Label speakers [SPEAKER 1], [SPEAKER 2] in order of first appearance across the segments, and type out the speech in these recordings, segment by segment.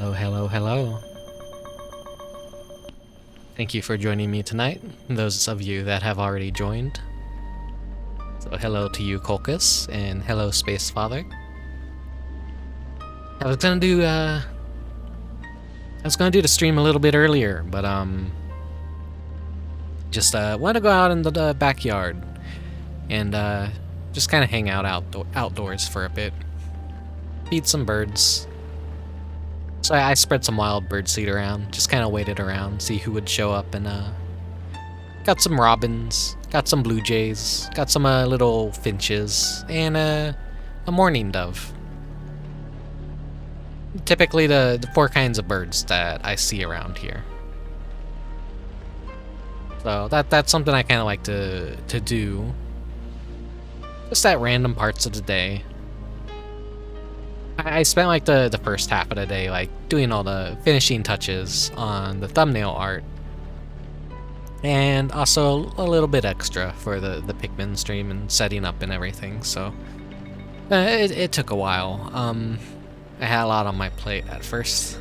[SPEAKER 1] Hello, hello, hello. Thank you for joining me tonight, those of you that have already joined. So hello to you, Colchis, and hello, Space Father. I was gonna do the stream a little bit earlier, but just want to go out in the backyard and just kind of hang out outdoors for a bit, feed some birds. So I spread some wild bird seed around, just kind of waited around, see who would show up, and got some robins, got some blue jays, got some little finches, and a mourning dove. Typically the four kinds of birds that I see around here. So that's something I kind of like to do, just at random parts of the day. I spent like the first half of the day like doing all the finishing touches on the thumbnail art, and also a little bit extra for the Pikmin stream and setting up and everything. So it took a while. I had a lot on my plate at first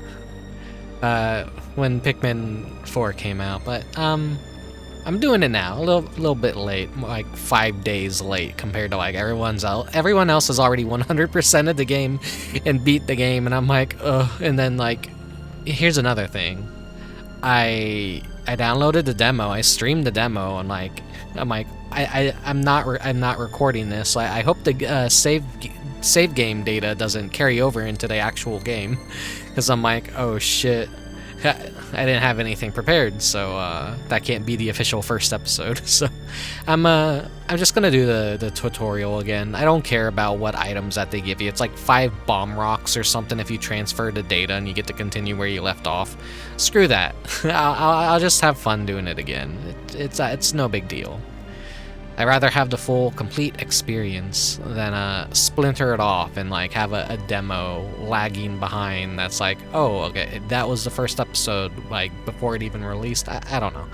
[SPEAKER 1] when Pikmin 4 came out, but I'm doing it now, a little bit late, like 5 days late compared to like everyone else has already 100%ed the game and beat the game, and I'm like, ugh. And then like, here's another thing, I downloaded the demo, I streamed the demo, and like, I'm not recording this. I hope the save game data doesn't carry over into the actual game, because I'm like, oh shit. I didn't have anything prepared, so that can't be the official first episode. So I'm just gonna do the tutorial again. I don't care about what items that they give you. It's like 5 bomb rocks or something if you transfer the data and you get to continue where you left off. Screw that. I'll just have fun doing it again. It's no big deal. I'd rather have the full, complete experience than splinter it off and like have a demo lagging behind that's like, oh, okay, that was the first episode, like, before it even released. I don't know.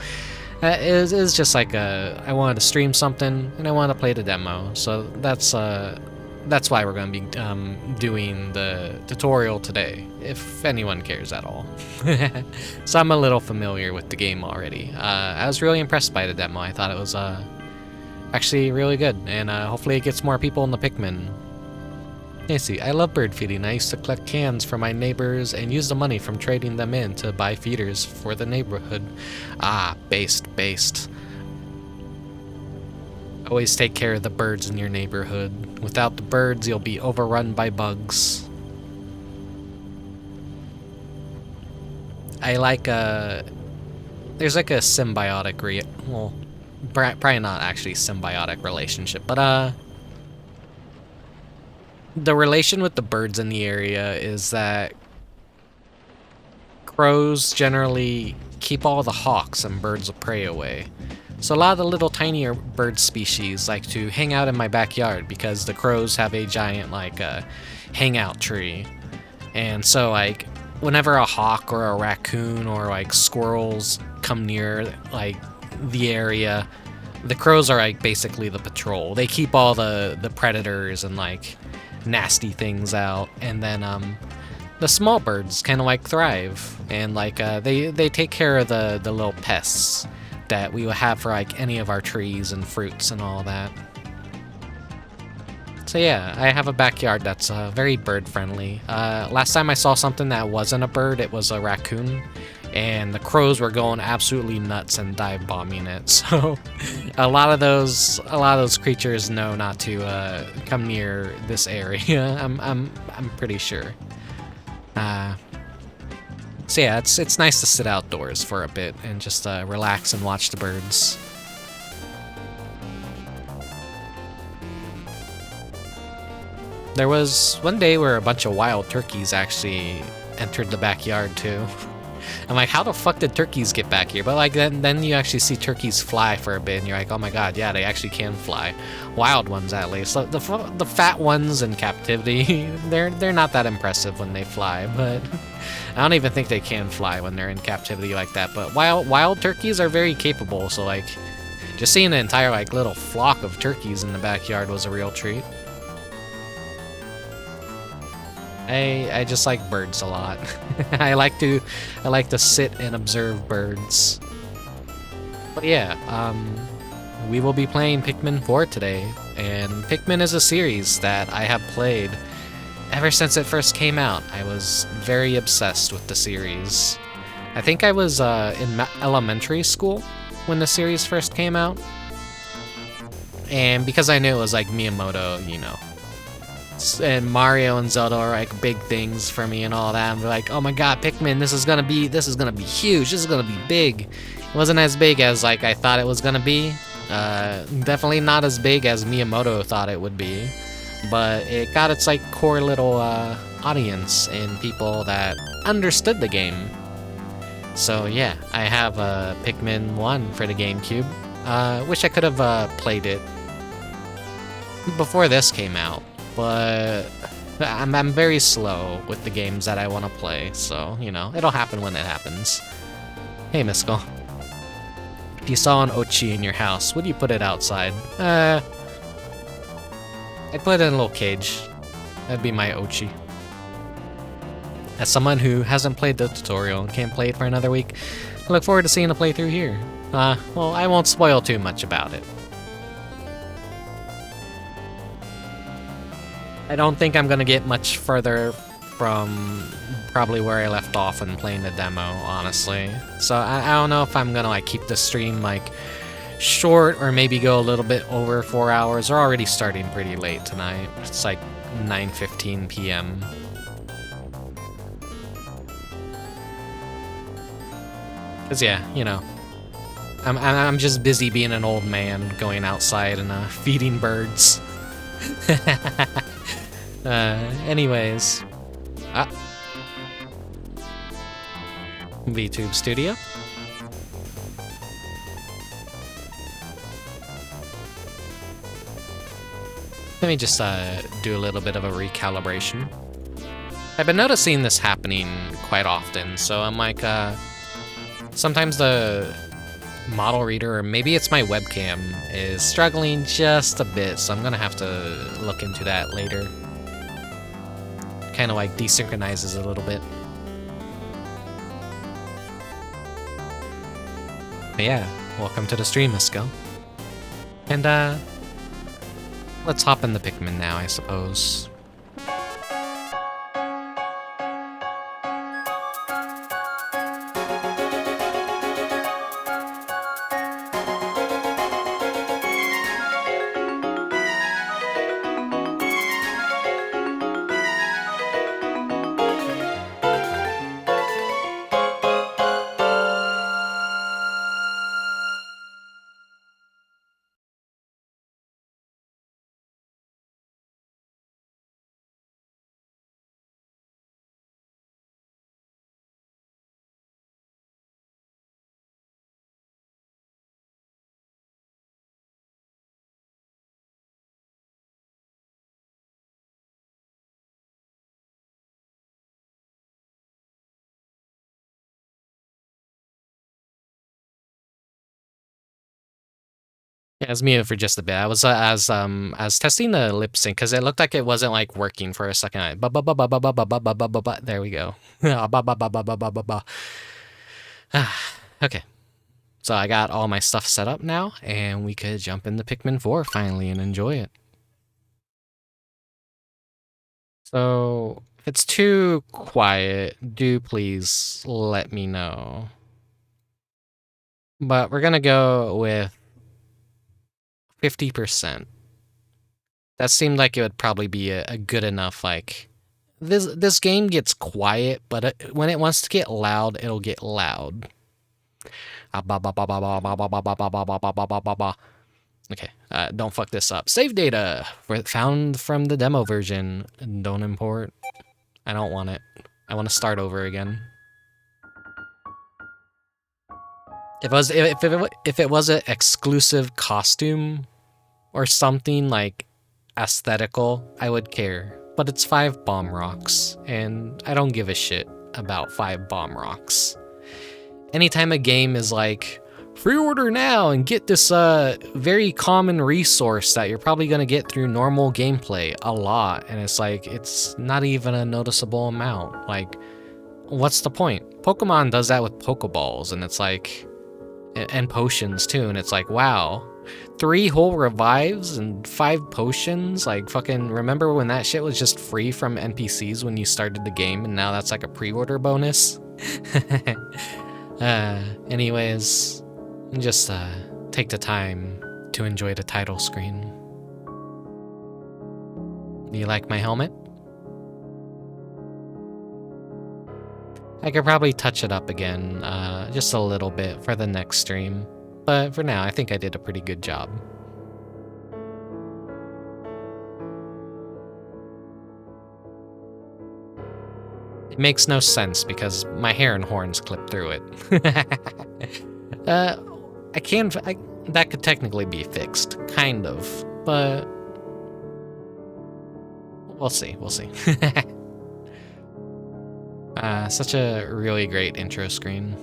[SPEAKER 1] It was just like I wanted to stream something, and I wanted to play the demo, so that's why we're going to be doing the tutorial today, if anyone cares at all. So I'm a little familiar with the game already. I was really impressed by the demo. I thought it was actually really good, and hopefully it gets more people in the Pikmin. See, I love bird feeding. I used to collect cans from my neighbors and use the money from trading them in to buy feeders for the neighborhood. Ah, based. Always take care of the birds in your neighborhood. Without the birds, you'll be overrun by bugs. I like there's like a symbiotic probably not actually symbiotic relationship, but the relation with the birds in the area is that crows generally keep all the hawks and birds of prey away. So a lot of the little tinier bird species like to hang out in my backyard because the crows have a giant like hangout tree. And so like whenever a hawk or a raccoon or like squirrels come near like the area, the crows are like basically the patrol. They keep all the predators and like nasty things out, and then the small birds kind of like thrive, and like they take care of the little pests that we would have for like any of our trees and fruits and all that. So yeah, I have a backyard that's very bird friendly. Last time I saw something that wasn't a bird, it was a raccoon, and the crows were going absolutely nuts and dive bombing it. So a lot of those creatures know not to come near this area. I'm pretty sure. So yeah, it's nice to sit outdoors for a bit and just relax and watch the birds. There was one day where a bunch of wild turkeys actually entered the backyard too. I'm like, how the fuck did turkeys get back here? But like then you actually see turkeys fly for a bit, and you're like, oh my god, yeah, they actually can fly. Wild ones at least. The fat ones in captivity, they're not that impressive when they fly. But I don't even think they can fly when they're in captivity like that. But wild turkeys are very capable. So like, just seeing the entire like little flock of turkeys in the backyard was a real treat. I just like birds a lot. I like to sit and observe birds. But yeah, we will be playing Pikmin 4 today, and Pikmin is a series that I have played ever since it first came out. I was very obsessed with the series. I think I was in elementary school when the series first came out, and because I knew it was like Miyamoto, you know, and Mario and Zelda are like big things for me and all that. I'm like, oh my god, Pikmin, this is gonna be huge, this is gonna be big. It wasn't as big as like I thought it was gonna be. Definitely not as big as Miyamoto thought it would be, but it got its like core little audience and people that understood the game. So yeah, I have Pikmin 1 for the GameCube. Wish I could have played it before this came out, but I'm very slow with the games that I want to play, so, you know, it'll happen when it happens. Hey, Miskell. If you saw an Ochi in your house, would you put it outside? I'd put it in a little cage. That'd be my Ochi. As someone who hasn't played the tutorial and can't play it for another week, I look forward to seeing a playthrough here. Well, I won't spoil too much about it. I don't think I'm gonna get much further from probably where I left off when playing the demo, honestly. So I don't know if I'm gonna like keep the stream like short or maybe go a little bit over 4 hours. We're already starting pretty late tonight. It's like 9:15 p.m. Cause yeah, you know, I'm just busy being an old man going outside and feeding birds. Anyways, VTube Studio. Let me just do a little bit of a recalibration. I've been noticing this happening quite often, so I'm like, sometimes the model reader, or maybe it's my webcam, is struggling just a bit, so I'm gonna have to look into that later. Kind of like desynchronizes a little bit. But yeah, welcome to the stream, Miskell. And let's hop in the Pikmin now, I suppose. Yeah, I was muted for just a bit. I was testing the lip sync because it looked like it wasn't like working for a second. There we go. Okay, so I got all my stuff set up now, and we could jump into Pikmin 4 finally and enjoy it. So if it's too quiet, do please let me know. But we're gonna go with 50%. That seemed like it would probably be a good enough, like, this game gets quiet, but when it wants to get loud, it'll get loud. Okay, don't fuck this up. Save data found from the demo version. Don't import. I don't want it. I want to start over again. If it was an exclusive costume or something like aesthetical, I would care. But it's 5 bomb rocks, and I don't give a shit about 5 bomb rocks. Anytime a game is like pre-order now and get this very common resource that you're probably gonna get through normal gameplay a lot, and it's like it's not even a noticeable amount. Like, what's the point? Pokemon does that with Pokeballs, and it's like, and potions too, and it's like, wow, 3 whole revives and 5 potions. Like, fucking remember when that shit was just free from NPCs when you started the game, and now that's like a pre-order bonus? Anyways, just take the time to enjoy the title screen. Do you like my helmet? I could probably touch it up again, just a little bit for the next stream, but for now, I think I did a pretty good job. It makes no sense because my hair and horns clip through it. That could technically be fixed, kind of, but we'll see. Such a really great intro screen.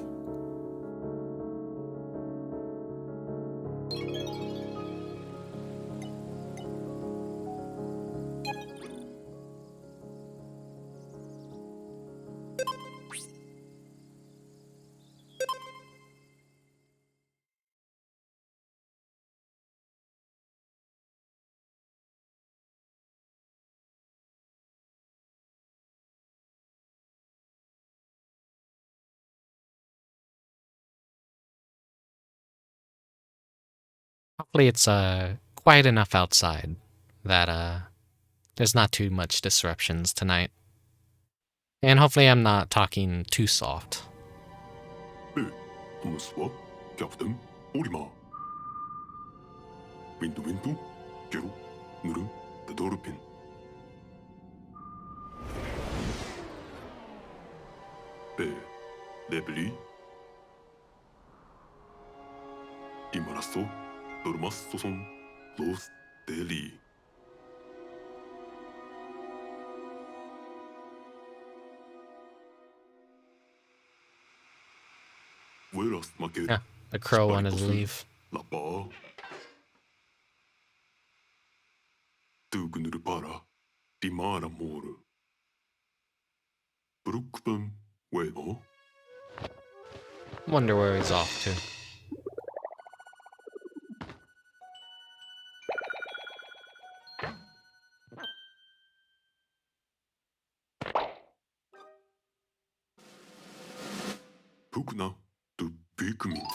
[SPEAKER 1] Hopefully it's quiet enough outside that there's not too much disruptions tonight. And hopefully I'm not talking too soft.
[SPEAKER 2] Captain Orima. Windu, Gero, Nuru, the Dolphin. Debris. Imarasto, Dormastoson, Los Deli.
[SPEAKER 1] Yeah, the crow wanted to leave.
[SPEAKER 2] Tugunurpara, Dimara Moru. Brookban, Webo.
[SPEAKER 1] Wonder where he's off to.
[SPEAKER 2] Pukna to Pikmin.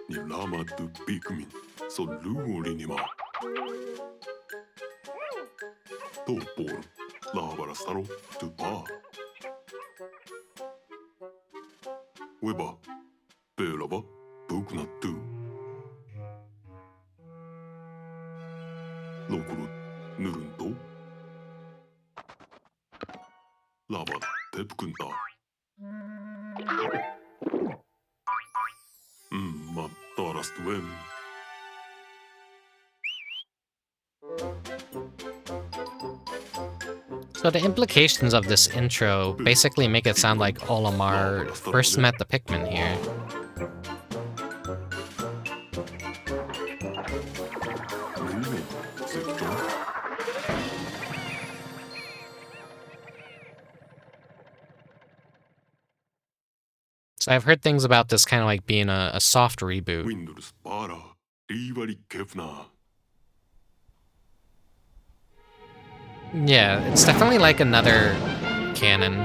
[SPEAKER 2] Ni lama to Pikmin, so Luolinima. Topor, Lavara Saro to Bar. Weba, Belava, Pukna to Lokuru, Nurunto Lava, Tepkunta. Mataras Dwen.
[SPEAKER 1] So the implications of this intro basically make it sound like Olimar first met the Pikmin here. So I've heard things about this kind of like being a soft reboot. Yeah, it's definitely like another canon.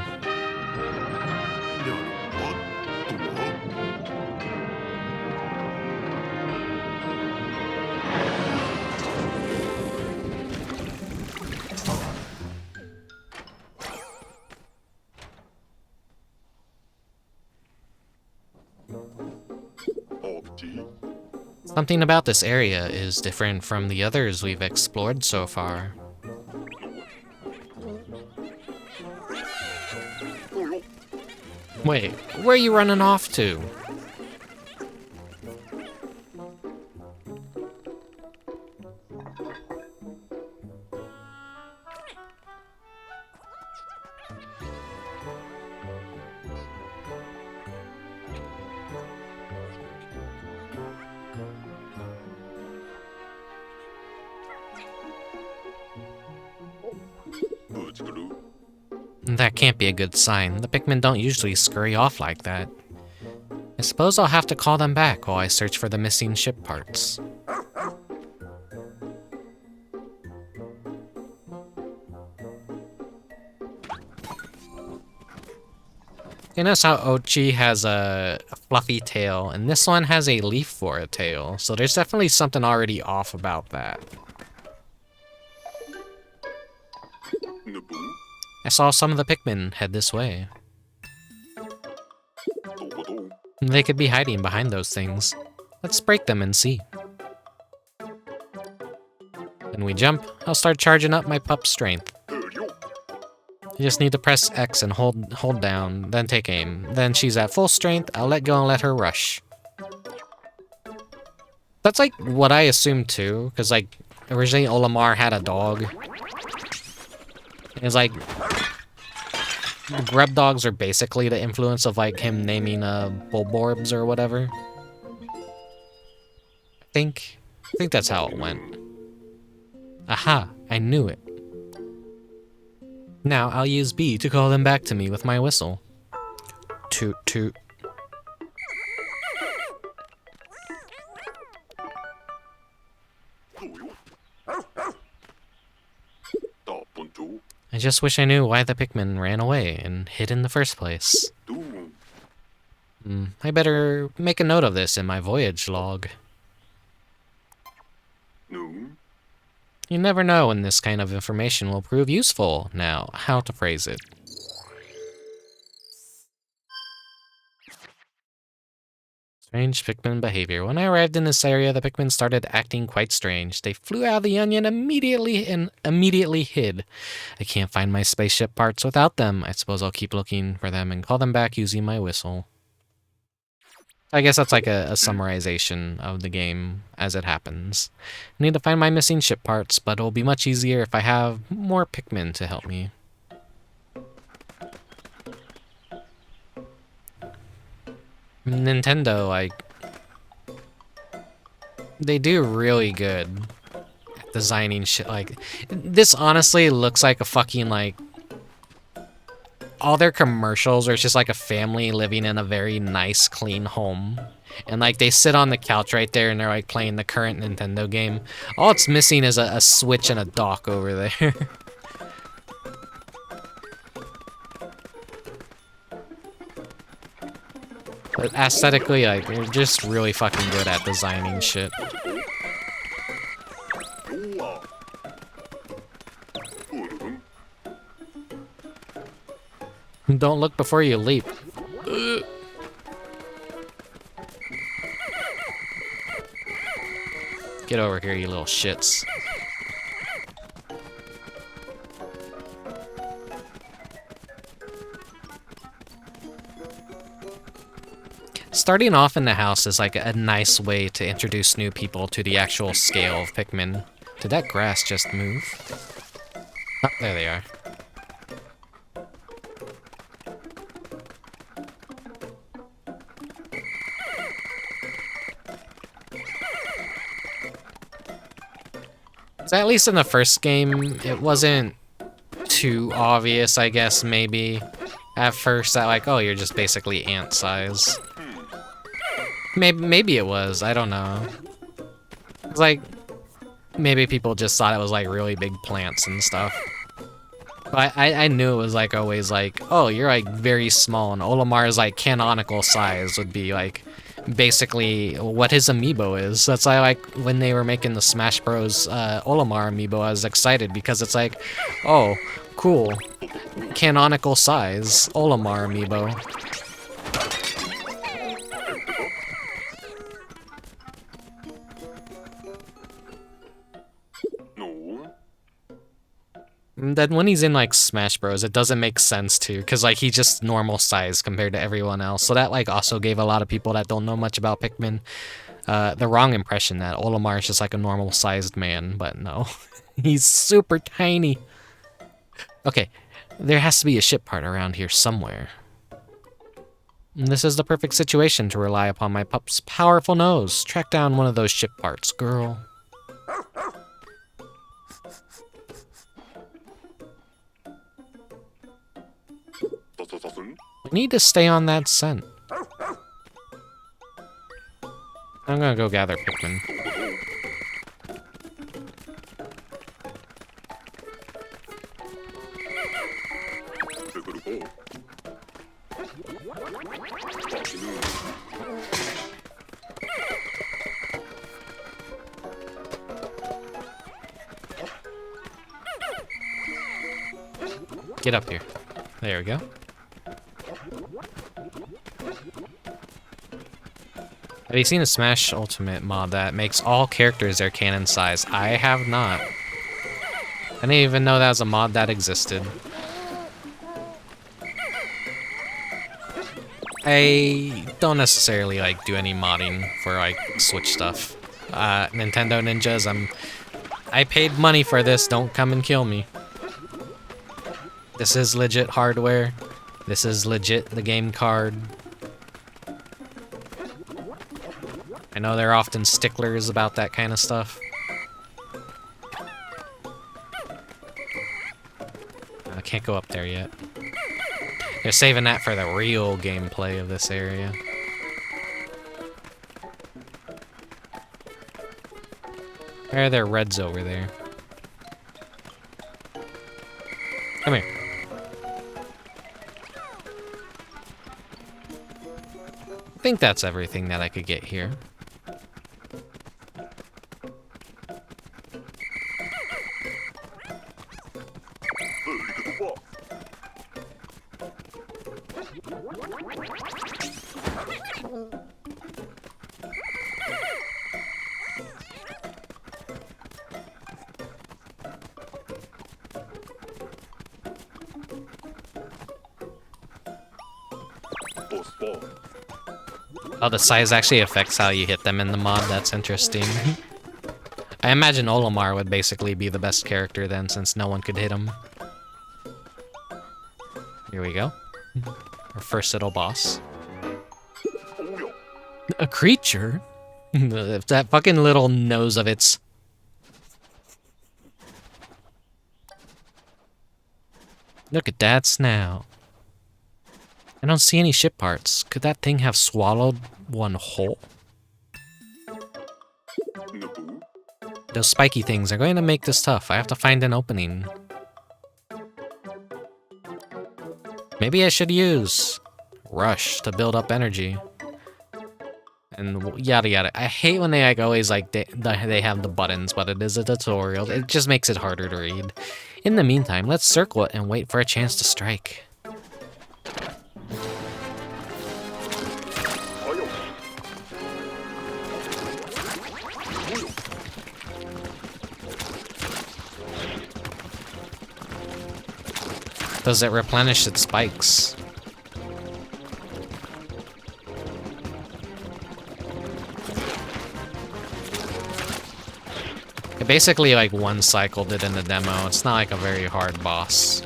[SPEAKER 1] Something about this area is different from the others we've explored so far. Wait, where are you running off to? That can't be a good sign. The Pikmin don't usually scurry off like that. I suppose I'll have to call them back while I search for the missing ship parts. You notice how Ochi has a fluffy tail, and this one has a leaf for a tail, so there's definitely something already off about that. I saw some of the Pikmin head this way. They could be hiding behind those things. Let's break them and see. When we jump, I'll start charging up my pup's strength. You just need to press X and hold down, then take aim. Then she's at full strength, I'll let go and let her rush. That's like what I assumed too, because like originally Olimar had a dog. It's like grub dogs are basically the influence of like him naming Bulborbs or whatever. I think that's how it went. Aha, I knew it. Now I'll use B to call them back to me with my whistle. Toot toot. I just wish I knew why the Pikmin ran away and hid in the first place. I better make a note of this in my voyage log. You never know when this kind of information will prove useful. Now, how to phrase it. Strange Pikmin behavior. When I arrived in this area, the Pikmin started acting quite strange. They flew out of the onion immediately and immediately hid. I can't find my spaceship parts without them. I suppose I'll keep looking for them and call them back using my whistle. I guess that's like a summarization of the game as it happens. I need to find my missing ship parts, but it'll be much easier if I have more Pikmin to help me. Nintendo, like, they do really good at designing shit. Like, this honestly looks like a fucking, like, all their commercials are just like a family living in a very nice, clean home. And like they sit on the couch right there and they're like playing the current Nintendo game. All it's missing is a Switch and a dock over there. But aesthetically, like, they're just really fucking good at designing shit. Don't look before you leap. Ugh. Get over here, you little shits. Starting off in the house is like a nice way to introduce new people to the actual scale of Pikmin. Did that grass just move? Oh, there they are. So at least in the first game, it wasn't too obvious, I guess, maybe. At first, that like, oh, you're just basically ant size. Maybe it was, I don't know. It's like, maybe people just thought it was like really big plants and stuff. But I knew it was like always like, oh, you're like very small, and Olimar's like canonical size would be like basically what his amiibo is. That's why like when they were making the Smash Bros. Olimar amiibo, I was excited because it's like, oh, cool, canonical size Olimar amiibo. Then when he's in like Smash Bros, it doesn't make sense too, because like he's just normal size compared to everyone else. So that like also gave a lot of people that don't know much about Pikmin the wrong impression that Olimar is just like a normal sized man, but no, he's super tiny. Okay, there has to be a ship part around here somewhere. And this is the perfect situation to rely upon my pup's powerful nose. Track down one of those ship parts, girl. I need to stay on that scent. I'm gonna go gather Pikmin. Get up here. There we go. Have you seen a Smash Ultimate mod that makes all characters their cannon size? I have not. I didn't even know that was a mod that existed. I don't necessarily like do any modding for like Switch stuff. Nintendo Ninjas, I paid money for this, don't come and kill me. This is legit hardware. This is legit the game card. I know they're often sticklers about that kind of stuff. I can't go up there yet. They're saving that for the real gameplay of this area. Where are their reds over there? Come here. I think that's everything that I could get here. Oh, the size actually affects how you hit them in the mod. That's interesting. I imagine Olimar would basically be the best character then, since no one could hit him. Here we go. Our first little boss. A creature? That fucking little nose of its. Look at that snout. I don't see any ship parts. Could that thing have swallowed one whole? Those spiky things are going to make this tough. I have to find an opening. Maybe I should use Rush to build up energy. And yada yada. I hate when they like always like they have the buttons, but it is a tutorial. It just makes it harder to read. In the meantime, let's circle it and wait for a chance to strike. Does it replenish its spikes? It basically like one-cycled it in the demo. It's not like a very hard boss.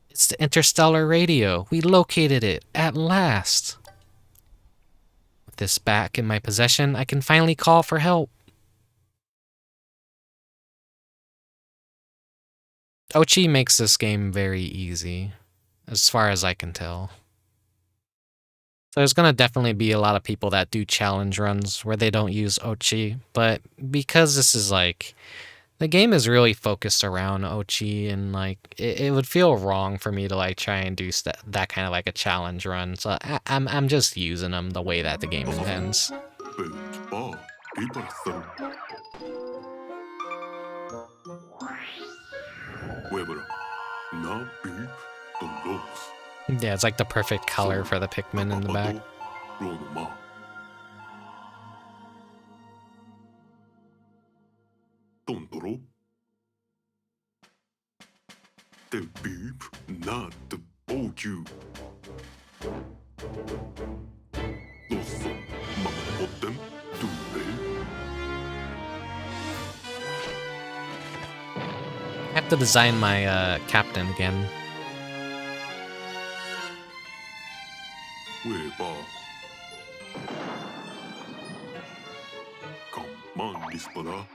[SPEAKER 1] It's the interstellar radio. We located it, at last. With this back in my possession, I can finally call for help. Ochi makes this game very easy, as far as I can tell. So there's gonna definitely be a lot of people that do challenge runs where they don't use Ochi, but because this is like, the game is really focused around Ochi, and like it would feel wrong for me to like try and do that kind of like a challenge run. So I'm just using them the way that the game intends. Yeah, it's like the perfect color for the Pikmin in the back. I have to design my captain again.
[SPEAKER 2] ウェーバーカンマンリスパラ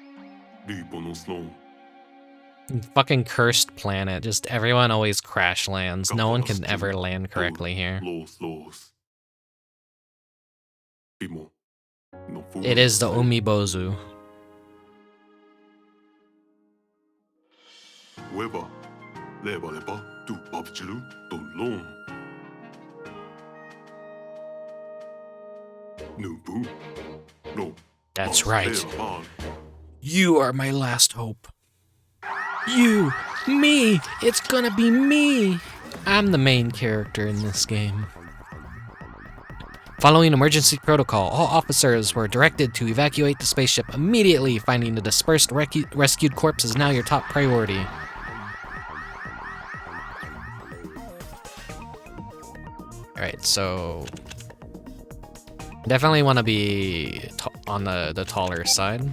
[SPEAKER 2] リーボノスノン
[SPEAKER 1] Fucking cursed planet. Just everyone always crash lands. No one can ever land correctly here.
[SPEAKER 2] ロースロースビモノフ
[SPEAKER 1] It is the Umibozu.
[SPEAKER 2] ウェバレバレバドゥパプチルドロンヌブロ
[SPEAKER 1] That's right. You are my last hope. You, me, it's gonna be me. I'm the main character in this game. Following emergency protocol, all officers were directed to evacuate the spaceship immediately. Finding the dispersed rescued corpse is now your top priority. Alright, so definitely want to be on the taller side.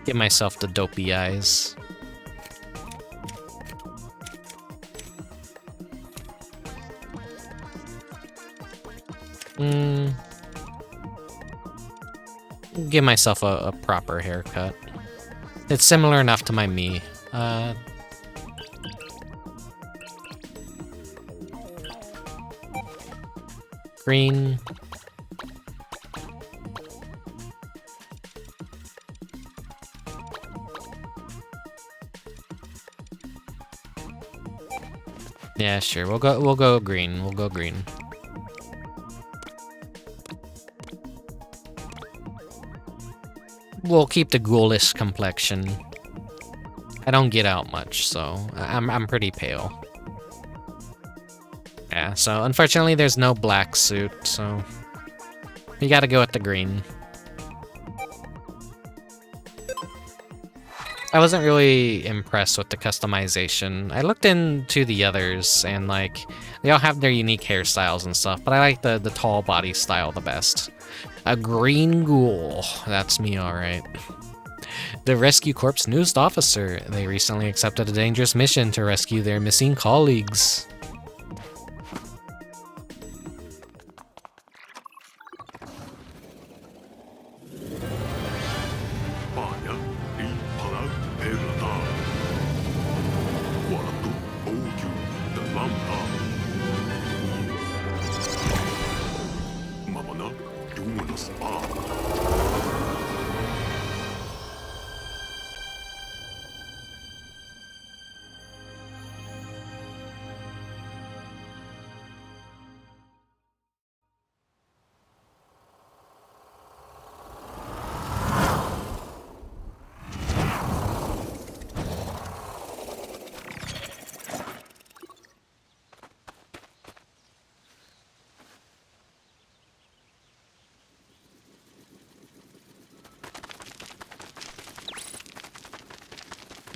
[SPEAKER 1] Give myself the dopey eyes. Give myself a proper haircut. It's similar enough to my me. Green. Yeah, sure. We'll go green. We'll go green. We'll keep the ghoulish complexion. I don't get out much, so I'm pretty pale. Yeah, so unfortunately there's no black suit, so you gotta go with the green. I wasn't really impressed with the customization. I looked into the others, and like, they all have their unique hairstyles and stuff, but I like the tall body style the best. A green ghoul. That's me, alright. The Rescue Corps newest officer. They recently accepted a dangerous mission to rescue their missing colleagues.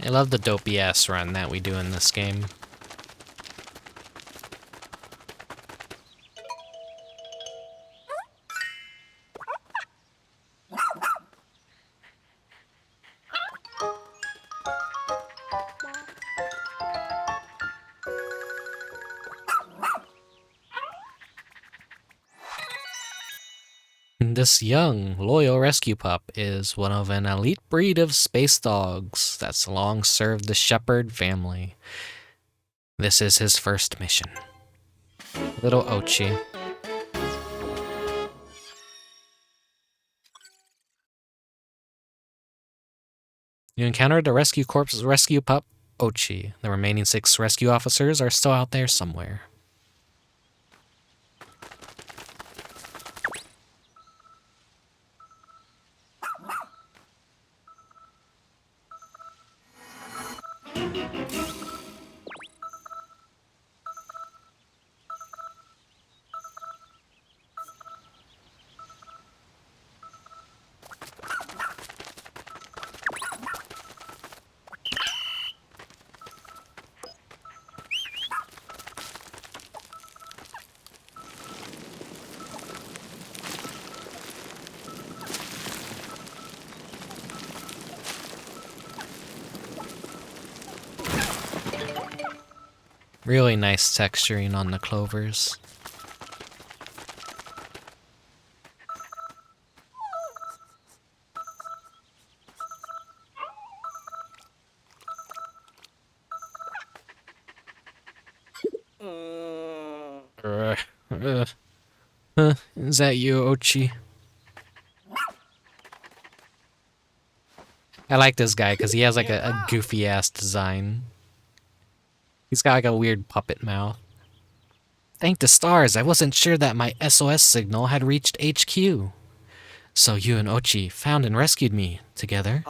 [SPEAKER 1] I love the dopey ass run that we do in this game. This young, loyal rescue pup is one of an elite breed of space dogs that's long served the Shepherd family. This is his first mission. Little Ochi. You encountered the Rescue Corps' rescue pup, Ochi. The remaining 6 rescue officers are still out there somewhere. Really nice texturing on the clovers. Is that you, Ochi? I like this guy because he has like a goofy ass design. He's got like a weird puppet mouth. Thank the stars, I wasn't sure that my SOS signal had reached HQ. So you and Ochi found and rescued me together.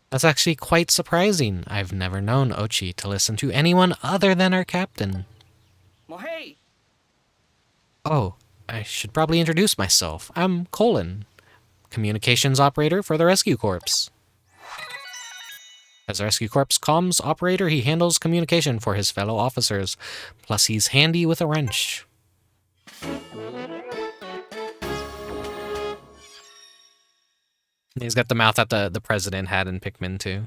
[SPEAKER 1] That's actually quite surprising. I've never known Ochi to listen to anyone other than our captain. Oh, I should probably introduce myself. I'm Colin, communications operator for the Rescue Corps. As a Rescue Corps comms operator, he handles communication for his fellow officers. Plus, he's handy with a wrench. He's got the mouth that the president had in Pikmin too.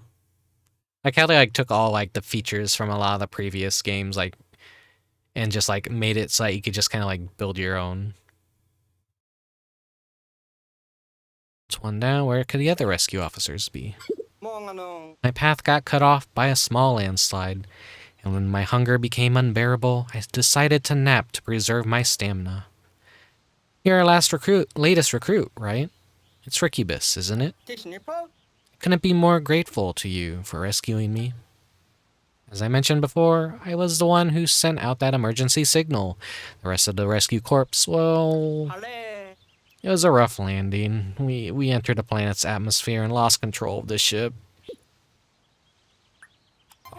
[SPEAKER 1] Like how they like took all like the features from a lot of the previous games, like, and just like made it so that you could just kind of like build your own. It's one down. Where could the other rescue officers be? My path got cut off by a small landslide, and when my hunger became unbearable, I decided to nap to preserve my stamina. You're our latest recruit, right? It's Rickubus, isn't it? Couldn't be more grateful to you for rescuing me. As I mentioned before, I was the one who sent out that emergency signal. The rest of the rescue corps, well, it was a rough landing. We entered the planet's atmosphere and lost control of the ship.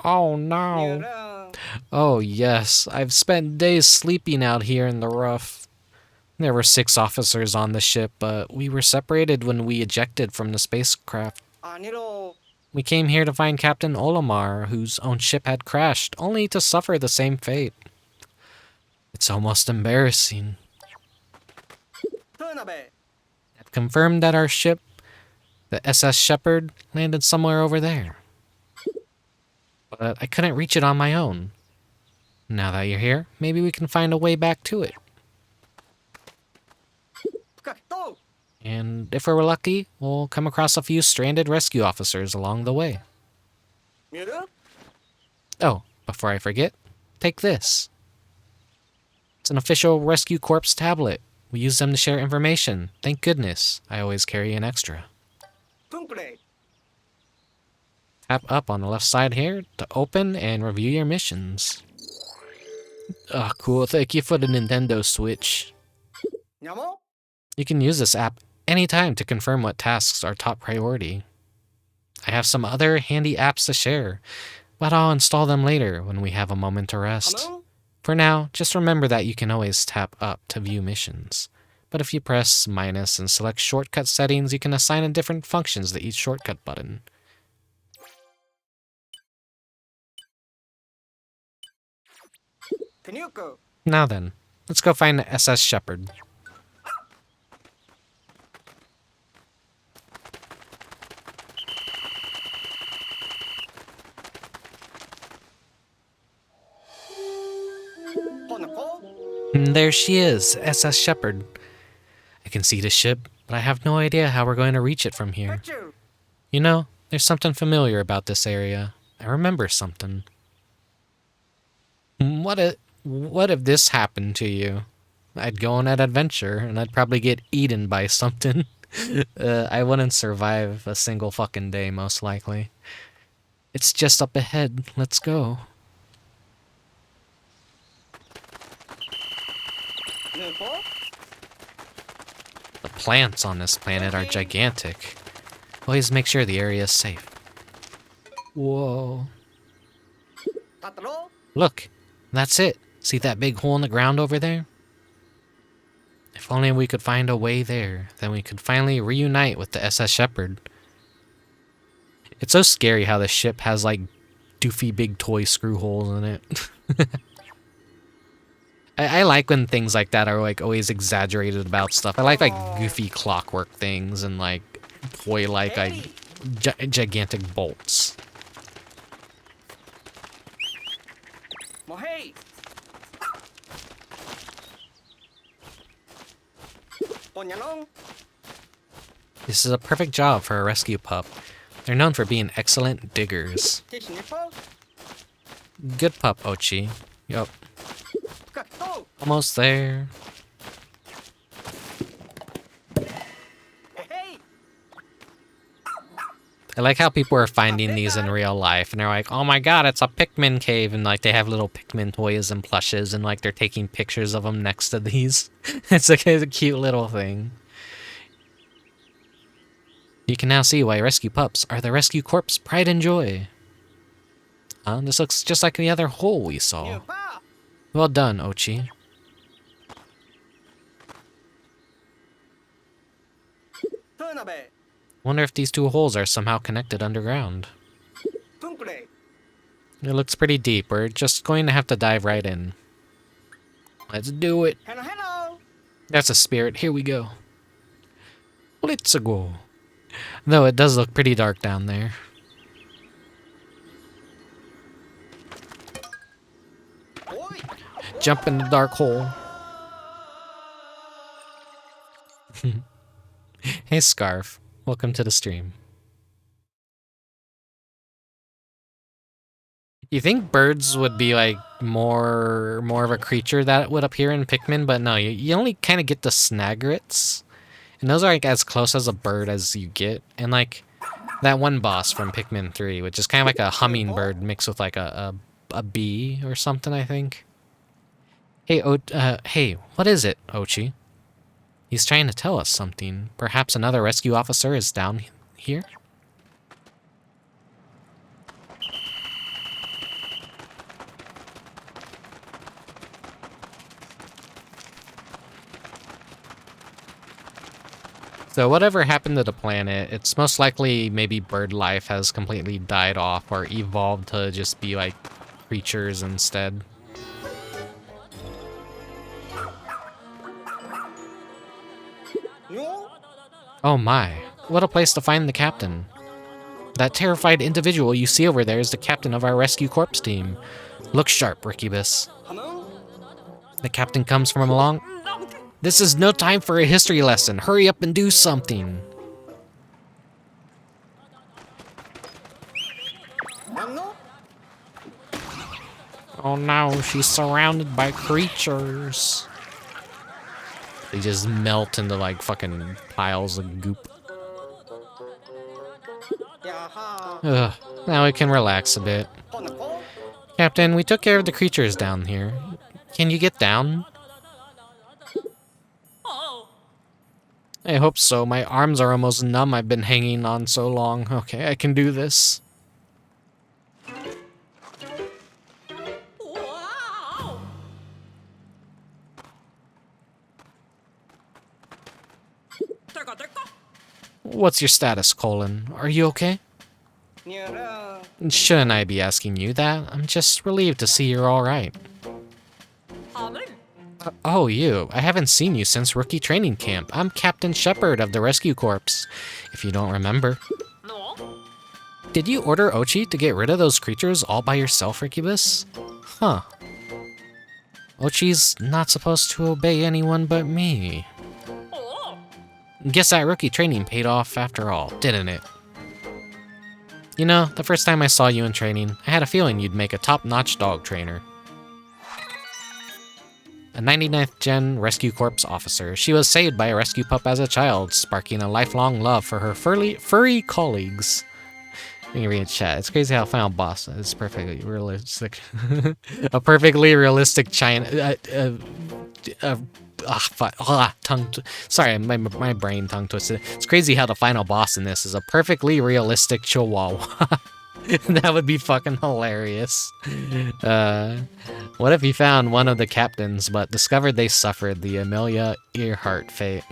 [SPEAKER 1] Oh no. Oh yes, I've spent days sleeping out here in the rough. There were 6 officers on the ship, but we were separated when we ejected from the spacecraft. We came here to find Captain Olimar, whose own ship had crashed, only to suffer the same fate. It's almost embarrassing. I've confirmed that our ship, the SS Shepherd, landed somewhere over there. But I couldn't reach it on my own. Now that you're here, maybe we can find a way back to it. And if we're lucky, we'll come across a few stranded rescue officers along the way. Oh, before I forget, take this. It's an official Rescue Corps tablet. We use them to share information. Thank goodness, I always carry an extra. Tap up on the left side here to open and review your missions. Oh, cool. Thank you for the Nintendo Switch. You can use this app anytime to confirm what tasks are top priority. I have some other handy apps to share, but I'll install them later when we have a moment to rest. For now, just remember that you can always tap up to view missions. But if you press minus and select shortcut settings, you can assign different functions to each shortcut button. Now then, let's go find the SS Shepherd. And there she is, SS Shepherd. I can see the ship, but I have no idea how we're going to reach it from here. You know, there's something familiar about this area. I remember something. What if this happened to you? I'd go on an adventure, and I'd probably get eaten by something. I wouldn't survive a single fucking day, most likely. It's just up ahead. Let's go. The plants on this planet are gigantic. Always make sure the area is safe. Whoa. Look, that's it. See that big hole in the ground over there? If only we could find a way there, then we could finally reunite with the SS Shepherd. It's so scary how the ship has like doofy big toy screw holes in it. I like when things like that are like always exaggerated about stuff. I like goofy clockwork things and like toy like gigantic bolts.
[SPEAKER 3] Mohei. Ponyanong.
[SPEAKER 1] This is a perfect job for a rescue pup. They're known for being excellent diggers.
[SPEAKER 3] Tishnippo.
[SPEAKER 1] Good pup, Ochi. Yup.
[SPEAKER 3] Kakto.
[SPEAKER 1] Almost there.
[SPEAKER 3] Hey.
[SPEAKER 1] I like how people are finding these in real life, and they're like, oh my god, it's a Pikmin cave, and like they have little Pikmin toys and plushes, and like they're taking pictures of them next to these. It's like a cute little thing. You can now see why rescue pups are the rescue corps' pride and joy. This looks just like the other hole we saw.
[SPEAKER 3] Yupa.
[SPEAKER 1] Well done, Ochi.
[SPEAKER 3] Tunabe.
[SPEAKER 1] Wonder if these two holes are somehow connected underground.
[SPEAKER 3] Tunkure.
[SPEAKER 1] It looks pretty deep. We're just going to have to dive right in. Let's do it.
[SPEAKER 3] Hello, hello.
[SPEAKER 1] That's a spirit. Here we go. Let's go. Though it does look pretty dark down there.
[SPEAKER 3] Oi.
[SPEAKER 1] Jump in the dark hole. Hey, Scarf. Welcome to the stream. You think birds would be like more of a creature that would appear in Pikmin, but no, you only kind of get the snagrets. And those are like as close as a bird as you get. And like that one boss from Pikmin 3, which is kind of like a hummingbird mixed with like a bee or something, I think. Hey, hey, what is it, Ochi? He's trying to tell us something. Perhaps another rescue officer is down here? So whatever happened to the planet, it's most likely maybe bird life has completely died off or evolved to just be like creatures instead.
[SPEAKER 3] No.
[SPEAKER 1] Oh my, what a place to find the captain. That terrified individual you see over there is the captain of our rescue corps team. Look sharp, Rickubus.
[SPEAKER 3] Hello.
[SPEAKER 1] The captain comes from along. This is no time for a history lesson. Hurry up and do something.
[SPEAKER 3] Ano.
[SPEAKER 1] Oh no, she's surrounded by creatures. They just melt into like fucking piles of goop.
[SPEAKER 3] Yaha.
[SPEAKER 1] Ugh, now we can relax a bit.
[SPEAKER 3] Ponako.
[SPEAKER 1] Captain, we took care of the creatures down here. Can you get down? I hope so. My arms are almost numb. I've been hanging on so long. Okay, I can do this. What's your status, Colin? Are you okay?
[SPEAKER 3] Nyara.
[SPEAKER 1] Shouldn't I be asking you that? I'm just relieved to see you're alright. Oh, you. I haven't seen you since rookie training camp. I'm Captain Shepard of the Rescue Corps, if you don't remember. Did you order Ochi to get rid of those creatures all by yourself, Rickubus? Huh. Ochi's not supposed to obey anyone but me. Guess that rookie training paid off after all, didn't it? You know, the first time I saw you in training, I had a feeling you'd make a top-notch dog trainer. A 99th Gen Rescue Corps officer, she was saved by a rescue pup as a child, sparking a lifelong love for her furry colleagues. Let me read chat. It's crazy how final boss is perfectly realistic. A perfectly realistic sorry, my brain tongue twisted. It's crazy how the final boss in this is a perfectly realistic chihuahua. That would be fucking hilarious. What if you found one of the captains, but discovered they suffered the Amelia Earhart fate?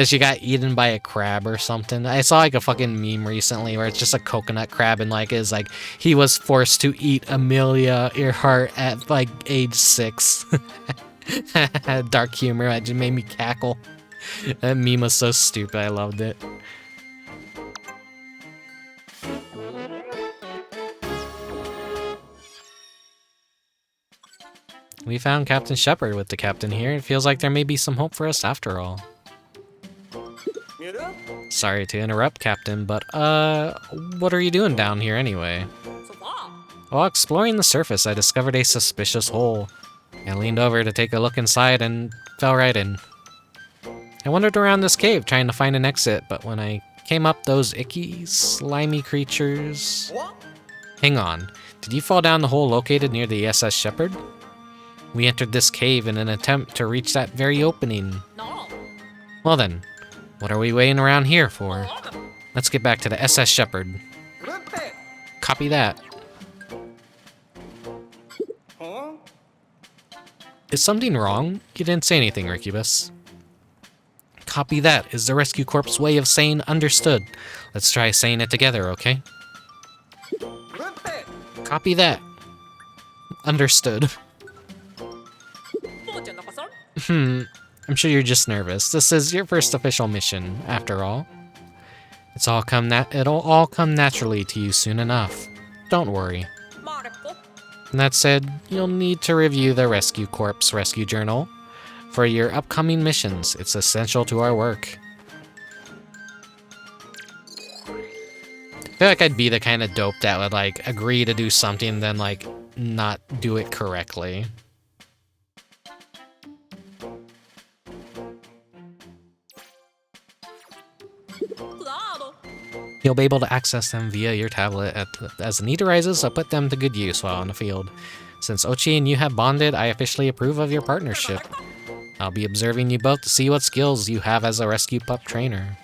[SPEAKER 1] She got eaten by a crab or something. I saw like a fucking meme recently where it's just a coconut crab and like is like he was forced to eat Amelia Earhart at like age 6. Dark humor, that just made me cackle. That meme was so stupid, I loved it. We found Captain Shepard with the captain here. It feels like there may be some hope for us after all. Sorry to interrupt, Captain, but, what are you doing down here anyway? While exploring the surface, I discovered a suspicious hole. I leaned over to take a look inside and fell right in. I wandered around this cave trying to find an exit, but when I came up, those icky, slimy creatures... Hang on, did you fall down the hole located near the SS Shepard? We entered this cave in an attempt to reach that very opening. Well then, what are we waiting around here for? Let's get back to the SS Shepard. Copy that. Is something wrong? You didn't say anything, Rickubus. Copy that is the Rescue Corps' way of saying understood. Let's try saying it together, okay? Copy that. Understood. I'm sure you're just nervous. This is your first official mission, after all. It'll all come naturally to you soon enough. Don't worry. That said, you'll need to review the Rescue Corps Rescue Journal. For your upcoming missions, it's essential to our work. I feel like I'd be the kind of dope that would, like, agree to do something and then, like, not do it correctly. You'll be able to access them via your tablet as the need arises, so put them to good use while on the field. Since Ochi and you have bonded, I officially approve of your partnership. I'll be observing you both to see what skills you have as a rescue pup trainer.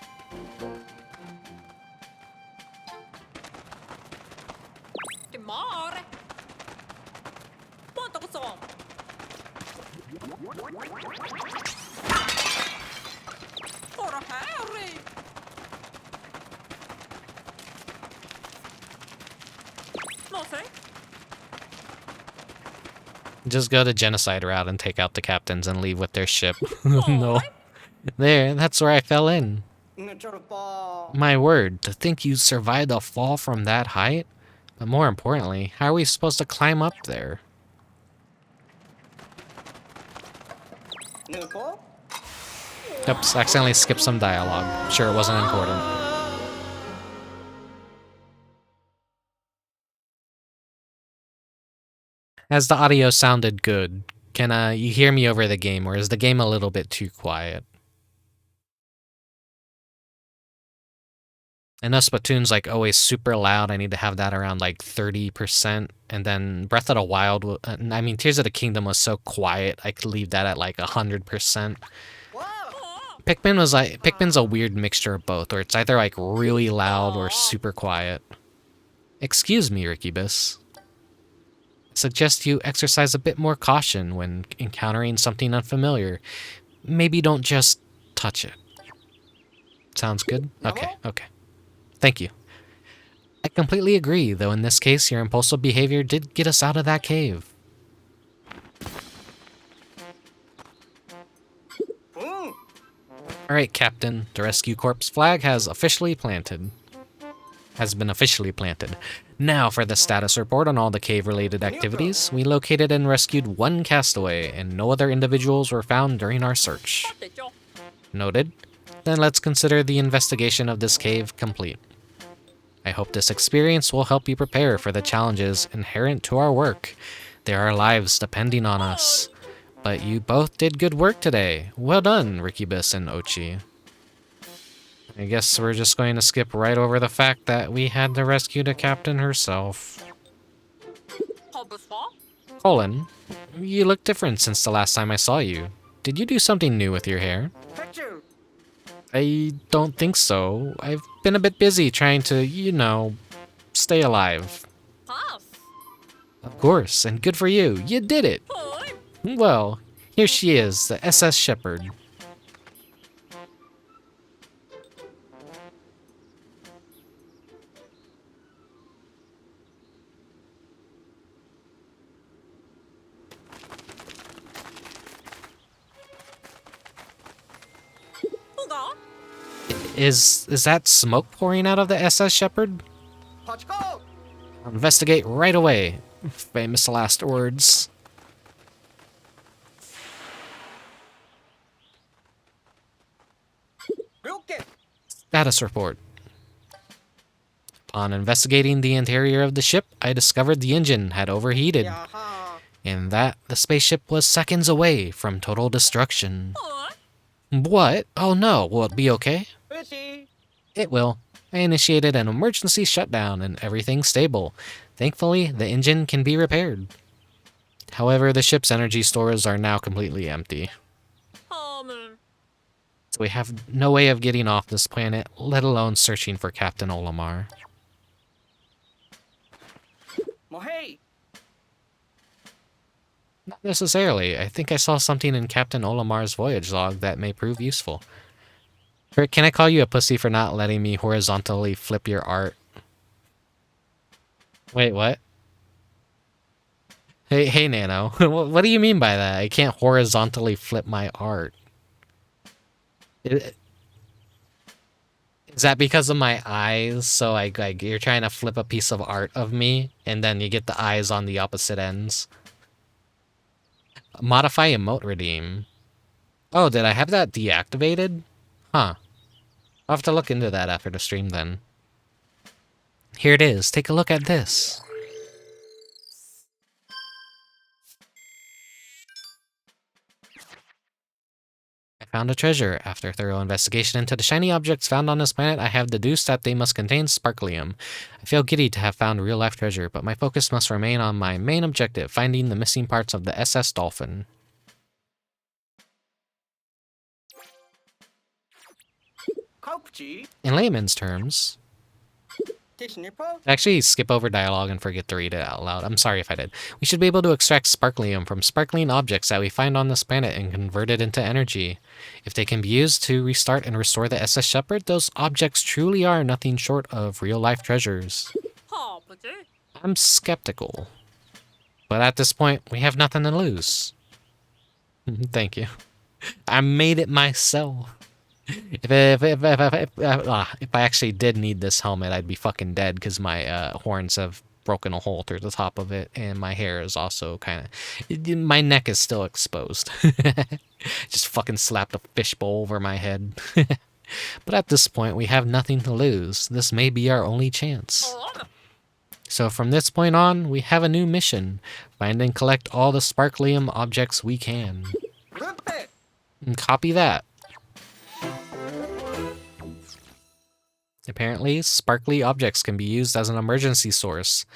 [SPEAKER 1] Just go the genocide route and take out the captains and leave with their ship. No. There, that's where I fell in. My word, to think you survived a fall from that height? But more importantly, how are we supposed to climb up there? Oops, accidentally skipped some dialogue. Sure, it wasn't important. As the audio sounded good, can you hear me over the game, or is the game a little bit too quiet? I know Splatoon's like always super loud. I need to have that around like 30%. And then Breath of the Wild, I mean, Tears of the Kingdom was so quiet, I could leave that at like 100%. Pikmin's a weird mixture of both, where it's either like really loud or super quiet. Excuse me, Rickubus. I suggest you exercise a bit more caution when encountering something unfamiliar. Maybe don't just touch it. Sounds good? Okay. Thank you. I completely agree, though in this case, your impulsive behavior did get us out of that cave. Alright, Captain. The Rescue Corps flag has been officially planted. Now for the status report on all the cave-related activities. We located and rescued one castaway, and no other individuals were found during our search. Noted. Then let's consider the investigation of this cave complete. I hope this experience will help you prepare for the challenges inherent to our work. There are lives depending on us. But you both did good work today. Well done, Rickubus and Ochi. I guess we're just going to skip right over the fact that we had to rescue the captain herself. Colin, you look different since the last time I saw you. Did you do something new with your hair? I don't think so. I've been a bit busy trying to, you know, stay alive. Of course, and good for you. You did it! Well, here she is, the SS Shepard. Is that smoke pouring out of the SS Shepard? I'll investigate right away. Famous last words. Status report. On investigating the interior of the ship, I discovered the engine had overheated,
[SPEAKER 3] Yaha.
[SPEAKER 1] and that the spaceship was seconds away from total destruction. What? Oh no, will it be okay?
[SPEAKER 3] Uchi.
[SPEAKER 1] It will. I initiated an emergency shutdown and everything's stable. Thankfully, the engine can be repaired. However, the ship's energy stores are now completely empty. So we have no way of getting off this planet, let alone searching for Captain Olimar.
[SPEAKER 3] Mohei.
[SPEAKER 1] Not necessarily. I think I saw something in Captain Olimar's voyage log that may prove useful. Rick, can I call you a pussy for not letting me horizontally flip your art? Wait, what? Hey, Nano. What do you mean by that? I can't horizontally flip my art. Is that because of my eyes? So like you're trying to flip a piece of art of me, and then you get the eyes on the opposite ends. Modify emote redeem. Oh, did I have that deactivated? Huh. I'll have to look into that after the stream then. Here it is. Take a look at this. I found a treasure. After thorough investigation into the shiny objects found on this planet, I have deduced that they must contain sparklium. I feel giddy to have found real-life treasure, but my focus must remain on my main objective, finding the missing parts of the SS Dolphin.
[SPEAKER 3] Kaupuchi.
[SPEAKER 1] In layman's terms...
[SPEAKER 3] Tishnipo.
[SPEAKER 1] Actually, skip over dialogue and forget to read it out loud. I'm sorry if I did. We should be able to extract sparklium from sparkling objects that we find on this planet and convert it into energy. If they can be used to restart and restore the SS Shepherd, those objects truly are nothing short of real-life treasures. I'm skeptical. But at this point, we have nothing to lose. Thank you. I made it myself. If I actually did need this helmet, I'd be fucking dead because my horns have broken a hole through the top of it, and my hair is also kind of... My neck is still exposed. Just fucking slapped a fishbowl over my head. But at this point, we have nothing to lose. This may be our only chance. So from this point on, we have a new mission. Find and collect all the sparklium objects we can.
[SPEAKER 3] Ruppe.
[SPEAKER 1] And copy that. Apparently, sparkly objects can be used as an emergency source.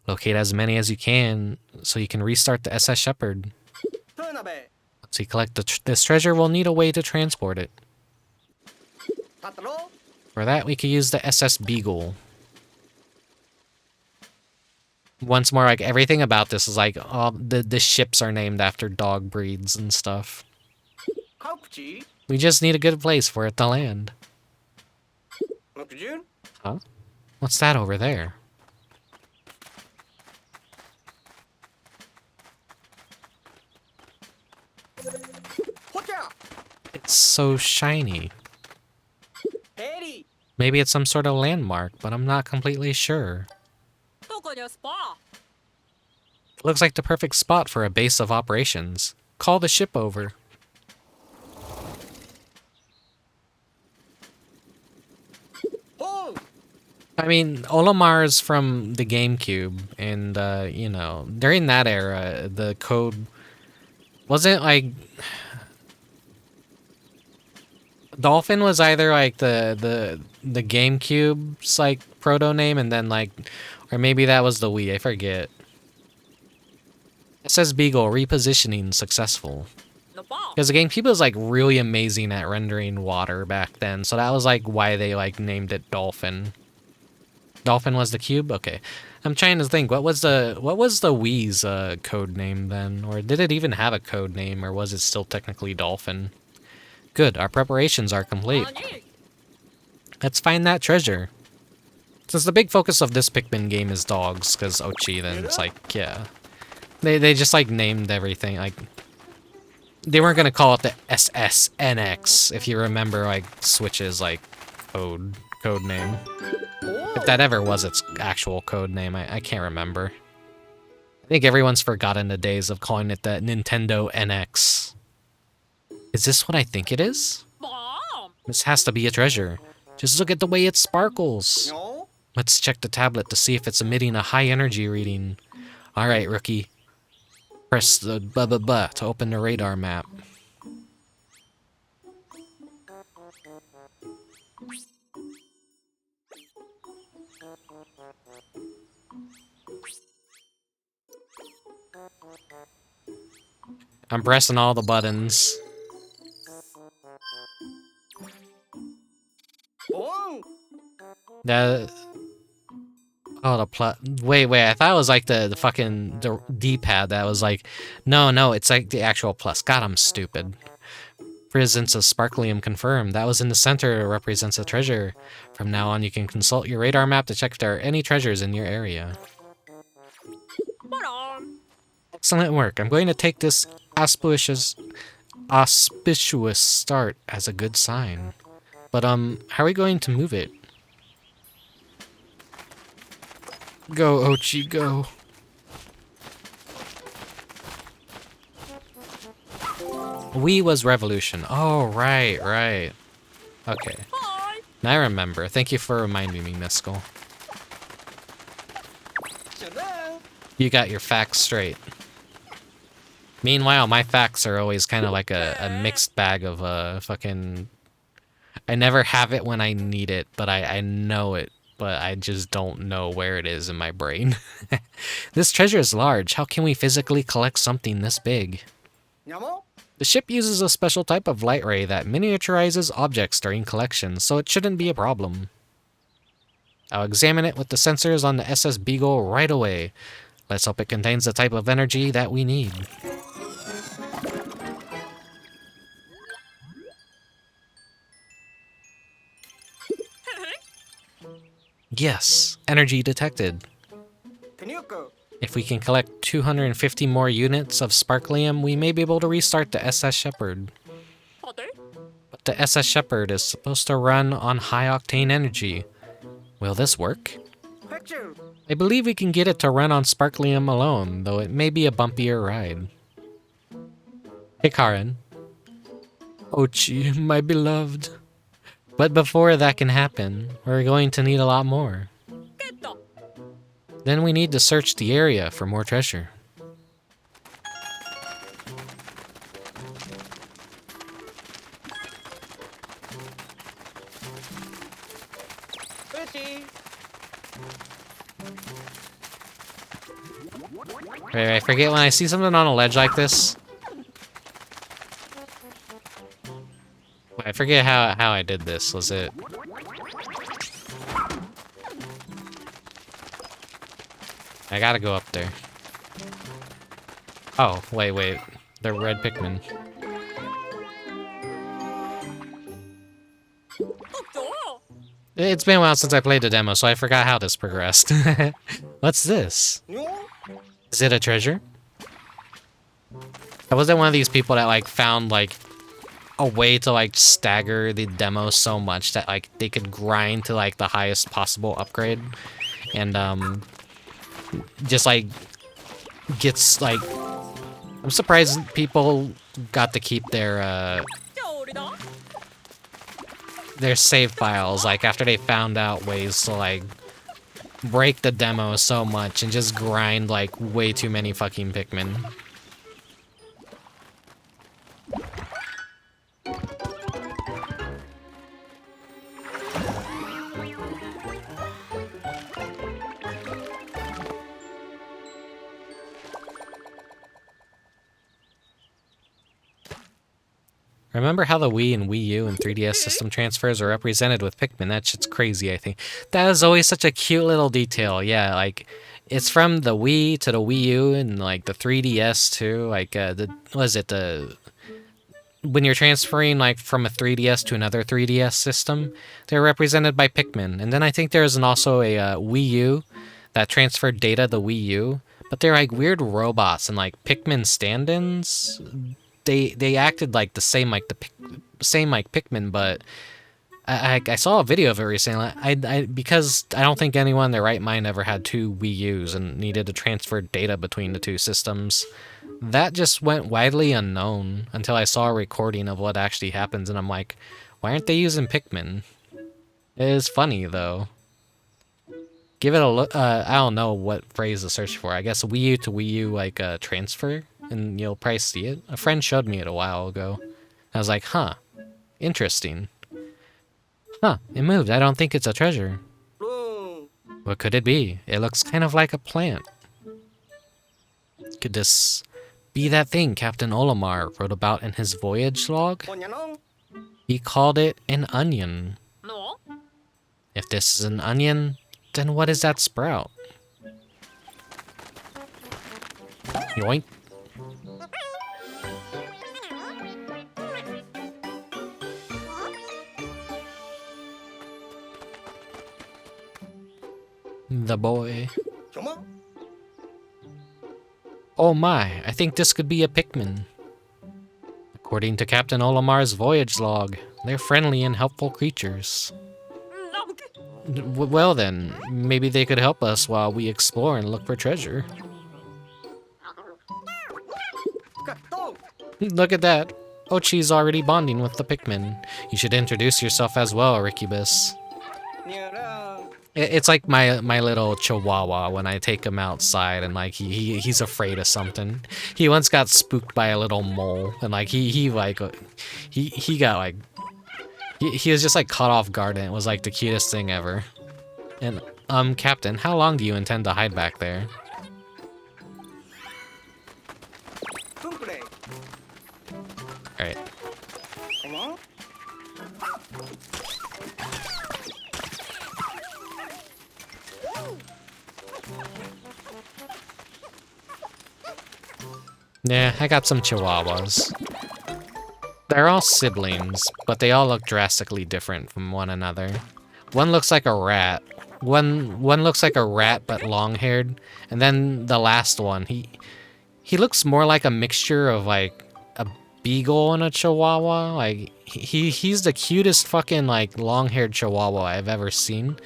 [SPEAKER 1] Locate as many as you can so you can restart the SS Shepherd.
[SPEAKER 3] Tunabe.
[SPEAKER 1] Once we collect this treasure, we'll need a way to transport it.
[SPEAKER 3] Tataro.
[SPEAKER 1] For that, we could use the SS Beagle. Once more, like, everything about this is like, oh, the ships are named after dog breeds and stuff.
[SPEAKER 3] Kaupuchi.
[SPEAKER 1] We just need a good place for it to land.
[SPEAKER 3] Mokujun.
[SPEAKER 1] Huh? What's that over there?
[SPEAKER 3] Hocha.
[SPEAKER 1] It's so shiny.
[SPEAKER 3] Eri.
[SPEAKER 1] Maybe it's some sort of landmark, but I'm not completely sure. It looks like the perfect spot for a base of operations. Call the ship over.
[SPEAKER 3] Ho.
[SPEAKER 1] I mean, Olimar's from the GameCube, and, you know, during that era, the code wasn't, like... Dolphin was either, like, the GameCube's, like, proto-name, and then, like... Or maybe that was the Wii, I forget. It says Beagle, repositioning successful. Because the GameCube was, like, really amazing at rendering water back then, so that was, like, why they, like, named it Dolphin. Dolphin was the cube? Okay. I'm trying to think, what was the Wii's code name then? Or did it even have a code name, or was it still technically Dolphin? Good, our preparations are complete. Let's find that treasure. Since the big focus of this Pikmin game is dogs, because Ochi, then it's like, yeah. They just, like, named everything, like... They weren't gonna call it the SSNX, if you remember, like, Switch's, like, code name. If that ever was its actual code name, I can't remember. I think everyone's forgotten the days of calling it the Nintendo NX. Is this what I think it is? This has to be a treasure. Just look at the way it sparkles.
[SPEAKER 3] No.
[SPEAKER 1] Let's check the tablet to see if it's emitting a high energy reading. Alright, rookie. Press the blah to open the radar map. I'm pressing all the buttons.
[SPEAKER 3] On.
[SPEAKER 1] The the plus. Wait, I thought it was like the fucking D-pad that was like, no, it's like the actual plus. God, I'm stupid. Presence of Sparklium confirmed. That was in the center, represents a treasure. From now on, you can consult your radar map to check if there are any treasures in your area. Excellent work. I'm going to take this auspicious start as a good sign. But, how are we going to move it? Go, Ochi, go. We was revolution. Oh, right. Okay. Now I remember. Thank you for reminding me, Miskel. You got your facts straight. Meanwhile, my facts are always kind of like a mixed bag of fucking... I never have it when I need it, but I know it, but I just don't know where it is in my brain. This treasure is large. How can we physically collect something this big? The ship uses a special type of light ray that miniaturizes objects during collection, so it shouldn't be a problem. I'll examine it with the sensors on the SS Beagle right away. Let's hope it contains the type of energy that we need. Yes, energy detected. If we can collect 250 more units of Sparklium, we may be able to restart the SS Shepherd. But the SS Shepherd is supposed to run on high-octane energy. Will this work? I believe we can get it to run on Sparklium alone, though it may be a bumpier ride. Hey, Karen. Ochi, my beloved. But before that can happen, we're going to need a lot more. Then we need to search the area for more treasure. Wait, I forget when I see something on a ledge like this. I forget how I did this. Was it... I gotta go up there. Oh, wait. The red Pikmin. It's been a while since I played the demo, so I forgot how this progressed. What's this? Is it a treasure? I wasn't one of these people that, like, found, like, a way to, like, stagger the demo so much that, like, they could grind to, like, the highest possible upgrade. And, just, like, gets, like... I'm surprised people got to keep their save files, like, after they found out ways to, like, break the demo so much and just grind, like, way too many fucking Pikmin. Remember how the Wii and Wii U and 3DS system transfers are represented with Pikmin? That shit's crazy, I think. That is always such a cute little detail. Yeah, like, it's from the Wii to the Wii U and, like, the 3DS, too. Like, when you're transferring, like, from a 3DS to another 3DS system, they're represented by Pikmin. And then I think there's also a Wii U that transferred data to Wii U. But they're, like, weird robots and, like, Pikmin stand-ins. They acted like the same like Pikmin, but I saw a video of it recently. Because I don't think anyone in their right mind ever had two Wii U's and needed to transfer data between the two systems. That just went widely unknown until I saw a recording of what actually happens, and I'm like, why aren't they using Pikmin? It is funny, though. Give it a look. I don't know what phrase to search for. I guess Wii U to Wii U, like, transfer, and you'll probably see it. A friend showed me it a while ago. I was like, huh, interesting. Huh, it moved. I don't think it's a treasure.
[SPEAKER 3] Bloom.
[SPEAKER 1] What could it be? It looks kind of like a plant. Could this be that thing Captain Olimar wrote about in his voyage log?
[SPEAKER 3] Onyanong.
[SPEAKER 1] He called it an onion.
[SPEAKER 4] No.
[SPEAKER 1] If this is an onion, then what is that sprout? Yoink. The boy.
[SPEAKER 3] Choma.
[SPEAKER 1] Oh my, I think this could be a Pikmin. According to Captain Olimar's voyage log, they're friendly and helpful creatures. Well then, maybe they could help us while we explore and look for treasure.
[SPEAKER 3] Gato.
[SPEAKER 1] Look at that. Ochi's already bonding with the Pikmin. You should introduce yourself as well, Rickubus.
[SPEAKER 3] Nyarang.
[SPEAKER 1] It's like my little chihuahua when I take him outside and like he's afraid of something. He once got spooked by a little mole and like he got like he was just like caught off guard and it was like the cutest thing ever. And Captain, how long do you intend to hide back there?
[SPEAKER 3] Tunkle.
[SPEAKER 1] All right.
[SPEAKER 3] Come on.
[SPEAKER 1] Yeah, I got some chihuahuas. They're all siblings, but they all look drastically different from one another. One looks like a rat. One looks like a rat but long-haired, and then the last one, he looks more like a mixture of like a beagle and a chihuahua. Like he's the cutest fucking like long-haired chihuahua I've ever seen.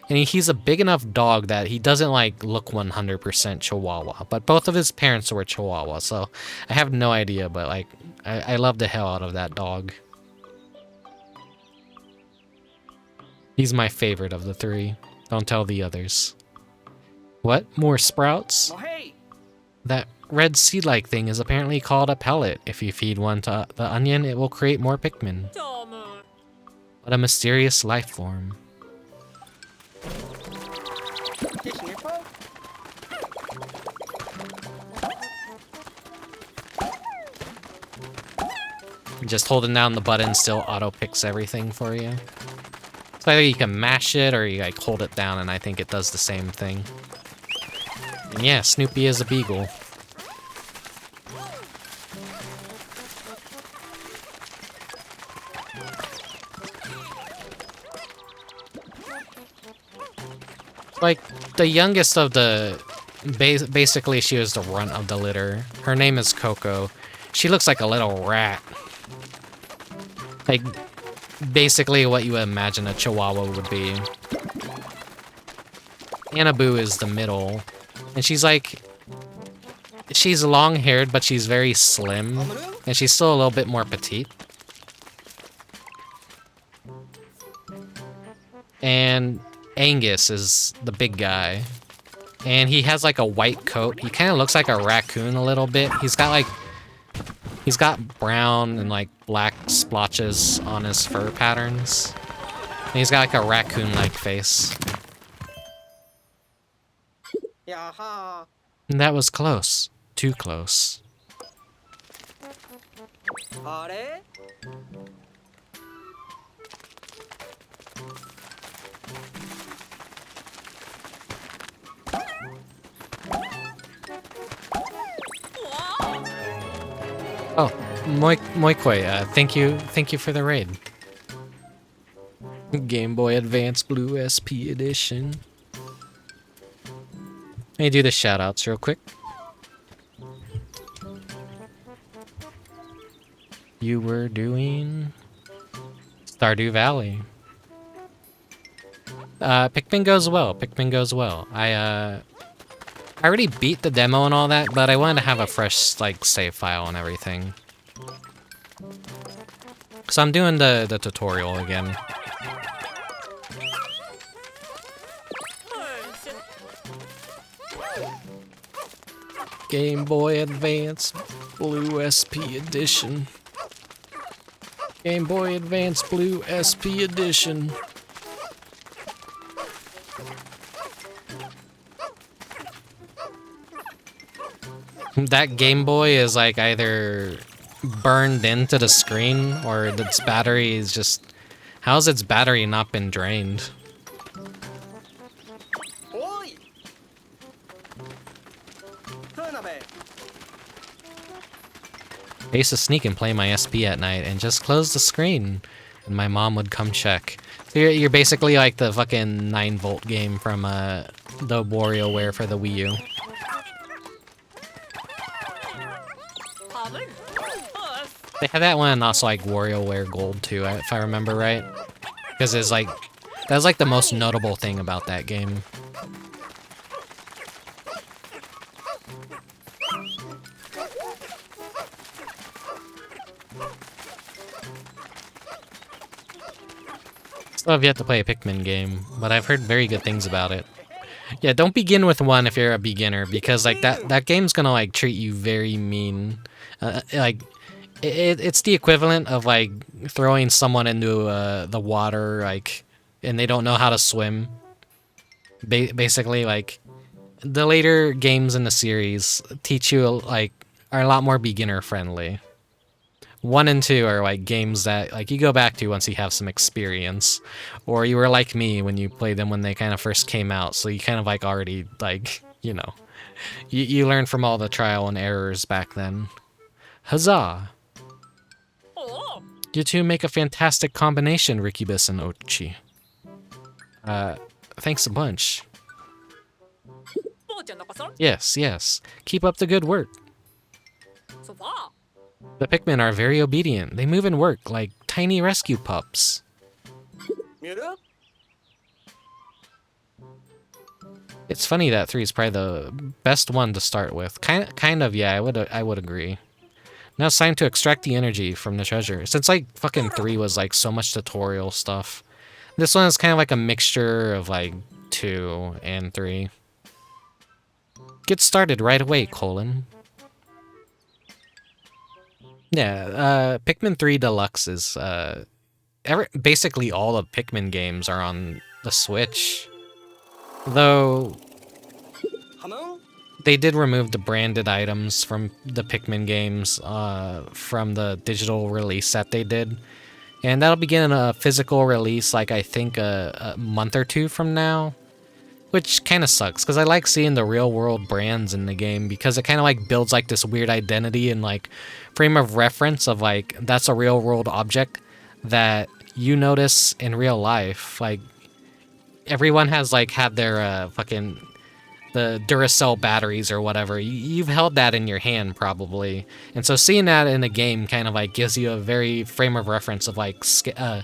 [SPEAKER 1] And he's a big enough dog that he doesn't like look 100% chihuahua, but both of his parents were chihuahua, so I have no idea, but like I love the hell out of that dog. He's my favorite of the three. Don't tell the others. What? More sprouts?
[SPEAKER 3] No hey.
[SPEAKER 1] That red seed-like thing is apparently called a pellet. If you feed one to the onion, it will create more Pikmin. What a mysterious life form.
[SPEAKER 3] Kishnippo.
[SPEAKER 1] Just holding down the button still auto-picks everything for you. So either you can mash it or you like hold it down and I think it does the same thing. And yeah, Snoopy is a beagle. Like, the youngest of the... Basically, she was the runt of the litter. Her name is Coco. She looks like a little rat. Like, basically what you would imagine a chihuahua would be. Annaboo is the middle. And she's like... She's long-haired, but she's very slim. And she's still a little bit more petite. And Angus is the big guy. And he has like a white coat. He kind of looks like a raccoon a little bit. He's got brown and like black splotches on his fur patterns. And he's got like a raccoon-like face.
[SPEAKER 3] Yaha.
[SPEAKER 1] And that was close. Too close.
[SPEAKER 3] Are?
[SPEAKER 1] Oh, Moikoi, thank you for the raid. Game Boy Advance Blue SP Edition. Let me do the shoutouts real quick. You were doing Stardew Valley. Pikmin goes well. Pikmin goes well. I already beat the demo and all that, but I wanted to have a fresh like save file and everything. So I'm doing the tutorial again. Game Boy Advance Blue SP Edition. Game Boy Advance Blue SP Edition. That Game Boy is like either burned into the screen or its battery is just... How's its battery not been drained?
[SPEAKER 3] Oi! Turnabe.
[SPEAKER 1] I used to sneak and play my SP at night and just close the screen, and my mom would come check. So you're basically like the fucking 9-volt game from the WarioWare for the Wii U. They had that one and also like WarioWare Gold too, if I remember right. Because it's like, that was like the most notable thing about that game. Still have yet to play a Pikmin game, but I've heard very good things about it. Yeah, don't begin with one if you're a beginner, because like that game's gonna like treat you very mean. Like it's the equivalent of like throwing someone into the water, like, and they don't know how to swim. Basically, like the later games in the series teach you like are a lot more beginner friendly. 1 and 2 are like games that like you go back to once you have some experience, or you were like me when you played them when they kind of first came out, so you kind of like already like, you know, you learned from all the trial and errors back then. Huzzah! You two make a fantastic combination, Rickubus and Ochi. Thanks a bunch. Yes. Keep up the good work. The Pikmin are very obedient. They move and work like tiny rescue pups. It's funny that 3 is probably the best one to start with. Kind of, yeah, I would agree. Now it's time to extract the energy from the treasure. Since like fucking 3 was like so much tutorial stuff, this one is kind of like a mixture of like 2 and 3. Get started right away, Colin. Yeah, Pikmin 3 Deluxe is basically all the Pikmin games are on the Switch. Though they did remove the branded items from the Pikmin games from the digital release that they did. And that'll begin a physical release, like I think a month or 2 from now. Which kind of sucks, because I like seeing the real world brands in the game, because it kind of like builds like this weird identity and like frame of reference of like, that's a real world object that you notice in real life. Like, everyone has like had their fucking, the Duracell batteries or whatever. You've held that in your hand probably. And so seeing that in a game kind of like gives you a very frame of reference of like a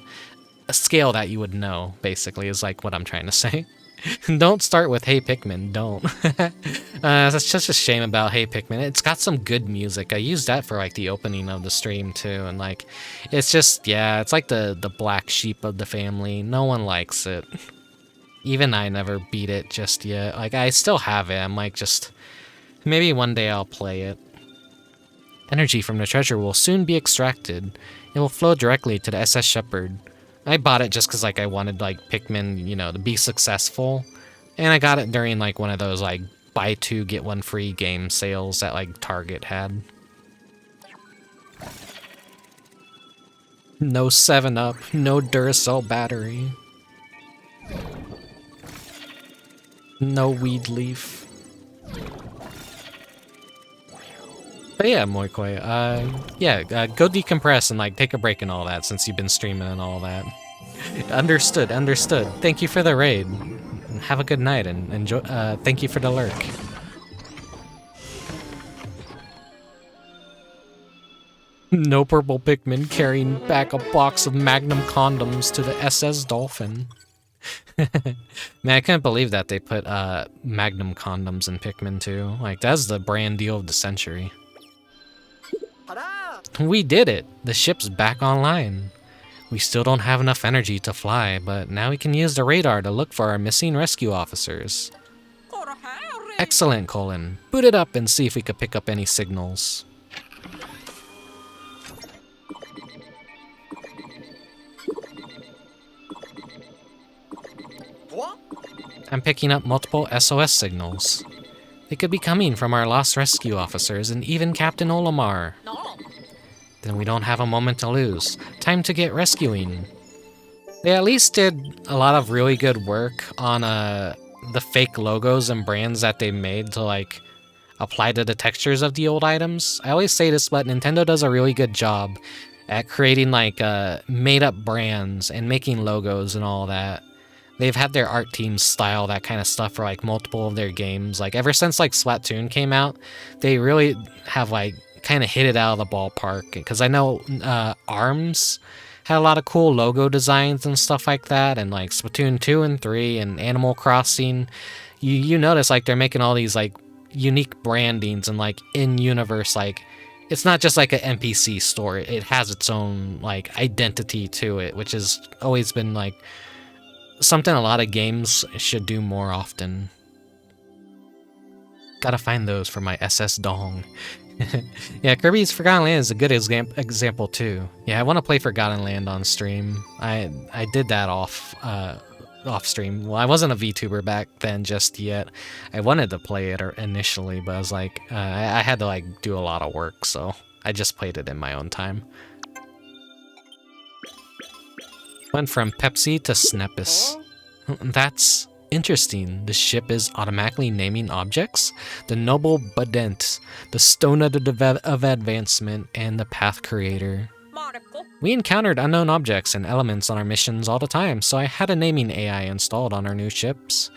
[SPEAKER 1] scale that you would know, basically, is like what I'm trying to say. Don't start with Hey Pikmin, don't. That's just a shame about Hey Pikmin. It's got some good music. I used that for like the opening of the stream too, and like, it's just, yeah, it's like the black sheep of the family. No one likes it. Even I never beat it just yet. Like, I still have it. I'm like, just, maybe one day I'll play it. Energy from the treasure will soon be extracted. It will flow directly to the SS Shepherd. I bought it just because like I wanted like Pikmin, you know, to be successful. And I got it during like one of those like buy 2 get 1 free game sales that like Target had. No 7-Up, no Duracell battery. No weed leaf. But yeah, Moikoi, go decompress and like take a break and all that since you've been streaming and all that. Understood. Thank you for the raid. Have a good night and enjoy. Thank you for the lurk. No purple Pikmin carrying back a box of Magnum condoms to the SS Dolphin. Man, I couldn't believe that they put Magnum condoms in Pikmin 2. Like, that's the brand deal of the century. We did it! The ship's back online. We still don't have enough energy to fly, but now we can use the radar to look for our missing rescue officers. Excellent, Colin. Boot it up and see if we could pick up any signals.
[SPEAKER 3] What?
[SPEAKER 1] I'm picking up multiple SOS signals. They could be coming from our lost rescue officers and even Captain Olimar.
[SPEAKER 4] No.
[SPEAKER 1] Then we don't have a moment to lose. Time to get rescuing. They at least did a lot of really good work on the fake logos and brands that they made to like apply to the textures of the old items. I always say this, but Nintendo does a really good job at creating like made up brands and making logos and all that. They've had their art teams style that kind of stuff for like multiple of their games. Like ever since like Splatoon came out, they really have like kind of hit it out of the ballpark. Because I know ARMS had a lot of cool logo designs and stuff like that, and like Splatoon 2 and 3 and Animal Crossing, you notice like they're making all these like unique brandings and like in-universe, like it's not just like an NPC store, it has its own like identity to it, which has always been like something a lot of games should do more often. Gotta find those for my SS Dong. Yeah, Kirby's Forgotten Land is a good example too. Yeah, I want to play Forgotten Land on stream. I did that off stream. Well, I wasn't a VTuber back then just yet. I wanted to play it initially, but I was like, I had to like do a lot of work, so I just played it in my own time. Went from Pepsi to Snepis. That's interesting. The ship is automatically naming objects. The Noble Badent, the Stone of Advancement, and the Path Creator. We encountered unknown objects and elements on our missions all the time, so I had a naming AI installed on our new ships.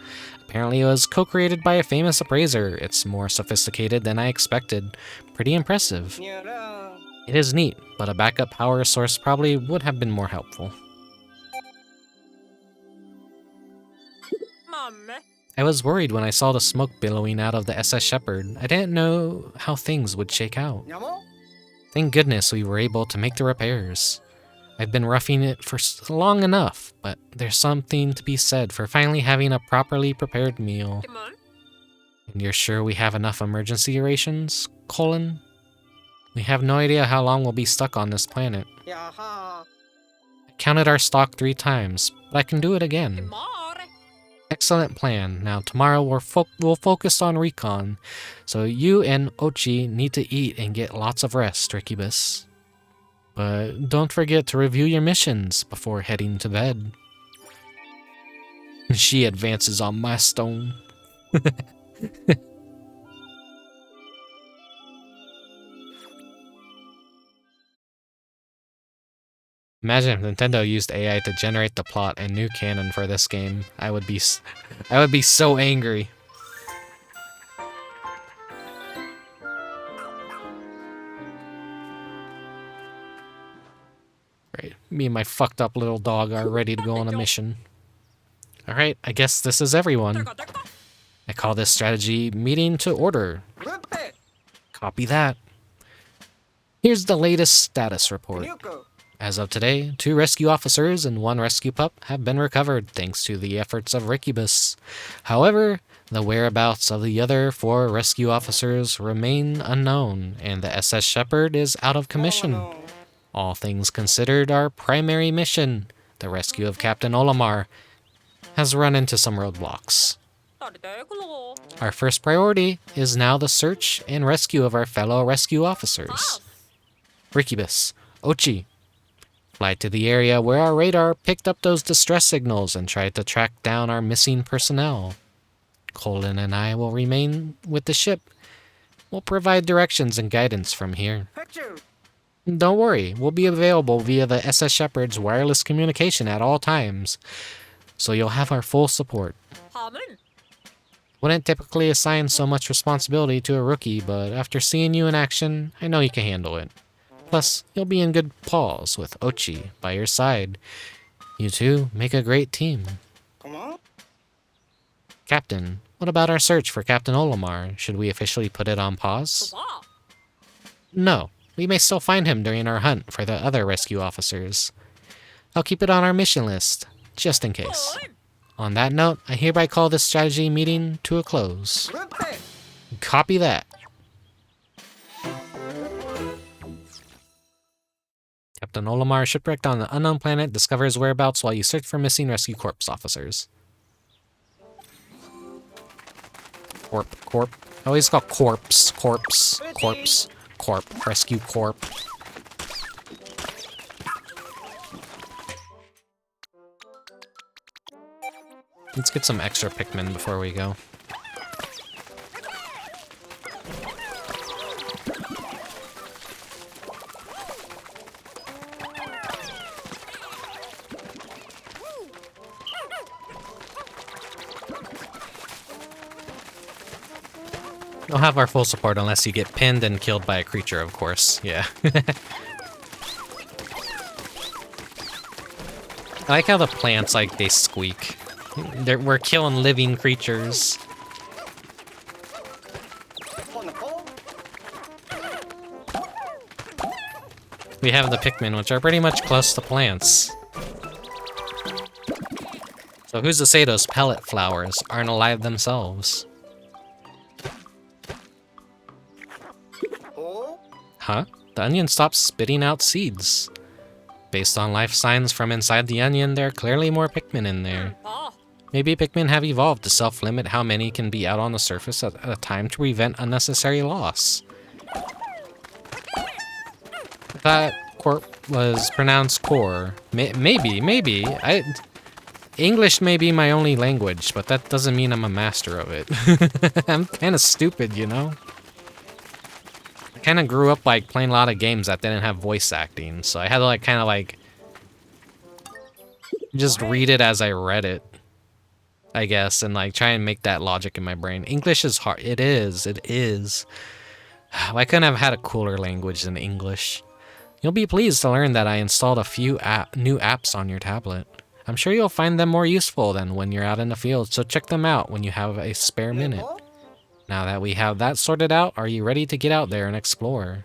[SPEAKER 1] Apparently it was co-created by a famous appraiser. It's more sophisticated than I expected. Pretty impressive. It is neat, but a backup power source probably would have been more helpful. I was worried when I saw the smoke billowing out of the SS Shepherd. I didn't know how things would shake out. Thank goodness we were able to make the repairs. I've been roughing it for long enough, but there's something to be said for finally having a properly prepared meal. And you're sure we have enough emergency rations, Colin? We have no idea how long we'll be stuck on this planet. I counted our stock 3 times, but I can do it again. Excellent plan. Now tomorrow we'll focus on recon, so you and Ochi need to eat and get lots of rest, Rickubus. But don't forget to review your missions before heading to bed. She advances on my stone. Imagine if Nintendo used AI to generate the plot and new canon for this game. I would be so angry. Right, me and my fucked up little dog are ready to go on a mission. Alright, I guess this is everyone. I call this strategy meeting to order. Copy that. Here's the latest status report. As of today, 2 rescue officers and 1 rescue pup have been recovered thanks to the efforts of Rickubus. However, the whereabouts of the other 4 rescue officers remain unknown, and the SS Shepherd is out of commission. All things considered, our primary mission, the rescue of Captain Olimar, has run into some roadblocks. Our first priority is now the search and rescue of our fellow rescue officers. Rickubus, Ochi, fly to the area where our radar picked up those distress signals and tried to track down our missing personnel. Colin and I will remain with the ship. We'll provide directions and guidance from here. Don't worry, we'll be available via the SS Shepherd's wireless communication at all times, so you'll have our full support. Wouldn't typically assign so much responsibility to a rookie, but after seeing you in action, I know you can handle it. Plus, you'll be in good paws with Ochi by your side. You two make a great team. Captain, what about our search for Captain Olimar? Should we officially put it on pause? No, we may still find him during our hunt for the other rescue officers. I'll keep it on our mission list, just in case. On that note, I hereby call this strategy meeting to a close.
[SPEAKER 3] Ruppe.
[SPEAKER 1] Copy that. Captain Olimar, shipwrecked on an unknown planet, discovers whereabouts while you search for missing rescue corps officers. Corp. I always call corpse. Corp. Rescue corp. Let's get some extra Pikmin before we go. You'll have our full support unless you get pinned and killed by a creature, of course. Yeah. I like how the plants, like, they squeak. We're killing living creatures. We have the Pikmin, which are pretty much close to plants. So who's to say those pellet flowers aren't alive themselves? Huh? The onion stops spitting out seeds. Based on life signs from inside the onion, there are clearly more Pikmin in there. Maybe Pikmin have evolved to self-limit how many can be out on the surface at a time to prevent unnecessary loss. That corp was pronounced core. Maybe. English may be my only language, but that doesn't mean I'm a master of it. I'm kind of stupid, you know? I kind of grew up like playing a lot of games that didn't have voice acting, so I had to like kind of like just read it as I read it, I guess, and like try and make that logic in my brain. English is hard. It is. I couldn't have had a cooler language than English. You'll be pleased to learn that I installed a few new apps on your tablet. I'm sure you'll find them more useful than when you're out in the field, so check them out when you have a spare minute. Now that we have that sorted out, are you ready to get out there and explore?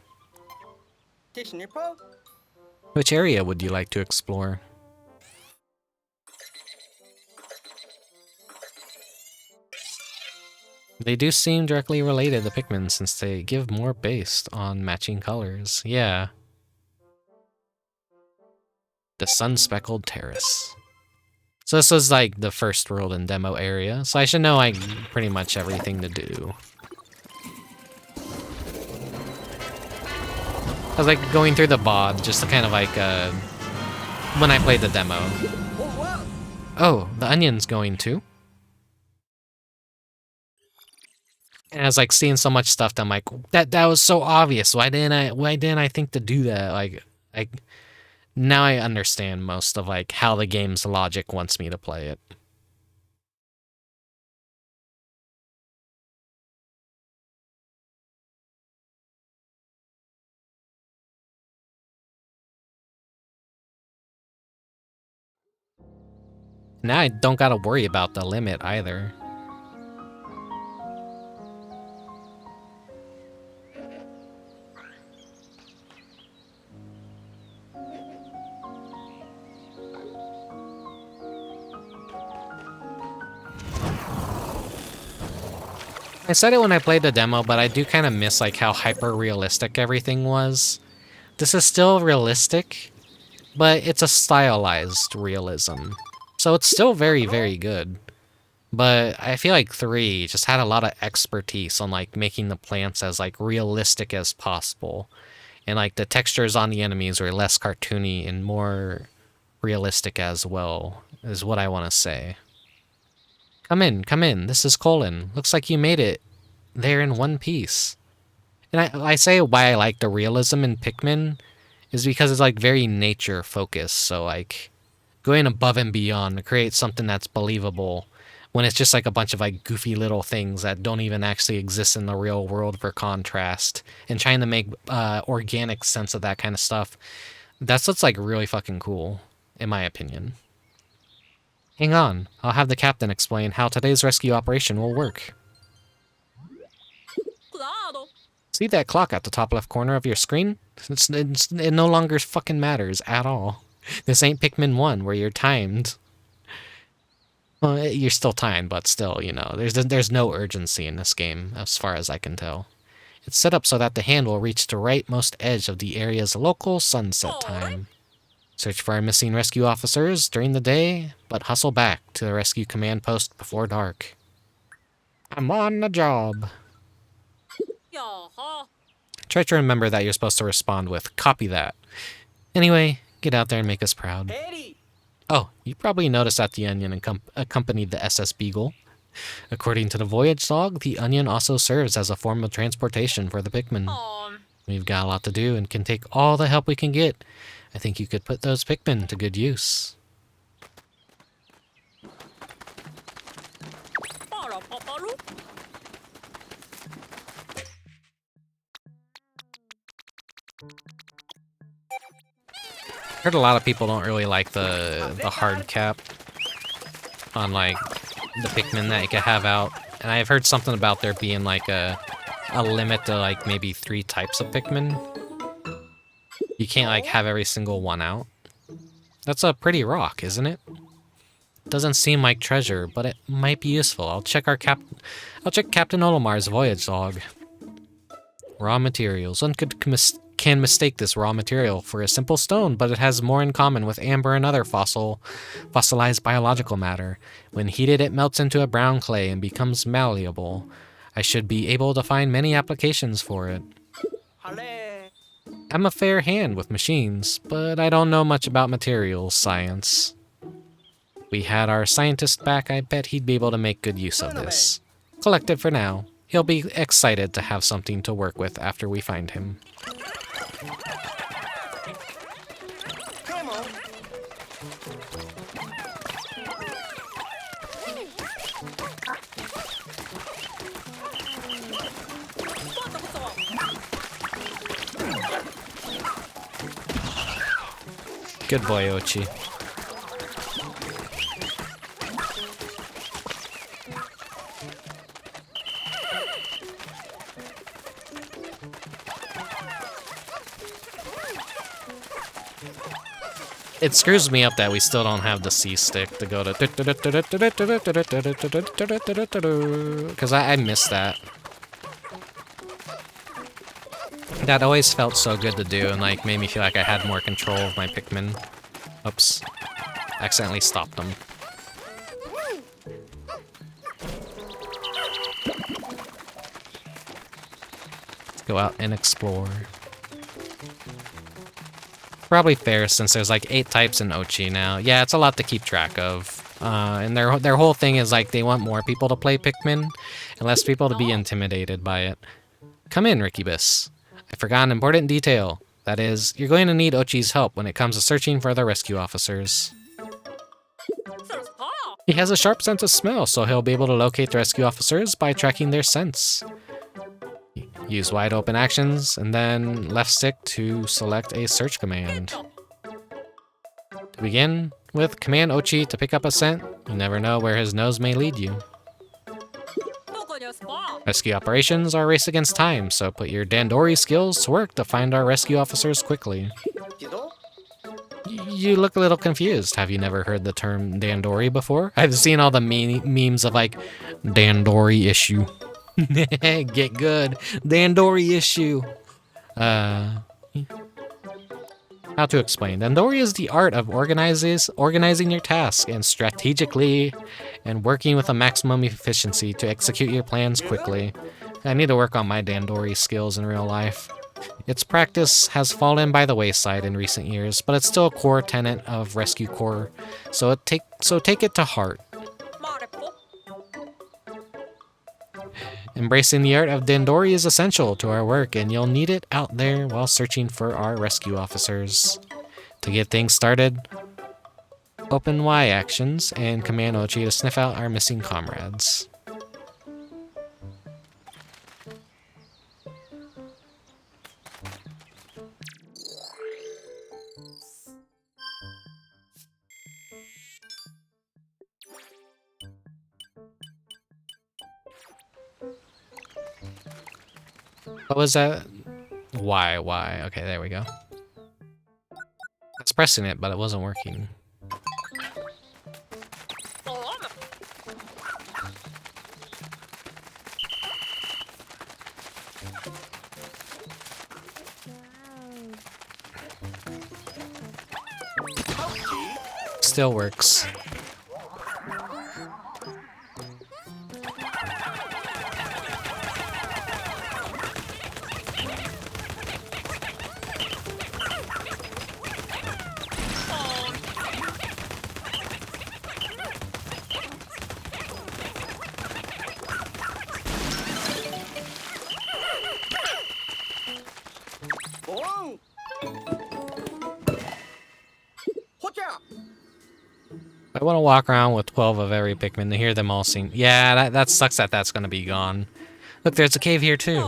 [SPEAKER 1] Which area would you like to explore? They do seem directly related to Pikmin since they give more based on matching colors. Yeah. The Sun-Speckled Terrace. So this is like the first world and demo area, so I should know like pretty much everything to do. I was like going through the bod just to kind of like when I played the demo. Oh, the onion's going too. And I was like seeing so much stuff that I'm like, that was so obvious. Why didn't I think to do that? Like now I understand most of like how the game's logic wants me to play it. Now I don't gotta worry about the limit either. I said it when I played the demo, but I do kind of miss like how hyper-realistic everything was. This is still realistic, but it's a stylized realism. So it's still very, very good. But I feel like 3 just had a lot of expertise on like making the plants as like realistic as possible. And like the textures on the enemies were less cartoony and more realistic as well, is what I want to say. Come in, this is Colin. Looks like you made it there in one piece. And I say why I like the realism in Pikmin is because it's like very nature focused, so like going above and beyond to create something that's believable when it's just like a bunch of like goofy little things that don't even actually exist in the real world for contrast, and trying to make organic sense of that kind of stuff. That's what's like really fucking cool, in my opinion. Hang on, I'll have the captain explain how today's rescue operation will work. See that clock at the top left corner of your screen? It no longer fucking matters at all. This ain't Pikmin 1 where you're timed. Well, you're still timed, but still, you know, there's no urgency in this game, as far as I can tell. It's set up so that the hand will reach the rightmost edge of the area's local sunset time. Search for our missing rescue officers during the day, but hustle back to the rescue command post before dark. I'm on the job. Try to remember that you're supposed to respond with, copy that. Anyway, get out there and make us proud.
[SPEAKER 3] ヘリ
[SPEAKER 1] Oh, you probably noticed that the Onion accompanied the SS Beagle. According to the voyage log, the Onion also serves as a form of transportation for the Pikmin. We've got a lot to do and can take all the help we can get. I think you could put those Pikmin to good use. Heard a lot of people don't really like the hard cap on like the Pikmin that you can have out, and I've heard something about there being like a limit to like maybe 3 types of Pikmin. You can't like have every single one out. That's a pretty rock, isn't it? Doesn't seem like treasure, but it might be useful. I'll check Captain Otomar's voyage log. Raw materials. One can mistake this raw material for a simple stone, but it has more in common with amber and other fossilized biological matter. When heated, it melts into a brown clay and becomes malleable. I should be able to find many applications for it.
[SPEAKER 3] あれ
[SPEAKER 1] I'm a fair hand with machines, but I don't know much about materials science. We had our scientist back, I bet he'd be able to make good use of this. Collect it for now. He'll be excited to have something to work with after we find him.
[SPEAKER 3] Come on.
[SPEAKER 1] Good boy, Ochi. It screws me up that we still don't have the C stick to go to, because I missed that. That always felt so good to do and like made me feel like I had more control of my Pikmin. Oops. Accidentally stopped them. Let's go out and explore. Probably fair since there's like 8 types in Ochi now. Yeah, it's a lot to keep track of. And their whole thing is like they want more people to play Pikmin and less people to be intimidated by it. Come in, Rickubus. I forgot an important detail. That is, you're going to need Ochi's help when it comes to searching for the rescue officers. He has a sharp sense of smell, so he'll be able to locate the rescue officers by tracking their scents. Use wide open actions, and then left stick to select a search command. To begin with, command Ochi to pick up a scent. You never know where his nose may lead you. Rescue operations are a race against time, so put your Dandori skills to work to find our rescue officers quickly.
[SPEAKER 3] けど
[SPEAKER 1] You look a little confused. Have you never heard the term Dandori before? I've seen all the memes of like, Dandori issue. Get good. Dandori issue. How to explain? Dandori is the art of organizing your tasks and strategically and working with a maximum efficiency to execute your plans quickly. I need to work on my Dandori skills in real life. Its practice has fallen by the wayside in recent years, but it's still a core tenet of Rescue Core, so take it to heart. Embracing the art of Dandori is essential to our work, and you'll need it out there while searching for our rescue officers. To get things started, open Y actions and command Ochi to sniff out our missing comrades. What was that? Why? Okay, there we go. I was pressing it, but it wasn't working. still works.
[SPEAKER 3] Boom. Watcha.
[SPEAKER 1] I want to walk around with 12 of every Pikmin to hear them all sing. Yeah, that sucks that that's going to be gone. Look, there's a cave here too.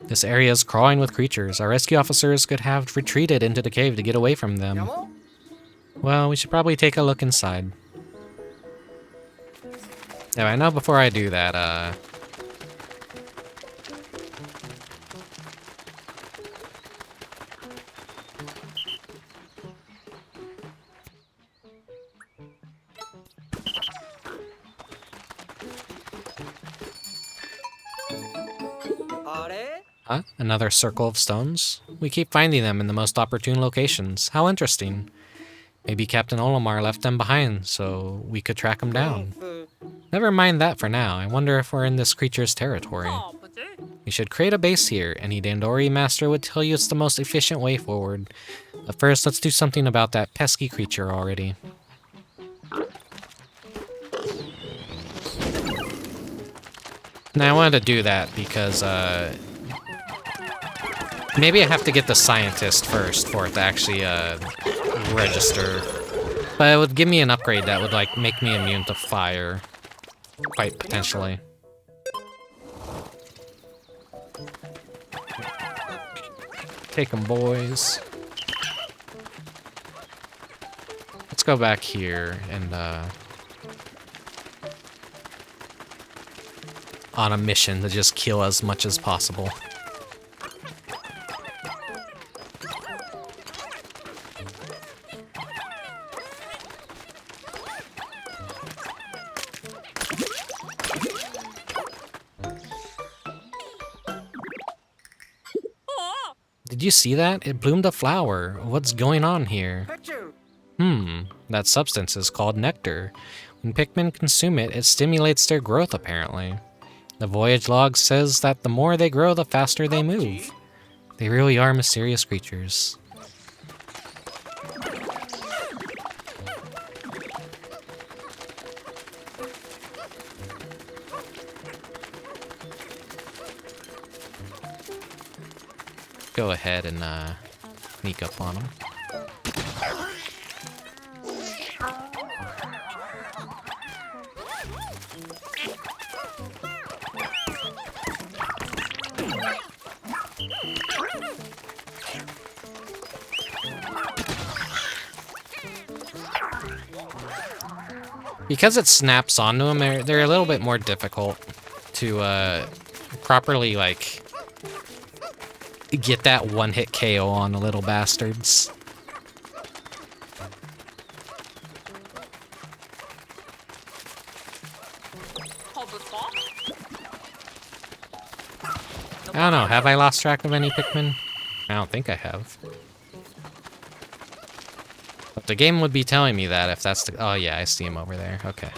[SPEAKER 1] This area is crawling with creatures. Our rescue officers could have retreated into the cave to get away from them.
[SPEAKER 3] Yamo?
[SPEAKER 1] Well, we should probably take a look inside. Yeah, I know before I do that,
[SPEAKER 3] Are?
[SPEAKER 1] Huh? Another circle of stones? We keep finding them in the most opportune locations. How interesting. Maybe Captain Olimar left them behind, so we could track them down. Never mind that for now. I wonder if we're in this creature's territory. We should create a base here. Any Dandori master would tell you it's the most efficient way forward. But first, let's do something about that pesky creature already. Now, I wanted to do that because, maybe I have to get the scientist first for it to actually, register. But it would give me an upgrade that would, like, make me immune to fire. Quite potentially. Take 'em, boys. Let's go back here and, on a mission to just kill as much as possible. Did you see that? It bloomed a flower. What's going on here?
[SPEAKER 3] Picture.
[SPEAKER 1] That substance is called nectar. When Pikmin consume it, it stimulates their growth, apparently. The voyage log says that the more they grow, the faster they move. They really are mysterious creatures. Go ahead and sneak up on them. Because it snaps onto them, they're a little bit more difficult to properly, like, get that one-hit KO on the little bastards. I don't know, have I lost track of any Pikmin? I don't think I have. But the game would be telling me that if that's the... Oh yeah, I see him over there. Okay.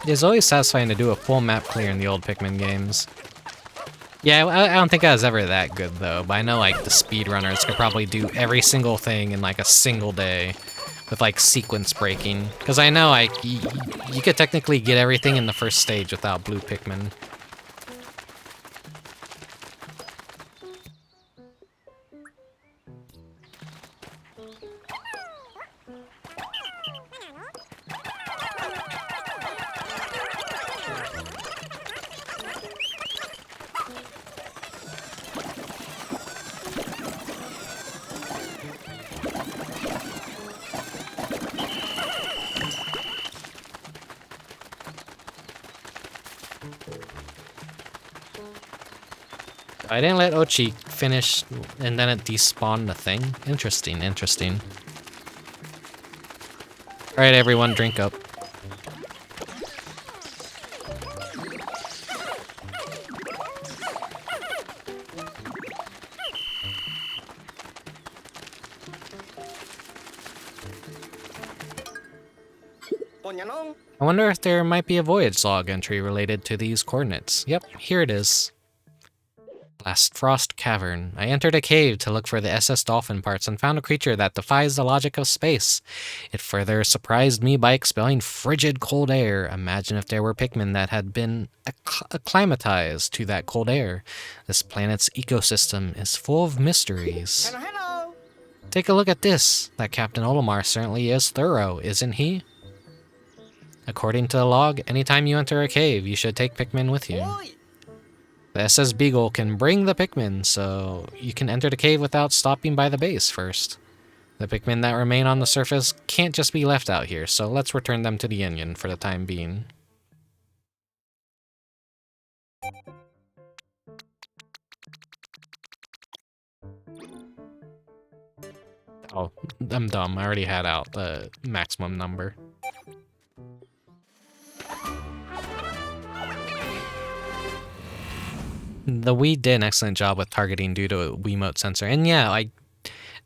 [SPEAKER 1] It's always satisfying to do a full map clear in the old Pikmin games. Yeah, I don't think I was ever that good, though, but I know, like, the speedrunners could probably do every single thing in, like, a single day with, like, sequence breaking. Because I know, like, you could technically get everything in the first stage without blue Pikmin. I didn't let Ochi finish, and then it despawned the thing. Interesting, interesting. Alright, everyone, drink up. I wonder if there might be a voyage log entry related to these coordinates. Yep, here it is. Last Frost Cavern. I entered a cave to look for the SS Dolphin parts and found a creature that defies the logic of space. It further surprised me by expelling frigid cold air. Imagine if there were Pikmin that had been acclimatized to that cold air. This planet's ecosystem is full of mysteries.
[SPEAKER 3] Hello.
[SPEAKER 1] Take a look at this. That Captain Olimar certainly is thorough, isn't he? According to the log, anytime you enter a cave, you should take Pikmin with you.
[SPEAKER 3] Oi.
[SPEAKER 1] The SS Beagle can bring the Pikmin, so you can enter the cave without stopping by the base first. The Pikmin that remain on the surface can't just be left out here, so let's return them to the Onion for the time being. Oh, I'm dumb. I already had out the maximum number. The Wii did an excellent job with targeting due to a Wiimote sensor. And yeah,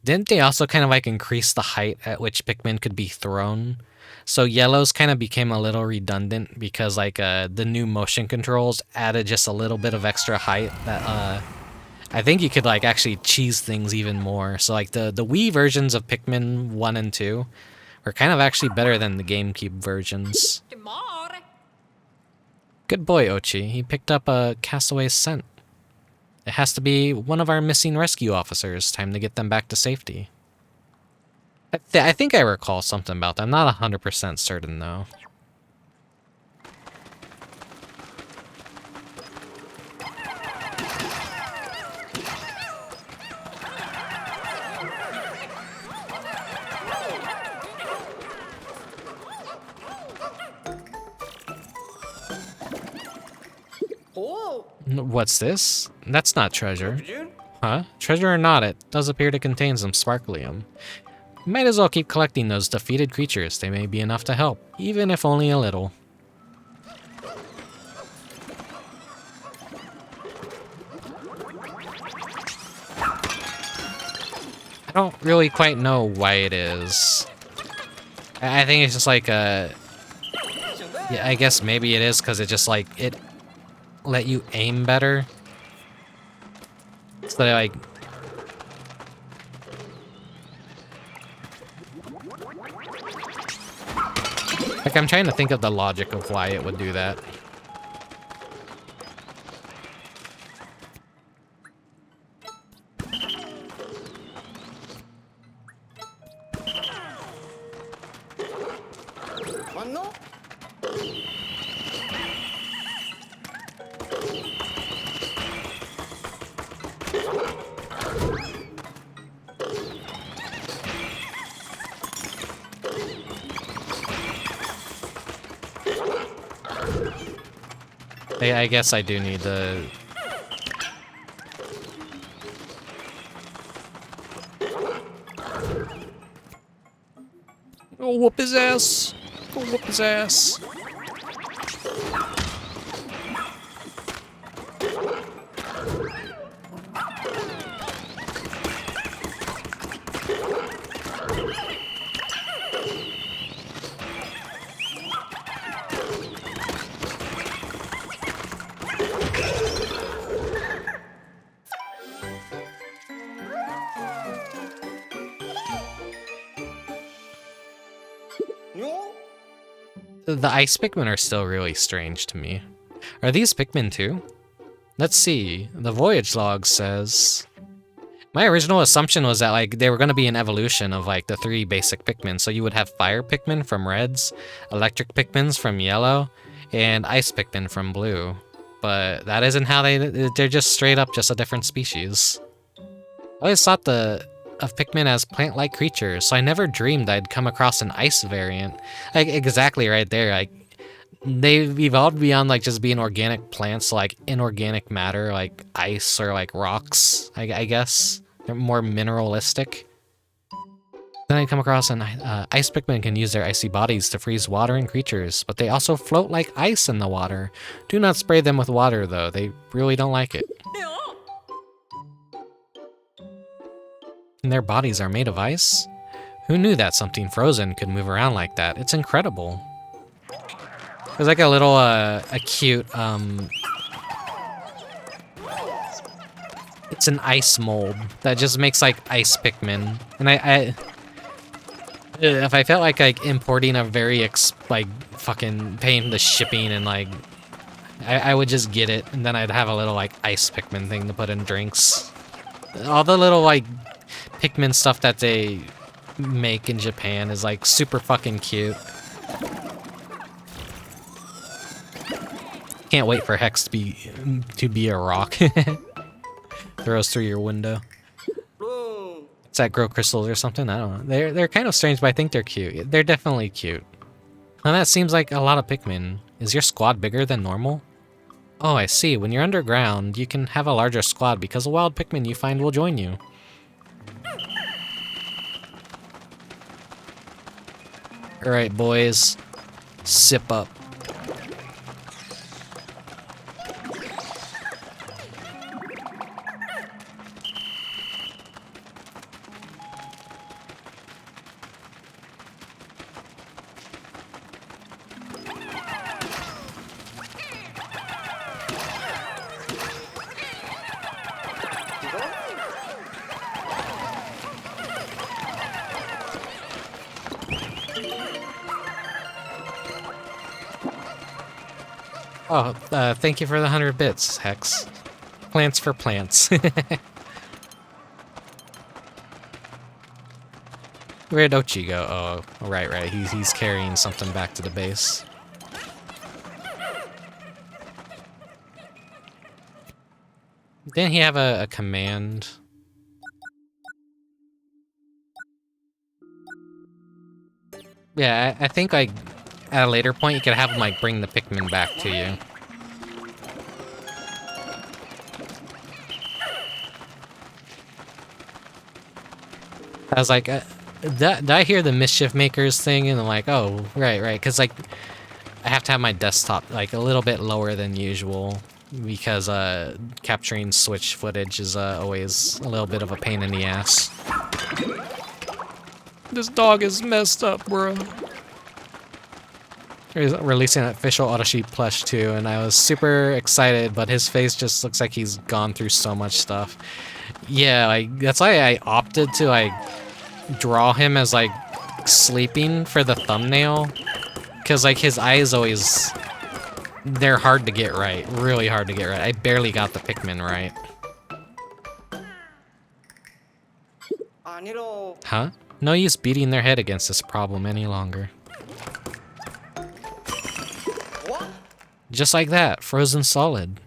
[SPEAKER 1] didn't they also kind of increase the height at which Pikmin could be thrown? So yellows kind of became a little redundant because the new motion controls added just a little bit of extra height that I think you could actually cheese things even more. So the Wii versions of Pikmin 1 and 2 were kind of actually better than the GameCube versions. Good boy, Ochi. He picked up a castaway's scent. It has to be one of our missing rescue officers. Time to get them back to safety. I think I recall something about that. I'm not 100% certain, though.
[SPEAKER 3] Oh.
[SPEAKER 1] What's this? That's not treasure.
[SPEAKER 3] June.
[SPEAKER 1] Huh? Treasure or not, it does appear to contain some sparklium. Might as well keep collecting those defeated creatures. They may be enough to help, even if only a little. I don't really quite know why it is. I think it's just yeah, I guess maybe it is because it just it let you aim better. So that I'm trying to think of the logic of why it would do that.
[SPEAKER 3] Mano.
[SPEAKER 1] I guess I do need the... Go whoop his ass! Go whoop his ass!
[SPEAKER 3] No.
[SPEAKER 1] The ice Pikmin are still really strange to me. Are these Pikmin too? Let's see. The voyage log says... My original assumption was that they were going to be an evolution of the three basic Pikmin. So you would have fire Pikmin from reds, electric Pikmins from yellow, and ice Pikmin from blue. But that isn't how they're just straight up just a different species. I always thought of Pikmin as plant-like creatures, so I never dreamed I'd come across an ice variant. Exactly right there. they've evolved beyond like just being organic plants, like inorganic matter, like ice or like rocks, I guess. They're more mineralistic. Then I come across an ice Pikmin can use their icy bodies to freeze water and creatures, but they also float like ice in the water. Do not spray them with water though, they really don't like it. And their bodies are made of ice? Who knew that something frozen could move around like that? It's incredible. There's like a little, a cute, it's an ice mold that just makes like ice Pikmin. And if I felt like importing a very like fucking paying the shipping and like, I would just get it and then I'd have a little like ice Pikmin thing to put in drinks. All the little like Pikmin stuff that they make in Japan is like super fucking cute. Can't wait for Hex to be a rock. Throws through your window. It's that grow crystals or something? I don't know. They're kind of strange, but I think they're cute. They're definitely cute. And that seems like a lot of Pikmin. Is your squad bigger than normal? Oh, I see. When you're underground, you can have a larger squad because a wild Pikmin you find will join you. Alright, boys. Sip up. Oh, thank you for the 100 bits, Hex. Plants for plants. Where'd Ochi go? Oh, right. He's carrying something back to the base. Didn't he have a command? Yeah, I think like at a later point you could have him like bring the Pikmin back to you. I was like, did I hear the Mischief Makers thing? And I'm like, oh, right, because like I have to have my desktop like a little bit lower than usual because capturing Switch footage is always a little bit of a pain in the ass. This dog is messed up, bro. He's releasing an official Autosheet plush too, and I was super excited, but his face just looks like he's gone through so much stuff. Yeah, like that's why I opted to like draw him as like sleeping for the thumbnail, because like his eyes always, they're hard to get right, really hard to get right. I barely got the Pikmin right. Huh? No use beating their head against this problem any longer. Just like that, frozen solid.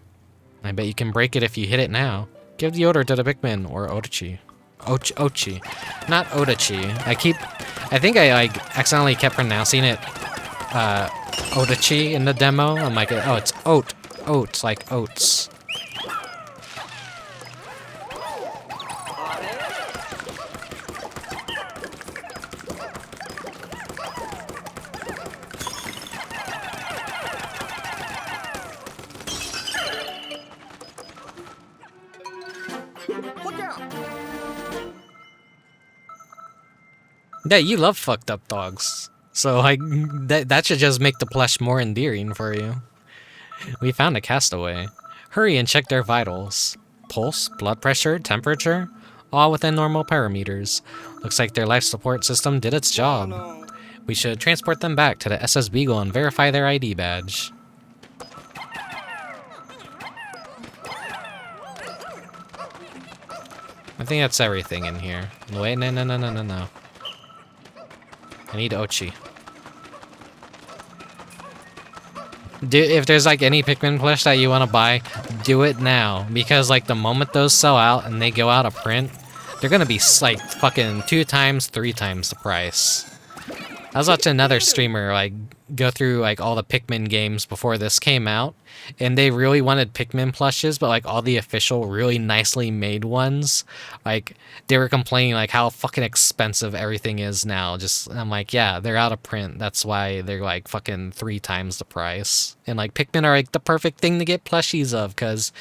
[SPEAKER 1] I bet you can break it if you hit it now. Give the order to the Pikmin, or Odachi. Ochi. Not Odachi. I think I like accidentally kept pronouncing it Odachi in the demo. I'm like, oh, it's oats, like oats. Yeah, you love fucked up dogs. So like that should just make the plush more endearing for you. We found a castaway. Hurry and check their vitals. Pulse, blood pressure, temperature, all within normal parameters. Looks like their life support system did its job. We should transport them back to the SS Beagle and verify their ID badge. I think that's everything in here. Wait, no. I need Ochi. If there's like any Pikmin plush that you want to buy, do it now. Because like the moment those sell out and they go out of print, they're gonna be like fucking 2 times, 3 times the price. I was watching another streamer like go through like all the Pikmin games before this came out, and they really wanted Pikmin plushes, but like all the official really nicely made ones, like they were complaining like how fucking expensive everything is now. Just I'm like, yeah, they're out of print. That's why they're like fucking 3 times the price. And like Pikmin are like the perfect thing to get plushies of, because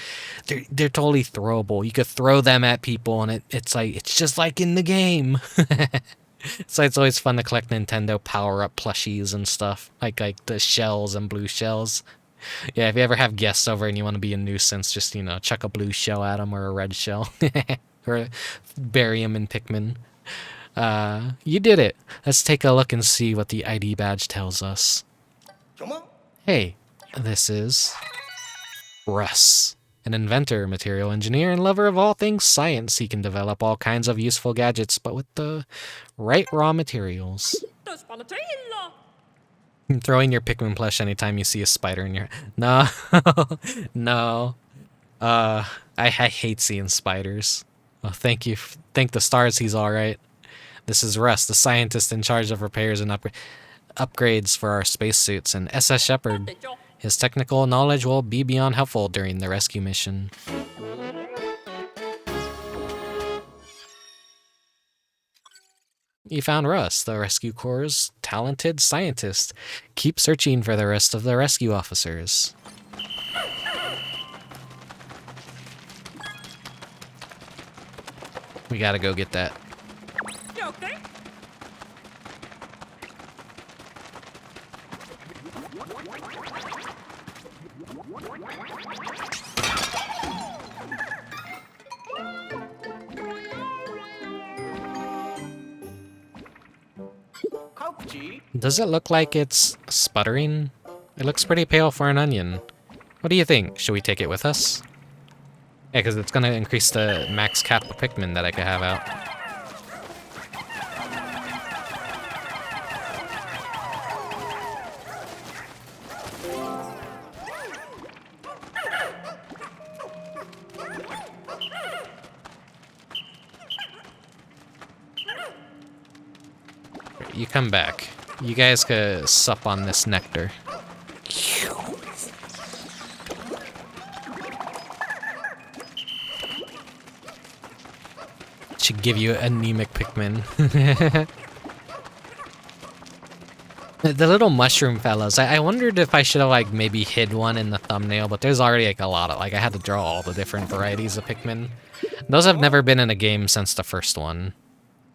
[SPEAKER 1] they're totally throwable. You could throw them at people, and it's like it's just like in the game. So it's always fun to collect Nintendo power-up plushies and stuff, like the shells and blue shells. Yeah, if you ever have guests over and you want to be a nuisance, just, you know, chuck a blue shell at them or a red shell. Or bury them in Pikmin. You did it. Let's take a look and see what the ID badge tells us.
[SPEAKER 3] Come on.
[SPEAKER 1] Hey, this is Russ. An inventor, material engineer, and lover of all things science. He can develop all kinds of useful gadgets, but with the right raw materials. Throwing your Pikmin plush anytime you see a spider in your... No. No. I hate seeing spiders. Oh, thank you. Thank the stars he's alright. This is Russ, the scientist in charge of repairs and upgrades for our spacesuits, and SS Shepard. His technical knowledge will be beyond helpful during the rescue mission. You found Russ, the Rescue Corps' talented scientist. Keep searching for the rest of the rescue officers. We gotta go get that. Does it look like it's sputtering? It looks pretty pale for an onion. What do you think? Should we take it with us? Yeah, because it's gonna increase the max cap of Pikmin that I could have out. You come back. You guys could sup on this nectar. Should give you anemic Pikmin. The little mushroom fellas. I wondered if I should have like maybe hid one in the thumbnail, but there's already like a lot of, like, I had to draw all the different varieties of Pikmin. Those have never been in a game since the first one.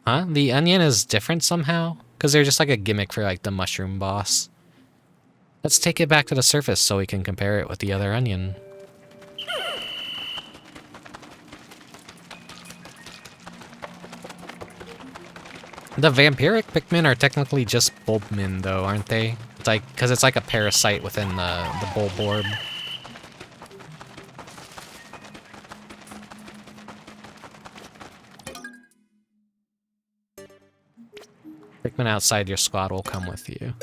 [SPEAKER 1] Huh? The onion is different somehow? Because they're just like a gimmick for like the mushroom boss. Let's take it back to the surface so we can compare it with the other onion. The vampiric Pikmin are technically just bulbmin though, aren't they? It's like, because it's like a parasite within the bulb orb. Pikmin outside your squad will come with you.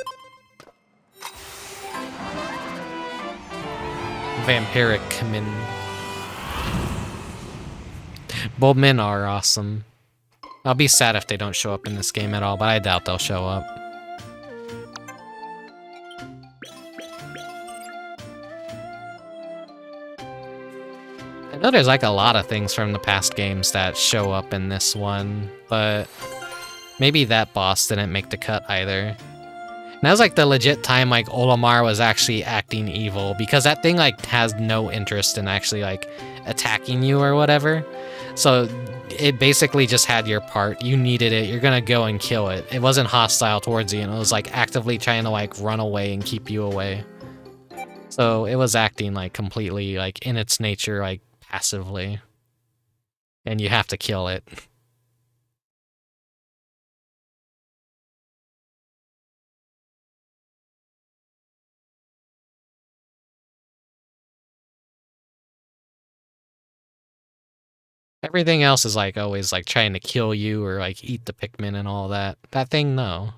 [SPEAKER 1] Vampiric Min. Bulbmin are awesome. I'll be sad if they don't show up in this game at all, but I doubt they'll show up. I know there's like a lot of things from the past games that show up in this one, but maybe that boss didn't make the cut either. And that was like the legit time like Olimar was actually acting evil, because that thing like has no interest in actually like attacking you or whatever. So it basically just had your part. You needed it. You're gonna go and kill it. It wasn't hostile towards you, and it was like actively trying to like run away and keep you away. So it was acting like completely like in its nature, like passively. And you have to kill it. Everything else is like always like trying to kill you or like eat the Pikmin and all that. That thing, no.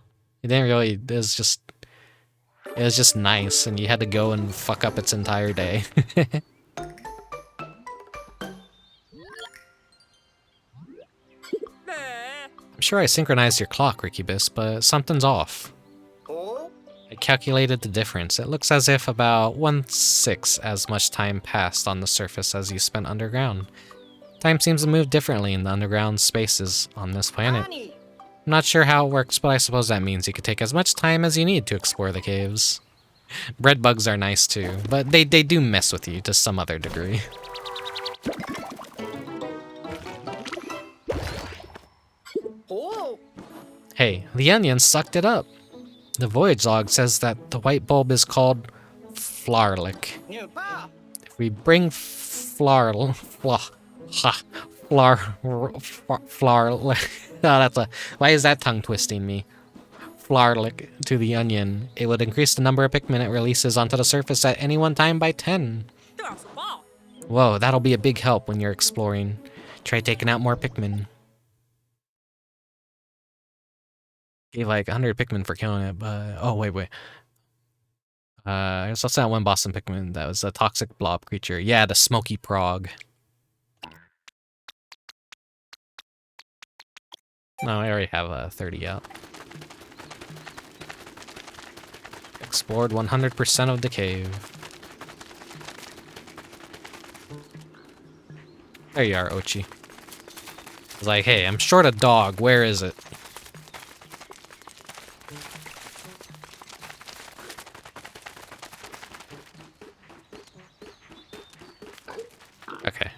[SPEAKER 1] It didn't really, it was just nice, and you had to go and fuck up its entire day. I'm sure I synchronized your clock, Rickubus, but something's off.
[SPEAKER 3] Oh,
[SPEAKER 1] I calculated the difference. It looks as if about 1/6 as much time passed on the surface as you spent underground. Time seems to move differently in the underground spaces on this planet.
[SPEAKER 3] Nani?
[SPEAKER 1] I'm not sure how it works, but I suppose that means you could take as much time as you need to explore the caves. Bread bugs are nice too, but they do mess with you to some other degree.
[SPEAKER 3] Oh,
[SPEAKER 1] Hey, the onion sucked it up. The voyage log says that the white bulb is called Flarlick.
[SPEAKER 3] new pa.
[SPEAKER 1] If we bring Flar... Why is that tongue twisting me? Flarlick to the onion, it would increase the number of Pikmin it releases onto the surface at any one time by 10. Whoa, that'll be a big help when you're exploring. Try taking out more Pikmin. Gave like 100 Pikmin for killing it, but... Oh, wait. There's also that one Boston Pikmin that was a toxic blob creature. Yeah, the smoky prog. No, I already have 30 out. Explored 100% of the cave. There you are, Ochi. I was like, hey, I'm short a dog. Where is it? Okay.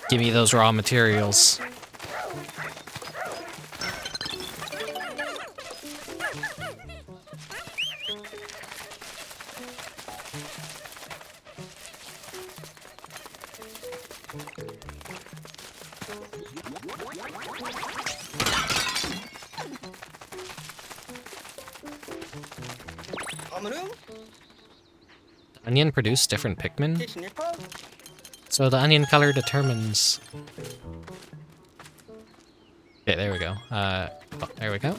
[SPEAKER 1] Give me those raw materials.
[SPEAKER 3] Amaru?
[SPEAKER 1] Onion produce different Pikmin?
[SPEAKER 3] Kishnipo?
[SPEAKER 1] So the onion color determines... Okay, there we go. Oh, there we go.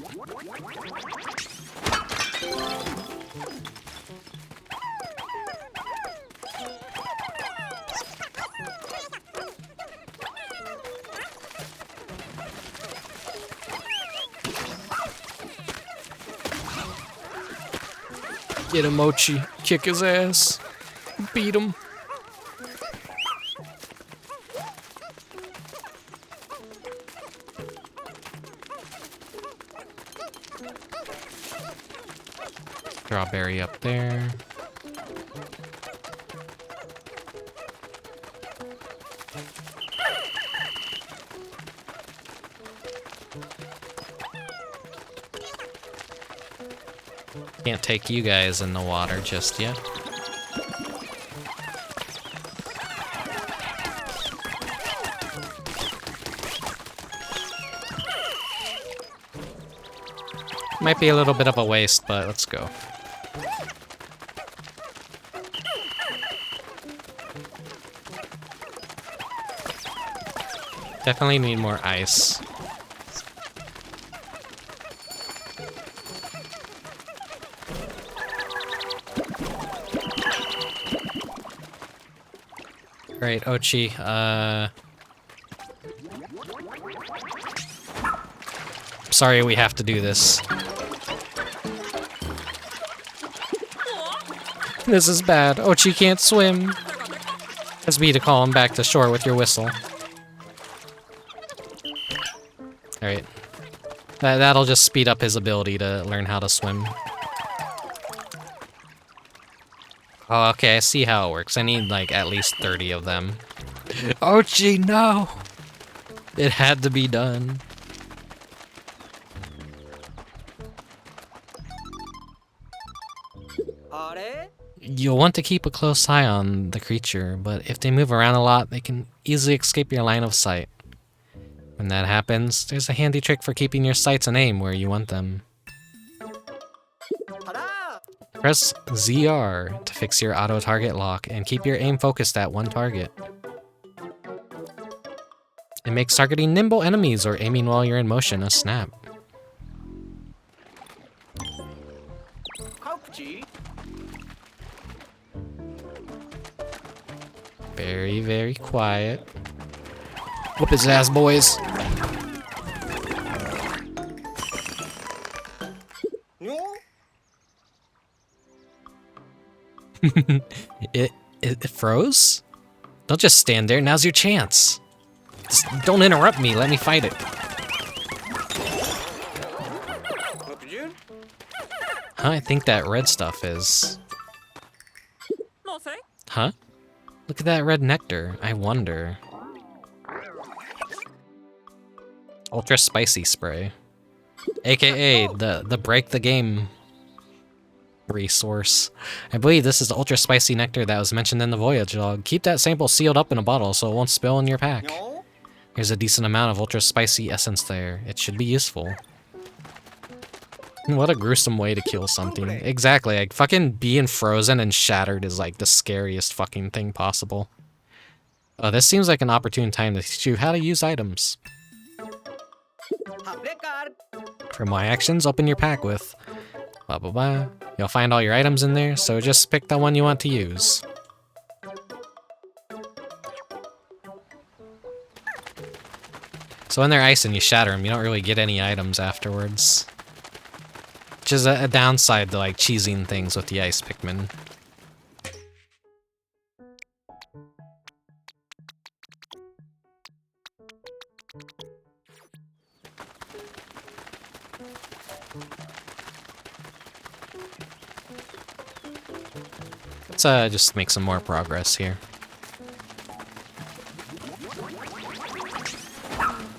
[SPEAKER 1] Get him, Mochi. Kick his ass. Beat him. Strawberry up there. Can't take you guys in the water just yet. Might be a little bit of a waste, but let's go. Definitely need more ice. Alright, Ochi, sorry we have to do this. This is bad. Ochi can't swim. It's me to call him back to shore with your whistle. Alright. That'll just speed up his ability to learn how to swim. Oh, okay, I see how it works. I need, like, at least 30 of them. Ochi, no! It had to be done.
[SPEAKER 3] Are?
[SPEAKER 1] You'll want to keep a close eye on the creature, but if they move around a lot, they can easily escape your line of sight. When that happens, there's a handy trick for keeping your sights and aim where you want them.
[SPEAKER 3] Hara!
[SPEAKER 1] Press ZR to fix your auto-target lock and keep your aim focused at one target. It makes targeting nimble enemies or aiming while you're in motion a snap.
[SPEAKER 3] Kakuchi?
[SPEAKER 1] Very, very quiet. Whoop his ass, boys.
[SPEAKER 3] No?
[SPEAKER 1] It froze? Don't just stand there, now's your chance. Just don't interrupt me, let me fight it.
[SPEAKER 3] Kakuji?
[SPEAKER 1] Huh, I think that red stuff is...
[SPEAKER 3] Nothing.
[SPEAKER 1] Huh? Look at that red nectar, I wonder. Ultra spicy spray. AKA the break the game resource. I believe this is the ultra spicy nectar that was mentioned in the voyage log. Keep that sample sealed up in a bottle so it won't spill in your pack.
[SPEAKER 3] No?
[SPEAKER 1] There's a decent amount of ultra spicy essence there. It should be useful. What a gruesome way to kill something. Exactly, like fucking being frozen and shattered is like the scariest fucking thing possible. This seems like an opportune time to teach you how to use items. For my actions, open your pack with blah blah blah. You'll find all your items in there, so just pick the one you want to use. So when they're ice and you shatter them, you don't really get any items afterwards. Which is a downside to like cheesing things with the ice Pikmin. Let's just make some more progress here.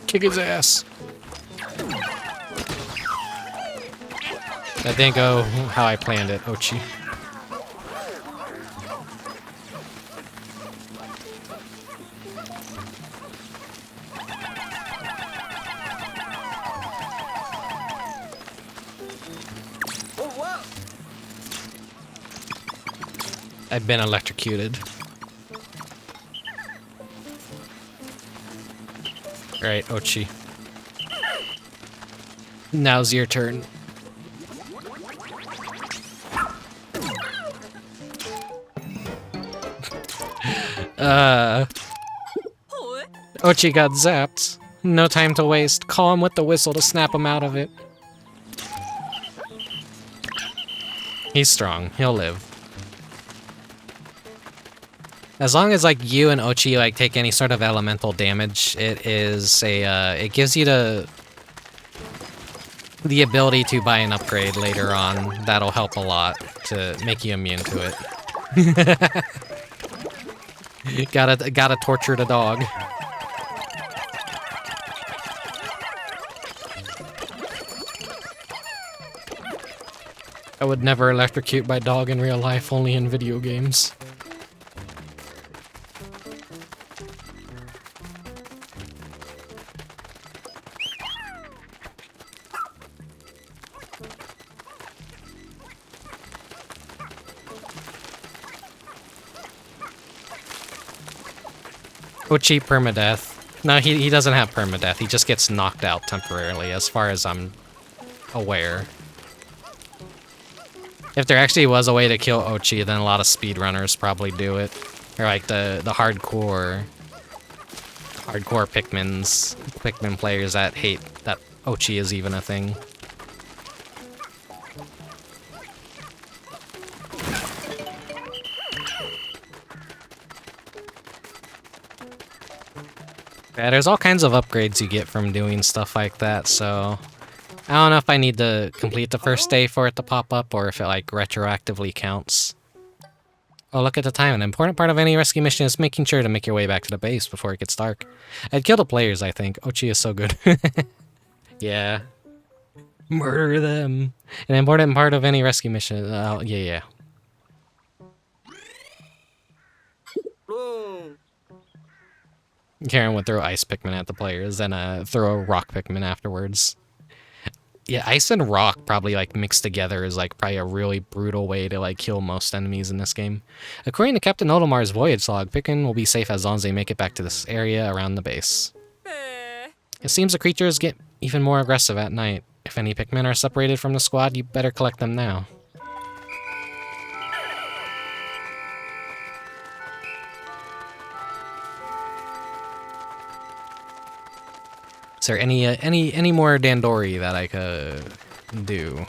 [SPEAKER 1] Kick his ass. That didn't go how I planned it, Ochi.
[SPEAKER 3] Oh, wow.
[SPEAKER 1] I've been electrocuted. Alright, Ochi. Now's your turn. Ochi got zapped. No time to waste. Call him with the whistle to snap him out of it. He's strong. He'll live. As long as like you and Ochi like take any sort of elemental damage, it is a it gives you the ability to buy an upgrade later on. That'll help a lot to make you immune to it. Gotta torture the dog. I would never electrocute my dog in real life, only in video games. Ochi permadeath. No, he doesn't have permadeath. He just gets knocked out temporarily, as far as I'm aware. If there actually was a way to kill Ochi, then a lot of speedrunners probably do it. Or like the hardcore Pikmin players that hate that Ochi is even a thing. Yeah, there's all kinds of upgrades you get from doing stuff like that, so I don't know if I need to complete the first day for it to pop up or if it like retroactively counts. Oh, look at the time. An important part of any rescue mission is making sure to make your way back to the base before it gets dark. I'd kill the players, I think. Ochi is so good. Yeah. Murder them. An important part of any rescue mission. Yeah. Karen would throw ice Pikmin at the players, and throw a rock Pikmin afterwards. Yeah, ice and rock probably like mixed together is like probably a really brutal way to like kill most enemies in this game. According to Captain Odomar's voyage log, Pikmin will be safe as long as they make it back to this area around the base. It seems the creatures get even more aggressive at night. If any Pikmin are separated from the squad, you better collect them now. Is there any more Dandori that I could do?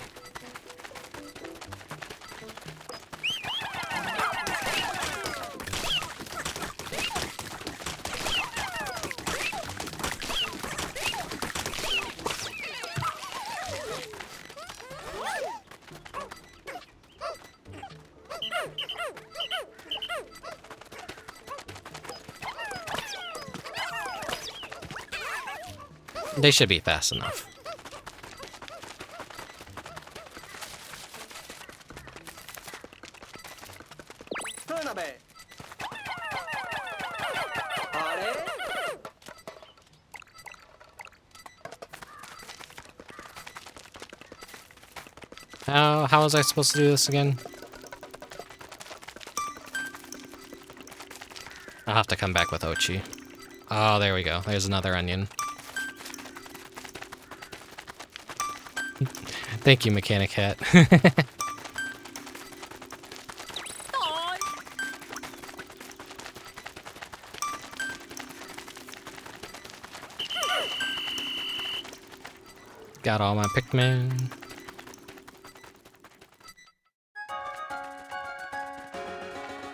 [SPEAKER 1] They should be fast enough. How was I supposed to do this again? I'll have to come back with Ochi. Oh, there we go. There's another onion. Thank you, Mechanic Hat. Got all my Pikmin.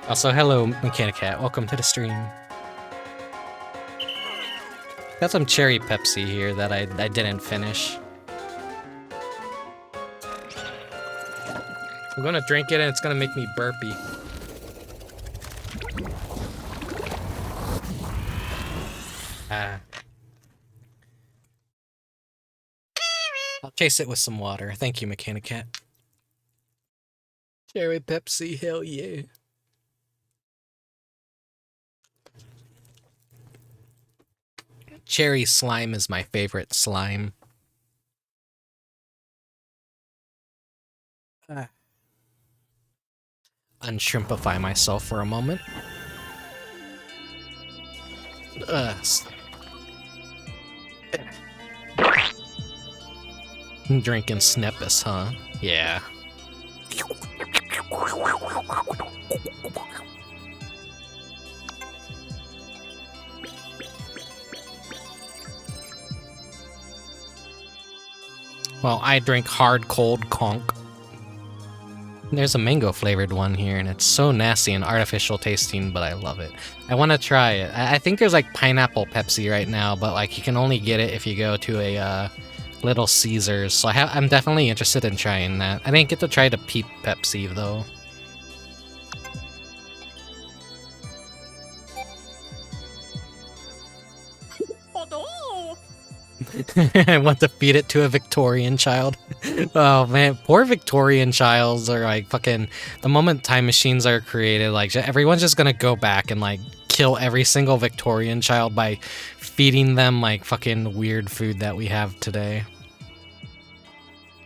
[SPEAKER 1] Also, hello, Mechanic Hat. Welcome to the stream. Got some cherry Pepsi here that I didn't finish. I'm gonna drink it and it's gonna make me burpy. I'll chase it with some water. Thank you, Mechanic Cat. Cherry Pepsi, hell yeah. Cherry slime is my favorite slime. Unshrimpify myself for a moment. Drinking Snepus, huh? Yeah. Well, I drink hard cold conch. There's a mango flavored one here, and it's so nasty and artificial tasting, but I love it. I want to try it. I think there's like pineapple Pepsi right now, but like you can only get it if you go to a Little Caesars. So I'm definitely interested in trying that. I didn't get to try the Peep Pepsi though. I want to feed it to a Victorian child. Oh man, poor Victorian childs are like fucking. The moment time machines are created, like everyone's just gonna go back and like kill every single Victorian child by feeding them like fucking weird food that we have today.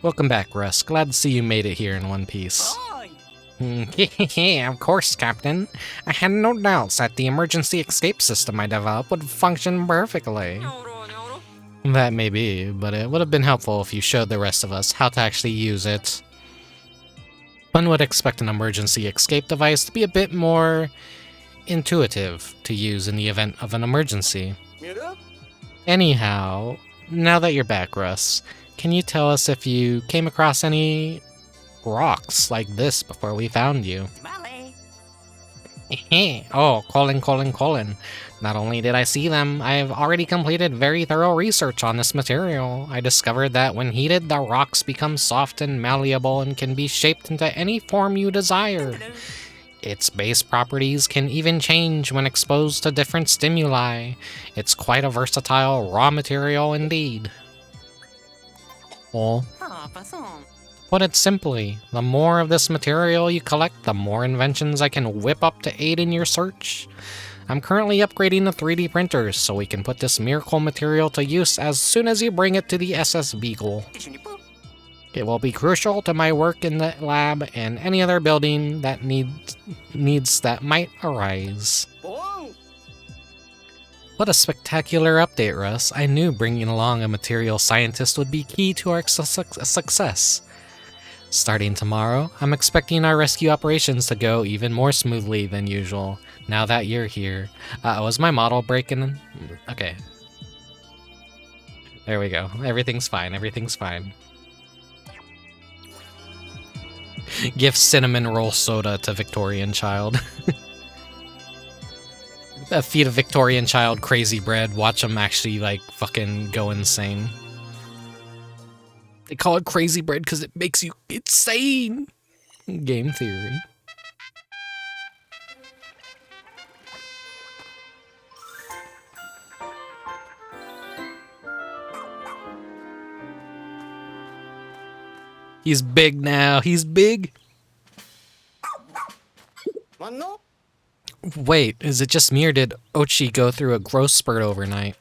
[SPEAKER 1] Welcome back, Russ. Glad to see you made it here in one piece. Of course, Captain. I had no doubts that the emergency escape system I developed would function perfectly. That may be, but it would have been helpful if you showed the rest of us how to actually use it. One would expect an emergency escape device to be a bit more intuitive to use in the event of an emergency. Anyhow, now that you're back, Russ, can you tell us if you came across any rocks like this before we found you? Oh, Colin. Not only did I see them, I've already completed very thorough research on this material. I discovered that when heated, the rocks become soft and malleable and can be shaped into any form you desire. Its base properties can even change when exposed to different stimuli. It's quite a versatile raw material indeed. Oh. Put it simply, the more of this material you collect, the more inventions I can whip up to aid in your search. I'm currently upgrading the 3D printers so we can put this miracle material to use as soon as you bring it to the SS Beagle. It will be crucial to my work in the lab and any other building that needs that might arise.
[SPEAKER 3] Boom.
[SPEAKER 1] What a spectacular update, Russ. I knew bringing along a material scientist would be key to our success. Starting tomorrow, I'm expecting our rescue operations to go even more smoothly than usual, now that you're here. Was my model breaking? Okay. There we go. Everything's fine, everything's fine. Give cinnamon roll soda to Victorian child. Feed a Victorian child crazy bread, watch them actually, like, fucking go insane. They call it crazy bread because it makes you insane. Game theory. He's big now. He's big.
[SPEAKER 3] Mano?
[SPEAKER 1] Wait, is it just me or did Ochi go through a growth spurt overnight?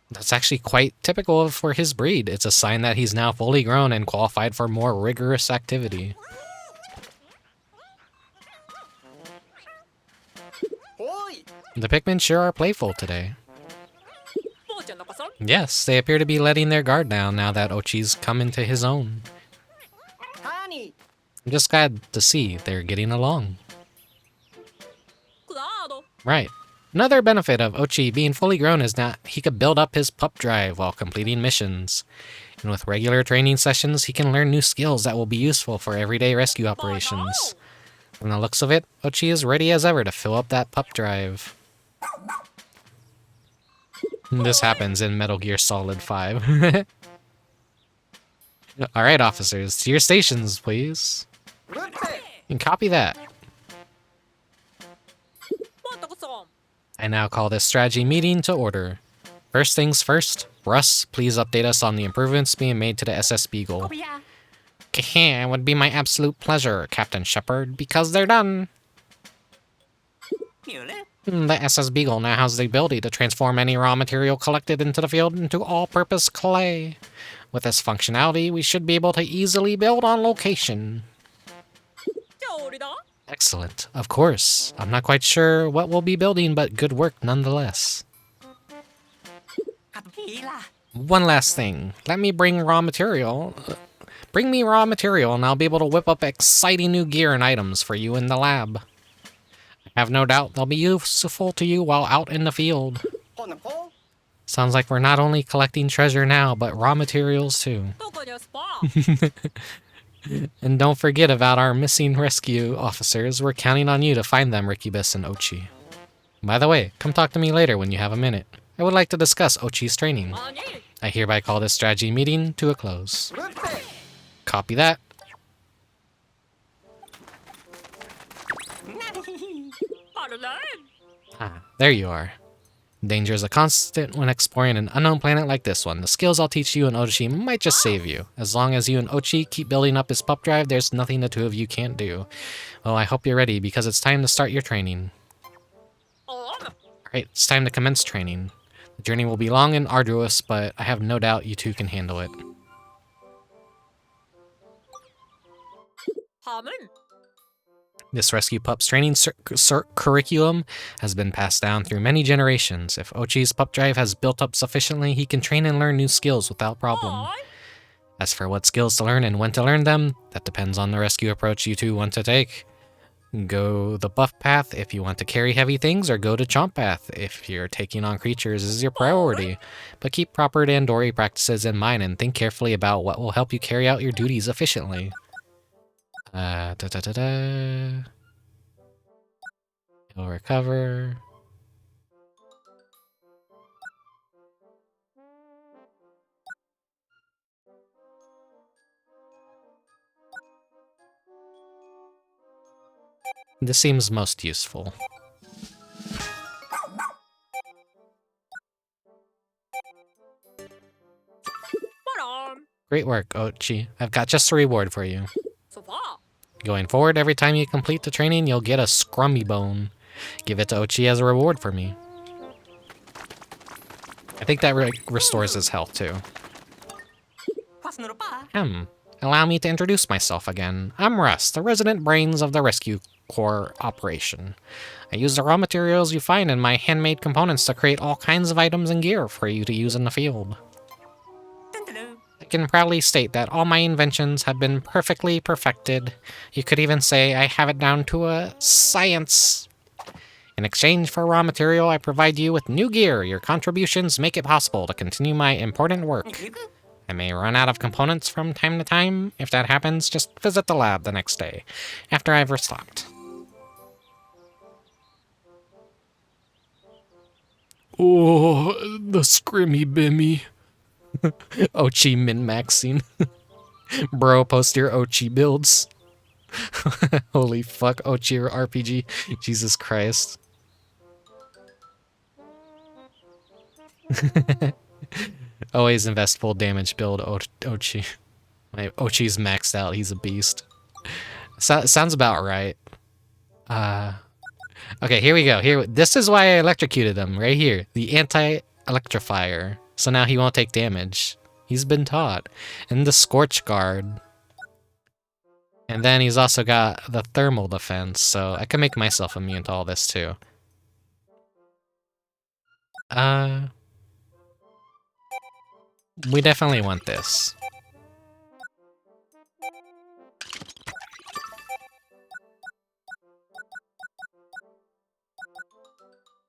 [SPEAKER 1] That's actually quite typical for his breed. It's a sign that he's now fully grown and qualified for more rigorous activity.
[SPEAKER 3] Oi.
[SPEAKER 1] The Pikmin sure are playful today. Yes, they appear to be letting their guard down now that Ochi's come into his own.
[SPEAKER 3] Honey.
[SPEAKER 1] I'm just glad to see they're getting along. Right. Another benefit of Ochi being fully grown is that he could build up his pup drive while completing missions. And with regular training sessions, he can learn new skills that will be useful for everyday rescue operations. From the looks of it, Ochi is ready as ever to fill up that pup drive. This happens in Metal Gear Solid 5. Alright, officers, to your stations, please. And copy that. I now call this strategy meeting to order. First things first, Russ, please update us on the improvements being made to the SS Beagle. It would be my absolute pleasure, Captain Shepard, because they're done. The SS Beagle now has the ability to transform any raw material collected into the field into all-purpose clay. With this functionality, we should be able to easily build on location. Excellent. Of course. I'm not quite sure what we'll be building, but good work nonetheless. One last thing. Let me bring raw material. Bring me raw material and I'll be able to whip up exciting new gear and items for you in the lab. I have no doubt they'll be useful to you while out in the field. Sounds like we're not only collecting treasure now, but raw materials too. And don't forget about our missing rescue officers. We're counting on you to find them, Rickubus and Ochi. By the way, come talk to me later when you have a minute. I would like to discuss Ochi's training. I hereby call this strategy meeting to a close. Copy that. Ah, there you are. Danger is a constant when exploring an unknown planet like this one. The skills I'll teach you and Ochi might just save you. As long as you and Ochi keep building up his pup drive, there's nothing the two of you can't do. Well, I hope you're ready because it's time to start your training. Alright, it's time to commence training. The journey will be long and arduous, but I have no doubt you two can handle it. This rescue pup's training curriculum has been passed down through many generations. If Ochi's pup drive has built up sufficiently, he can train and learn new skills without problem. As for what skills to learn and when to learn them, that depends on the rescue approach you two want to take. Go the buff path if you want to carry heavy things, or go to chomp path if you're taking on creatures as your priority. But keep proper Dandori practices in mind and think carefully about what will help you carry out your duties efficiently. He'll recover. This seems most useful. Great work, Ochi. I've got just a reward for you. Going forward, every time you complete the training, you'll get a scrummy bone. Give it to Ochi as a reward for me. I think that restores his health too. Allow me to introduce myself again. I'm Russ, the resident brains of the Rescue Corps operation. I use the raw materials you find in my handmade components to create all kinds of items and gear for you to use in the field. I can proudly state that all my inventions have been perfectly perfected. You could even say I have it down to a science. In exchange for raw material, I provide you with new gear. Your contributions make it possible to continue my important work. I may run out of components from time to time. If that happens, just visit the lab the next day, after I've restocked. Oh, the scrimmy bimmy. Ochi min-maxing. Bro, post your Ochi builds. Holy fuck, Ochi or RPG. Jesus Christ. Always invest full damage build Ochi. My Ochi's maxed out, he's a beast. Sounds about right. Okay, here we go. This is why I electrocuted him, right here. The anti-electrifier. So now he won't take damage. He's been taught. And the Scorch Guard. And then he's also got the thermal defense, so I can make myself immune to all this too. We definitely want this.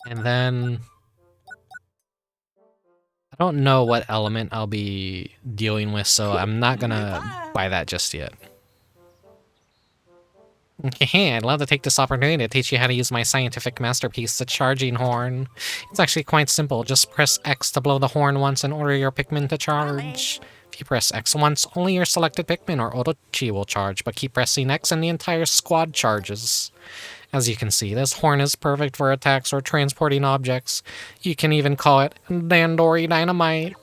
[SPEAKER 1] And then I don't know what element I'll be dealing with, so I'm not gonna buy that just yet. I'd love to take this opportunity to teach you how to use my scientific masterpiece, the charging horn. It's actually quite simple. Just press X to blow the horn once and order your Pikmin to charge. If you press X once, only your selected Pikmin or Orochi will charge, but keep pressing X and the entire squad charges. As you can see, this horn is perfect for attacks or transporting objects. You can even call it Dandori Dynamite.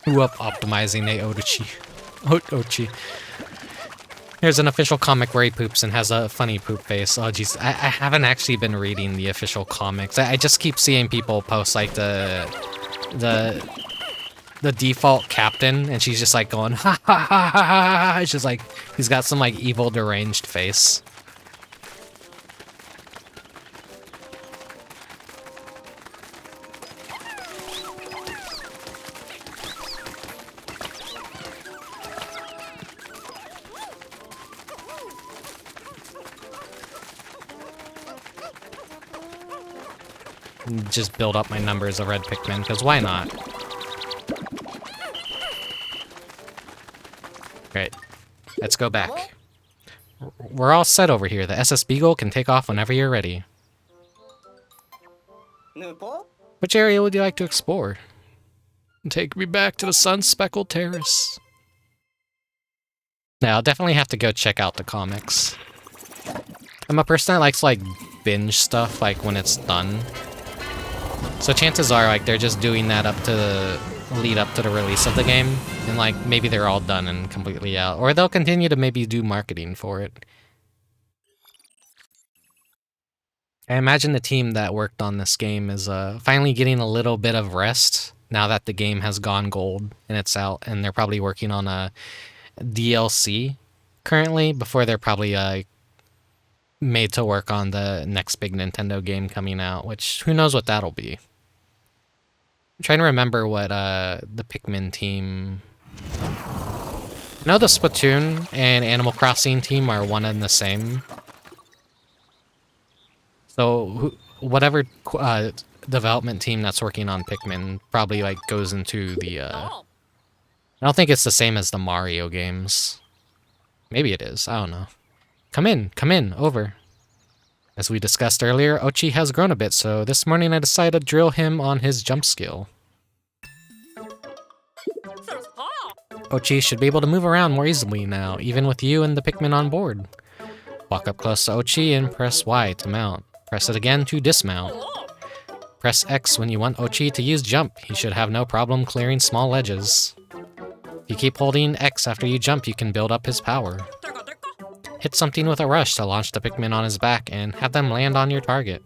[SPEAKER 1] Who up optimizing a Ochi. Here's an official comic where he poops and has a funny poop face. Oh jeez, I haven't actually been reading the official comics. I just keep seeing people post like the default captain, and she's just like going ha ha ha ha ha. It's just like he's got some like evil deranged face. Just build up my numbers of red Pikmin, because why not? Great. Let's go back. We're all set over here. The SS Beagle can take off whenever you're ready. Which area would you like to explore? Take me back to the Sun-Speckled Terrace. Now, I'll definitely have to go check out the comics. I'm a person that likes to, like, binge stuff, like, when it's done. So chances are, like, they're just doing that up to the lead up to the release of the game, and, like, maybe they're all done and completely out. Or they'll continue to maybe do marketing for it. I imagine the team that worked on this game is finally getting a little bit of rest now that the game has gone gold and it's out, and they're probably working on a DLC currently before they're probably made to work on the next big Nintendo game coming out, which who knows what that'll be. I'm trying to remember what the Pikmin team... I know the Splatoon and Animal Crossing team are one and the same. So whatever development team that's working on Pikmin probably like goes into the... I don't think it's the same as the Mario games. Maybe it is, I don't know. Come in, over. As we discussed earlier, Ochi has grown a bit, so this morning I decided to drill him on his jump skill. Ochi should be able to move around more easily now, even with you and the Pikmin on board. Walk up close to Ochi and press Y to mount. Press it again to dismount. Press X when you want Ochi to use jump. He should have no problem clearing small ledges. If you keep holding X after you jump, you can build up his power. Hit something with a rush to launch the Pikmin on his back and have them land on your target.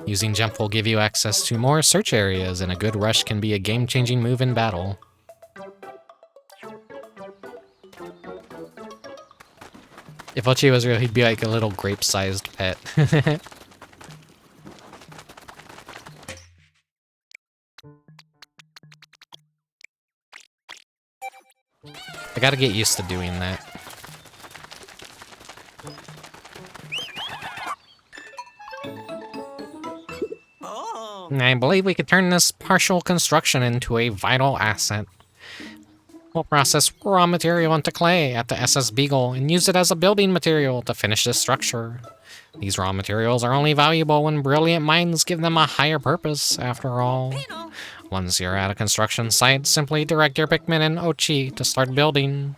[SPEAKER 1] Using jump will give you access to more search areas, and a good rush can be a game-changing move in battle. If Ochi was real, he'd be like a little grape-sized pet. I gotta get used to doing that. I believe we could turn this partial construction into a vital asset. We'll process raw material into clay at the SS Beagle and use it as a building material to finish this structure. These raw materials are only valuable when brilliant minds give them a higher purpose, after all. Once you're at a construction site, simply direct your Pikmin and Ochi to start building.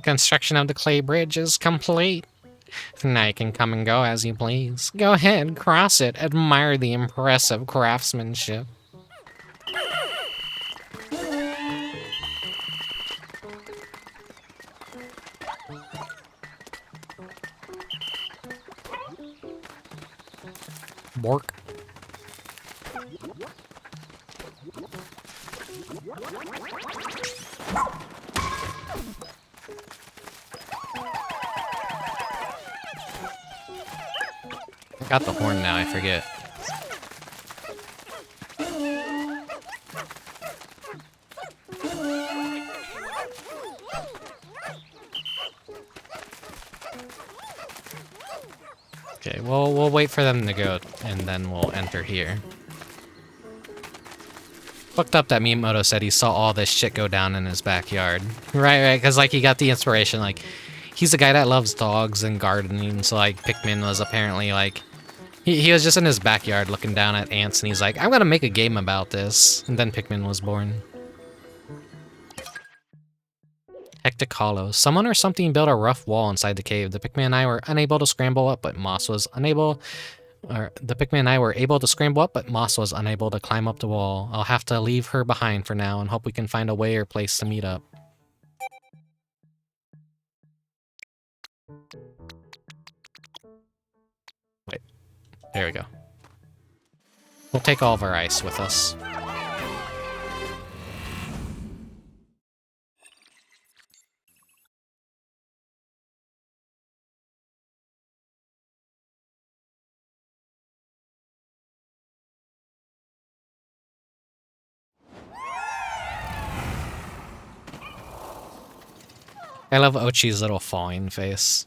[SPEAKER 1] Construction of the clay bridge is complete. Now you can come and go as you please. Go ahead, cross it, admire the impressive craftsmanship. Bork. I got the horn now, I forget. Okay, we'll wait for them to go, and then we'll enter here. Fucked up that Miyamoto said he saw all this shit go down in his backyard. Right, because, like, he got the inspiration, like, he's a guy that loves dogs and gardening, so, like, Pikmin was apparently, like, he was just in his backyard looking down at ants, and he's like, I'm gonna make a game about this. And then Pikmin was born. Hectic Hollow. Someone or something built a rough wall inside the cave. The Pikmin and I were unable to scramble up, but Moss was unable... the Pikmin and I were able to scramble up, but Moss was unable to climb up the wall. I'll have to leave her behind for now and hope we can find a way or place to meet up. Wait. There we go. We'll take all of our ice with us. I love Ochi's little falling face.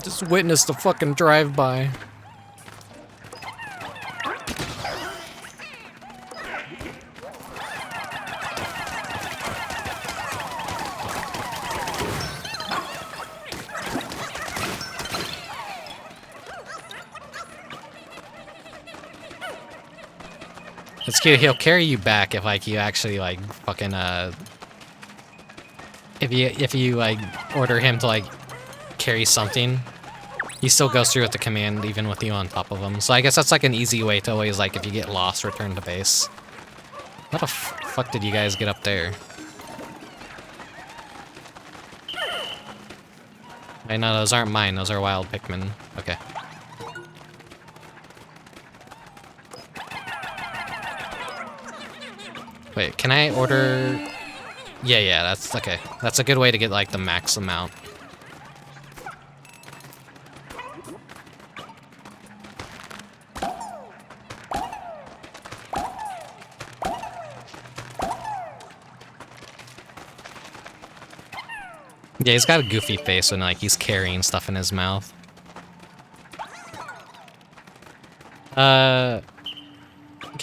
[SPEAKER 1] Just witnessed a fucking drive-by. It's cute, he'll carry you back if, like, you actually, like, fucking, if you, like, order him to, like, carry something, he still goes through with the command, even with you on top of him. So I guess that's, like, an easy way to always, like, if you get lost, return to base. What the fuck did you guys get up there? I know, those aren't mine, those are wild Pikmin. Okay. Wait, can I order... Yeah, that's okay. That's a good way to get, like, the max amount. Yeah, he's got a goofy face when, like, he's carrying stuff in his mouth. Can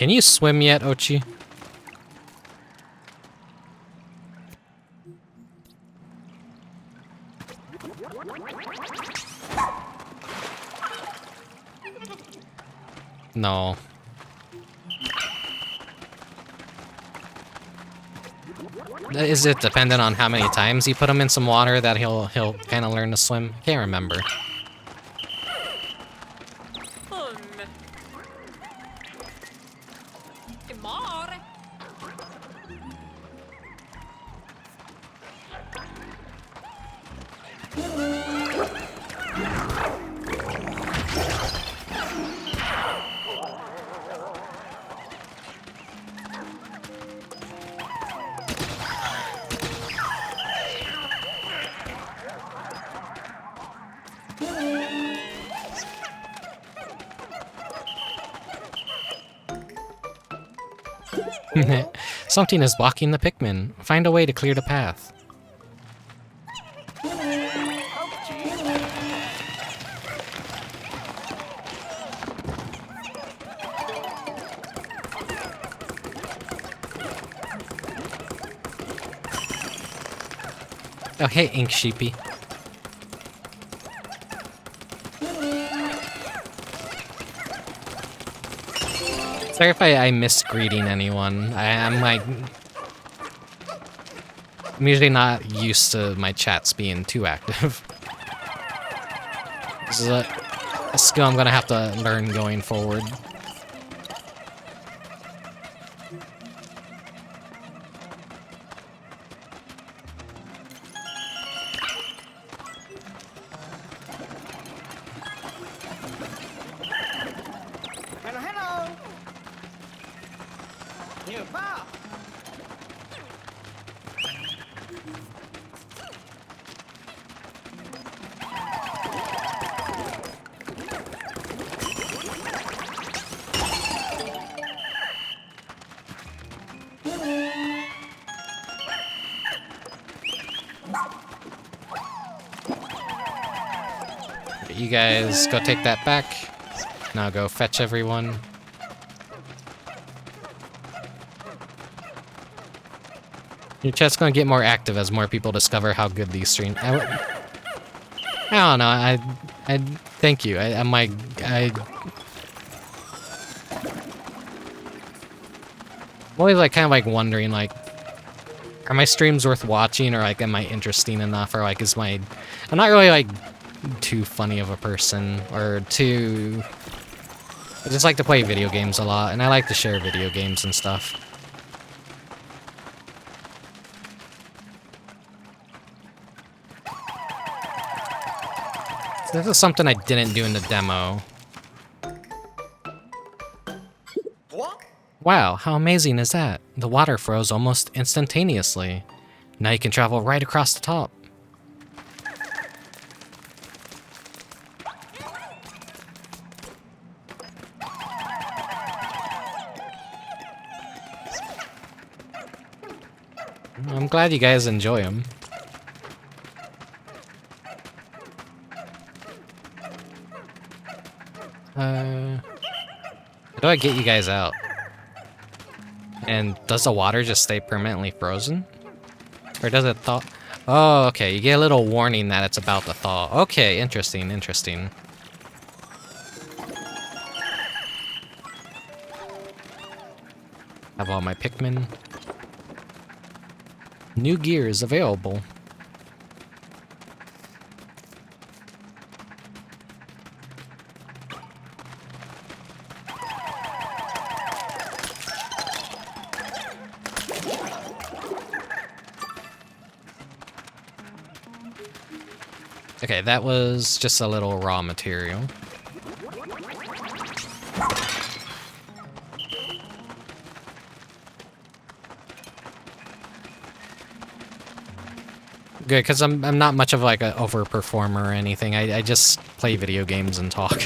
[SPEAKER 1] you swim yet, Ochi? No. Is it dependent on how many times you put him in some water that he'll kind of learn to swim? Can't remember. Something is blocking the Pikmin. Find a way to clear the path. Oh, hey, Ink Sheepy. Sorry if I miss greeting anyone. I'm like... I'm usually not used to my chats being too active. This is a skill I'm gonna have to learn going forward.
[SPEAKER 3] Hello. New bar.
[SPEAKER 1] You guys go take that back. Now go fetch everyone. Your chat's gonna get more active as more people discover how good these streams. I don't know. I thank you. I'm always like kind of like wondering like, are my streams worth watching, or like am I interesting enough, or like I'm not really like too funny of a person, or too... I just like to play video games a lot, and I like to share video games and stuff. This is something I didn't do in the demo.
[SPEAKER 3] What?
[SPEAKER 1] Wow, how amazing is that? The water froze almost instantaneously. Now you can travel right across the top. I'm glad you guys enjoy them. How do I get you guys out? And does the water just stay permanently frozen? Or does it thaw? Oh, okay, you get a little warning that it's about to thaw. Okay, interesting, interesting. Have all my Pikmin. New gear is available. Okay, that was just a little raw material. Good, because I'm not much of like an overperformer or anything. I just play video games and talk.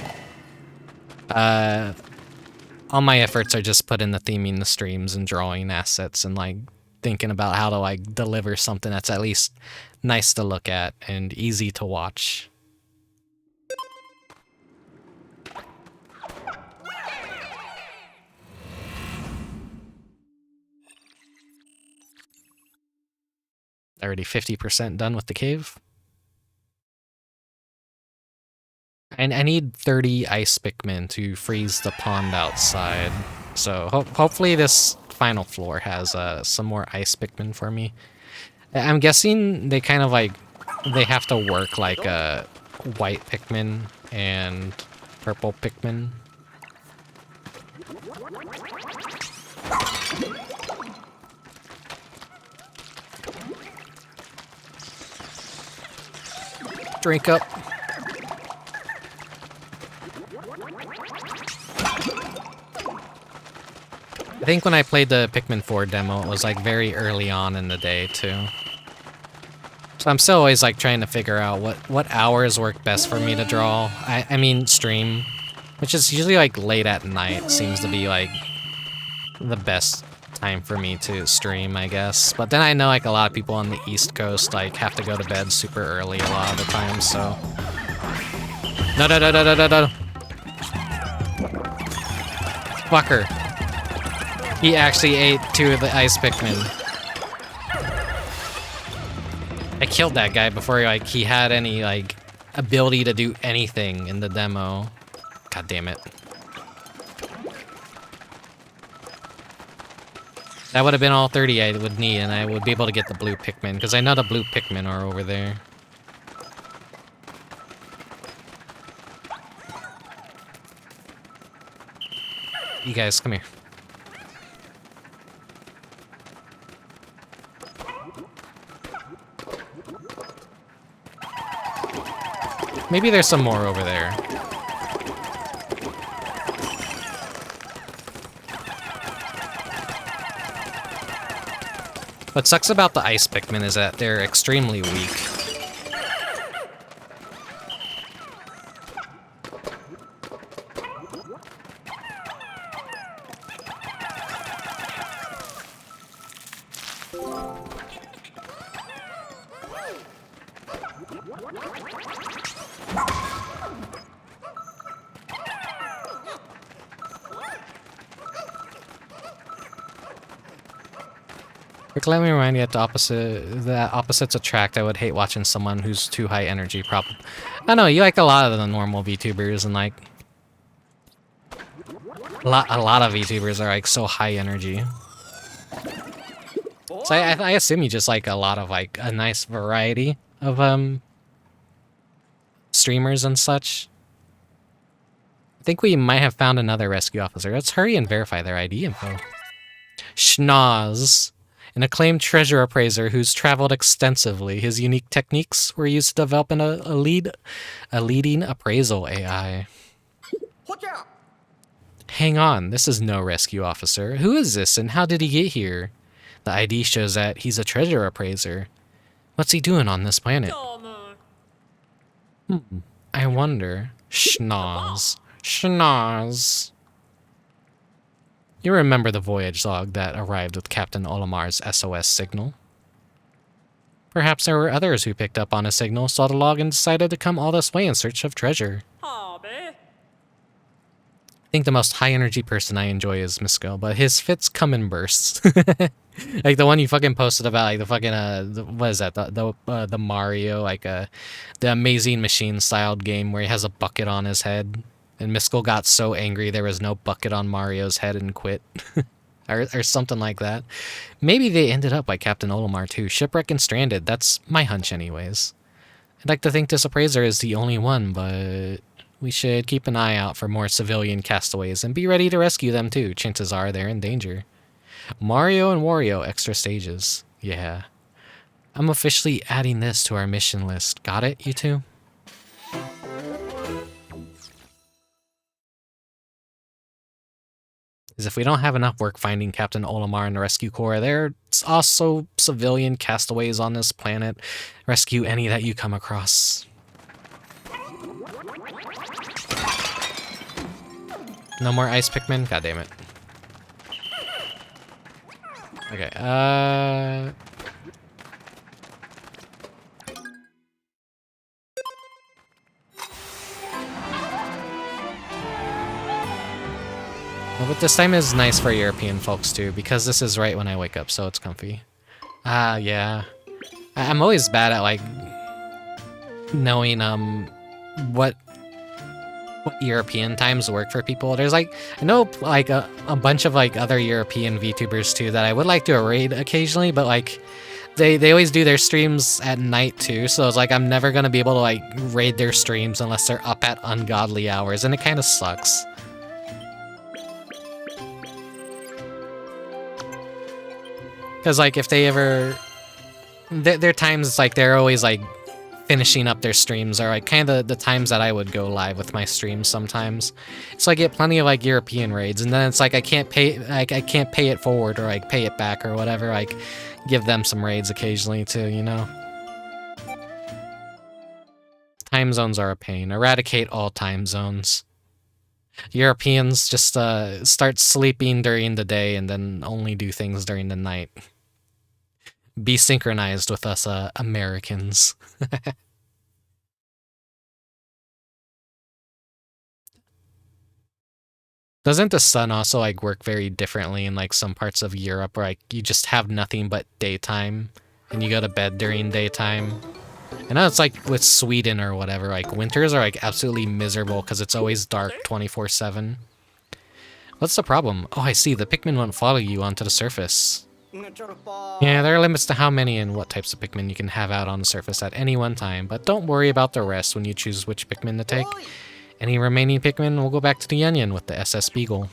[SPEAKER 1] All my efforts are just put into theming the streams and drawing assets and like thinking about how to like deliver something that's at least nice to look at and easy to watch. Already 50% done with the cave. And I need 30 ice Pikmin to freeze the pond outside. So hopefully this final floor has some more ice Pikmin for me. I'm guessing they kind of like, they have to work like white Pikmin and purple Pikmin. Drink up. I think when I played the Pikmin 4 demo, it was like very early on in the day too. So I'm still always like trying to figure out what hours work best for me to draw. I mean stream, which is usually like late at night seems to be like the best time for me to stream, I guess. But then I know like a lot of people on the East Coast like have to go to bed super early a lot of the time, so. No. Fucker. He actually ate 2 of the ice Pikmin. I killed that guy before he had any like ability to do anything in the demo. God damn it. That would have been all 30 I would need, and I would be able to get the blue Pikmin, because I know the blue Pikmin are over there. You guys, come here. Maybe there's some more over there. What sucks about the ice Pikmin is that they're extremely weak. Rick, let me remind you that opposites attract. I would hate watching someone who's too high energy. I know you like a lot of the normal VTubers, and like a lot of VTubers are like so high energy. So I assume you just like a lot of like a nice variety of streamers and such. I think we might have found another rescue officer. Let's hurry and verify their ID info. Schnoz. An acclaimed treasure appraiser who's traveled extensively. His unique techniques were used to develop a leading appraisal AI.
[SPEAKER 3] Watch out!
[SPEAKER 1] Hang on, this is no rescue officer. Who is this and how did he get here? The ID shows that he's a treasure appraiser. What's he doing on this planet? I wonder. Schnoz. Schnoz. You remember the voyage log that arrived with Captain Olimar's SOS signal? Perhaps there were others who picked up on a signal, saw the log, and decided to come all this way in search of treasure. I think the most high-energy person I enjoy is Misko, but his fits come in bursts. Like the one you fucking posted about, like the fucking, what is that? The Mario, like the Amazing Machine-styled game where he has a bucket on his head. And Miskell got so angry there was no bucket on Mario's head and quit. or something like that. Maybe they ended up like Captain Olimar too. Shipwrecked and stranded. That's my hunch anyways. I'd like to think this appraiser is the only one, but we should keep an eye out for more civilian castaways and be ready to rescue them too. Chances are they're in danger. Mario and Wario extra stages. Yeah. I'm officially adding this to our mission list. Got it, you two? Is if we don't have enough work finding Captain Olimar and the Rescue Corps, there's also civilian castaways on this planet. Rescue any that you come across. No more ice Pikmin? God damn it. Okay, well, but this time is nice for European folks too, because this is right when I wake up, so it's comfy. Yeah. I'm always bad at, like, knowing, what European times work for people. There's, like, I know, like, a bunch of, like, other European VTubers too that I would like to raid occasionally, but, like, they always do their streams at night too, so it's like I'm never gonna be able to, like, raid their streams unless they're up at ungodly hours, and it kind of sucks. Because, like, if they ever... Their times, like, they're always, like, finishing up their streams are, like, kind of the times that I would go live with my streams sometimes. So I get plenty of, like, European raids, and then it's like I can't pay it forward or, like, pay it back or whatever. Like, give them some raids occasionally, too, you know? Time zones are a pain. Eradicate all time zones. Europeans just start sleeping during the day and then only do things during the night. Be synchronized with us, Americans. Doesn't the sun also, like, work very differently in, like, some parts of Europe where, like, you just have nothing but daytime and you go to bed during daytime? I know it's like with Sweden or whatever, like, winters are, like, absolutely miserable because it's always dark 24/7. What's the problem? Oh, I see. The Pikmin won't follow you onto the surface. Yeah, there are limits to how many and what types of Pikmin you can have out on the surface at any one time, but don't worry about the rest when you choose which Pikmin to take. Any remaining Pikmin will go back to the Onion with the SS Beagle.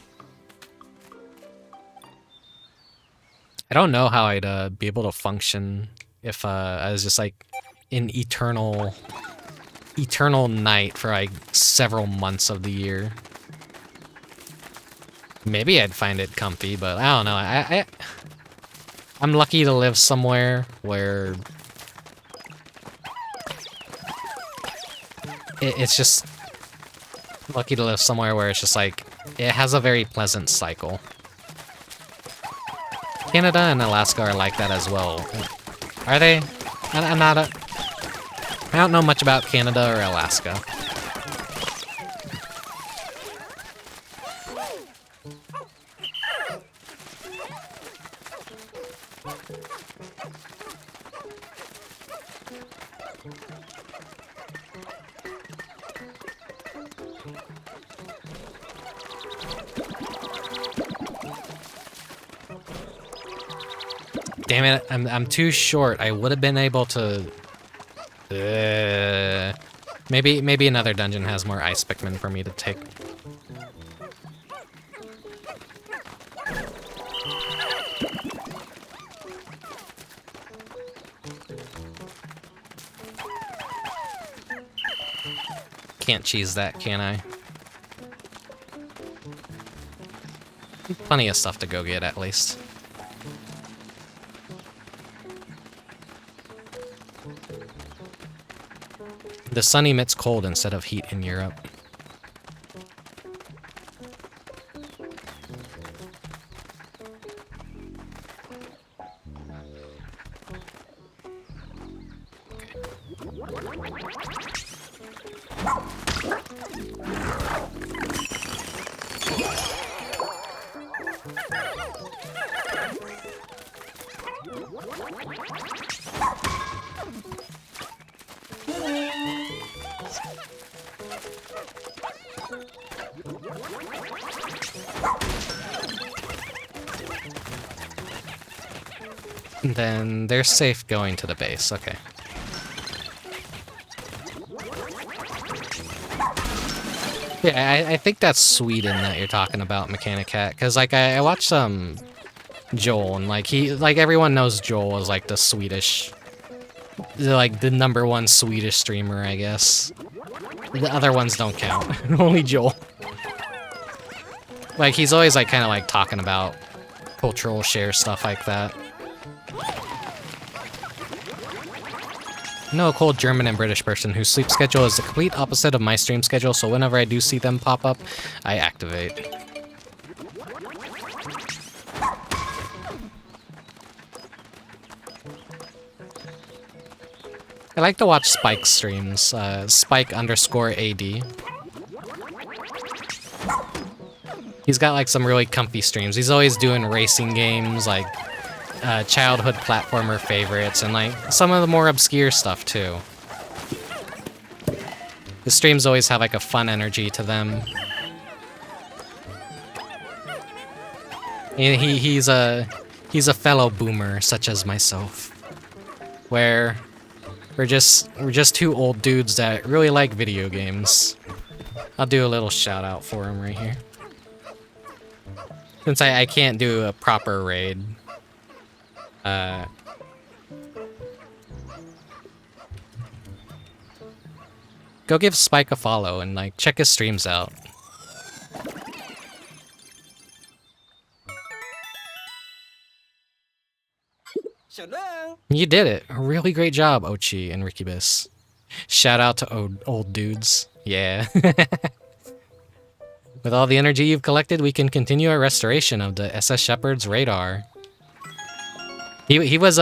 [SPEAKER 1] I don't know how I'd be able to function if I was just, like, in eternal night for, like, several months of the year. Maybe I'd find it comfy, but I don't know. I'm lucky to live somewhere where it's just lucky to live somewhere where it's just like it has a very pleasant cycle. Canada and Alaska are like that as well. Are they? I don't know much about Canada or Alaska. Damn it, I'm too short. I would have been able to... Maybe another dungeon has more ice Pikmin for me to take. Can't cheese that, can I? Plenty of stuff to go get, at least. The sun emits cold instead of heat in Europe. Then they're safe going to the base, okay. Yeah, I think that's Sweden that you're talking about, Mechanicat, because, like, I watched Joel, and, like, everyone knows Joel is, like, the Swedish, like, the #1 Swedish streamer, I guess. The other ones don't count, only Joel. Like, he's always, like, kind of, like, talking about cultural share stuff like that. I know a cold German and British person whose sleep schedule is the complete opposite of my stream schedule, so whenever I do see them pop up, I activate. I like to watch Spike's streams, Spike_AD. He's got like some really comfy streams. He's always doing racing games, like childhood platformer favorites, and like some of the more obscure stuff too. The streams always have like a fun energy to them. And he's a fellow boomer such as myself, where we're just two old dudes that really like video games. I'll do a little shout out for him right here. Since I can't do a proper raid. Go give Spike a follow and like check his streams out. You did it. A really great job, Ochi and Rickubus. Shout out to old dudes. Yeah. With all the energy you've collected, we can continue our restoration of the SS Shepherd's radar. He was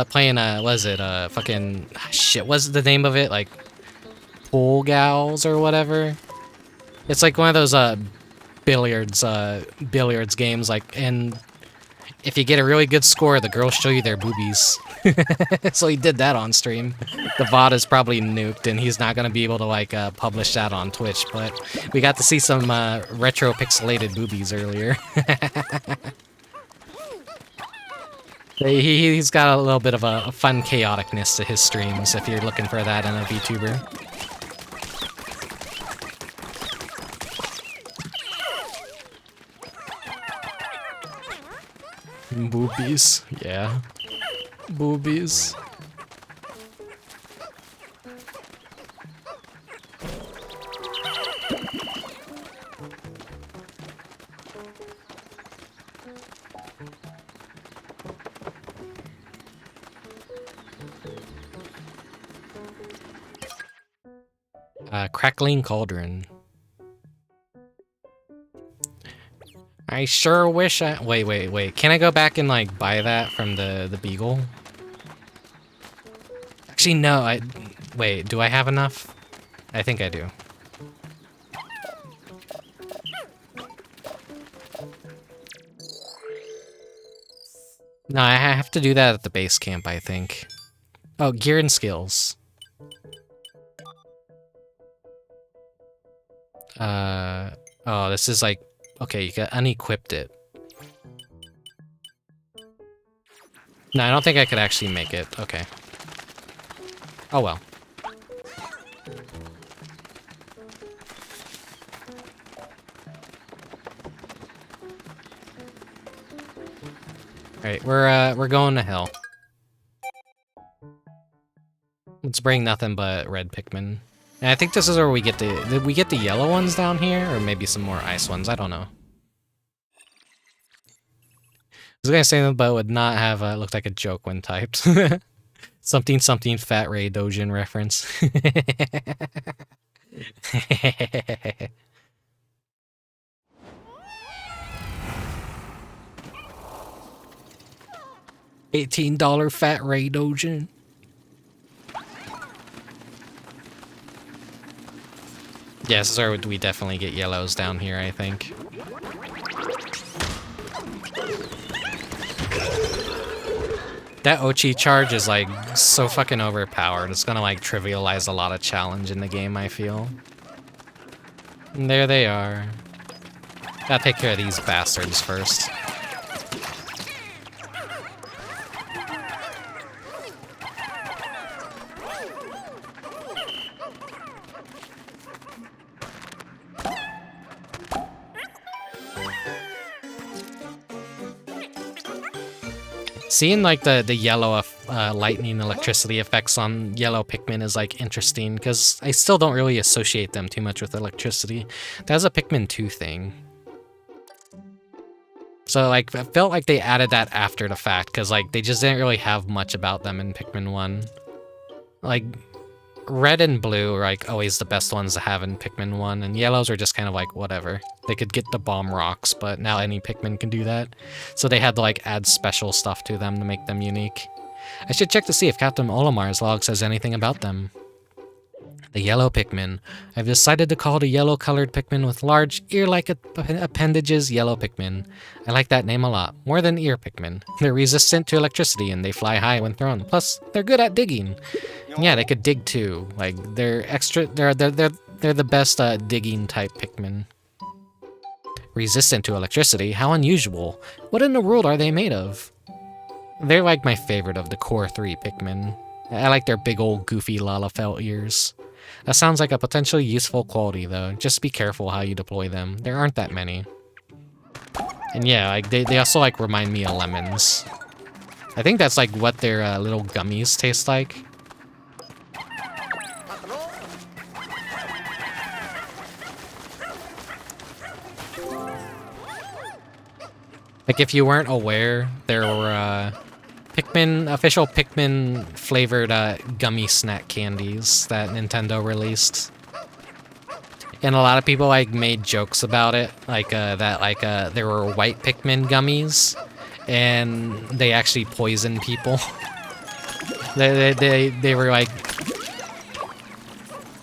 [SPEAKER 1] playing was it fucking shit? What's the name of it? Like Pool Gals or whatever. It's like one of those billiards games. Like, and if you get a really good score, the girls show you their boobies. So he did that on stream. The VOD is probably nuked, and he's not gonna be able to like publish that on Twitch. But we got to see some retro pixelated boobies earlier. He's got a little bit of a fun chaoticness to his streams. If you're looking for that in a VTuber. Boobies, yeah. Boobies. Crackling Cauldron. I sure wish I... Wait. Can I go back and, like, buy that from the Beagle? Actually, no, Wait, do I have enough? I think I do. No, I have to do that at the base camp, I think. Oh, gear and skills. Oh, this is like... Okay, you got unequipped it. No, I don't think I could actually make it. Okay. Oh well. Alright, we're going to hell. Let's bring nothing but red Pikmin. And I think this is where we get did we get the yellow ones down here? Or maybe some more ice ones, I don't know. I was gonna say that, but would not have looked like a joke when typed. something Fat Ray Dojin reference. $18 Fat Ray Dojin. Yeah, this is where we definitely get yellows down here, I think. That Ochi charge is like so fucking overpowered. It's gonna like trivialize a lot of challenge in the game, I feel. And there they are. Gotta take care of these bastards first. Seeing like the yellow lightning electricity effects on yellow Pikmin is like interesting because I still don't really associate them too much with electricity. That's a Pikmin 2 thing. So, like, I felt like they added that after the fact, because, like, they just didn't really have much about them in Pikmin 1. Like, red and blue are, like, always the best ones to have in Pikmin 1, and yellows are just kind of like, whatever. They could get the bomb rocks, but now any Pikmin can do that. So they had to, like, add special stuff to them to make them unique. I should check to see if Captain Olimar's log says anything about them. The yellow Pikmin. I've decided to call the yellow-colored Pikmin with large ear-like appendages yellow Pikmin. I like that name a lot, more than ear Pikmin. They're resistant to electricity and they fly high when thrown. Plus, they're good at digging. Yeah, they could dig too. Like they're the best digging type Pikmin. Resistant to electricity? How unusual. What in the world are they made of? They're like my favorite of the core 3 Pikmin. I like their big old goofy Lalafell ears. That sounds like a potentially useful quality, though. Just be careful how you deploy them. There aren't that many. And yeah, like they also like remind me of lemons. I think that's like what their little gummies taste like. Like if you weren't aware, there were official Pikmin flavored gummy snack candies that Nintendo released. And a lot of people like made jokes about it, like there were white Pikmin gummies and they actually poisoned people. they were like,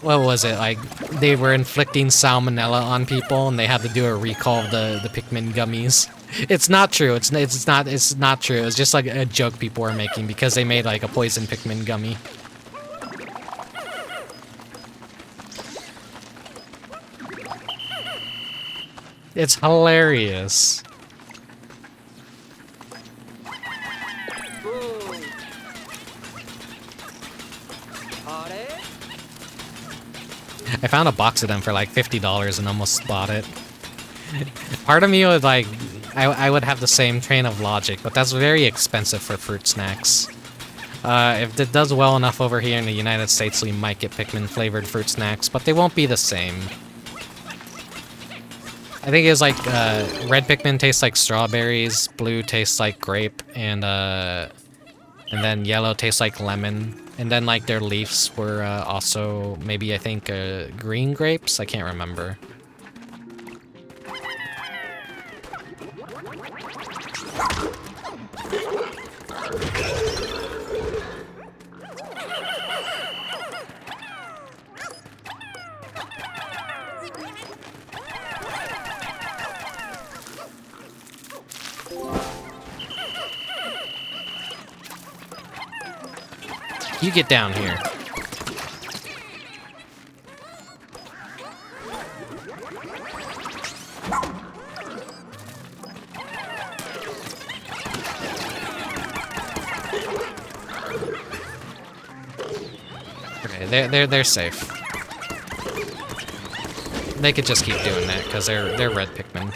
[SPEAKER 1] what was it? Like they were inflicting salmonella on people and they had to do a recall of the Pikmin gummies. It's not true. It's not true. It's just like a joke people were making because they made like a poison Pikmin gummy. It's hilarious. I found a box of them for like $50 and almost bought it. Part of me would like, I would have the same train of logic, but that's very expensive for fruit snacks. If it does well enough over here in the United States, we might get Pikmin flavored fruit snacks, but they won't be the same. I think it's like, red Pikmin tastes like strawberries, blue tastes like grape, and then yellow tastes like lemon. And then like their leaves were also maybe I think green grapes? I can't remember. You get down here. Okay, they're safe. They could just keep doing that because they're red Pikmin.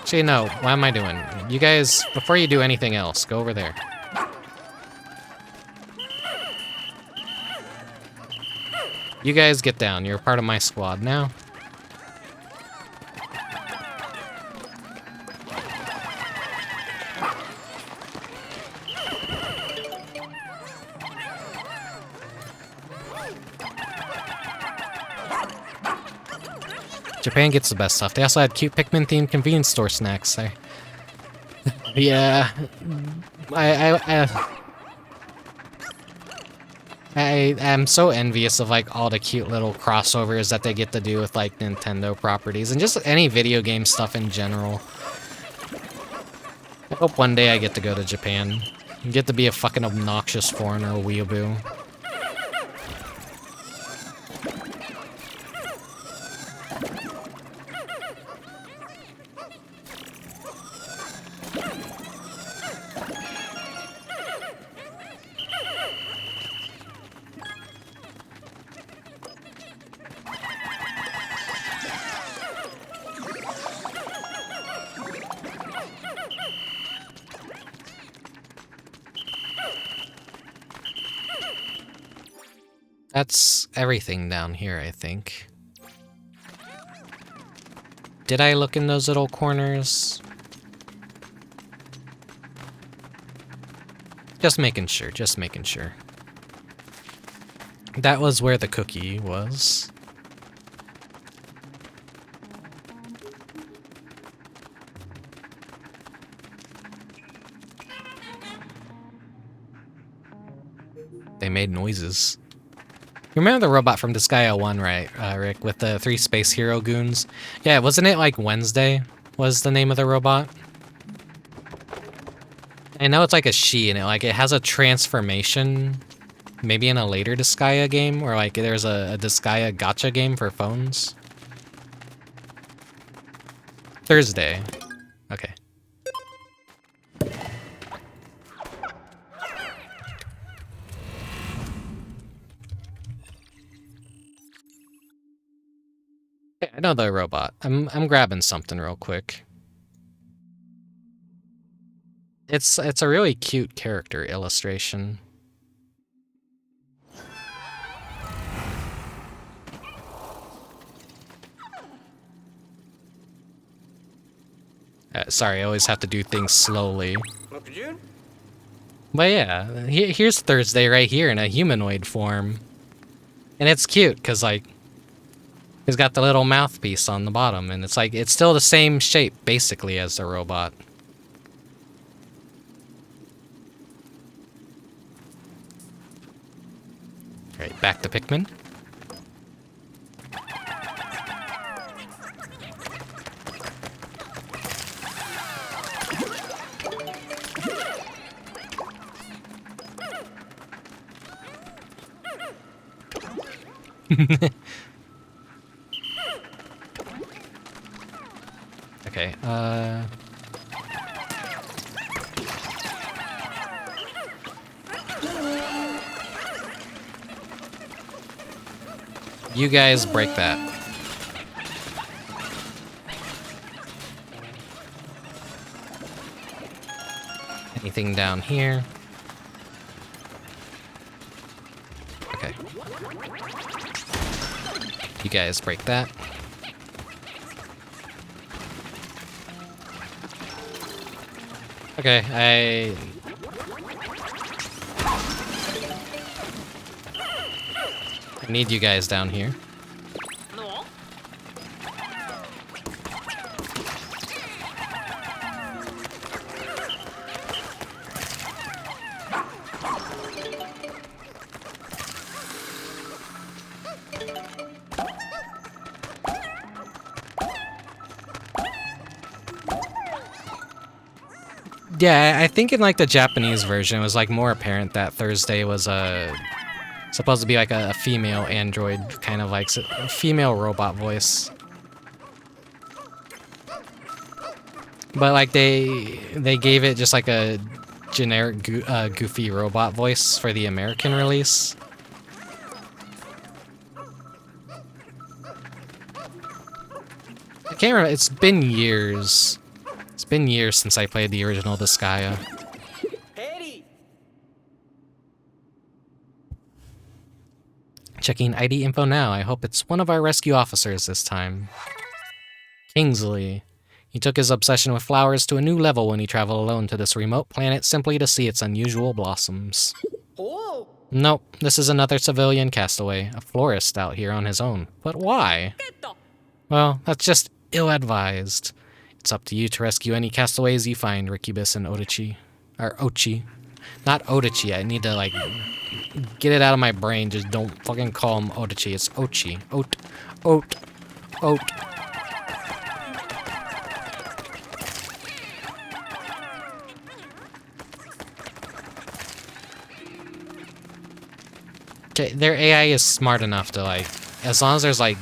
[SPEAKER 1] Actually, no. What am I doing? You guys, before you do anything else, go over there. You guys get down. You're part of my squad now. Japan gets the best stuff. They also had cute Pikmin-themed convenience store snacks. Yeah. I am so envious of like all the cute little crossovers that they get to do with like Nintendo properties and just any video game stuff in general. I hope one day I get to go to Japan and get to be a fucking obnoxious foreigner weeaboo. That's everything down here, I think. Did I look in those little corners? Just making sure, just making sure. That was where the cookie was. They made noises. You remember the robot from Disgaea 1, right, Rick? With the 3 space hero goons? Yeah, wasn't it like Wednesday was the name of the robot? I know it's like a she, and it has a transformation. Maybe in a later Disgaea game, or like there's a Disgaea gacha game for phones. Thursday. Okay. I know the robot. I'm grabbing something real quick. It's a really cute character illustration. Sorry, I always have to do things slowly. But yeah, here's Thursday right here in a humanoid form. And it's cute, because, like, he's got the little mouthpiece on the bottom, and it's like, it's still the same shape, basically, as the robot. Alright, back to Pikmin. Okay, you guys break that. Anything down here? Okay. You guys break that. Okay, I need you guys down here. Yeah, I think in like the Japanese version, it was like more apparent that Thursday was supposed to be like a female android, kind of like a female robot voice. But like they gave it just like a generic goofy robot voice for the American release. I can't remember. It's been years. It's been years since I played the original Disgaea. Checking ID info now. I hope it's one of our rescue officers this time. Kingsley. He took his obsession with flowers to a new level when he traveled alone to this remote planet simply to see its unusual blossoms.
[SPEAKER 3] Oh.
[SPEAKER 1] Nope, this is another civilian castaway, a florist out here on his own. But why? Well, that's just ill-advised. It's up to you to rescue any castaways you find, Rickubus and Odachi. Or Ochi. Not Odachi, I need to, like, get it out of my brain. Just don't fucking call him Odachi, it's Ochi. Oat. Okay, their AI is smart enough to, like, as long as there's, like,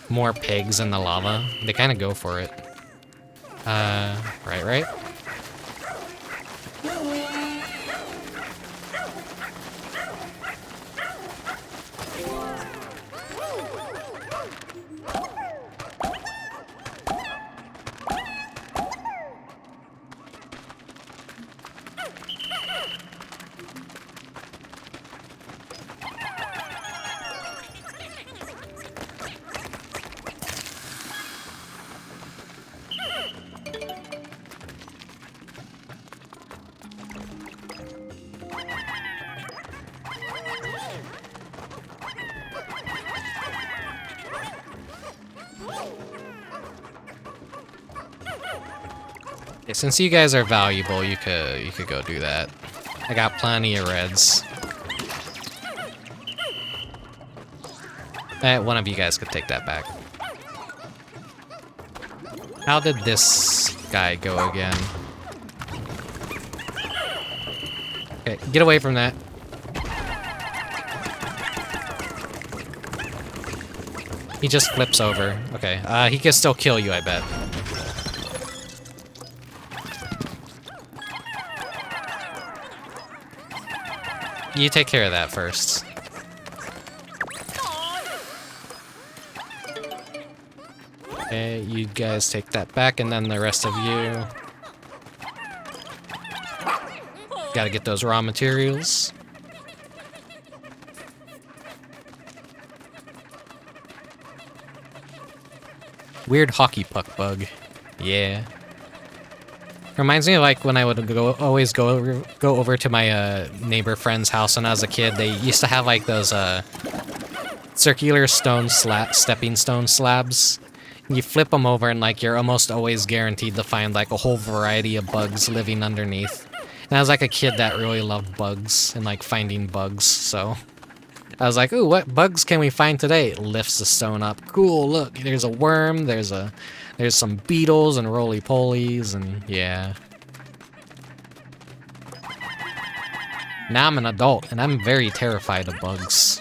[SPEAKER 1] more pigs in the lava, they kind of go for it. Right? Okay, since you guys are valuable, you could go do that. I got plenty of reds. One of you guys could take that back. How did this guy go again? Okay, get away from that. He just flips over. Okay, he can still kill you, I bet. You take care of that first. Okay, you guys take that back, and then the rest of you. Gotta get those raw materials. Weird hockey puck bug. Yeah. Reminds me of like when I would always go over to my neighbor friend's house when I was a kid. They used to have like those circular stepping stone slabs. You flip them over and like you're almost always guaranteed to find like a whole variety of bugs living underneath. And I was like a kid that really loved bugs and like finding bugs, so I was like, ooh, what bugs can we find today? It lifts the stone up. Cool, look, there's a worm, there's some beetles and roly-polies, and yeah. Now I'm an adult, and I'm very terrified of bugs.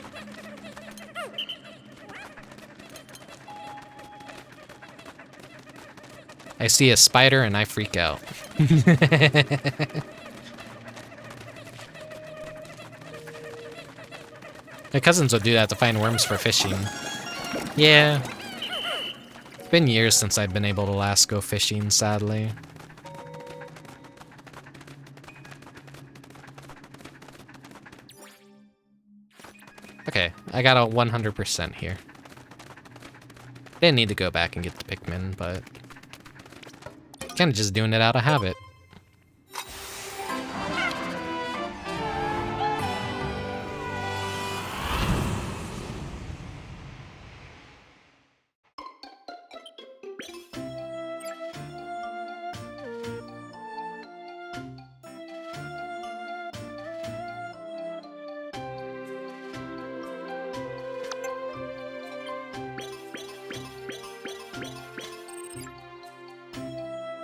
[SPEAKER 1] I see a spider and I freak out. My cousins would do that to find worms for fishing. Yeah. It's been years since I've been able to last go fishing, sadly. Okay, I got a 100% here. Didn't need to go back and get the Pikmin, but kind of just doing it out of habit.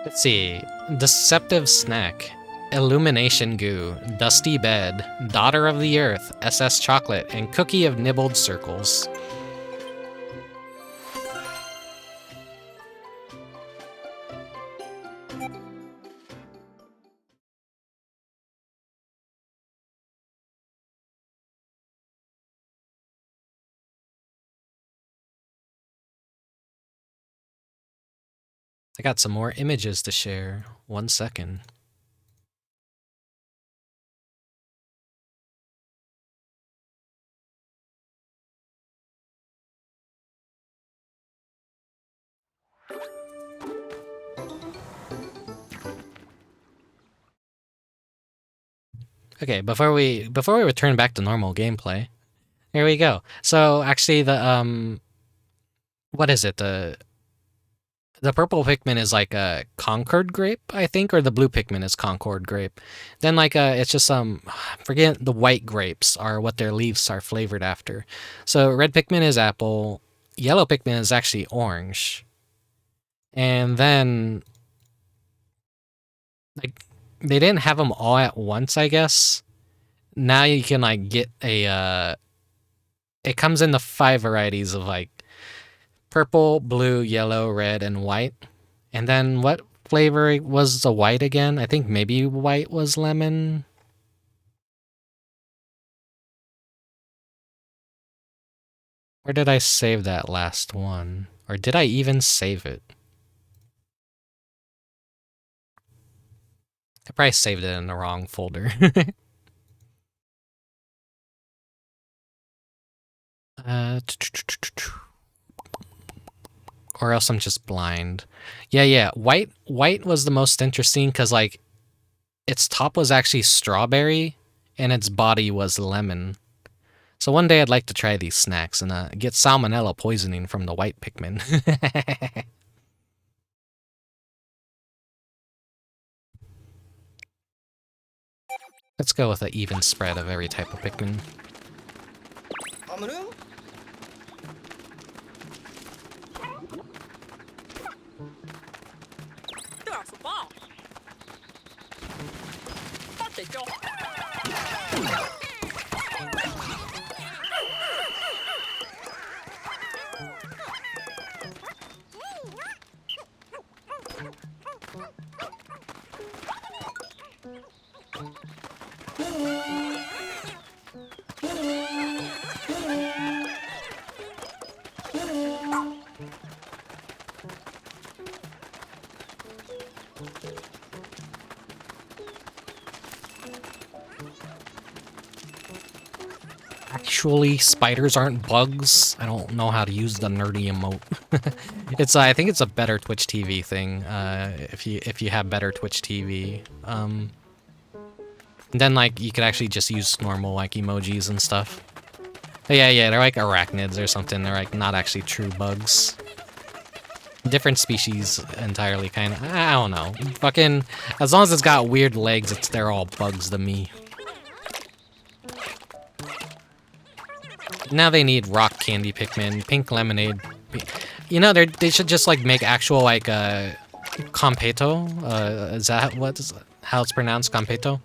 [SPEAKER 1] Let's see. Deceptive Snack. Illumination Goo. Dusty Bed. Daughter of the Earth. SS Chocolate. And Cookie of Nibbled Circles. I got some more images to share. 1 second. Okay, before we return back to normal gameplay, here we go. So actually the what is it? The purple Pikmin is like a Concord grape, I think, or the blue Pikmin is Concord grape. Then like it's just forget the white grapes are what their leaves are flavored after. So red Pikmin is apple, yellow Pikmin is actually orange. And then like they didn't have them all at once, I guess. Now you can like get a it comes in the 5 varieties of like purple, blue, yellow, red, and white. And then what flavor was the white again? I think maybe white was lemon. Where did I save that last one? Or did I even save it? I probably saved it in the wrong folder. Or else I'm just blind. Yeah. White was the most interesting because like its top was actually strawberry and its body was lemon. So one day I'd like to try these snacks and get salmonella poisoning from the white Pikmin. Let's go with an even spread of every type of Pikmin.
[SPEAKER 3] Amaru?
[SPEAKER 1] Actually, spiders aren't bugs. I don't know how to use the nerdy emote. It's I think it's a better Twitch TV thing. If you have better Twitch TV, then like you could actually just use normal like emojis and stuff. But yeah, they're like arachnids or something. They're like not actually true bugs. Different species entirely, kind of. I don't know. Fucking, as long as it's got weird legs, they're all bugs to me. Now they need rock candy Pikmin, pink lemonade. You know, they should just like make actual like Competo. Is that how it's pronounced? Competo.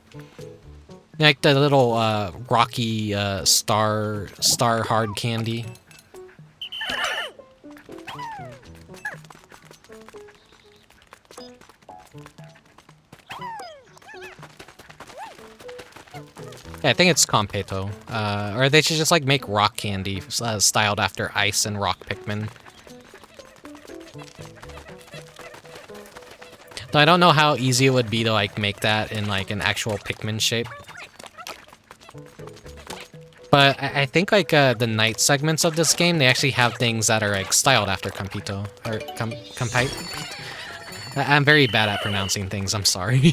[SPEAKER 1] Like the little rocky star hard candy. Yeah, I think it's Competo. Or they should just like make rock candy styled after ice and rock Pikmin. Though I don't know how easy it would be to like make that in like an actual Pikmin shape. But I think like the night segments of this game, they actually have things that are like styled after Competo or Compite. I'm very bad at pronouncing things. I'm sorry.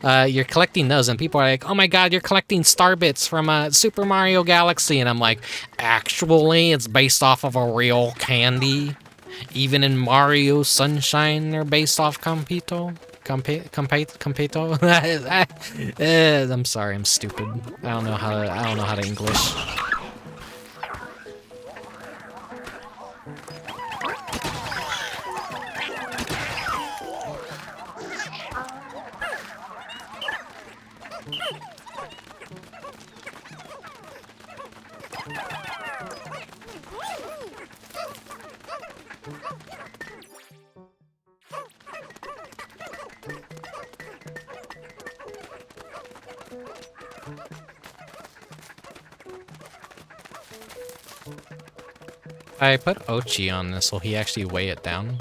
[SPEAKER 1] You're collecting those, and people are like, "Oh my God, you're collecting star bits from Super Mario Galaxy," and I'm like, "Actually, it's based off of a real candy. Even in Mario Sunshine, they're based off Competo." Competo. I'm sorry, I'm stupid. I don't know how to English. I put Ochi on this, will he actually weigh it down?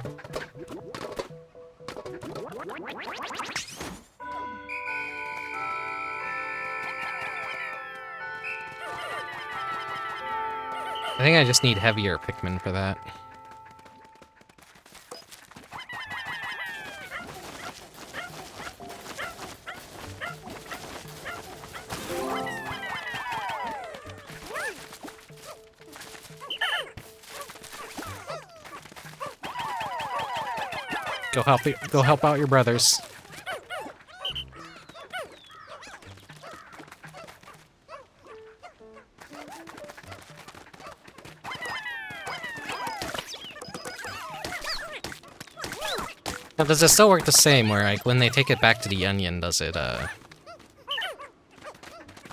[SPEAKER 1] I think I just need heavier Pikmin for that. Go help out your brothers. Now, does it still work the same where like when they take it back to the onion, does it I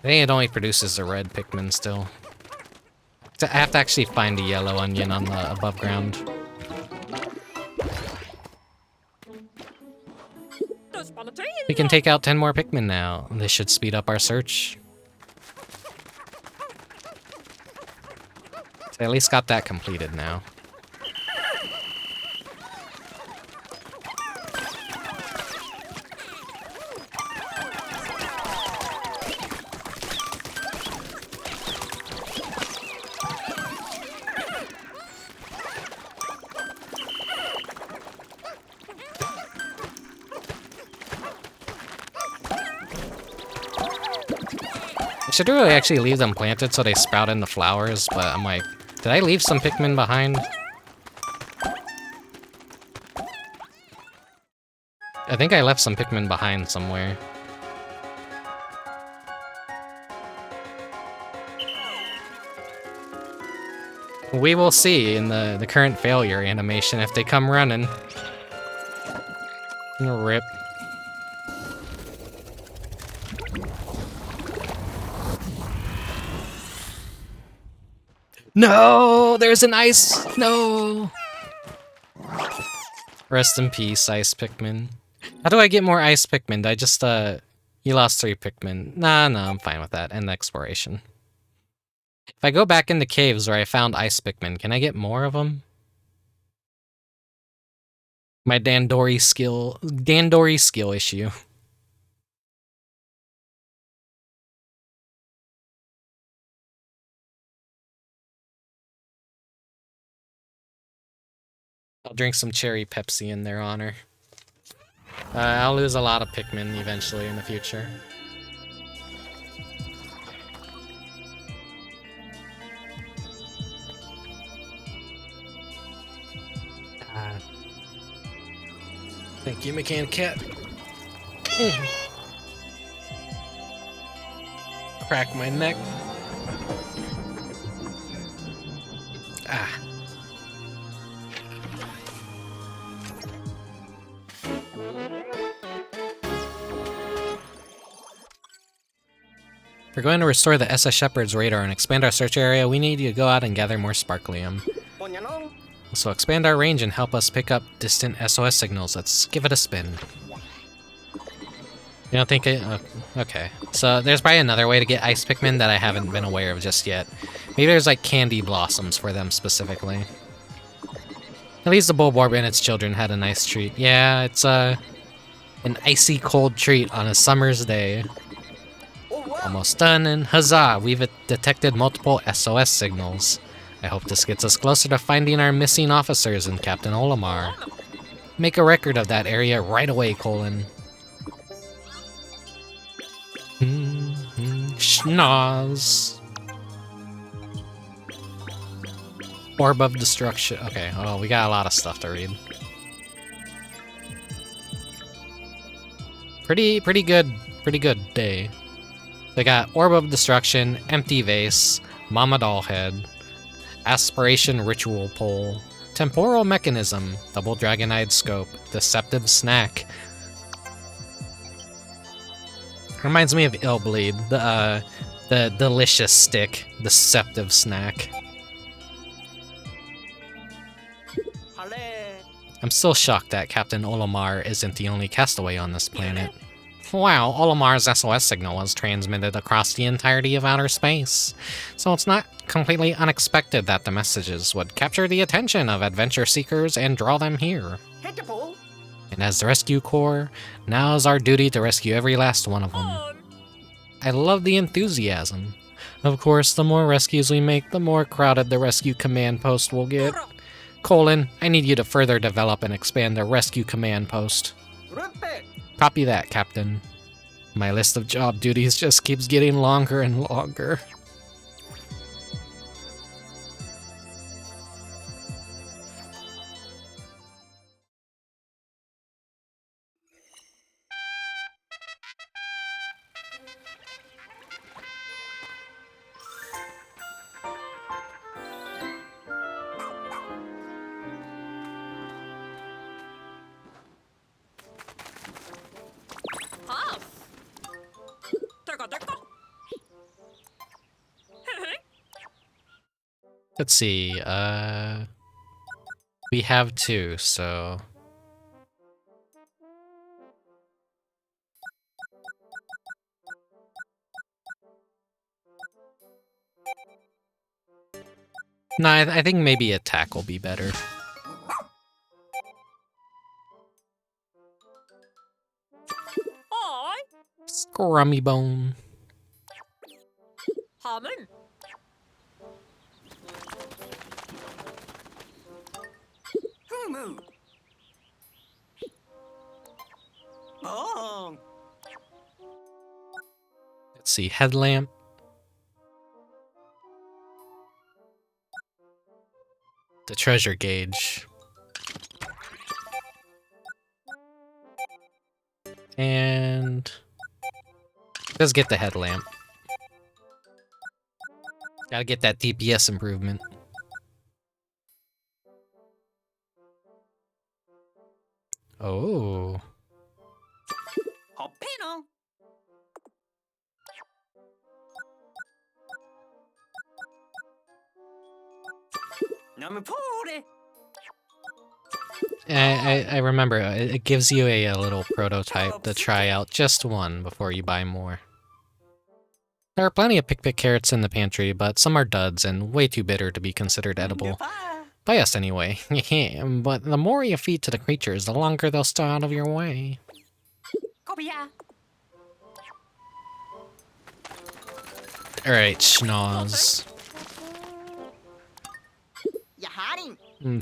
[SPEAKER 1] think it only produces the red Pikmin still. I have to actually find a yellow onion on the above ground. We can take out 10 more Pikmin now. This should speed up our search. So I at least got that completed now. I should really actually leave them planted so they sprout into flowers, but I'm like, did I leave some Pikmin behind? I think I left some Pikmin behind somewhere. We will see in the current failure animation if they come running. Rip. No, there's an ice. No. Rest in peace, ice Pikmin. How do I get more ice Pikmin? I just you lost 3 Pikmin. Nah, I'm fine with that. End exploration. If I go back into caves where I found ice Pikmin, can I get more of them? My Dandori skill issue. I'll drink some cherry Pepsi in their honor. I'll lose a lot of Pikmin eventually in the future. Thank you, Mechanic Cat. Crack my neck. Ah. If we're going to restore the SS Shepherd's radar and expand our search area, we need you to go out and gather more sparklium. So expand our range and help us pick up distant SOS signals. Let's give it a spin. You don't think it? Okay. So there's probably another way to get ice Pikmin that I haven't been aware of just yet. Maybe there's like candy blossoms for them specifically. At least the Bulborb and its children had a nice treat. Yeah, it's an icy cold treat on a summer's day. Almost done, and huzzah! We've detected multiple SOS signals. I hope this gets us closer to finding our missing officers and Captain Olimar. Make a record of that area right away, Colin. Schnoz. Orb of Destruction. Okay, well, we got a lot of stuff to read. Pretty good day. They got Orb of Destruction, Empty Vase, Mama Doll Head, Aspiration Ritual Pole, Temporal Mechanism, Double Dragon-Eyed Scope, Deceptive Snack. Reminds me of Illbleed, the delicious stick, Deceptive Snack. I'm still shocked that Captain Olimar isn't the only castaway on this planet. Wow, Olimar's SOS signal was transmitted across the entirety of outer space, so it's not completely unexpected that the messages would capture the attention of adventure seekers and draw them here. And as the Rescue Corps, now is our duty to rescue every last one of them. I love the enthusiasm. Of course, the more rescues we make, the more crowded the rescue command post will get. Colin, I need you to further develop and expand the rescue command post. Copy that, Captain. My list of job duties just keeps getting longer and longer. Let's see, we have 2, so... No, I think maybe attack will be better. Scrummy Bone. Let's see, Headlamp. The Treasure Gauge. And... let's get the Headlamp. Gotta get that DPS improvement. Oh.
[SPEAKER 3] Hoppino. Namipore.
[SPEAKER 1] I remember, it gives you a little prototype to try out just one before you buy more. There are plenty of Pikmin carrots in the pantry, but some are duds and way too bitter to be considered edible. By us anyway. But the more you feed to the creatures, the longer they'll stay out of your way. Alright, Schnoz.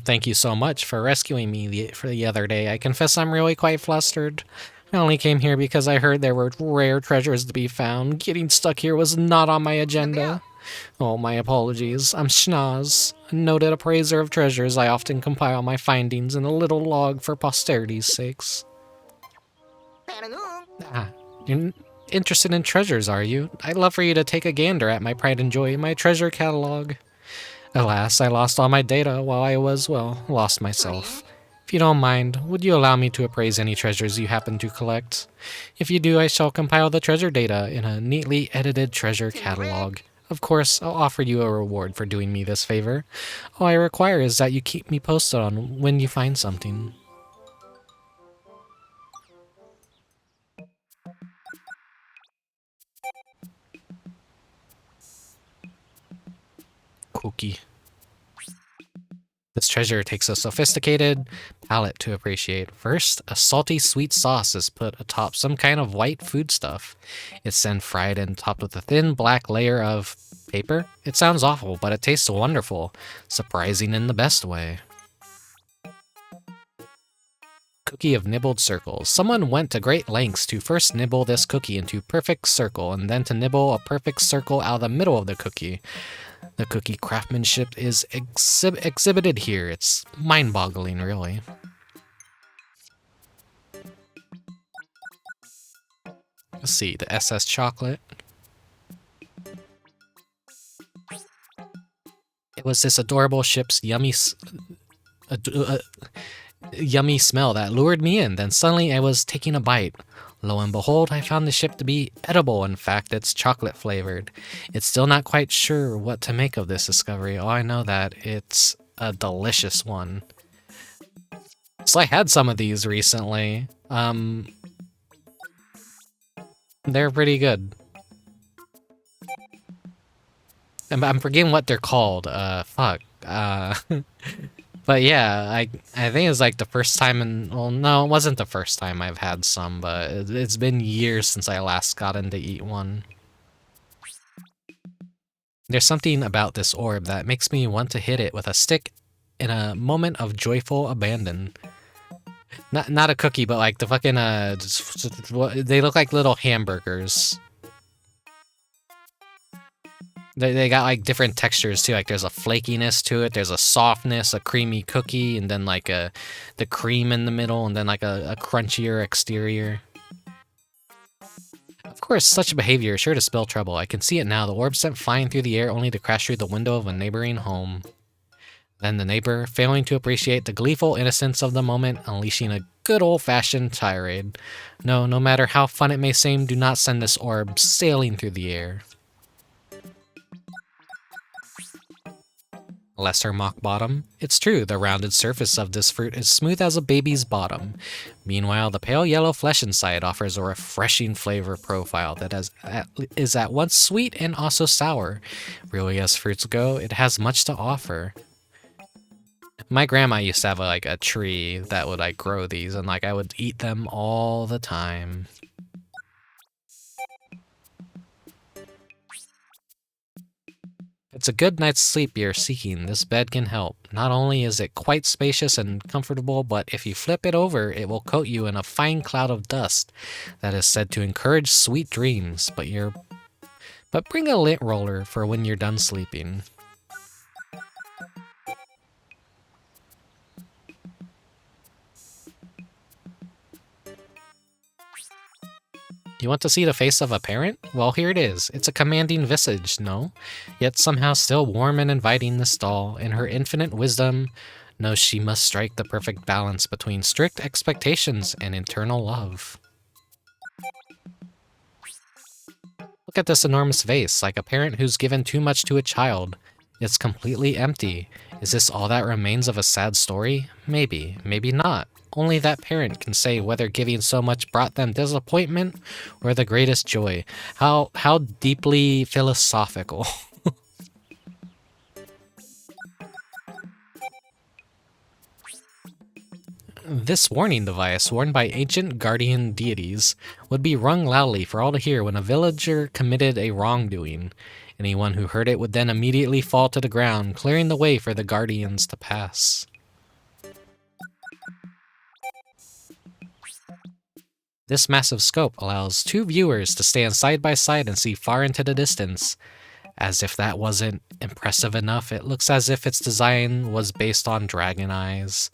[SPEAKER 1] Thank you so much for rescuing me for the other day. I confess I'm really quite flustered. I only came here because I heard there were rare treasures to be found. Getting stuck here was not on my agenda. Oh, my apologies. I'm Schnoz, a noted appraiser of treasures. I often compile my findings in a little log for posterity's sakes. Ah, you're interested in treasures, are you? I'd love for you to take a gander at my pride and joy, my treasure catalog. Alas, I lost all my data while I was, well, lost myself. If you don't mind, would you allow me to appraise any treasures you happen to collect? If you do, I shall compile the treasure data in a neatly edited treasure catalog. Of course, I'll offer you a reward for doing me this favor. All I require is that you keep me posted on when you find something. Cookie. This treasure takes a sophisticated palate to appreciate. First, a salty sweet sauce is put atop some kind of white foodstuff. It's then fried and topped with a thin black layer of paper. It sounds awful, but it tastes wonderful. Surprising in the best way. Cookie of nibbled circles. Someone went to great lengths to first nibble this cookie into perfect circle, and then to nibble a perfect circle out of the middle of the cookie. The cookie craftsmanship is exhibited here. It's mind-boggling, really. Let's see, the SS chocolate. It was this adorable ship's yummy smell that lured me in. Then suddenly I was taking a bite. Lo and behold, I found the ship to be edible. In fact, it's chocolate flavored. It's still not quite sure what to make of this discovery. All I know that it's a delicious one. So I had some of these recently. They're pretty good. I'm forgetting what they're called. Fuck. But yeah, I think it's like the first time well, no, it wasn't the first time I've had some, but it's been years since I last got in to eat one. There's something about this orb that makes me want to hit it with a stick in a moment of joyful abandon. Not a cookie, but like the fucking, they look like little hamburgers. They got like different textures too, like there's a flakiness to it, there's a softness, a creamy cookie, and then like the cream in the middle, and then like a crunchier exterior. Of course, such behavior is sure to spell trouble. I can see it now, the orb sent flying through the air only to crash through the window of a neighboring home. Then the neighbor, failing to appreciate the gleeful innocence of the moment, unleashing a good old-fashioned tirade. No matter how fun it may seem, do not send this orb sailing through the air. Lesser mock bottom. It's true, the rounded surface of this fruit is smooth as a baby's bottom. Meanwhile, the pale yellow flesh inside offers a refreshing flavor profile that is at once sweet and also sour. Really, as fruits go, it has much to offer. My grandma used to have like a tree that would like grow these, and like I would eat them all the time. It's a good night's sleep you're seeking. This bed can help. Not only is it quite spacious and comfortable, but if you flip it over, it will coat you in a fine cloud of dust that is said to encourage sweet dreams. But bring a lint roller for when you're done sleeping. You want to see the face of a parent? Well, here it is. It's a commanding visage, no? Yet somehow still warm and inviting this doll. In her infinite wisdom, knows she must strike the perfect balance between strict expectations and internal love. Look at this enormous vase, like a parent who's given too much to a child. It's completely empty. Is this all that remains of a sad story? Maybe, maybe not. Only that parent can say whether giving so much brought them disappointment or the greatest joy. How deeply philosophical. This warning device, worn by ancient guardian deities, would be rung loudly for all to hear when a villager committed a wrongdoing. Anyone who heard it would then immediately fall to the ground, clearing the way for the guardians to pass. This massive scope allows 2 viewers to stand side by side and see far into the distance. As if that wasn't impressive enough, it looks as if its design was based on dragon eyes.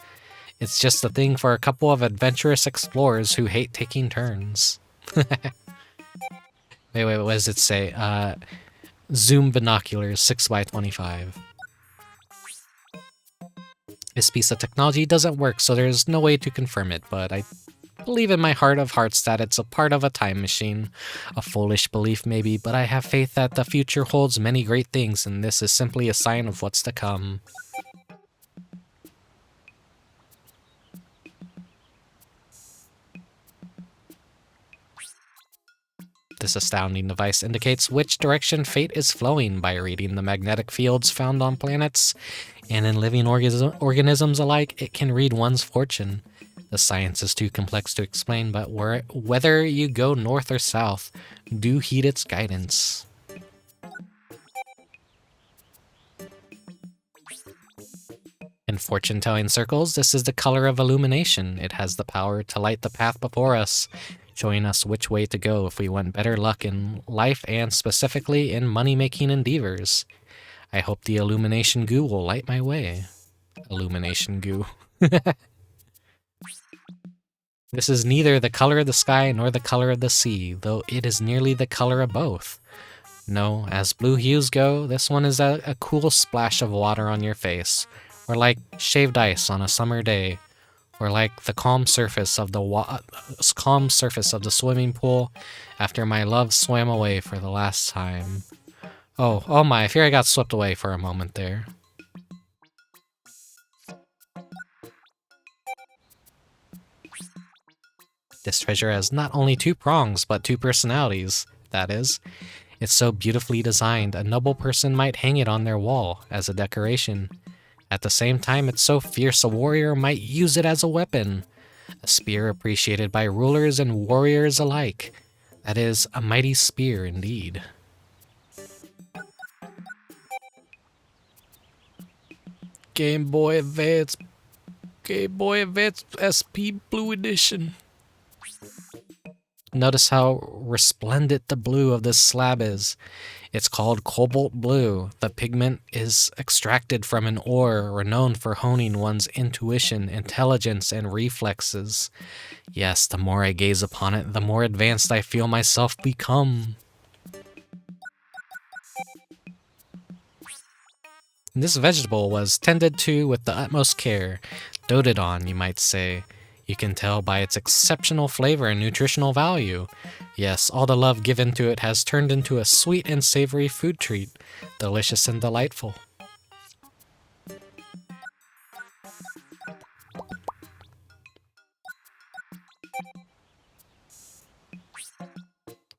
[SPEAKER 1] It's just a thing for a couple of adventurous explorers who hate taking turns. Wait, what does it say? Zoom binoculars, 6x25. This piece of technology doesn't work, so there's no way to confirm it, but I believe in my heart of hearts that it's a part of a time machine. A foolish belief maybe, but I have faith that the future holds many great things, and this is simply a sign of what's to come. This astounding device indicates which direction fate is flowing by reading the magnetic fields found on planets, and in living organisms alike, it can read one's fortune. The science is too complex to explain, but whether you go north or south, do heed its guidance. In fortune-telling circles, this is the color of illumination. It has the power to light the path before us, showing us which way to go if we want better luck in life and specifically in money-making endeavors. I hope the illumination goo will light my way. Illumination goo. This is neither the color of the sky nor the color of the sea, though it is nearly the color of both. No, as blue hues go, this one is a cool splash of water on your face, or like shaved ice on a summer day, or like the calm surface of the swimming pool after my love swam away for the last time. Oh my, I fear I got swept away for a moment there. This treasure has not only 2 prongs, but 2 personalities, that is. It's so beautifully designed, a noble person might hang it on their wall as a decoration. At the same time, it's so fierce a warrior might use it as a weapon. A spear appreciated by rulers and warriors alike. That is, a mighty spear indeed. Game Boy Advance SP Blue Edition. Notice how resplendent the blue of this slab is. It's called cobalt blue. The pigment is extracted from an ore renowned for honing one's intuition, intelligence, and reflexes. Yes, the more I gaze upon it, the more advanced I feel myself become. This vegetable was tended to with the utmost care, doted on, you might say. You can tell by its exceptional flavor and nutritional value. Yes, all the love given to it has turned into a sweet and savory food treat, delicious and delightful.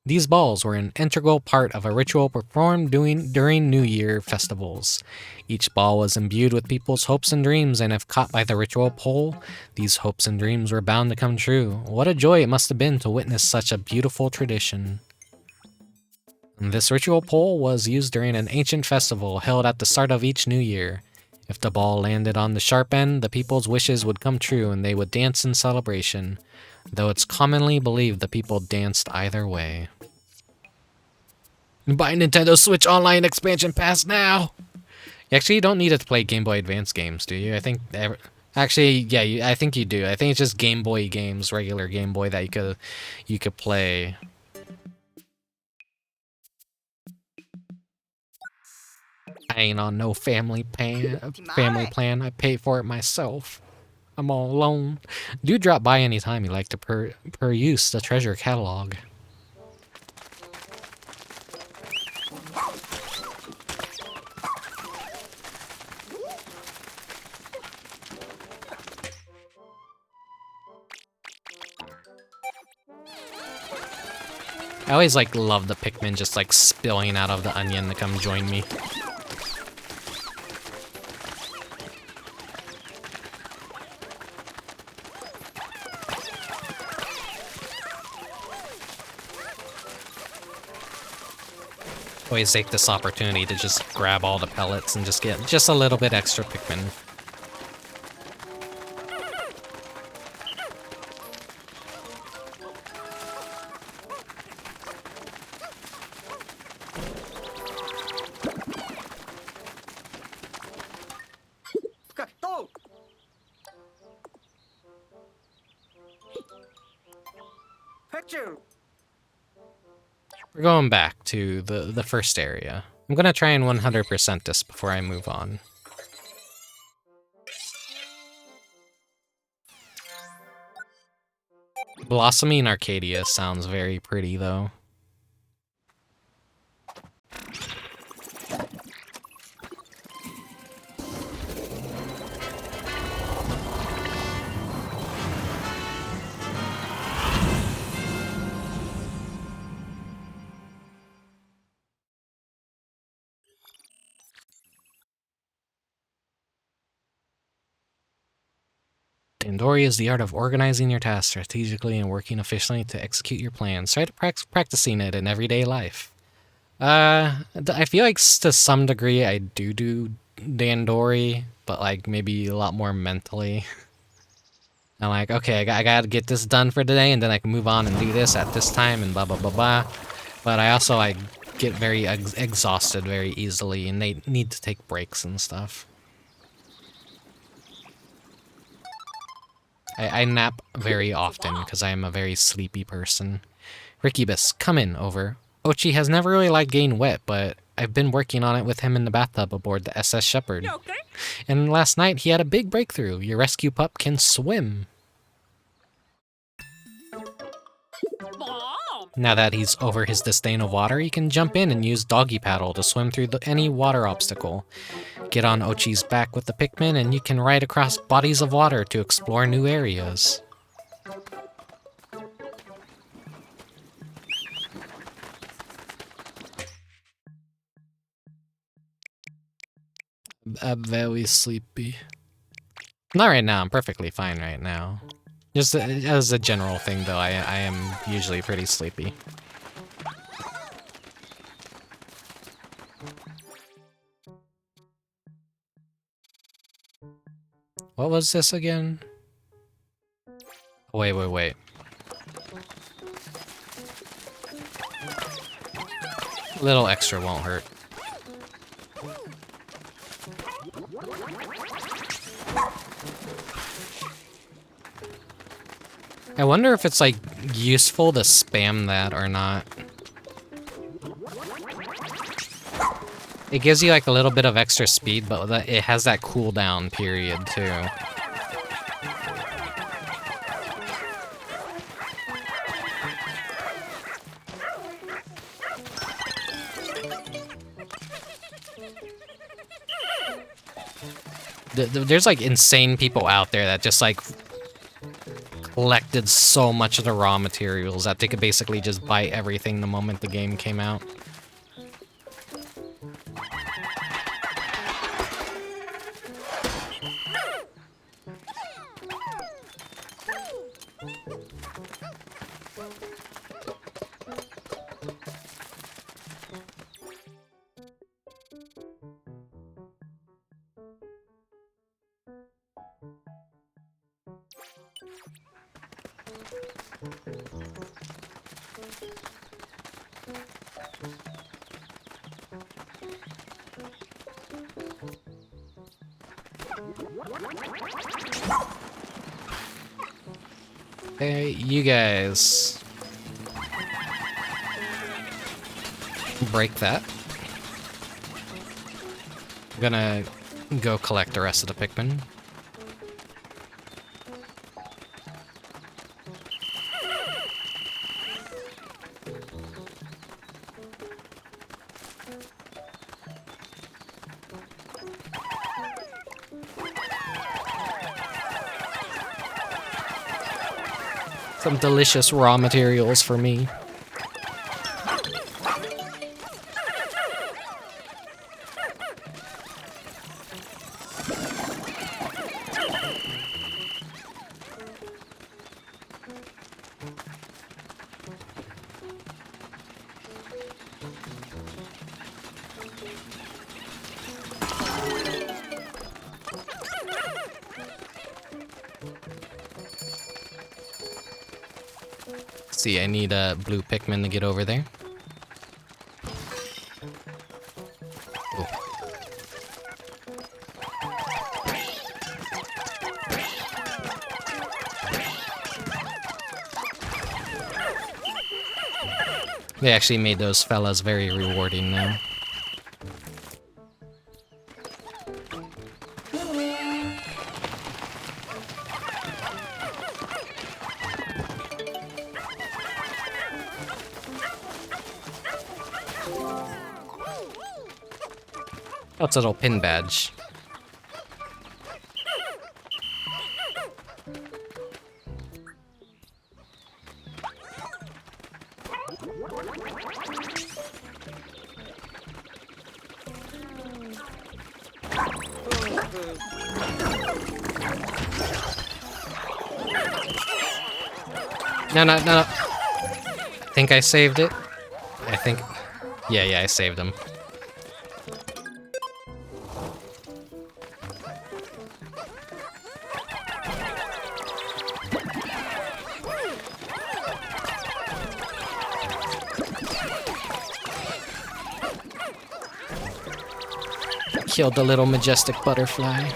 [SPEAKER 1] These balls were an integral part of a ritual performed during New Year festivals. Each ball was imbued with people's hopes and dreams, and if caught by the ritual pole, these hopes and dreams were bound to come true. What a joy it must have been to witness such a beautiful tradition. This ritual pole was used during an ancient festival held at the start of each new year. If the ball landed on the sharp end, the people's wishes would come true and they would dance in celebration, though it's commonly believed the people danced either way. Buy Nintendo Switch Online Expansion Pass now! Actually, you don't need it to play Game Boy Advance games, do you? I think... Actually, yeah, I think you do. I think it's just Game Boy games, regular Game Boy, that you could play. I ain't on no family plan. I pay for it myself. I'm all alone. Do drop by anytime you like to peruse the treasure catalog. I always love the Pikmin just spilling out of the onion to come join me. Always take this opportunity to just grab all the pellets and just get just a little bit extra Pikmin.
[SPEAKER 3] Go. Picture.
[SPEAKER 1] We're going back to the first area. I'm gonna try and 100% this before I move on. Blossoming Arcadia sounds very pretty, though. Dandori is the art of organizing your tasks strategically and working efficiently to execute your plans. Try to practicing it in everyday life. I feel like to some degree I do Dandori, but maybe a lot more mentally. I'm like, okay, I gotta get this done for today, and then I can move on and do this at this time, and blah blah blah blah. But I also get very exhausted very easily, and they need to take breaks and stuff. I nap very often because I am a very sleepy person. Rickubus, come in, over. Ochi has never really liked getting wet, but I've been working on it with him in the bathtub aboard the SS Shepherd.
[SPEAKER 4] You okay?
[SPEAKER 1] And last night he had a big breakthrough. Your rescue pup can swim.
[SPEAKER 4] Mom!
[SPEAKER 1] Now that he's over his disdain of water, he can jump in and use doggy paddle to swim through any water obstacle. Get on Ochi's back with the Pikmin and you can ride across bodies of water to explore new areas. I'm very sleepy. Not right now, I'm perfectly fine right now. Just as a general thing though, I am usually pretty sleepy. What was this again? Oh, wait. A little extra won't hurt. I wonder if it's useful to spam that or not. It gives you a little bit of extra speed, but it has that cooldown period too. There's insane people out there that just collected so much of the raw materials that they could basically just buy everything the moment the game came out. Hey, you guys. Break that. I'm gonna go collect the rest of the Pikmin. Some delicious raw materials for me. See, I need a blue Pikmin to get over there. Ooh. They actually made those fellas very rewarding now. Oh, it's a little pin badge. No. I think I saved it. I think... Yeah, I saved him. Killed the little majestic butterfly.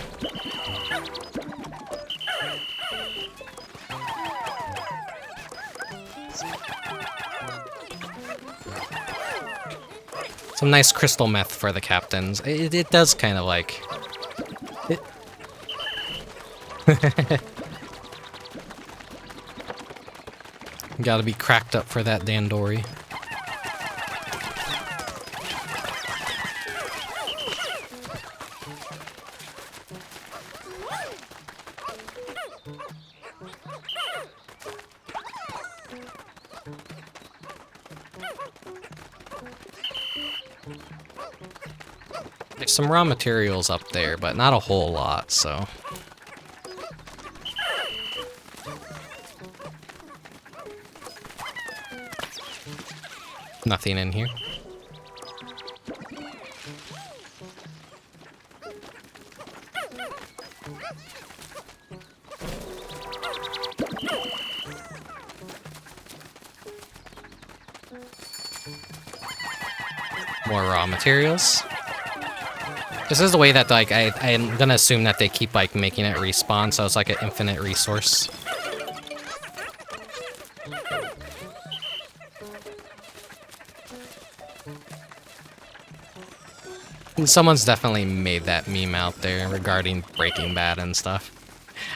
[SPEAKER 1] Some nice crystal meth for the captains. It does kind of like... Gotta be cracked up for that Dandori. There's some raw materials up there, but not a whole lot, so... Nothing in here. More raw materials. This is the way that, like, I'm gonna assume that they keep, like, making it respawn, so it's like an infinite resource. And someone's definitely made that meme out there regarding Breaking Bad and stuff.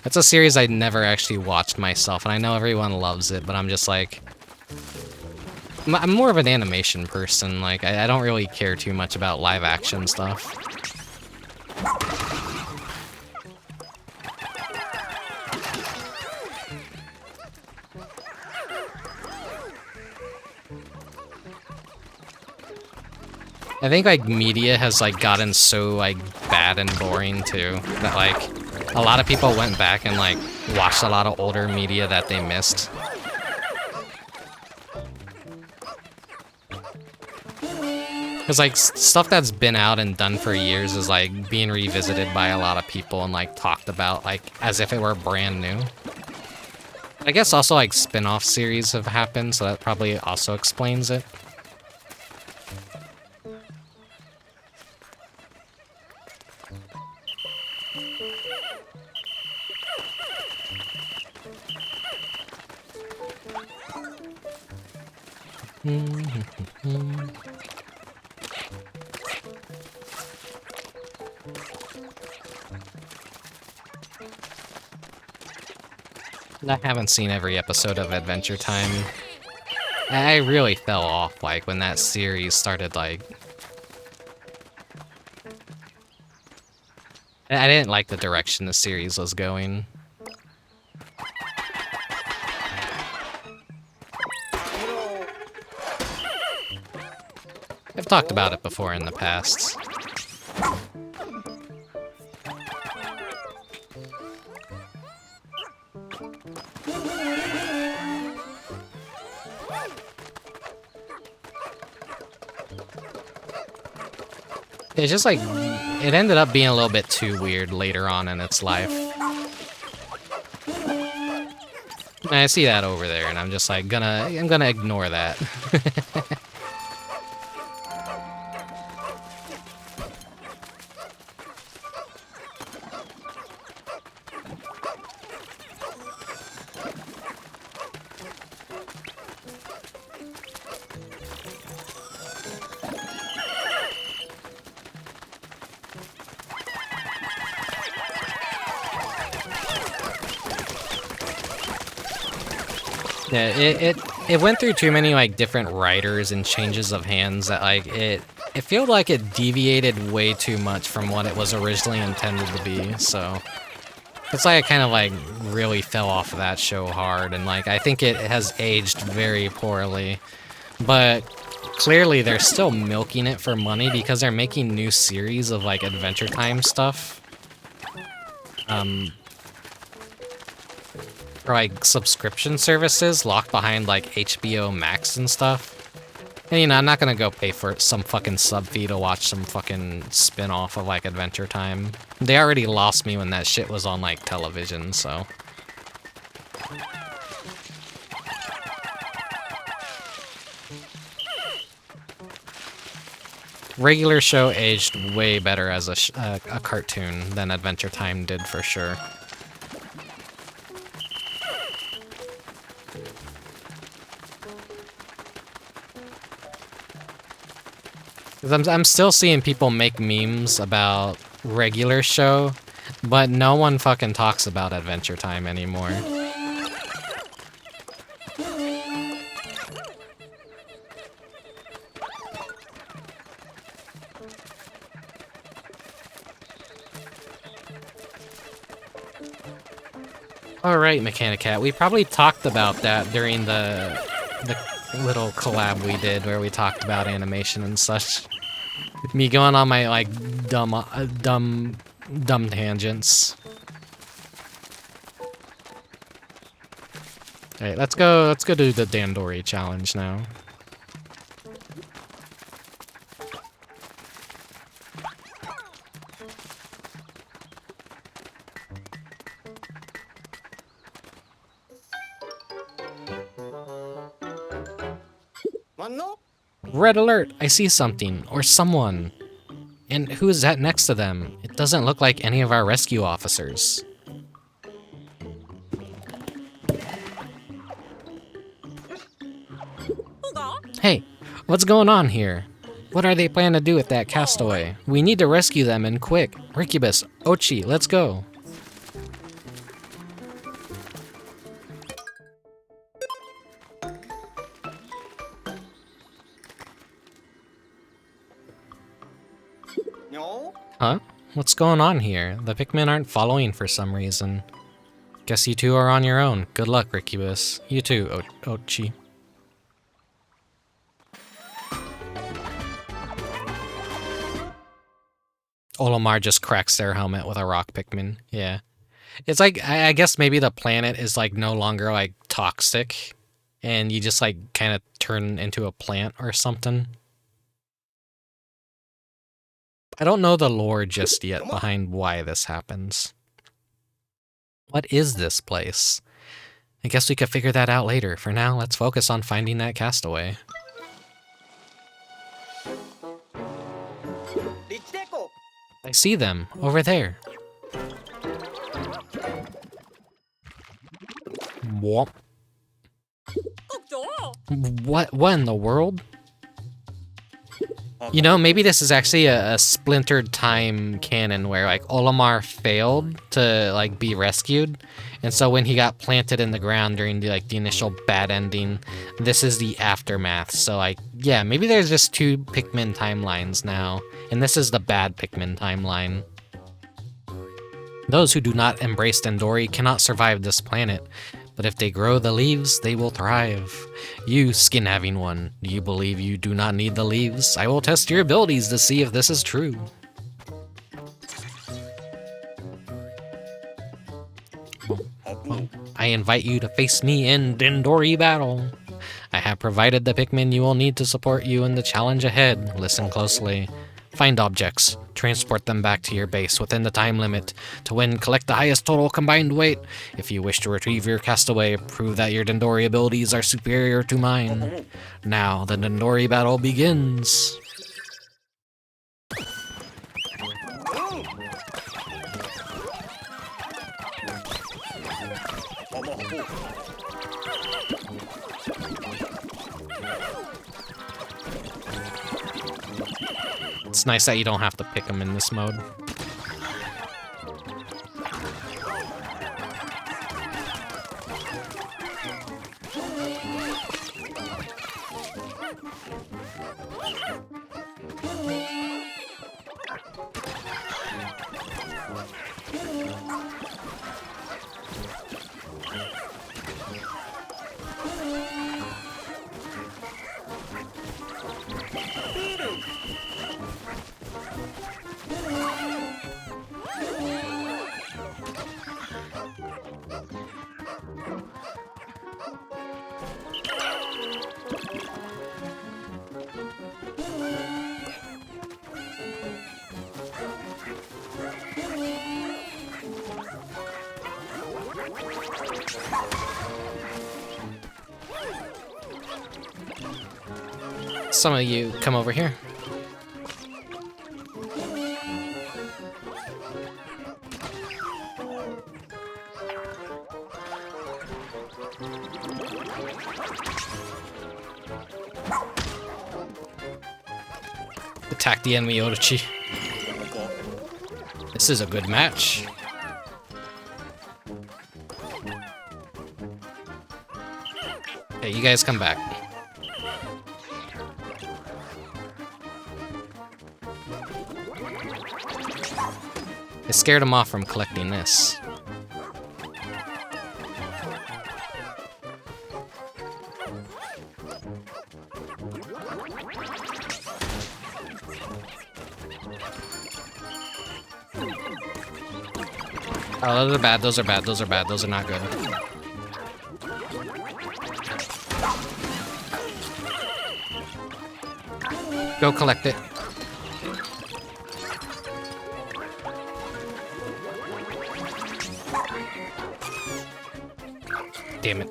[SPEAKER 1] It's a series I never actually watched myself, and I know everyone loves it, but I'm just like... I'm more of an animation person, like, I don't really care too much about live action stuff. I think, like, media has, like, gotten so, like, bad and boring, too, that, like, a lot of people went back and, like, watched a lot of older media that they missed. Because, like, stuff that's been out and done for years is, like, being revisited by a lot of people and, like, talked about, like, as if it were brand new. I guess also, like, spin-off series have happened, so that probably also explains it. I haven't seen every episode of Adventure Time. I really fell off, like, when that series started, like... I didn't like the direction the series was going. I've talked about it before in the past. It's just like, it ended up being a little bit too weird later on in its life. And I see that over there, and I'm just like, I'm gonna ignore that. Yeah, it went through too many like different writers and changes of hands that like it felt like it deviated way too much from what it was originally intended to be, so it's like I kind of like really fell off of that show hard, and like I think it has aged very poorly. But clearly they're still milking it for money because they're making new series of like Adventure Time stuff. For like subscription services locked behind like HBO Max and stuff. And you know, I'm not gonna go pay for some fucking sub fee to watch some fucking spin-off of like Adventure Time. They already lost me when that shit was on like television, so. Regular show aged way better as a cartoon than Adventure Time did for sure. I'm still seeing people make memes about regular show, but no one fucking talks about Adventure Time anymore. Alright, Mechanicat, we probably talked about that during the little collab we did where we talked about animation and such. Me going on my like dumb tangents. Alright, let's go do the Dandori challenge now. Red alert! I see something, or someone. And who is that next to them? It doesn't look like any of our rescue officers. Hey, what's going on here? What are they planning to do with that castaway? We need to rescue them and quick. Rickubus, Ochi, let's go. Huh? What's going on here? The Pikmin aren't following for some reason. Guess you two are on your own. Good luck, Rickubus. You too, Ochi. Olimar just cracks their helmet with a rock Pikmin. Yeah. It's like, I guess maybe the planet is like no longer like toxic and you just like kind of turn into a plant or something. I don't know the lore just yet behind why this happens. What is this place? I guess we could figure that out later. For now, let's focus on finding that castaway. I see them, over there. What? What in the world? You know, maybe this is actually a splintered time canon where like Olimar failed to like be rescued, and so when he got planted in the ground during the like the initial bad ending, this is the aftermath. So like, yeah, maybe there's just two Pikmin timelines now, and this is the bad Pikmin timeline. Those who do not embrace Dendori cannot survive this planet, but if they grow the leaves, they will thrive. You, skin-having one, do you believe you do not need the leaves? I will test your abilities to see if this is true. I invite you to face me in Dendori battle. I have provided the Pikmin you will need to support you in the challenge ahead. Listen closely. Find objects. Transport them back to your base within the time limit. To win, collect the highest total combined weight. If you wish to retrieve your castaway, prove that your Dendori abilities are superior to mine. Now, the Dendori battle begins. It's nice that you don't have to pick them in this mode. Some of you come over here. Attack the enemy Otochi. This is a good match. Hey, you guys come back. I scared him off from collecting this. Oh, those are bad, those are bad, those are bad, those are not good. Go collect it. Damn it.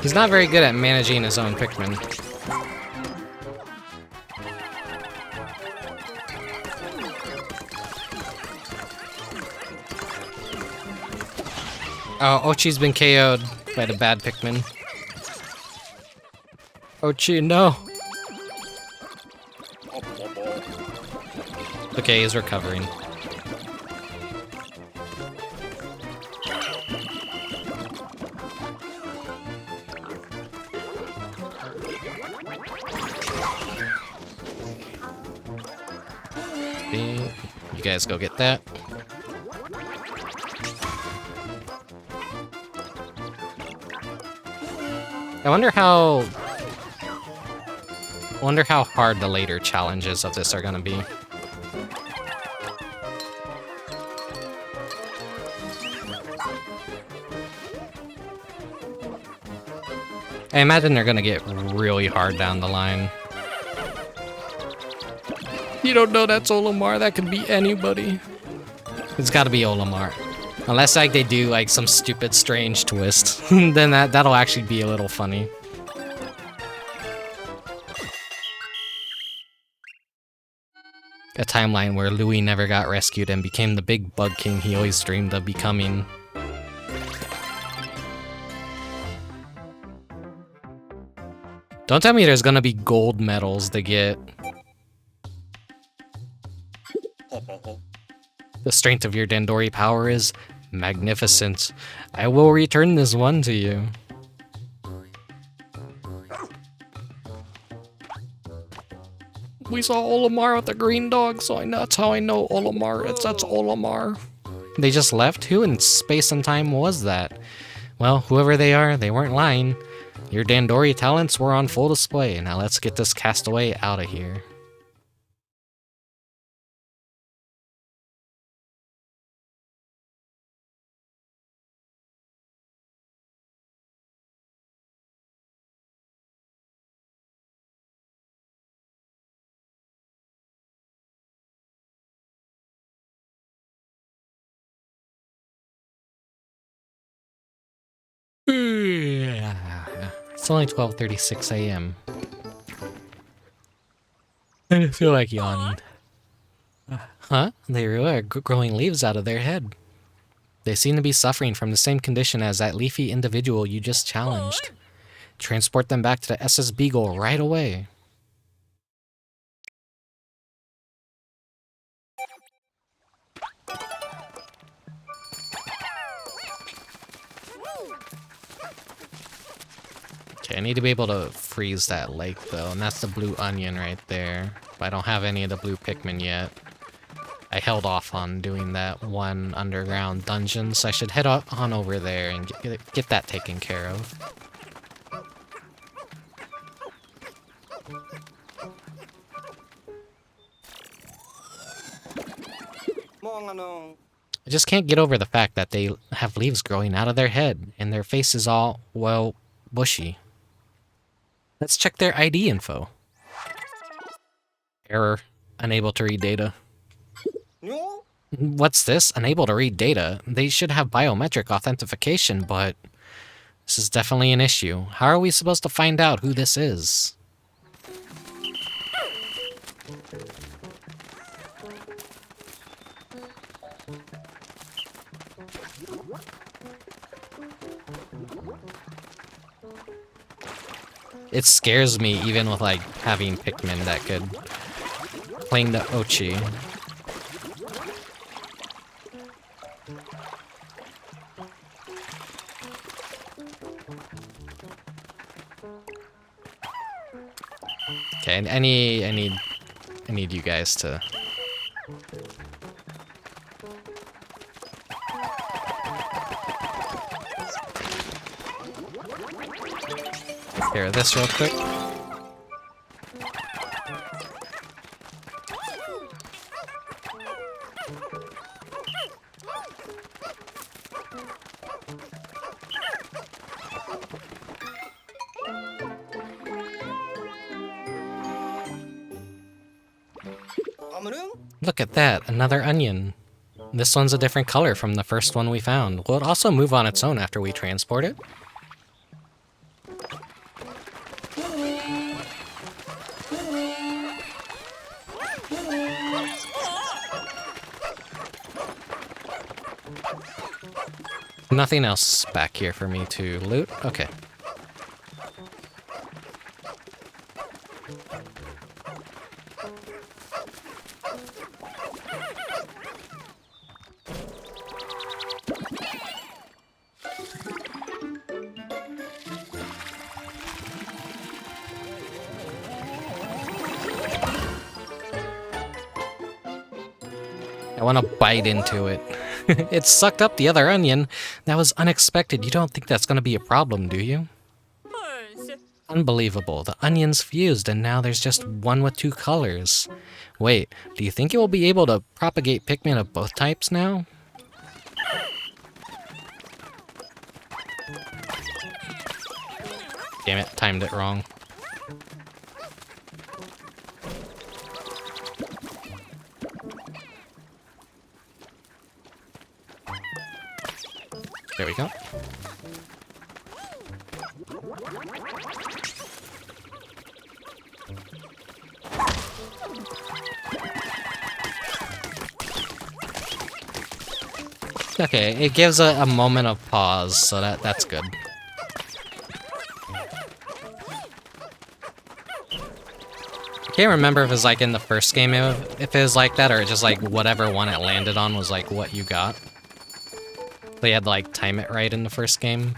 [SPEAKER 1] He's not very good at managing his own Pikmin. Oh, Ochi's been KO'd by the bad Pikmin. Ochi, no! Okay, he's recovering. Okay, you guys go get that. I wonder how hard the later challenges of this are gonna be. I imagine they're gonna get really hard down the line. You don't know that's Olimar, that could be anybody. It's gotta be Olimar. Unless like they do like some stupid strange twist, then that'll actually be a little funny. A timeline where Louis never got rescued and became the big bug king he always dreamed of becoming. Don't tell me there's gonna be gold medals to get. The strength of your Dandori power is magnificent. I will return this one to you. We saw Olimar with the green dog, so that's how I know Olimar. That's Olimar. They just left? Who in space and time was that? Well, whoever they are, they weren't lying. Your Dandori talents were on full display. Now let's get this castaway out of here. It's only 12:36 a.m. I feel like yawning. Huh? They are growing leaves out of their head. They seem to be suffering from the same condition as that leafy individual you just challenged. Transport them back to the SS Beagle right away. Okay, I need to be able to freeze that lake though, and that's the blue onion right there. But I don't have any of the blue Pikmin yet. I held off on doing that one underground dungeon, so I should head on over there and get that taken care of. I just can't get over the fact that they have leaves growing out of their head, and their face is all, well, bushy. Let's check their ID info. Error. Unable to read data. What's this? Unable to read data? They should have biometric authentication, but this is definitely an issue. How are we supposed to find out who this is? It scares me even with like having Pikmin that good. Playing the Ochi. Okay, I need you guys to take care of this real quick. Look at that, another onion. This one's a different color from the first one we found. Will it also move on its own after we transport it? Nothing else back here for me to loot? Okay. I want to bite into it. It sucked up the other onion. That was unexpected. You don't think that's going to be a problem, do you? Unbelievable. The onions fused, and now there's just one with two colors. Wait, do you think it will be able to propagate Pikmin of both types now? Damn it, timed it wrong. There we go. Okay, it gives a moment of pause, so that's good. I can't remember if it was like in the first game if it was like that, or just like whatever one it landed on was like what you got. They had to like time it right in the first game.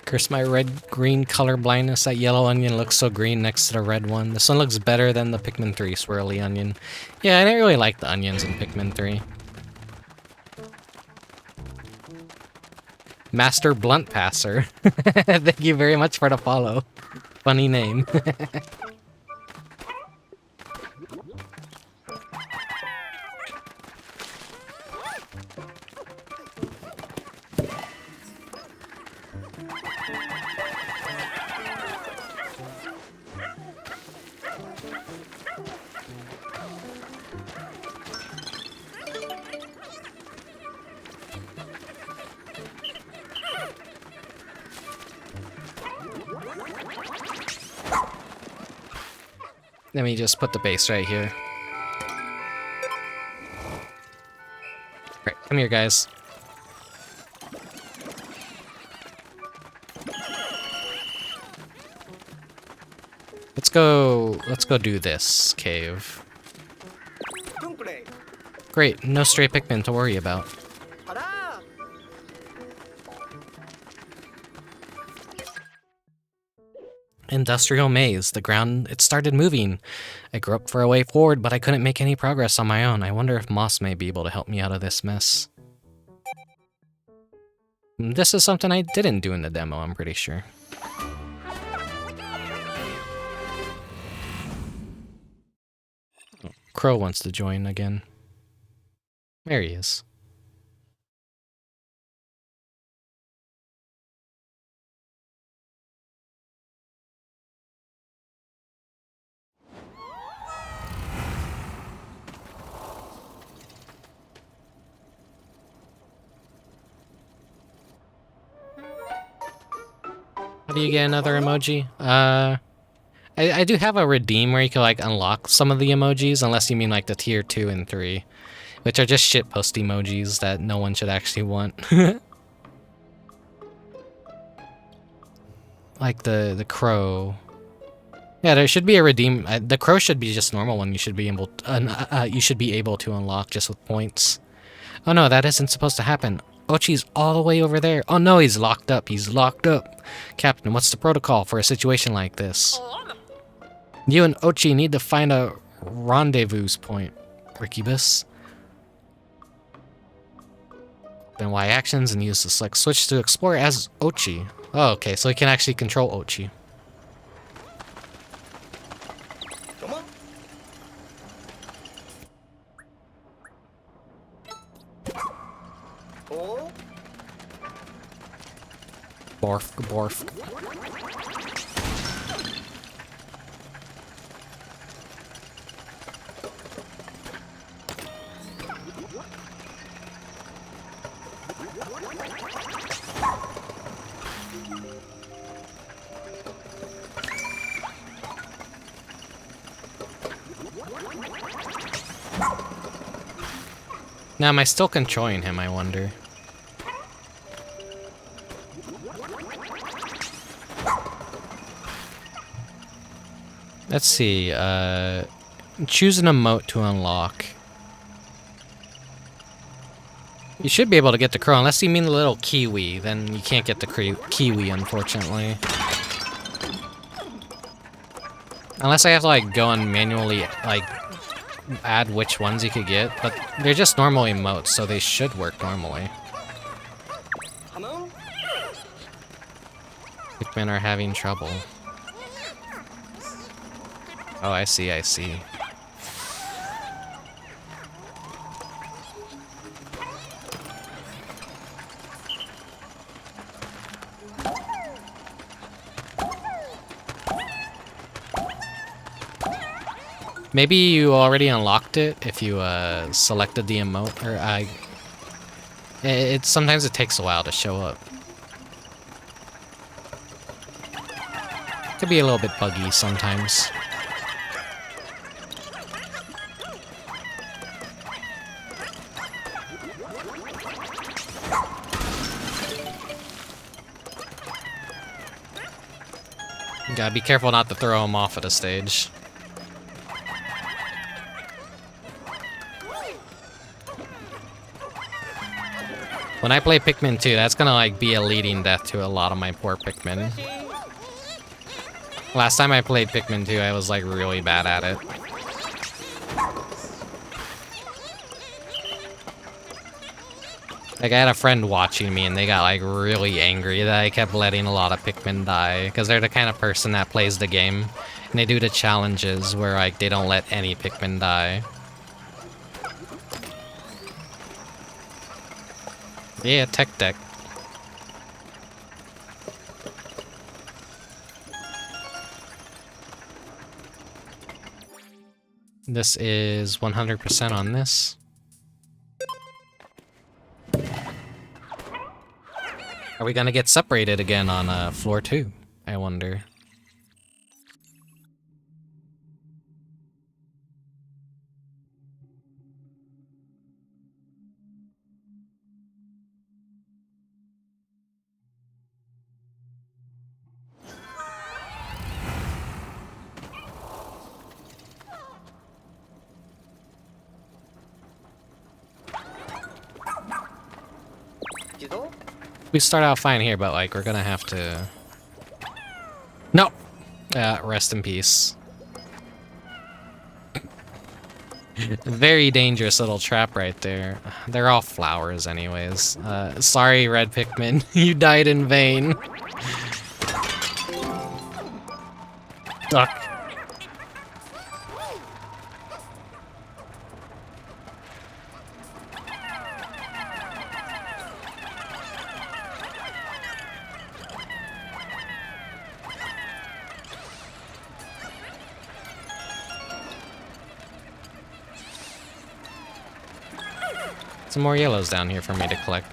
[SPEAKER 1] Curse my red-green color blindness. That yellow onion looks so green next to the red one. This one looks better than the Pikmin 3 swirly onion. Yeah, I didn't really like the onions in Pikmin 3. Master Blunt Passer. Thank you very much for the follow. Funny name. Let me just put the base right here. Right, come here, guys. Let's go do this cave. Great, no stray Pikmin to worry about. Industrial maze. The ground, it started moving. I groped for a way forward, but I couldn't make any progress on my own. I wonder if Moss may be able to help me out of this mess. This is something I didn't do in the demo, I'm pretty sure. Oh, Crow wants to join again. There he is. How do you get another emoji? I do have a redeem where you can like unlock some of the emojis, unless you mean like the tier 2 and 3, which are just shitpost emojis that no one should actually want. Like the crow. Yeah, there should be a redeem. The crow should be just normal one. You should be able to unlock just with points. Oh no, that isn't supposed to happen. Ochi's all the way over there. Oh no, he's locked up. He's locked up. Captain, what's the protocol for a situation like this? You and Ochi need to find a rendezvous point, Rickubus. Then Y actions and use the select switch to explore as Ochi. Oh, okay, so he can actually control Ochi. Borf, borf. Now, am I still controlling him, I wonder? Let's see, choose an emote to unlock. You should be able to get the crow, unless you mean the little kiwi, then you can't get the kiwi, unfortunately. Unless I have to, like, go and manually, like, add which ones you could get, but they're just normal emotes, so they should work normally. Pikmin are having trouble. Oh, I see, I see. Maybe you already unlocked it if you selected the emote, or sometimes it takes a while to show up. Could be a little bit buggy sometimes. You gotta be careful not to throw him off at a stage. When I play Pikmin 2, that's gonna like be a leading death to a lot of my poor Pikmin. Last time I played Pikmin 2, I was like really bad at it. Like, I had a friend watching me and they got like really angry that I kept letting a lot of Pikmin die, because they're the kind of person that plays the game and they do the challenges where like they don't let any Pikmin die. Yeah, tech deck. This is 100% on this. Are we gonna get separated again on floor 2? I wonder. We start out fine here, but like we're gonna have to. No. Rest in peace. Very dangerous little trap right there. They're all flowers, anyways. Sorry, Red Pikmin, you died in vain. Duck. Some more yellows down here for me to collect.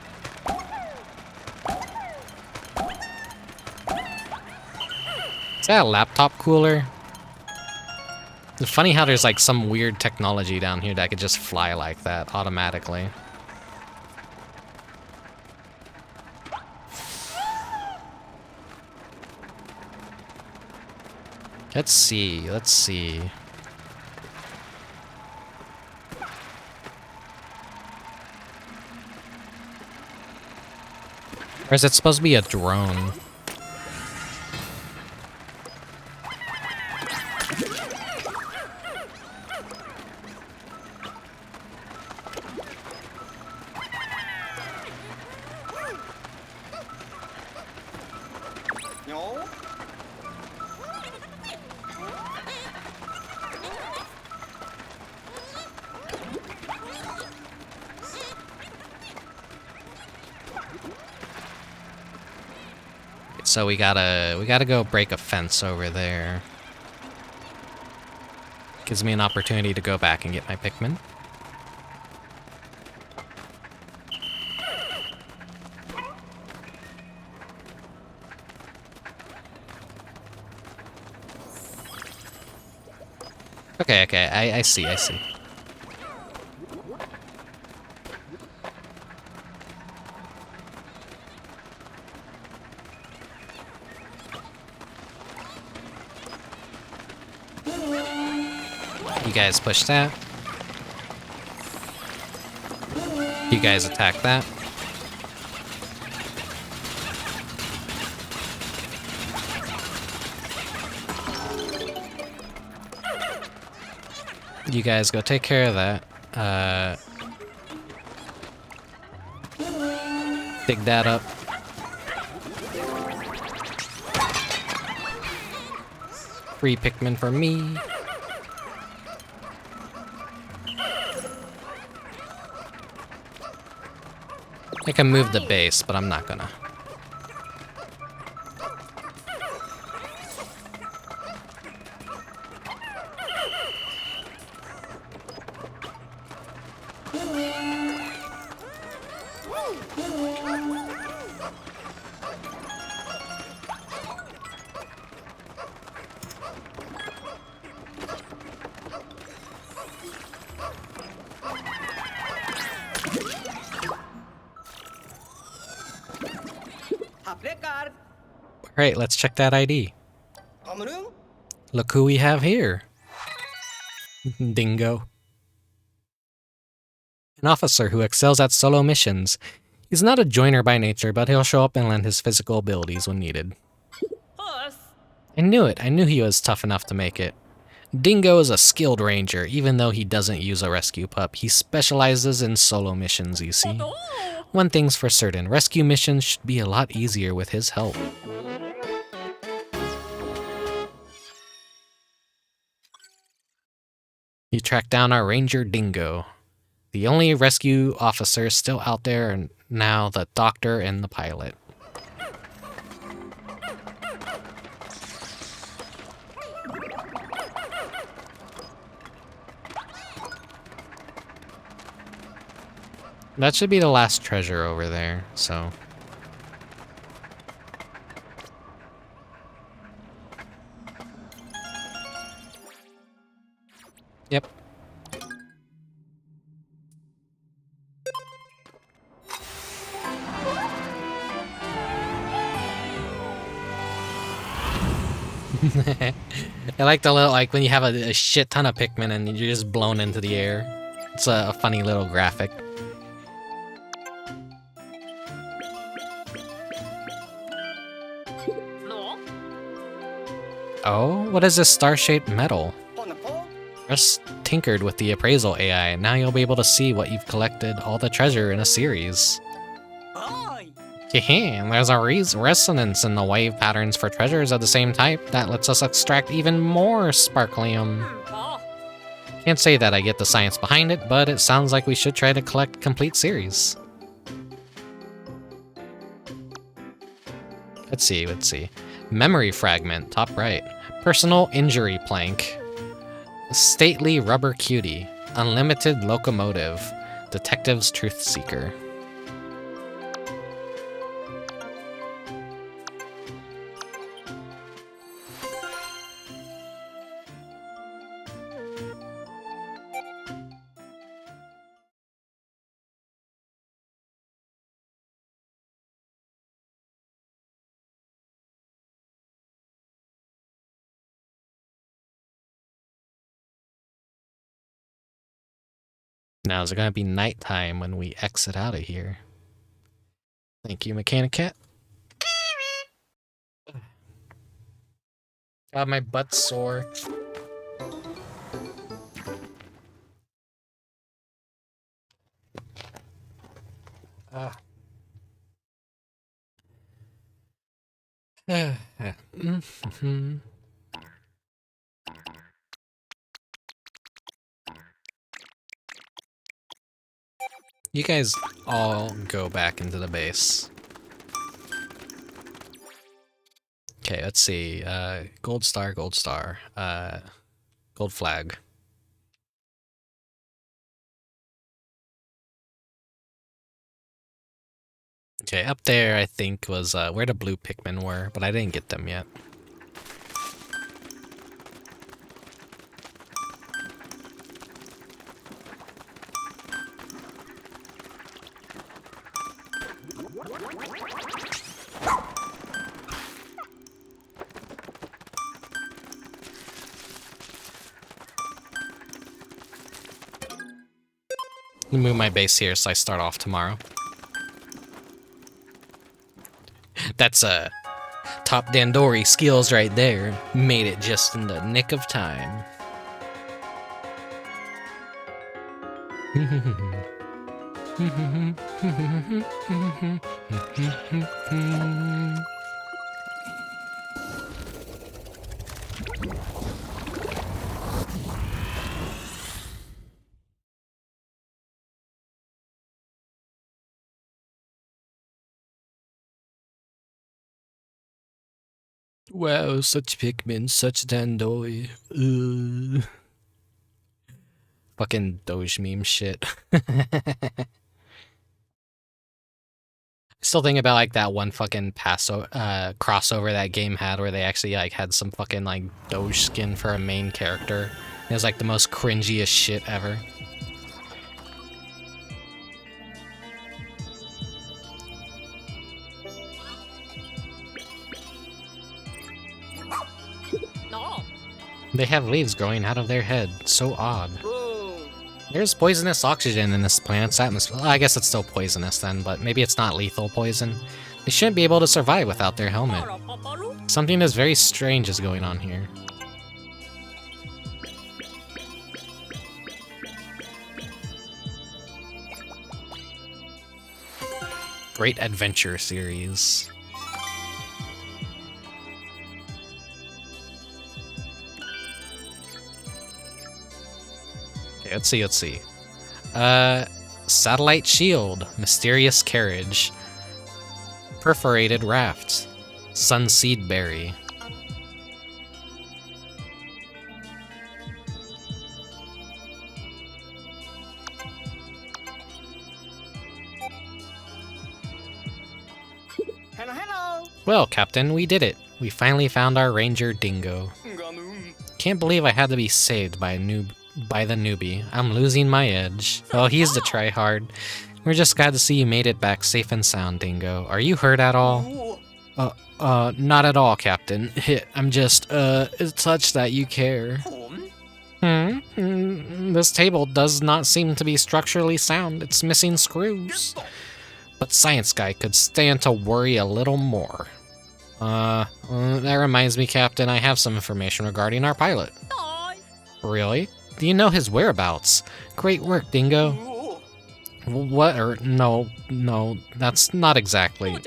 [SPEAKER 1] Is that a laptop cooler? It's funny how there's like some weird technology down here that could just fly like that automatically. Let's see, let's see. Or is it supposed to be a drone?
[SPEAKER 3] No.
[SPEAKER 1] So we gotta go break a fence over there. Gives me an opportunity to go back and get my Pikmin. Okay, I see. You guys push that. You guys attack that. You guys go take care of that. Dig that up. Free Pikmin for me. I can move the base, but I'm not gonna. Alright, let's check that ID.
[SPEAKER 3] Cameroon?
[SPEAKER 1] Look who we have here. Dingo. An officer who excels at solo missions. He's not a joiner by nature, but he'll show up and lend his physical abilities when needed. I knew it. I knew he was tough enough to make it. Dingo is a skilled ranger, even though he doesn't use a rescue pup. He specializes in solo missions, you see. One thing's for certain, rescue missions should be a lot easier with his help. You track down our ranger Dingo. The only rescue officers still out there are now the doctor and the pilot. That should be the last treasure over there, so... Yep. I like the little, like when you have a shit ton of Pikmin and you're just blown into the air. It's a funny little graphic. Oh, what is this star-shaped metal? Just tinkered with the appraisal AI. Now you'll be able to see what you've collected, all the treasure in a series. There's a resonance in the wave patterns for treasures of the same type that lets us extract even more sparklium. Can't say that I get the science behind it, but it sounds like we should try to collect complete series. Let's see. Memory fragment, top right. Personal injury plank. Stately rubber cutie. Unlimited locomotive. Detective's truth seeker. Now is it gonna be nighttime when we exit out of here? Thank you, Mechanic Cat. God, my butt's sore. You guys all go back into the base. Okay, let's see. Gold star, gold flag. Okay, up there I think was where the blue Pikmin were, but I didn't get them yet. Let me move my base here so I start off tomorrow. That's top Dandori skills right there. Made it just in the nick of time. Wow, such Pikmin, such Dandori. Fucking Doge meme shit. Still think about like that one fucking crossover that game had where they actually like had some fucking like Doge skin for a main character. It was like the most cringiest shit ever. They have leaves growing out of their head. So odd.
[SPEAKER 3] Boom.
[SPEAKER 1] There's poisonous oxygen in this planet's atmosphere. Well, I guess it's still poisonous then, but maybe it's not lethal poison. They shouldn't be able to survive without their helmet. Something is very strange is going on here. Great Adventure series. Okay, let's see. Satellite shield, mysterious carriage, perforated raft, sunseed berry.
[SPEAKER 3] Hello, hello.
[SPEAKER 1] Well, Captain, we did it. We finally found our ranger Dingo. Can't believe I had to be saved by the newbie. I'm losing my edge. Oh, he's the tryhard. We're just glad to see you made it back safe and sound, Dingo. Are you hurt at all? Not at all, Captain. I'm just, touched that you care. This table does not seem to be structurally sound. It's missing screws. But Science Guy could stand to worry a little more. That reminds me, Captain, I have some information regarding our pilot. Really? Do you know his whereabouts? Great work, Dingo. What? No, that's not exactly.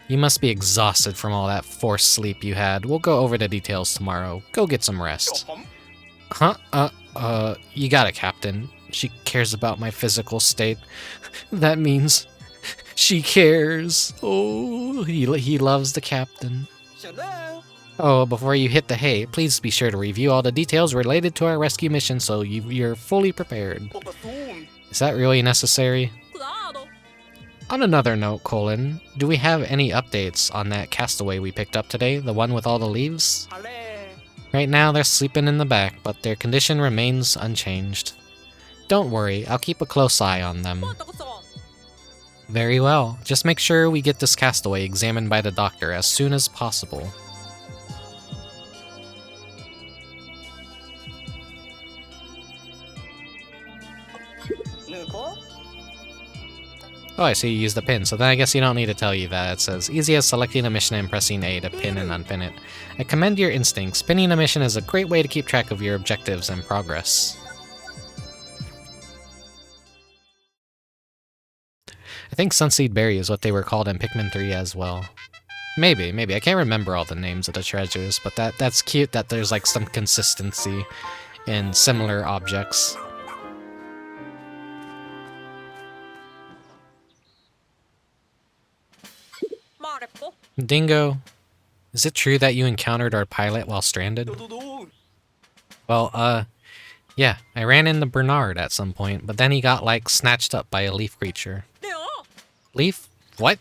[SPEAKER 1] You must be exhausted from all that forced sleep you had. We'll go over the details tomorrow. Go get some rest. Huh? You got it, Captain. She cares about my physical state. That means she cares. Oh, he loves the Captain.
[SPEAKER 3] Hello.
[SPEAKER 1] Oh, before you hit the hay, please be sure to review all the details related to our rescue mission so you're fully prepared. Is that really necessary? On another note, Colin, do we have any updates on that castaway we picked up today, the one with all the leaves? Right now, they're sleeping in the back, but their condition remains unchanged. Don't worry, I'll keep a close eye on them. Very well. Just make sure we get this castaway examined by the doctor as soon as possible. Oh, I see you use the pin, so then I guess you don't need to tell you that. It says, easy as selecting a mission and pressing A to pin and unpin it. I commend your instincts. Pinning a mission is a great way to keep track of your objectives and progress. I think Sunseed Berry is what they were called in Pikmin 3 as well. Maybe. I can't remember all the names of the treasures, but that's cute that there's like some consistency in similar objects. Dingo, is it true that you encountered our pilot while stranded? Well, yeah, I ran into Bernard at some point, but then he got, like, snatched up by a leaf creature. Leaf? What?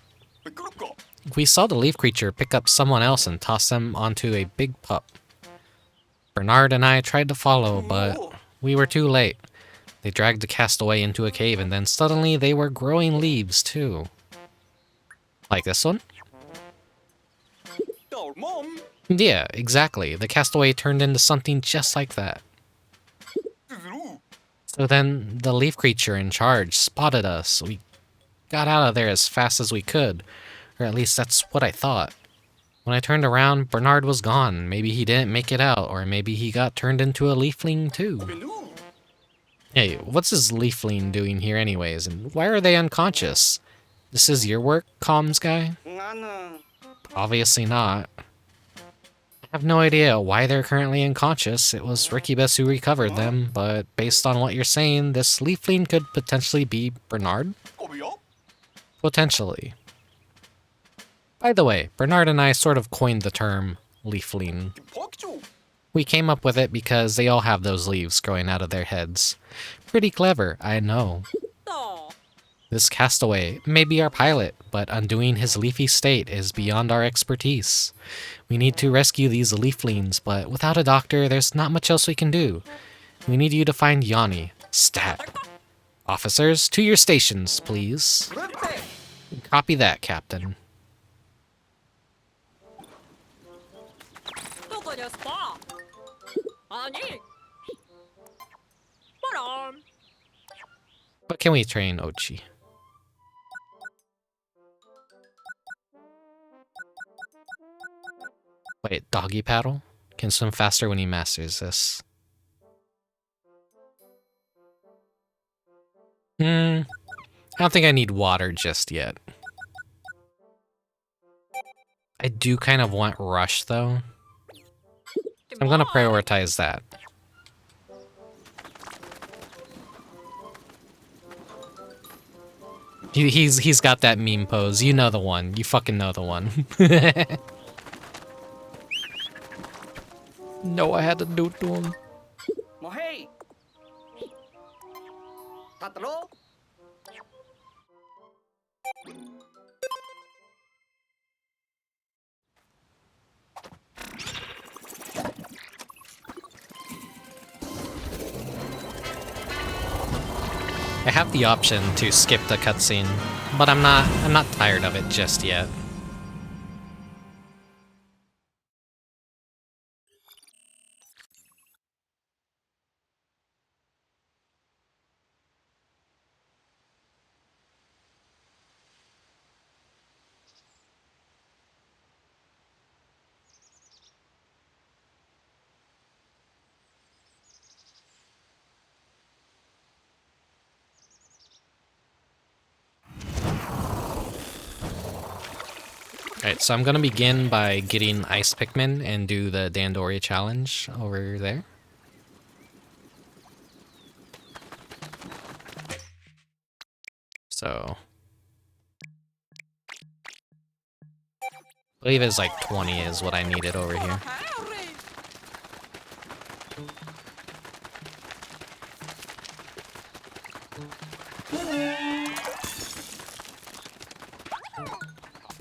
[SPEAKER 1] We saw the leaf creature pick up someone else and toss them onto a big pup. Bernard and I tried to follow, but we were too late. They dragged the castaway into a cave, and then suddenly they were growing leaves, too. Like this one? Yeah, exactly. The castaway turned into something just like that. So then, the leaf creature in charge spotted us. We got out of there as fast as we could. Or at least that's what I thought. When I turned around, Bernard was gone. Maybe he didn't make it out, or maybe he got turned into a leafling too. Hey, what's this leafling doing here anyways, and why are they unconscious? This is your work, comms guy? Obviously not. I have no idea why they're currently unconscious. It was Rickubus who recovered them, but based on what you're saying, this leafling could potentially be Bernard? Potentially. By the way, Bernard and I sort of coined the term leafling. We came up with it because they all have those leaves growing out of their heads. Pretty clever, I know. This castaway may be our pilot, but undoing his leafy state is beyond our expertise. We need to rescue these leaflings, but without a doctor, there's not much else we can do. We need you to find Yanni. Stat. Officers, to your stations, please. Copy that, Captain.
[SPEAKER 4] Kanya spa. Ani. But
[SPEAKER 1] But can we train Ochi? Wait, doggy paddle? Can swim faster when he masters this. I don't think I need water just yet. I do kind of want Rush, though. I'm gonna prioritize that. He's got that meme pose. You know the one. You fucking know the one. No, I had to do it to him.
[SPEAKER 3] Mohei. Tatlo.
[SPEAKER 1] I have the option to skip the cutscene, but I'm not tired of it just yet. Alright, so I'm gonna begin by getting Ice Pikmin and do the Dandori challenge over there. So... I believe it's like 20 is what I needed over here.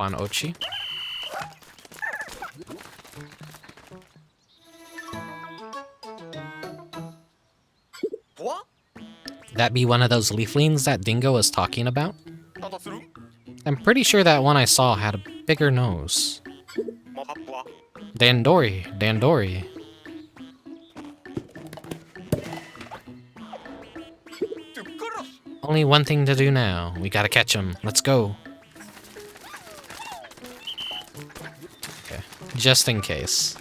[SPEAKER 1] On Ochi.
[SPEAKER 3] What?
[SPEAKER 1] That be one of those leaflings that Dingo was talking about? I'm pretty sure that one I saw had a bigger nose. Dandori, Dandori. Only one thing to do now. We gotta catch him. Let's go. Okay, just in case.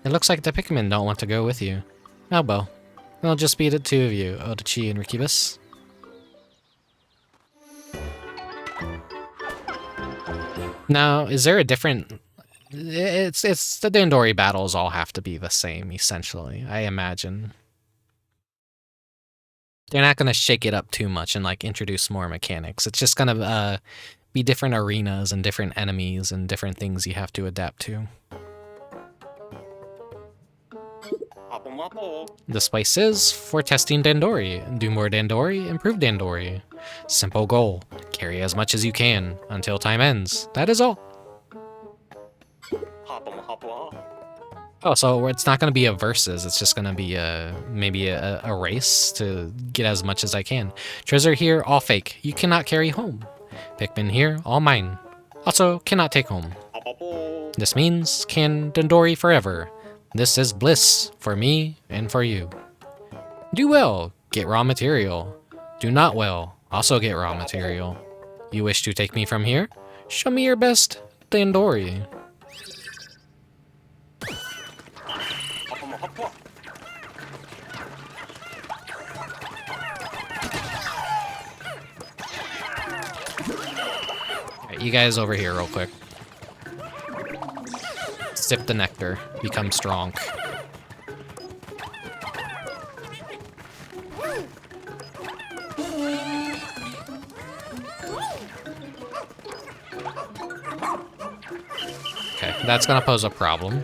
[SPEAKER 1] It looks like the Pikmin don't want to go with you. Oh well. It'll just be the two of you, Odachi and Rickubus. Now, is there a different... It's the Dandori battles all have to be the same, essentially, I imagine. They're not gonna shake it up too much and, like, introduce more mechanics. It's just gonna be different arenas and different enemies and different things you have to adapt to. This place is for testing Dandori. Do more Dandori, improve Dandori. Simple goal. Carry as much as you can until time ends. That is all. Oh, so it's not going to be a versus. It's just going to be maybe a race to get as much as I can. Treasure here, all fake. You cannot carry home. Pikmin here, all mine. Also, cannot take home. This means can Dandori forever. This is bliss for me and for you. Do well, get raw material. Do not well, also get raw material. You wish to take me from here? Show me your best Dandori. Alright, you guys over here real quick. Sip the nectar, become strong. Okay, that's gonna pose a problem.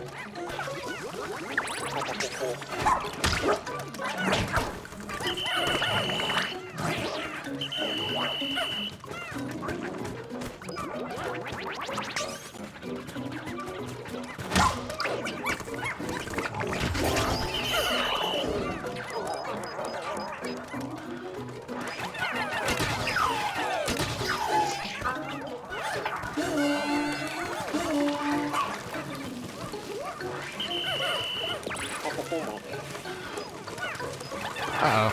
[SPEAKER 1] Uh-oh.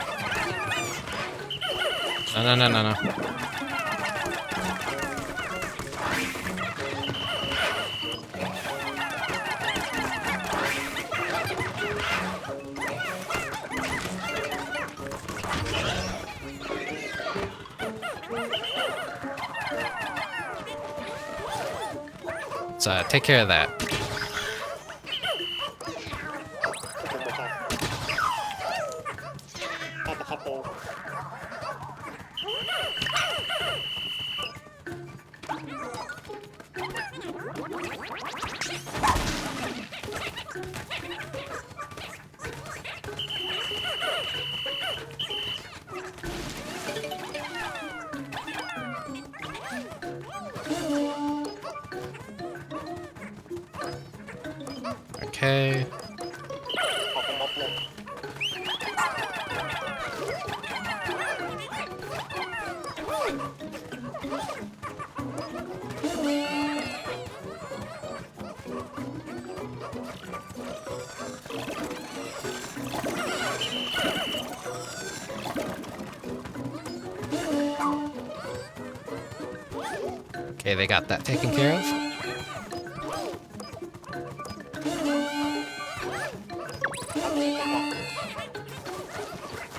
[SPEAKER 1] No. Let's take care of that. Okay. Okay, they got that taken care of.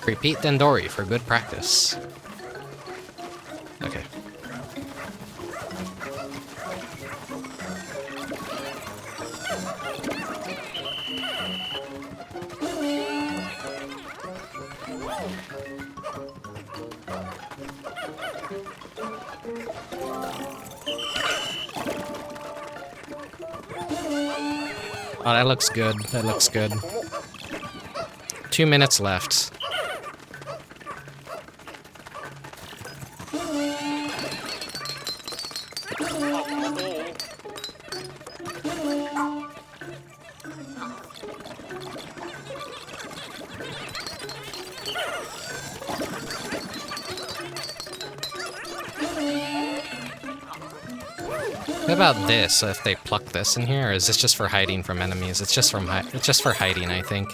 [SPEAKER 1] Repeat Dendori for good practice. Okay. Oh, that looks good. That looks good. 2 minutes left. What about this? If they pluck this in here, or is this just for hiding from enemies? It's just for hiding, I think.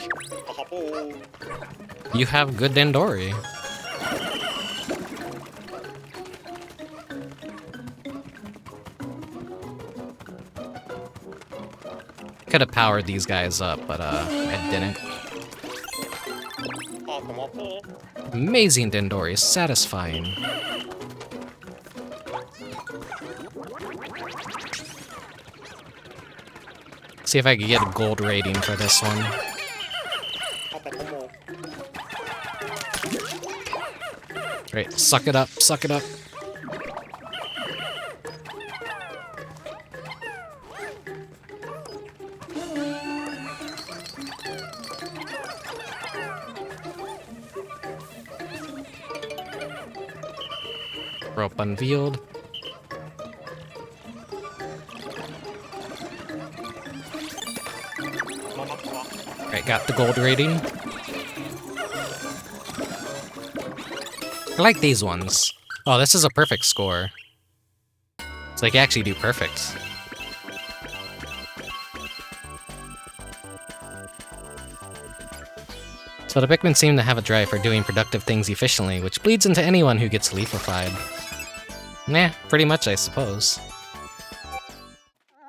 [SPEAKER 1] You have good Dendori. Could have powered these guys up, but I didn't. Amazing Dendori, satisfying. See if I can get a gold rating for this one. Great, suck it up, suck it up. Rope unveiled. Right, got the gold rating. I like these ones. Oh, this is a perfect score. It's like you actually do perfect. So the Pikmin seem to have a drive for doing productive things efficiently, which bleeds into anyone who gets leafified. Nah, pretty much, I suppose.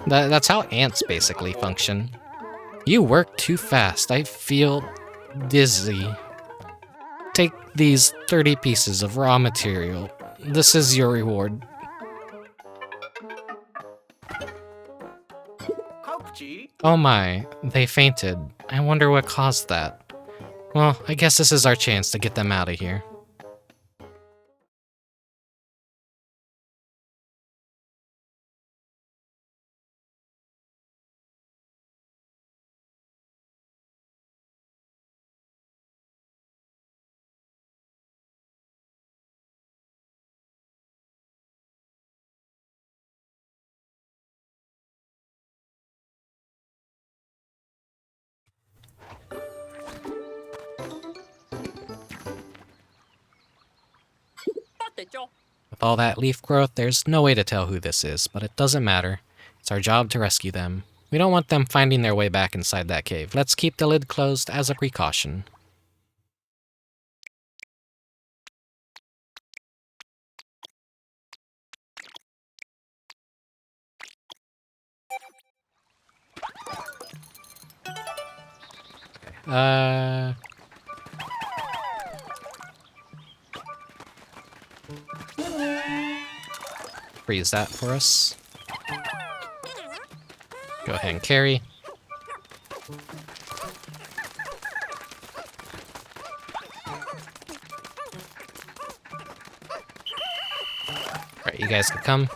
[SPEAKER 1] That's how ants basically function. You work too fast. I feel dizzy. Take these 30 pieces of raw material. This is your reward. Oh my, they fainted. I wonder what caused that. Well, I guess this is our chance to get them out of here. With all that leaf growth, there's no way to tell who this is, but it doesn't matter. It's our job to rescue them. We don't want them finding their way back inside that cave. Let's keep the lid closed as a precaution. Freeze that for us. Go ahead and carry. Alright, you guys can come.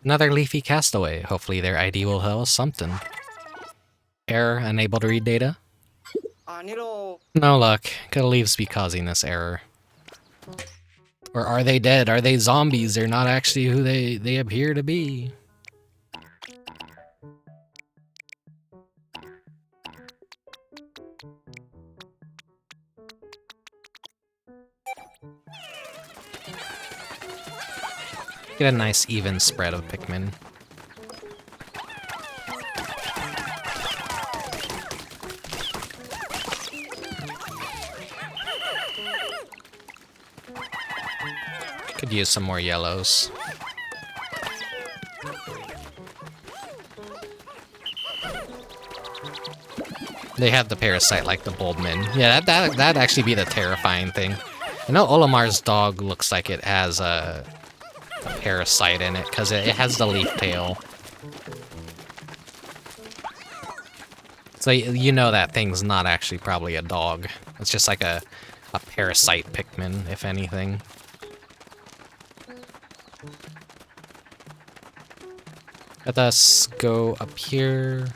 [SPEAKER 1] Another leafy castaway. Hopefully their ID will tell us something. Error, unable to read data. No luck. Could leaves be causing this error. Or are they dead? Are they zombies? They're not actually who they appear to be. Get a nice even spread of Pikmin. Could use some more yellows. They have the parasite like the Bulbmin. Yeah, that'd actually be the terrifying thing. I know Olimar's dog looks like it has a parasite in it, because it has the leaf tail. So you know that thing's not actually probably a dog. It's just like a parasite Pikmin, if anything. Let us go up here.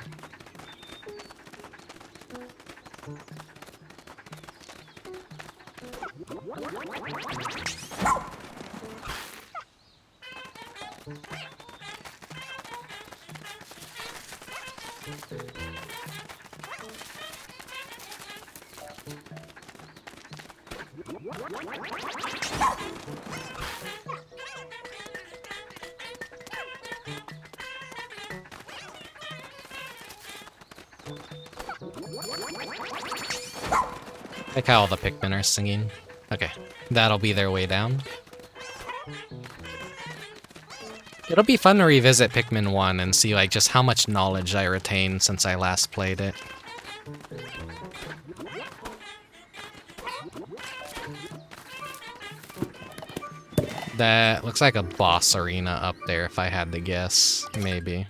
[SPEAKER 1] Like how all the Pikmin are singing. Okay, that'll be their way down. It'll be fun to revisit Pikmin 1 and see like just how much knowledge I retained since I last played it. That looks like a boss arena up there if I had to guess. Maybe.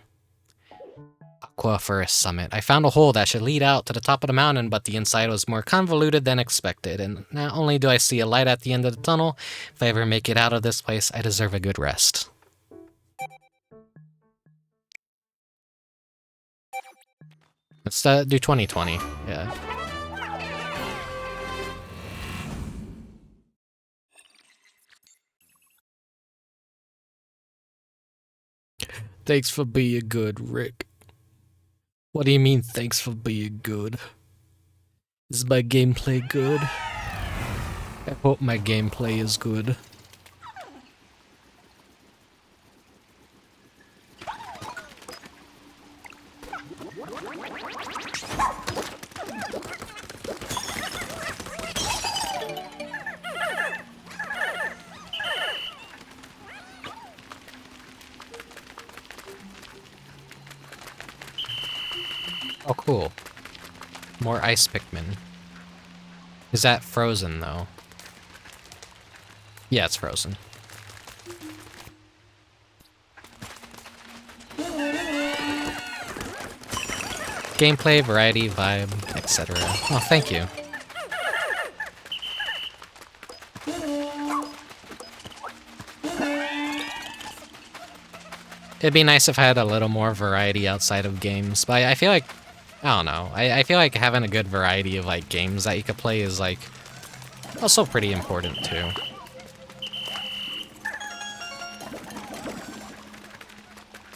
[SPEAKER 1] Aquaforest Summit. I found a hole that should lead out to the top of the mountain, but the inside was more convoluted than expected, and not only do I see a light at the end of the tunnel, if I ever make it out of this place, I deserve a good rest. Let's do 2020. Yeah. Thanks for being good, Rick. What do you mean, thanks for being good? Is my gameplay good? I hope my gameplay is good. Oh, cool. More ice Pikmin. Is that frozen, though? Yeah, it's frozen. Gameplay, variety, vibe, etc. Oh, thank you. It'd be nice if I had a little more variety outside of games, but I feel like, I don't know, I feel like having a good variety of like games that you could play is like also pretty important too.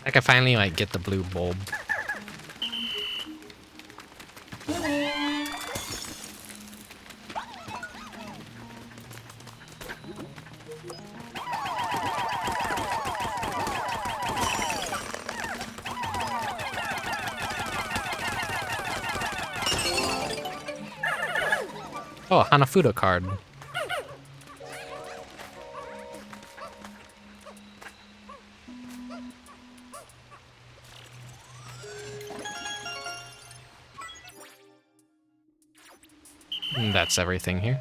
[SPEAKER 1] I could finally like get the blue bulb. Oh, Hanafuda card. And that's everything here.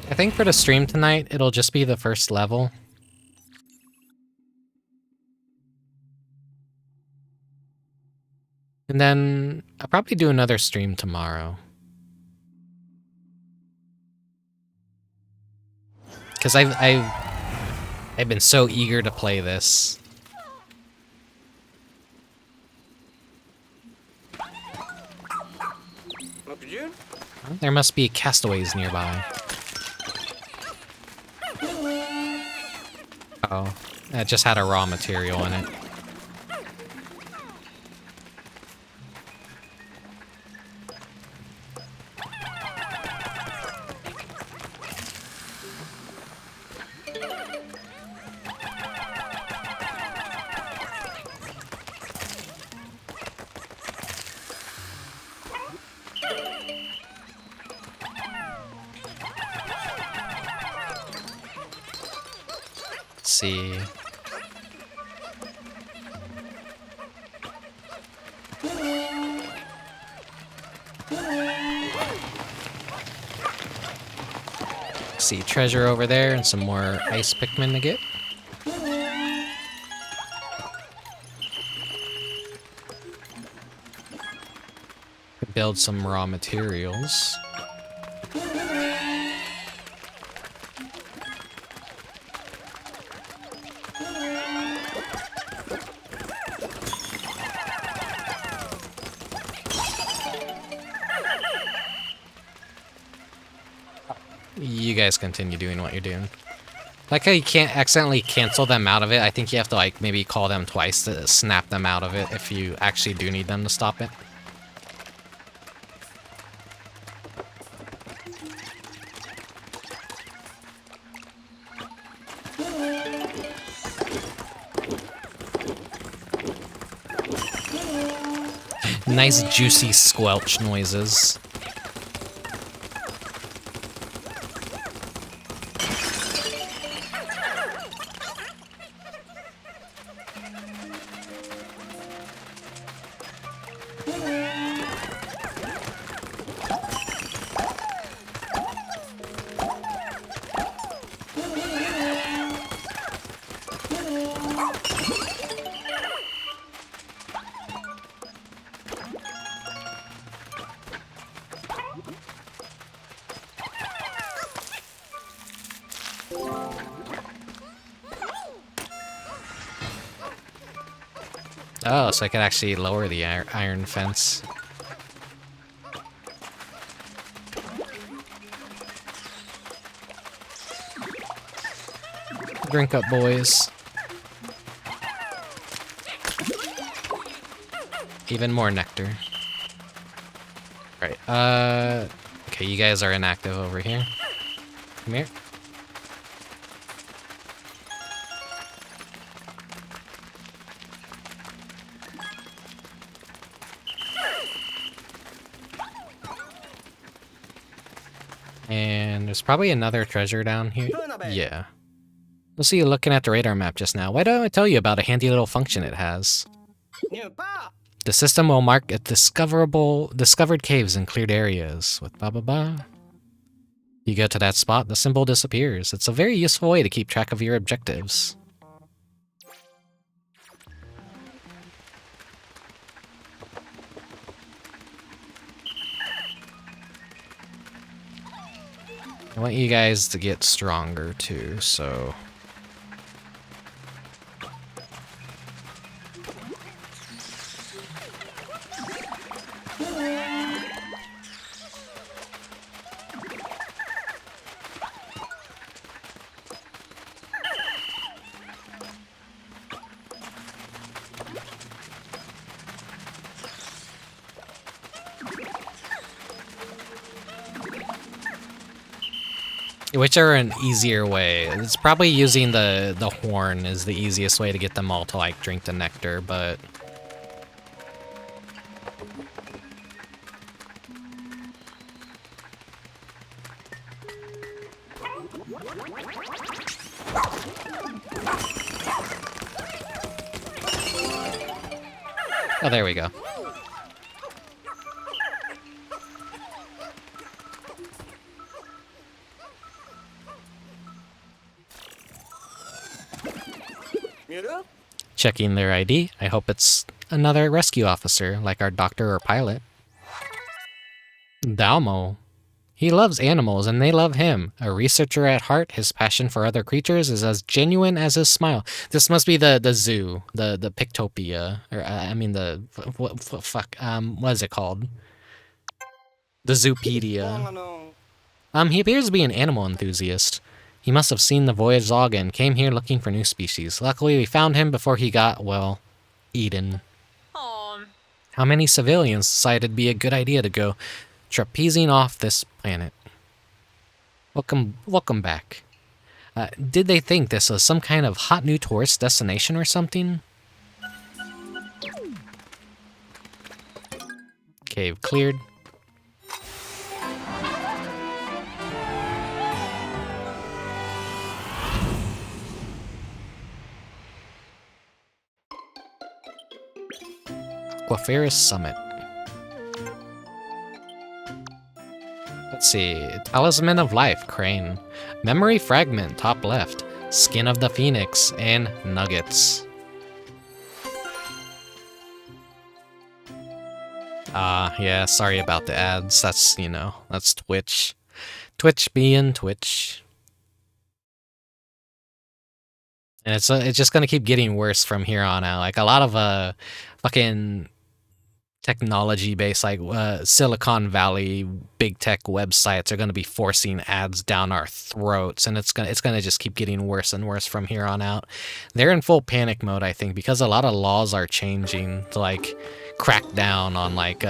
[SPEAKER 1] I think for the stream tonight, it'll just be the first level. And then I'll probably do another stream tomorrow. Because I've been so eager to play this. There must be castaways nearby. Oh, that just had a raw material in it. See. See treasure over there and some more ice Pikmin to get. Build some raw materials. You guys continue doing what you're doing. Like how you can't accidentally cancel them out of it. I think you have to like maybe call them twice to snap them out of it if you actually do need them to stop it. Nice juicy squelch noises. Oh, so I could actually lower the iron fence. Drink up, boys. Even more nectar. Right, okay, you guys are inactive over here. Come here. And there's probably another treasure down here. Yeah. Let's see you looking at the radar map just now. Why don't I tell you about a handy little function it has? The system will mark discovered caves and cleared areas with blah blah blah. You go to that spot, the symbol disappears. It's a very useful way to keep track of your objectives. I want you guys to get stronger too, so... Which are an easier way. It's probably using the horn is the easiest way to get them all to like drink the nectar, but oh, there we go. Checking their ID. I hope it's another rescue officer, like our doctor or pilot. Dalmo. He loves animals, and they love him. A researcher at heart, his passion for other creatures is as genuine as his smile. This must be the zoo, the Pictopia, or I mean the what is it called? The Zoopedia. He appears to be an animal enthusiast. He must have seen the voyage log and came here looking for new species. Luckily, we found him before he got, well, eaten. How many civilians decided it'd be a good idea to go trapezing off this planet? Welcome back. Did they think this was some kind of hot new tourist destination or something? Cave cleared. Aquaferous Summit. Let's see. Talisman of Life, Crane. Memory Fragment, top left. Skin of the Phoenix, and Nuggets. Yeah, sorry about the ads. That's, you know, that's Twitch. Twitch being Twitch. And it's just gonna keep getting worse from here on out. Like, a lot of, fucking technology-based, like Silicon Valley big tech websites are going to be forcing ads down our throats, and it's gonna just keep getting worse and worse from here on out. They're in full panic mode, I think, because a lot of laws are changing to like crack down on like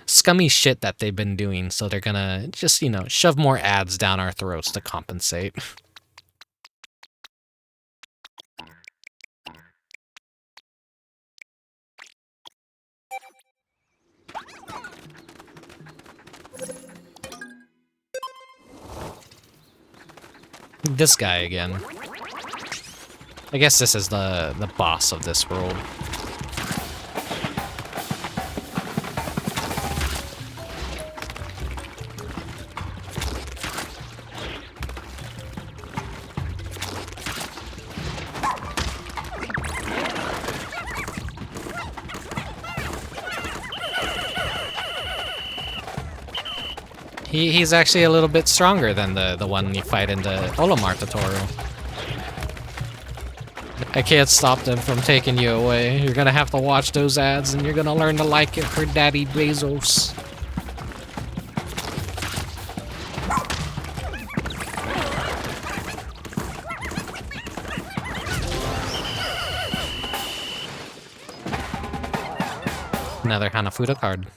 [SPEAKER 1] scummy shit that they've been doing. So they're gonna just, you know, shove more ads down our throats to compensate. This guy again. I guess this is the boss of this world. He's actually a little bit stronger than the one you fight in the Olimar tutorial. I can't stop them from taking you away. You're gonna have to watch those ads and you're gonna learn to like it for Daddy Bezos. Another Hanafuda card.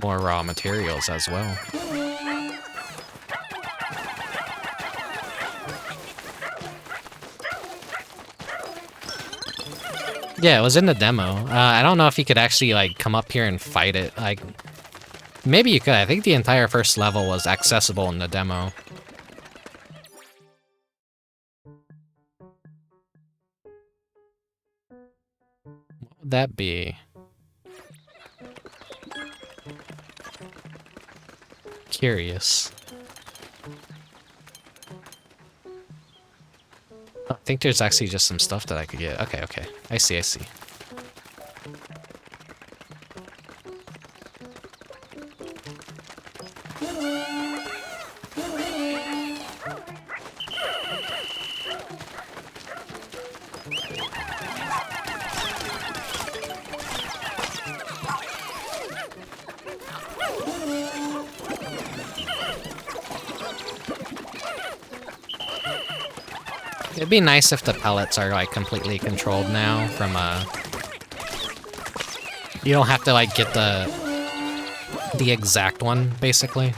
[SPEAKER 1] More raw materials as well. Yeah, it was in the demo. I don't know if you could actually like come up here and fight it. Like, maybe you could. I think the entire first level was accessible in the demo. What would that be? Curious. I think there's actually just some stuff that I could get. Okay, okay. I see, I see. It'd be nice if the pellets are like completely controlled now from You don't have to like get the exact one, basically.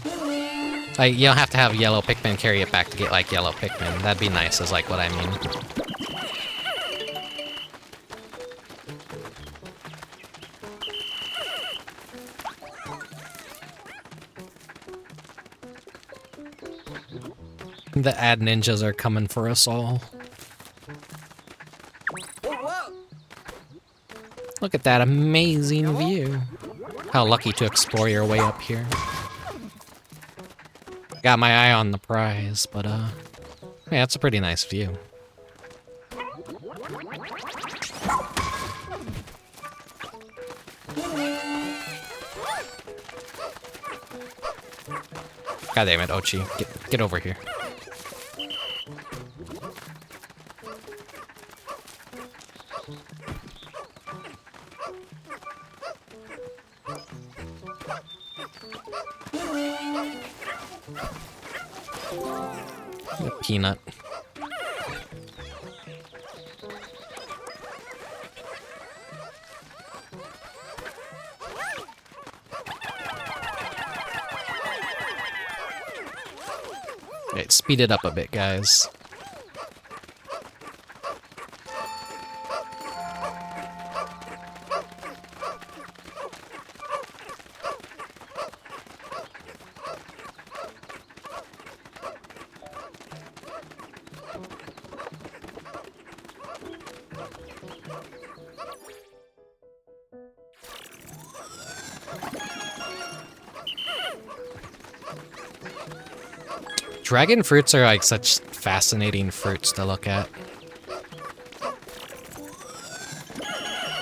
[SPEAKER 1] Like, you don't have to have yellow Pikmin carry it back to get like yellow Pikmin. That'd be nice, is like what I mean. The ad ninjas are coming for us all.
[SPEAKER 3] Whoa, whoa.
[SPEAKER 1] Look at that amazing view. How lucky to explore your way up here. Got my eye on the prize, but yeah, it's a pretty nice view. God damn it, Ochi. Get over here. Peanut. Alright, speed it up a bit, guys. Dragon fruits are like such fascinating fruits to look at.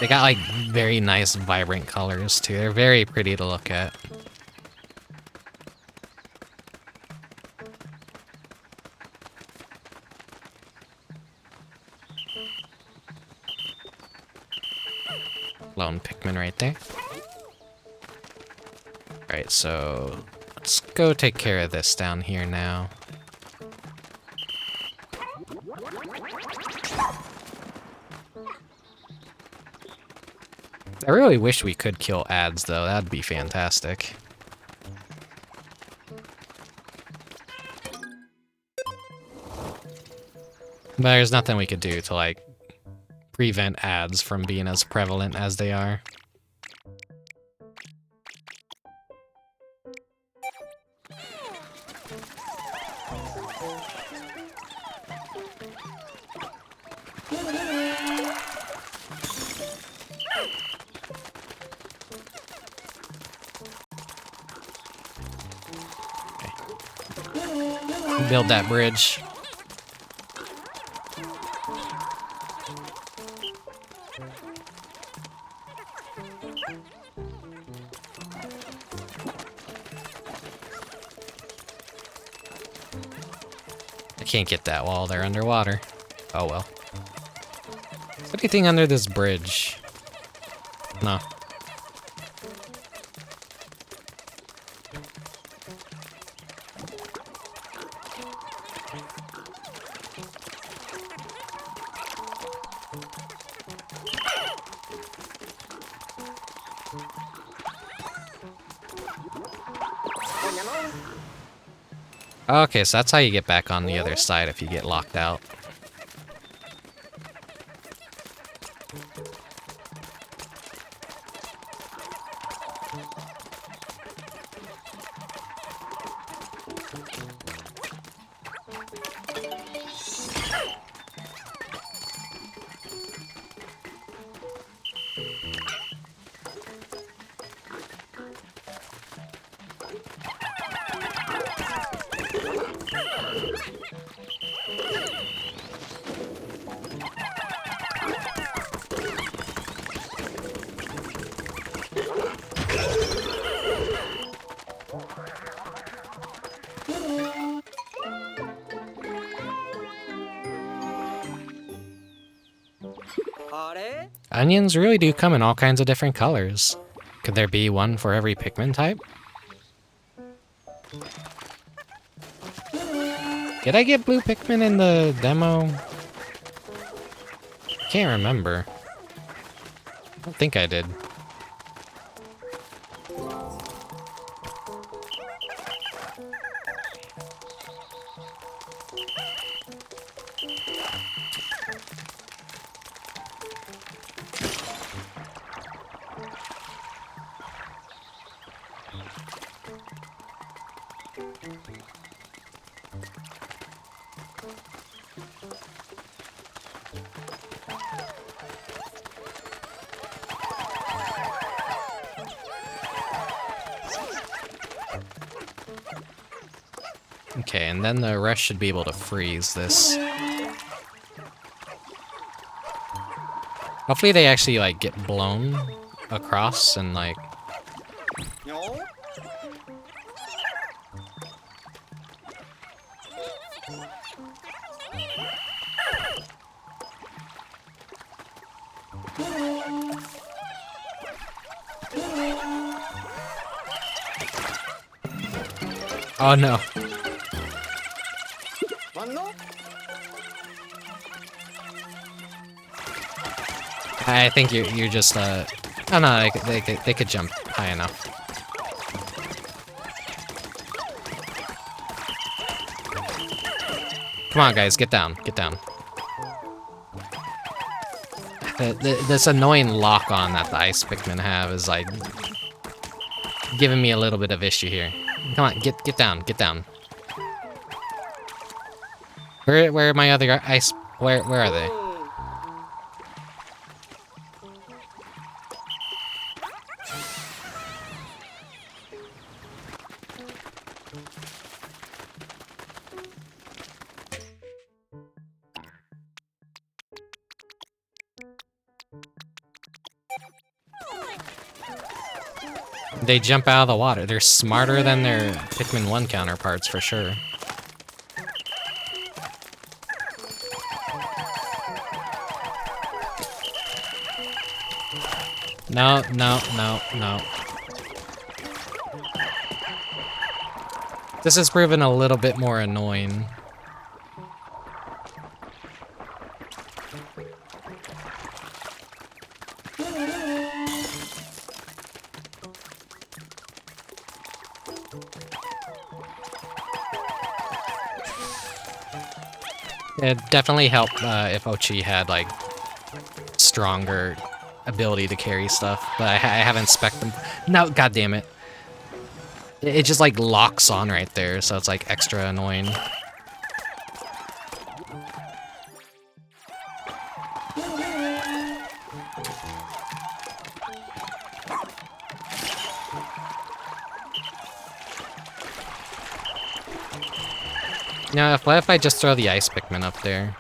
[SPEAKER 1] They got like very nice vibrant colors too. They're very pretty to look at. Lone Pikmin right there. Alright, so let's go take care of this down here now. I really wish we could kill ads, though. That'd be fantastic. But there's nothing we could do to, like, prevent ads from being as prevalent as they are. Build that bridge. I can't get that while they're underwater. Oh well. Is there anything under this bridge? No. Okay, so that's how you get back on the other side if you get locked out. Onions really do come in all kinds of different colors. Could there be one for every Pikmin type? Did I get blue Pikmin in the demo? Can't remember. I don't think I did. Okay, and then the rest should be able to freeze this. Hopefully they actually, like, get blown across and, like...
[SPEAKER 3] No.
[SPEAKER 1] Oh no.
[SPEAKER 3] One no.
[SPEAKER 1] I think you're just, oh no, they could jump high enough. Come on, guys, get down, get down. This annoying lock-on that the ice Pikmin have is, like, giving me a little bit of issue here. Come on, get down, get down. Where are my other ice? Where are they? They jump out of the water. They're smarter than their Pikmin 1 counterparts, for sure. No, no, no, no. This has proven a little bit more annoying. It'd definitely help if Ochi had, like, stronger ability to carry stuff, but I haven't spec'd them. No, god damn it. It just, like, locks on right there, so it's, like, extra annoying. Now, what if I just throw the ice Pikmin up there?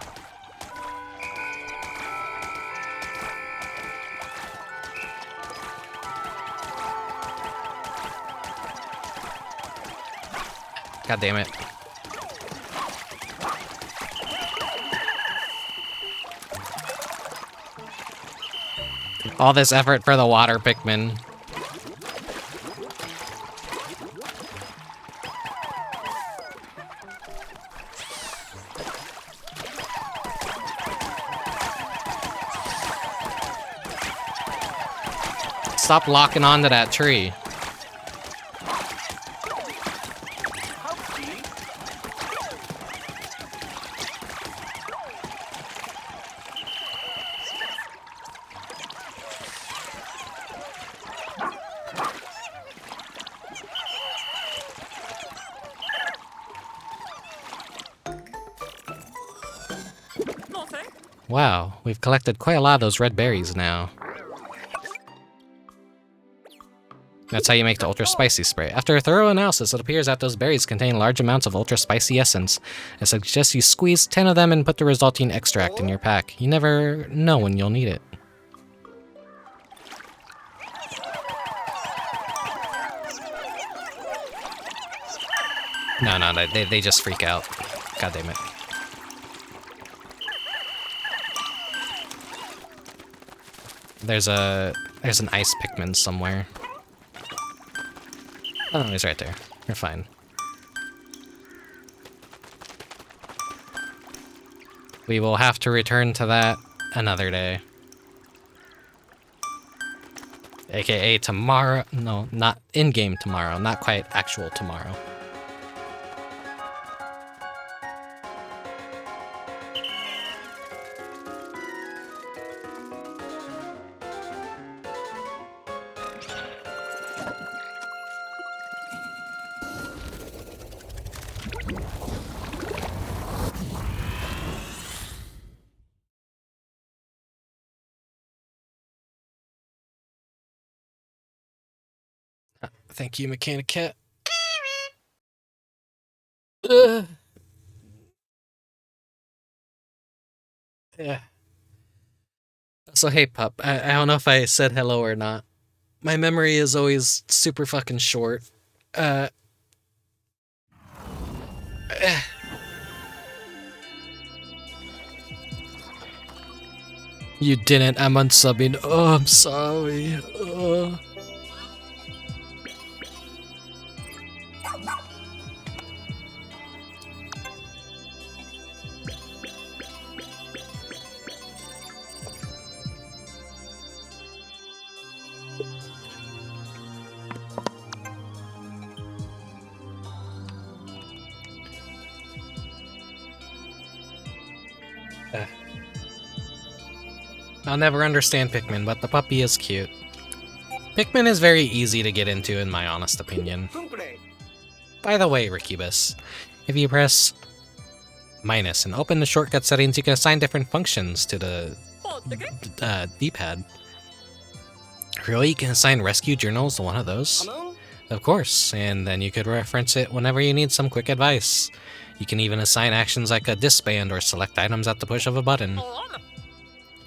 [SPEAKER 1] God damn it. All this effort for the water Pikmin. Stop locking onto that tree. Wow, we've collected quite a lot of those red berries now. That's how you make the ultra spicy spray. After a thorough analysis, it appears that those berries contain large amounts of ultra spicy essence. I suggest you squeeze 10 of them and put the resulting extract in your pack. You never know when you'll need it. No, they just freak out. God damn it. There's an ice Pikmin somewhere. Oh, he's right there. You're fine. We will have to return to that another day. AKA tomorrow. No, not in-game tomorrow. Not quite actual tomorrow. Thank you, Mechanic Cat. Yeah. So hey, pup. I don't know if I said hello or not. My memory is always super fucking short. Uh. eh. You didn't. I'm unsubbing. Oh, I'm sorry. I'll never understand Pikmin, but the puppy is cute. Pikmin is very easy to get into, in my honest opinion. By the way, Rickubus, if you press minus and open the shortcut settings, you can assign different functions to the D-pad. Really? You can assign rescue journals to one of those? Of course, and then you could reference it whenever you need some quick advice. You can even assign actions like a disband or select items at the push of a button.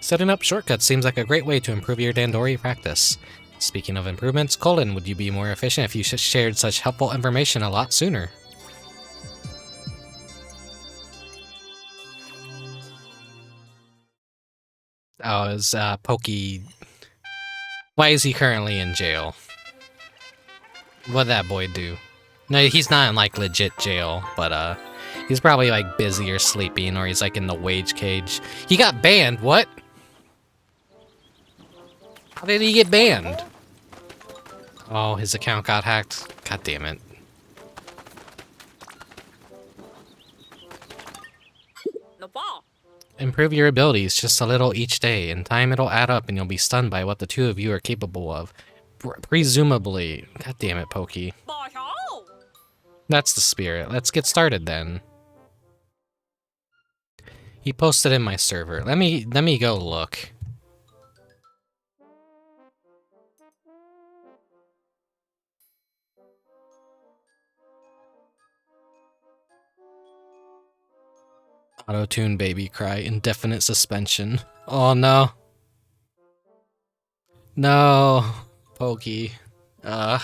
[SPEAKER 1] Setting up shortcuts seems like a great way to improve your Dandori practice. Speaking of improvements, Colin, would you be more efficient if you shared such helpful information a lot sooner? Oh, is Pokey... Why is he currently in jail? What'd that boy do? No, he's not in, like, legit jail, but, he's probably, like, busy or sleeping, or he's, like, in the wage cage. He got banned, what? How did he get banned? Oh, his account got hacked. God damn it. Improve your abilities just a little each day. In time, it'll add up and you'll be stunned by what the two of you are capable of. Presumably. God damn it, Pokey. That's the spirit. Let's get started then. He posted in my server. Let me go look. Auto-tune baby cry. Indefinite suspension. Oh no. No. Pokey. I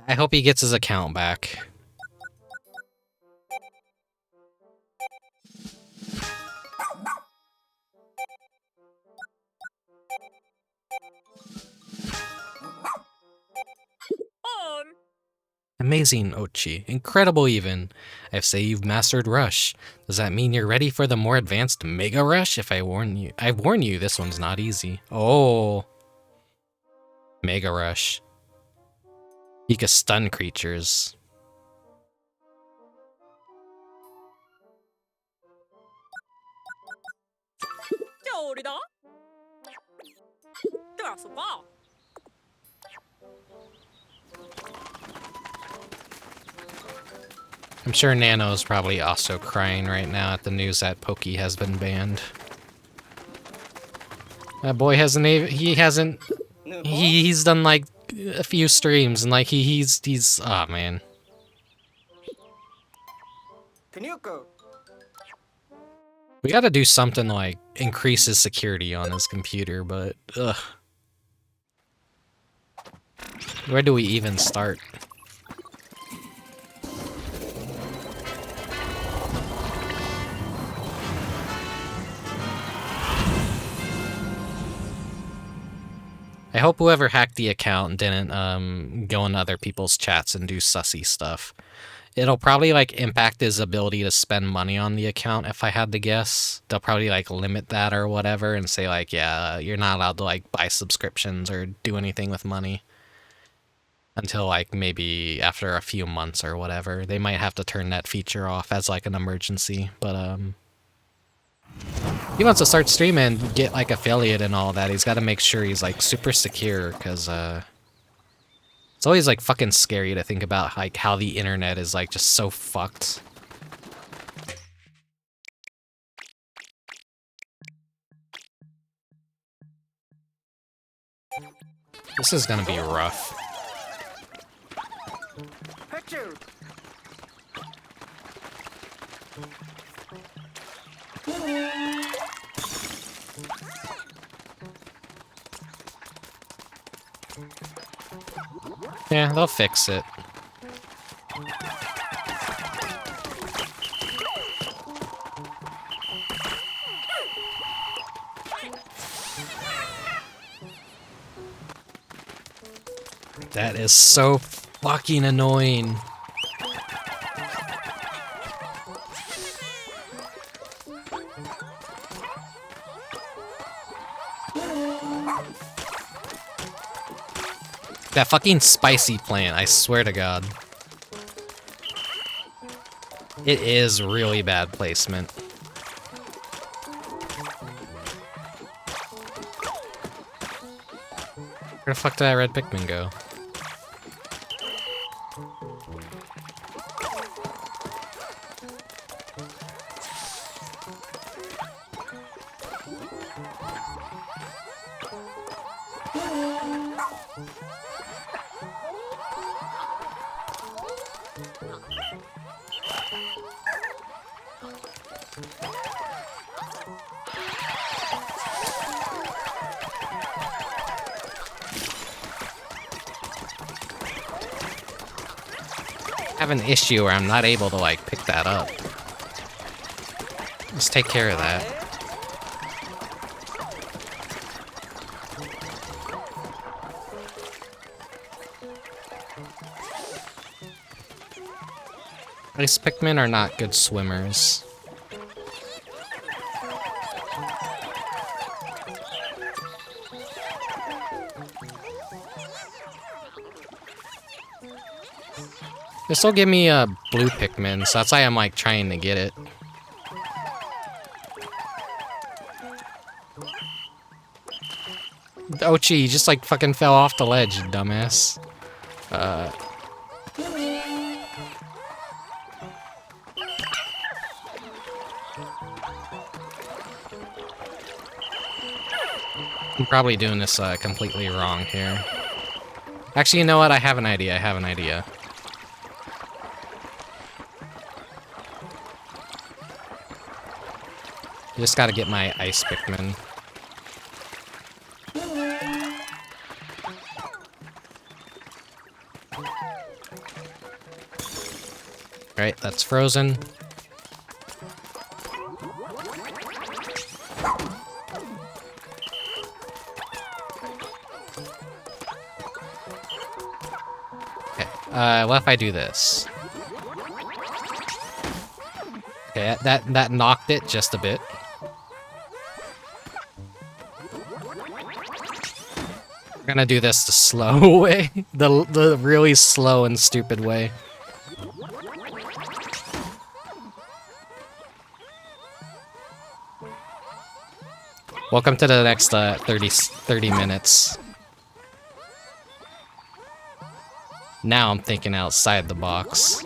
[SPEAKER 1] hope he gets his account back. Amazing, Ochi. Incredible, even. I say you've mastered Rush. Does that mean you're ready for the more advanced Mega Rush? If I warn you... I warn you, this one's not easy. Oh. Mega Rush. You can stun creatures. I'm sure Nano's probably also crying right now at the news that Pokey has been banned. That boy hasn't even... He's done like a few streams and like he's oh man. We gotta do something like increase his security on his computer, but ugh. Where do we even start? I hope whoever hacked the account didn't go into other people's chats and do sussy stuff. It'll probably like impact his ability to spend money on the account if I had to guess. They'll probably like limit that or whatever and say like, yeah, you're not allowed to like buy subscriptions or do anything with money. Until like maybe after a few months or whatever. They might have to turn that feature off as like an emergency, but he wants to start streaming and get like affiliate and all that. He's got to make sure he's like super secure because it's always like fucking scary to think about like how the internet is like just so fucked. This is gonna be rough.
[SPEAKER 3] Picture.
[SPEAKER 1] Yeah, they'll fix it. That is so fucking annoying. That fucking spicy plant, I swear to God. It is really bad placement. Where the fuck did that red Pikmin go? I have an issue where I'm not able to, like, pick that up. Let's take care of that. Ice Pikmin are not good swimmers. This will give me a blue Pikmin, so that's why I'm like trying to get it. Oh gee, you just like fucking fell off the ledge, you dumbass. I'm probably doing this completely wrong here. Actually, you know what? I have an idea. Just gotta get my ice Pikmin. Right, that's frozen. Okay, what if I do this? Okay, that knocked it just a bit. We're gonna do this the slow way. The really slow and stupid way. Welcome to the next 30 minutes. Now I'm thinking outside the box.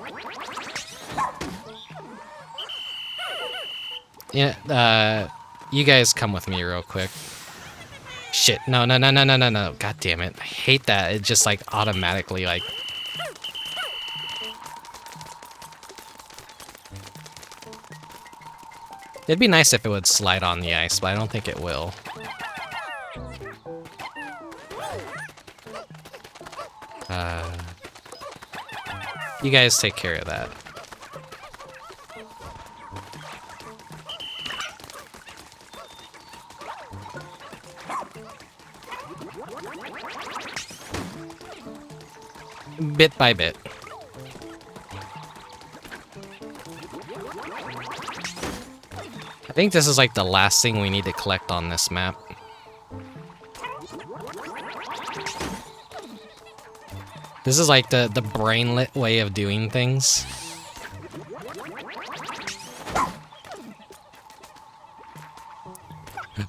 [SPEAKER 1] Yeah, you guys come with me real quick. Shit, no. God damn it. I hate that. It just like automatically like... It'd be nice if it would slide on the ice, but I don't think it will. You guys take care of that. Bit by bit. I think this is like the last thing we need to collect on this map. This is like the brainlet way of doing things.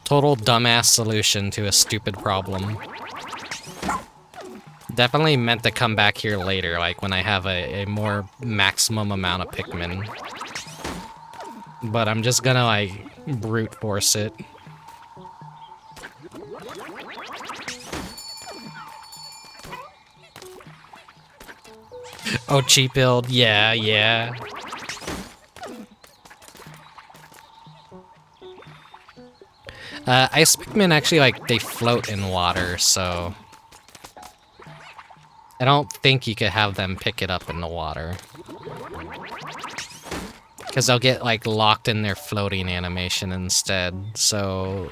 [SPEAKER 1] Total dumbass solution to a stupid problem. Definitely meant to come back here later, like when I have a more maximum amount of Pikmin. But I'm just gonna, like, brute force it. Oh, cheap build. Yeah, yeah. Ice Pikmin actually, like, they float in water, so... I don't think you could have them pick it up in the water. Because they'll get, like, locked in their floating animation instead, so...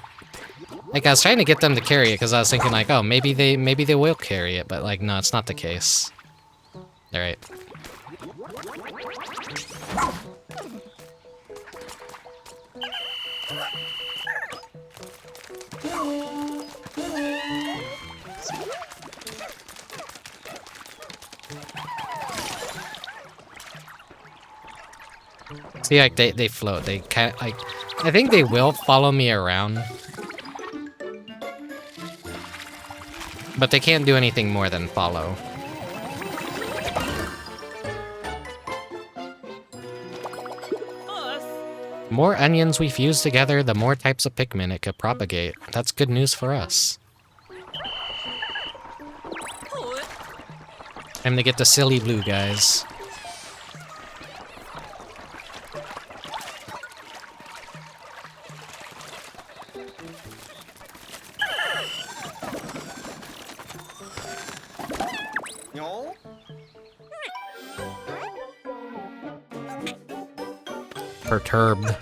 [SPEAKER 1] Like, I was trying to get them to carry it, because I was thinking, like, oh, maybe they will carry it, but, like, no, it's not the case. Alright. See, like, they float. They can't, like... I think they will follow me around. But they can't do anything more than follow.
[SPEAKER 4] Us.
[SPEAKER 1] The more onions we fuse together, the more types of Pikmin it could propagate. That's good news for us.
[SPEAKER 4] Put.
[SPEAKER 1] Time to get the silly blue guys.
[SPEAKER 3] No.
[SPEAKER 1] Perturbed.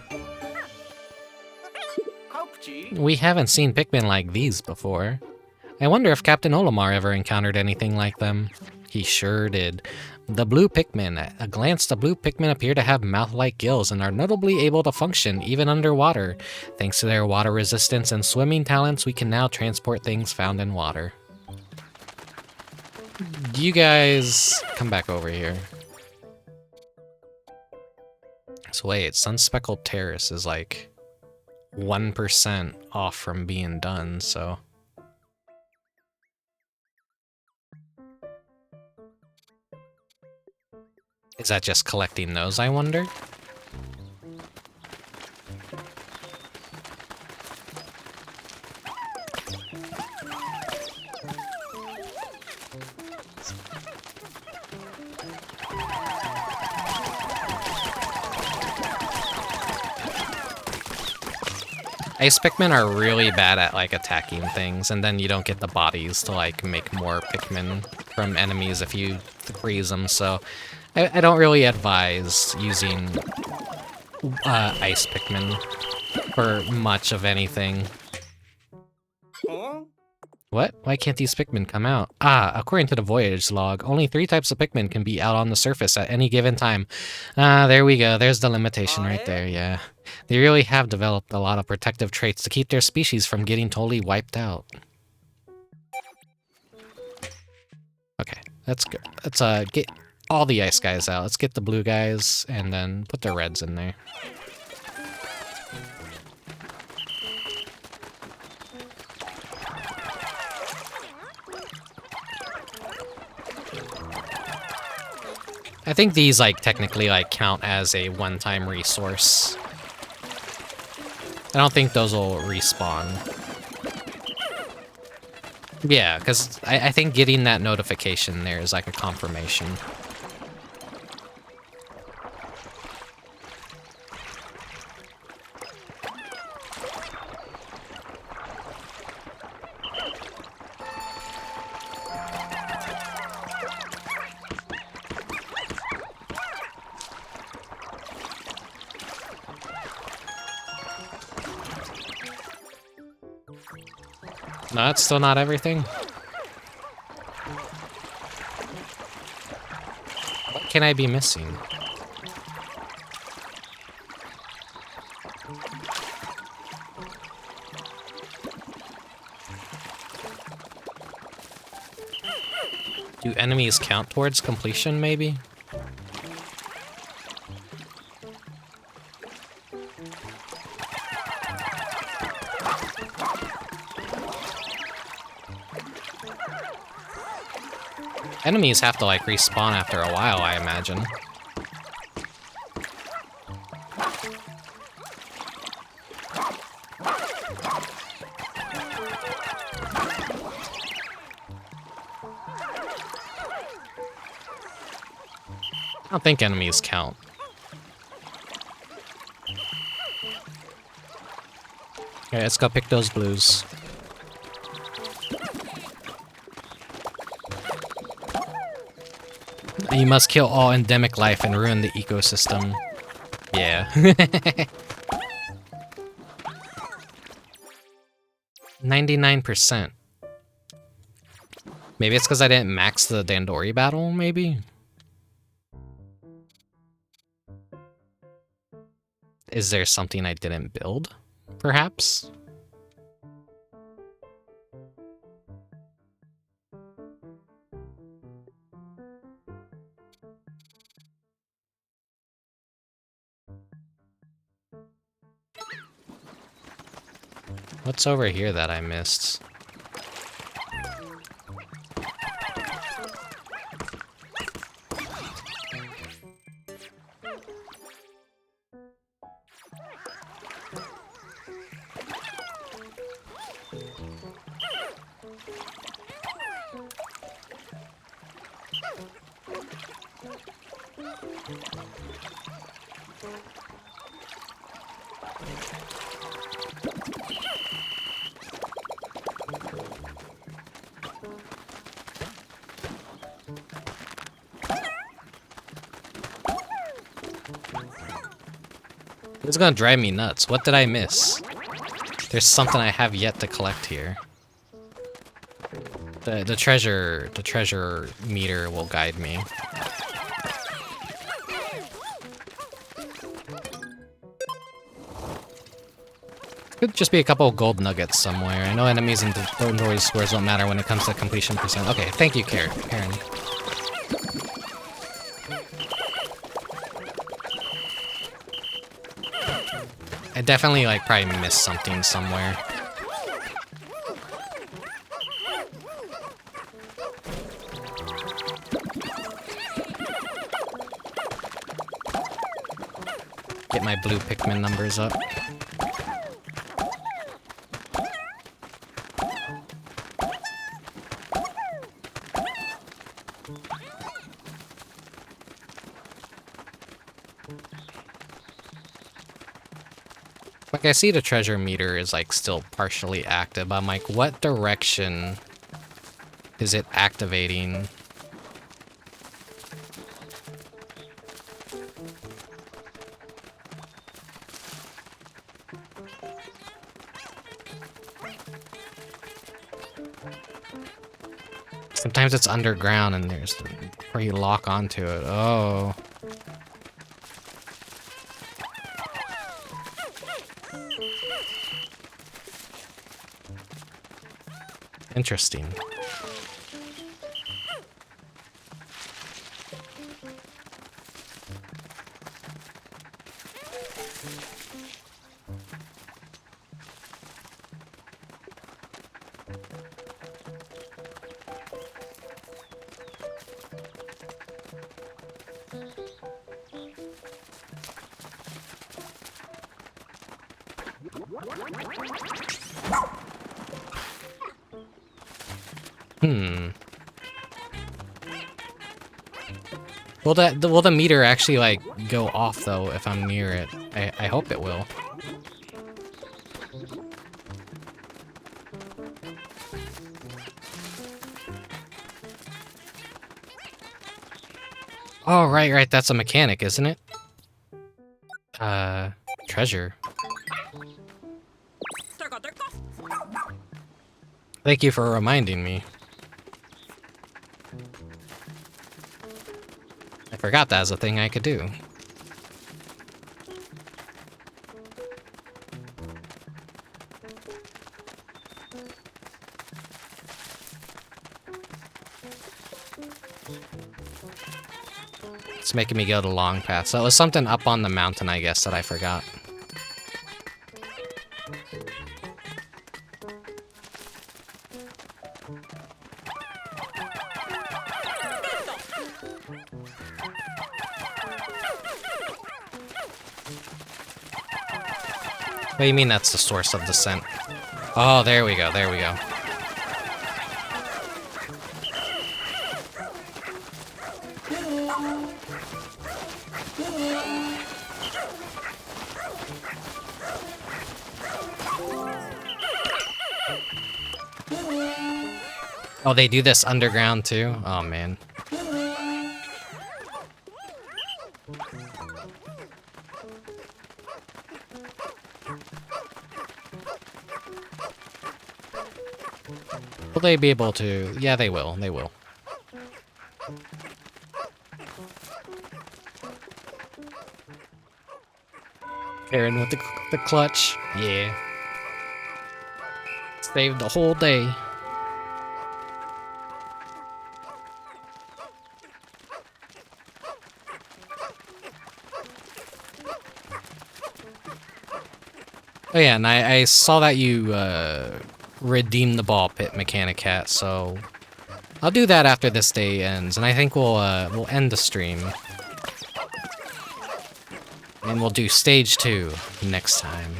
[SPEAKER 1] We haven't seen Pikmin like these before. I wonder if Captain Olimar ever encountered anything like them. He sure did. The blue Pikmin. At a glance, the blue Pikmin appear to have mouth-like gills and are notably able to function even underwater. Thanks to their water resistance and swimming talents, we can now transport things found in water. You guys come back over here. So wait, Sun-Speckled Terrace is like 1% off from being done, so... Is that just collecting those, I wonder? Ice Pikmin are really bad at, like, attacking things, and then you don't get the bodies to, like, make more Pikmin from enemies if you freeze them, so... I don't really advise using Ice Pikmin for much of anything.
[SPEAKER 3] Huh?
[SPEAKER 1] What? Why can't these Pikmin come out? Ah, according to the voyage log, only 3 types of Pikmin can be out on the surface at any given time. Ah, there we go. There's the limitation right there, yeah. They really have developed a lot of protective traits to keep their species from getting totally wiped out. Okay, let's go. Let's get all the ice guys out. Let's get the blue guys and then put the reds in there. I think these, like, technically, like, count as a one-time resource. I don't think those will respawn. Yeah, because I think getting that notification there is, like, a confirmation. No, that's still not everything. What can I be missing? Do enemies count towards completion, maybe? Enemies have to, like, respawn after a while, I imagine. I don't think enemies count. Okay, let's go pick those blues. You must kill all endemic life and ruin the ecosystem. Yeah. 99%. Maybe it's because I didn't max the Dandori battle, maybe? Is there something I didn't build, perhaps? What's over here that I missed? It's gonna drive me nuts. What did I miss? There's something I have yet to collect here. The treasure meter will guide me. Could just be a couple of gold nuggets somewhere. I know enemies and Dandori scores don't matter when it comes to completion percent. Okay, thank you, Karen. I definitely, like, probably missed something somewhere. Get my blue Pikmin numbers up. Like, I see the treasure meter is, like, still partially active, but I'm like, what direction is it activating? Sometimes it's underground and there's where you lock onto it. Oh. Interesting. Will the meter actually, like, go off, though, if I'm near it? I hope it will. Oh, right, that's a mechanic, isn't it? Treasure. Thank you for reminding me. I forgot that was a thing I could do. It's making me go the long path. So it was something up on the mountain, I guess, that I forgot. What do you mean that's the source of the scent? Oh, there we go, there we go. Oh, they do this underground too? Oh, man. Will they be able to? Yeah, they will. They will. Aaron with the clutch. Yeah. Saved the whole day. Oh yeah, and I saw that you redeemed the Ballpit Mechanicat, so I'll do that after this day ends, and I think we'll end the stream. And we'll do stage 2 next time.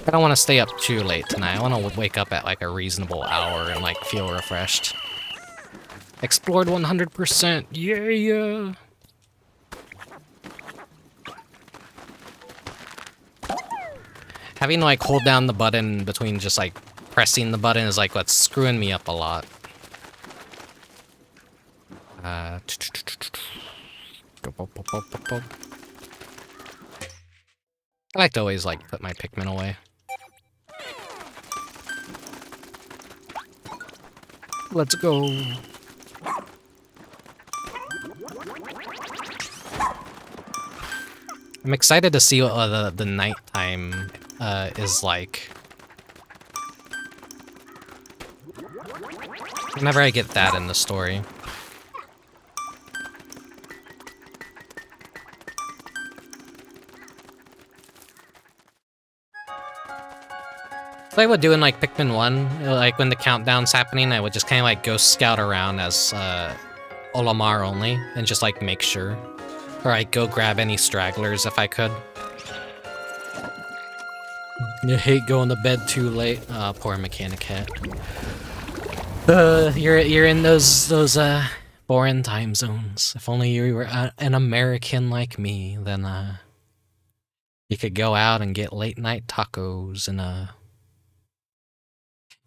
[SPEAKER 1] I don't want to stay up too late tonight. I want to wake up at like a reasonable hour and like feel refreshed. Explored 100%. Yeah. Having to like hold down the button between just like pressing the button is like what's screwing me up a lot. I like to always like put my Pikmin away. Let's go. I'm excited to see what the nighttime is like. Whenever I get that in the story. What I would do in like Pikmin 1, like when the countdown's happening, I would just kind of like go scout around as Olimar only and just like make sure. Or I'd go grab any stragglers if I could. You hate going to bed too late. Oh, poor Mechanicat. You're in those foreign time zones. If only you were an American like me, then you could go out and get late night tacos and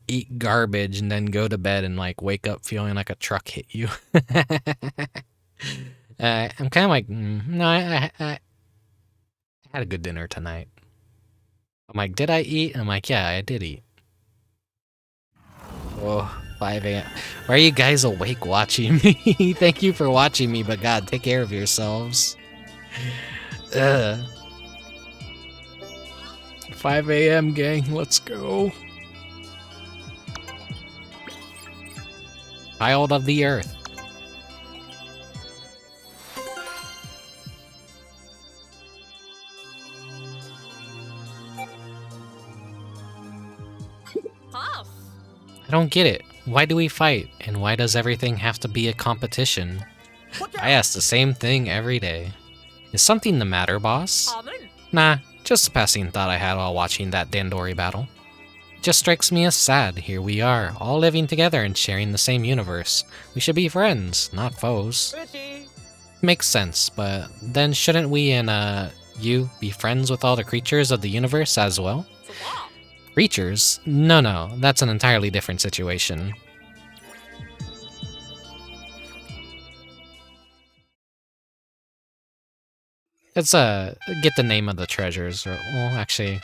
[SPEAKER 1] eat garbage and then go to bed and like wake up feeling like a truck hit you. I'm kind of like, no, I had a good dinner tonight. I'm like, did I eat? I'm like, yeah, I did eat. Oh, 5 a.m. Why are you guys awake watching me? Thank you for watching me, but God, take care of yourselves. 5 a.m. gang, let's go. Child of the Earth.
[SPEAKER 4] Puff.
[SPEAKER 1] I don't get it. Why do we fight? And why does everything have to be a competition? I ask the same thing every day. Is something the matter, boss?
[SPEAKER 4] Amen.
[SPEAKER 1] Nah, just a passing thought I had while watching that Dandori battle. It just strikes me as sad. Here we are, all living together and sharing the same universe. We should be friends, not foes.
[SPEAKER 3] Pretty.
[SPEAKER 1] Makes sense, but then shouldn't we and, you be friends with all the creatures of the universe as well?
[SPEAKER 4] So what?
[SPEAKER 1] Creatures? No, that's an entirely different situation. Let's, get the name of the treasures, or, well, actually...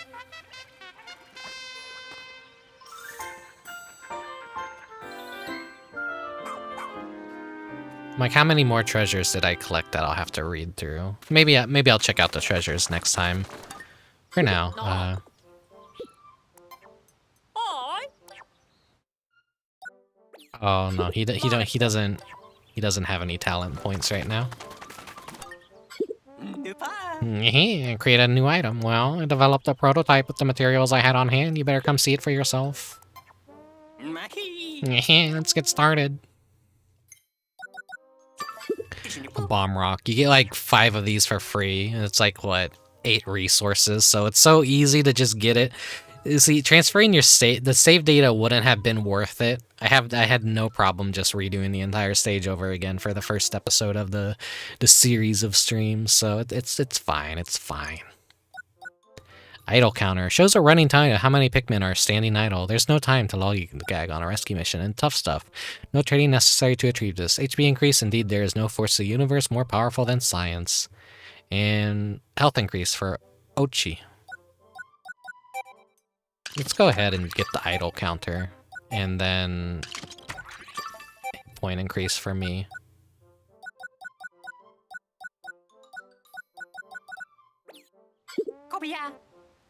[SPEAKER 1] Like, how many more treasures did I collect that I'll have to read through? Maybe I'll check out the treasures next time. For now,
[SPEAKER 4] Oi.
[SPEAKER 1] oh no, he doesn't have any talent points right now. Create a new item. Well, I developed a prototype with the materials I had on hand. You better come see it for yourself. Let's get started. A bomb rock. You get like 5 of these for free. And it's like, what, 8 resources. So it's so easy to just get it. You see, transferring your the save data wouldn't have been worth it I had no problem just redoing the entire stage over again for the first episode of the series of streams, so it's fine. It's fine. Idle counter shows a running time of how many Pikmin are standing idle. There's no time to lollygag on a rescue mission and tough stuff. No training necessary to achieve this. HP increase. Indeed, there is no force of the universe more powerful than science. And health increase for Ochi. Let's go ahead and get the idle counter. And then point increase for me.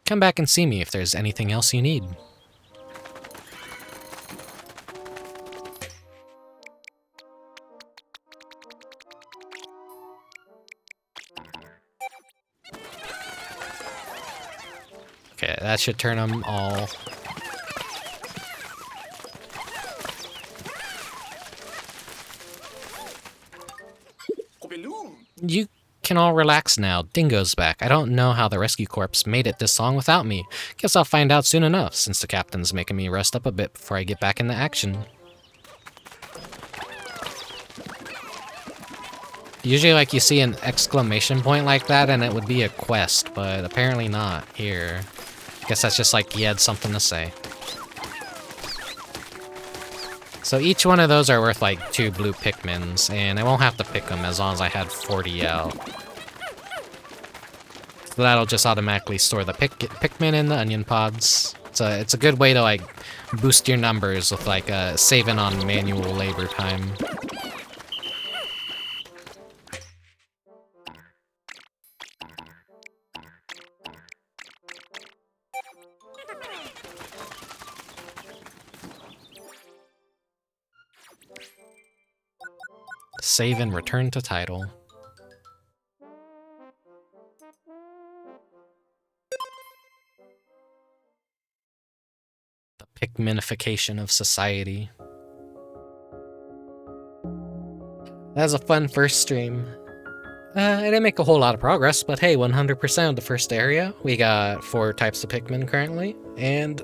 [SPEAKER 1] Come back and see me if there's anything else you need. Okay, that should turn them all. You can all relax now. Dingo's back. I don't know how the rescue corps made it this long without me. Guess I'll find out soon enough, since the captain's making me rest up a bit before I get back into action. Usually, like, you see an exclamation point like that, and it would be a quest, but apparently not here. Guess that's just like he had something to say. So each one of those are worth like 2 blue Pikmins, and I won't have to pick them as long as I had 40 out. So that'll just automatically store the Pikmin in the onion pods. So it's a good way to like boost your numbers with like saving on manual labor time. Save and return to title. The Pikminification of society. That was a fun first stream. I didn't make a whole lot of progress, but hey, 100% of the first area. We got 4 types of Pikmin currently, and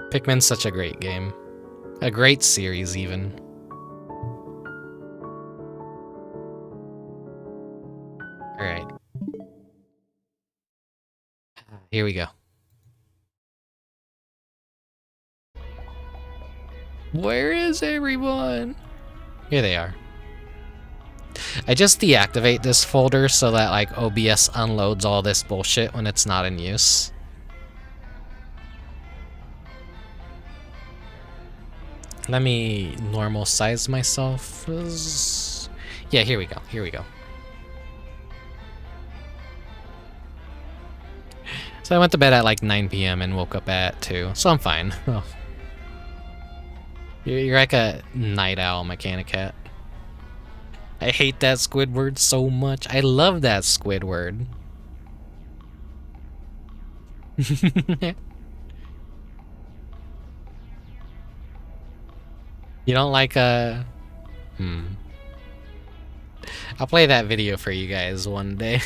[SPEAKER 1] Pikmin's such a great game. A great series, even. Alright. Here we go. Where is everyone? Here they are. I just deactivate this folder so that like OBS unloads all this bullshit when it's not in use. Let me normal size myself. Yeah, here we go. Here we go. So I went to bed at like 9 p.m. and woke up at 2, so I'm fine. Oh. You're like a night owl, mechanic cat. I hate that Squidward so much. I love that Squidward. You don't like I'll play that video for you guys one day.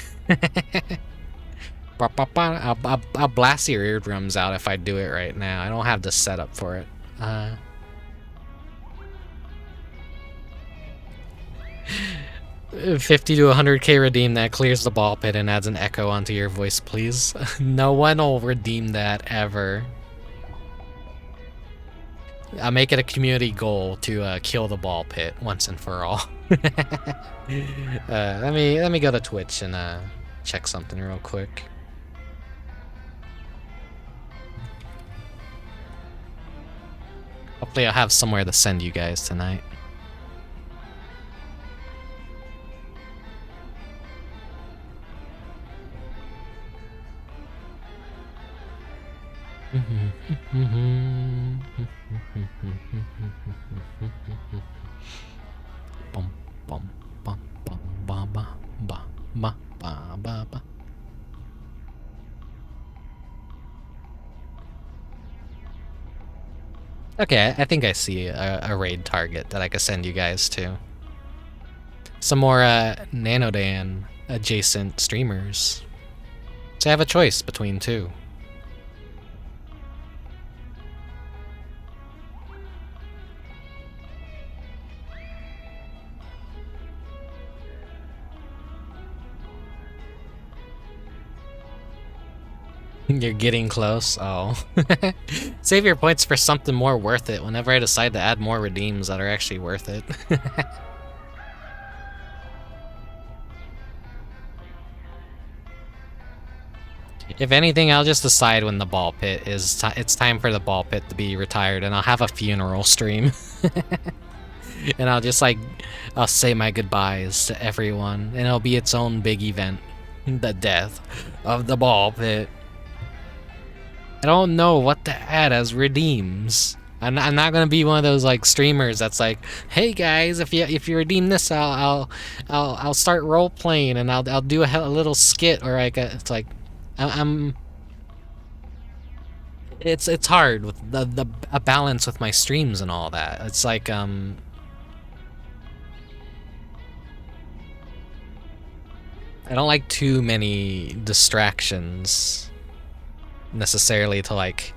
[SPEAKER 1] I'll blast your eardrums out if I do it right now. I don't have the setup for it. 50 to 100k redeem that clears the ball pit and adds an echo onto your voice, please. No one will redeem that ever. I'll make it a community goal to kill the ball pit once and for all. Let me go to Twitch and check something real quick. Hopefully I'll have somewhere to send you guys tonight. Okay, I think I see a raid target that I could send you guys to. some more Nanodan adjacent streamers. So I have a choice between two. You're getting close. Oh. Save your points for something more worth it whenever I decide to add more redeems that are actually worth it. If anything, I'll just decide when the Ballpit is it's time for the Ballpit to be retired, and I'll have a funeral stream. And I'll just like, I'll say my goodbyes to everyone, and it'll be its own big event. The death of the Ballpit. I don't know what to add as redeems. I'm not gonna be one of those like streamers that's like, hey guys, if you redeem this, I'll start role playing and I'll do a little skit, or like it's like it's hard with a balance with my streams and all that. It's like I don't like too many distractions necessarily to like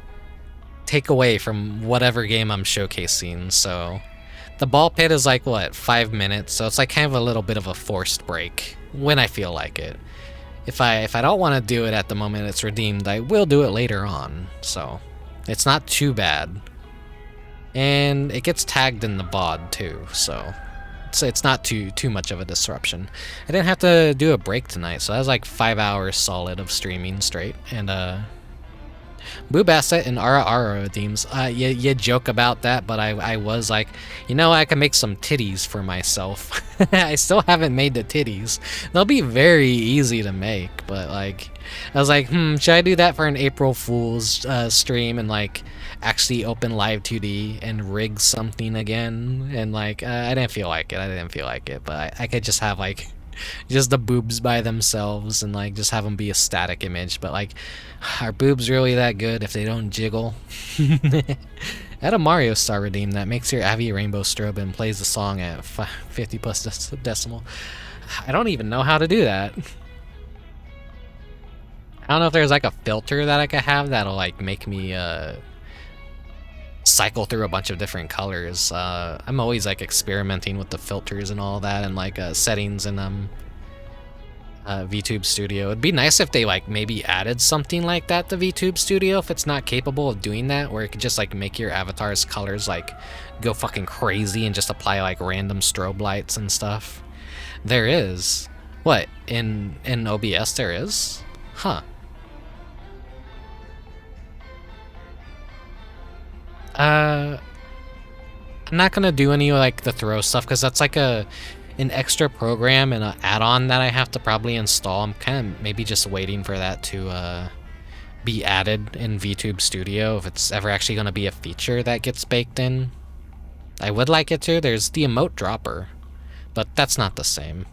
[SPEAKER 1] take away from whatever game I'm showcasing. So the Ballpit is like what, 5 minutes, so it's like kind of a little bit of a forced break when I feel like it. If I don't want to do it at the moment it's redeemed, I will do it later on, so it's not too bad. And it gets tagged in the VOD too, so it's not too much of a disruption. I didn't have to do a break tonight, so that was like 5 hours solid of streaming straight. And Boo Bassett and Ara redeems. You joke about that, but I was like, you know, I can make some titties for myself. I still haven't made the titties. They'll be very easy to make, but like, I was like, should I do that for an April Fool's stream and like actually open Live 2D and rig something again? And like, I didn't feel like it. But I could just have like just the boobs by themselves and like just have them be a static image. But like, are boobs really that good if they don't jiggle? Add a Mario Star redeem that makes your Avi Rainbow strobe and plays the song at 50 plus decimal. I don't even know how to do that. I don't know if there's like a filter that I could have that'll like make me cycle through a bunch of different colors. I'm always like experimenting with the filters and all that, and like settings in VTube Studio. It'd be nice if they like maybe added something like that to VTube Studio if it's not capable of doing that, where it could just like make your avatar's colors like go fucking crazy and just apply like random strobe lights and stuff. There is. What? In OBS there is? Huh. I'm not gonna do any like the throw stuff because that's like an extra program and an add-on that I have to probably install. I'm kind of maybe just waiting for that to be added in VTube Studio if it's ever actually gonna be a feature that gets baked in. I would like it to. There's the emote dropper, but that's not the same.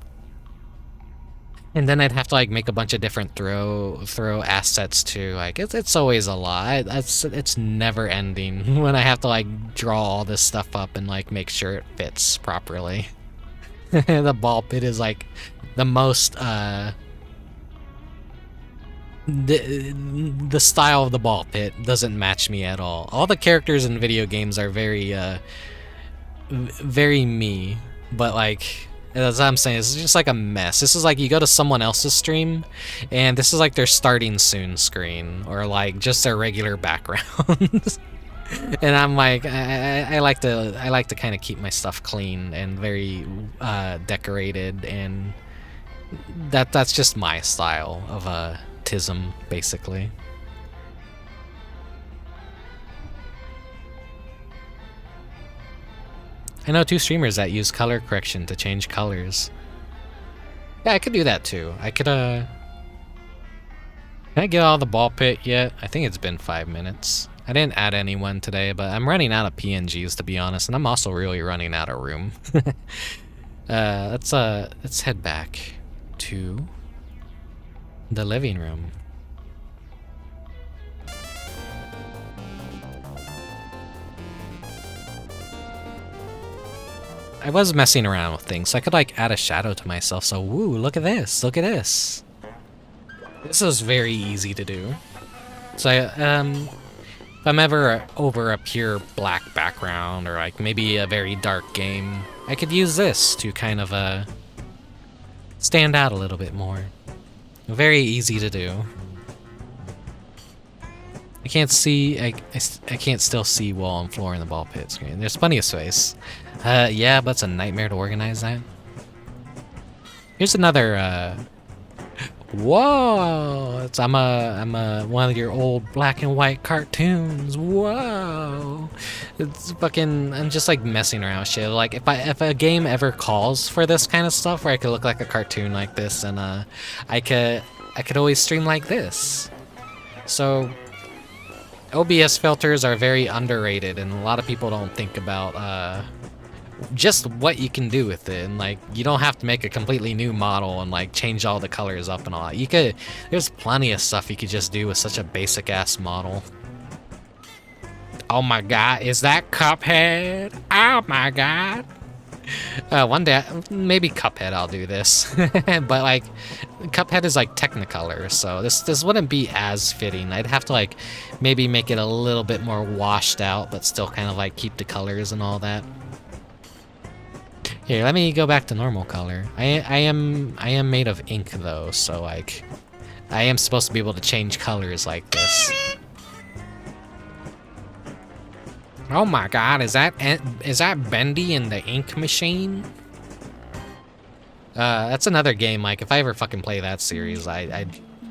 [SPEAKER 1] And then I'd have to like make a bunch of different throw assets too. Like it's always a lot. It's never ending when I have to like draw all this stuff up and like make sure it fits properly. The Ballpit is like the most the style of the Ballpit doesn't match me at all. All the characters in video games are very very me, but like, as I'm saying, it's just like a mess. This is like you go to someone else's stream, and this is like their starting soon screen, or like just their regular background. And I'm like, I like to kind of keep my stuff clean and very decorated, and that's just my style of tism, basically. I know 2 streamers that use color correction to change colors. Yeah, I could do that too. I could, Can I get all the Ballpit yet? I think it's been 5 minutes. I didn't add anyone today, but I'm running out of PNGs to be honest, and I'm also really running out of room. Let's head back to the living room. I was messing around with things. So I could like add a shadow to myself. So woo, look at this. Look at this. This is very easy to do. So if I'm ever over a pure black background or like maybe a very dark game, I could use this to kind of stand out a little bit more. Very easy to do. I can't see, I can't still see wall and floor in the ball pit screen. There's plenty of space. Yeah, but it's a nightmare to organize that. Here's another, whoa! I'm one of your old black and white cartoons. Whoa! It's fucking, I'm just like messing around with shit. Like if a game ever calls for this kind of stuff where I could look like a cartoon like this, and I could always stream like this. So OBS filters are very underrated, and a lot of people don't think about just what you can do with it. And like, you don't have to make a completely new model and like change all the colors up and all that. You could, there's plenty of stuff you could just do with such a basic ass model. Oh my god, is that Cuphead? Oh my god. One day, maybe Cuphead I'll do this. But like, Cuphead is like Technicolor, so this wouldn't be as fitting. I'd have to like maybe make it a little bit more washed out, but still kind of like keep the colors and all that. Here, let me go back to normal color. I am made of ink though, so like, I am supposed to be able to change colors like this. Oh my god, is that Bendy in the ink machine? That's another game, like, if I ever fucking play that series, I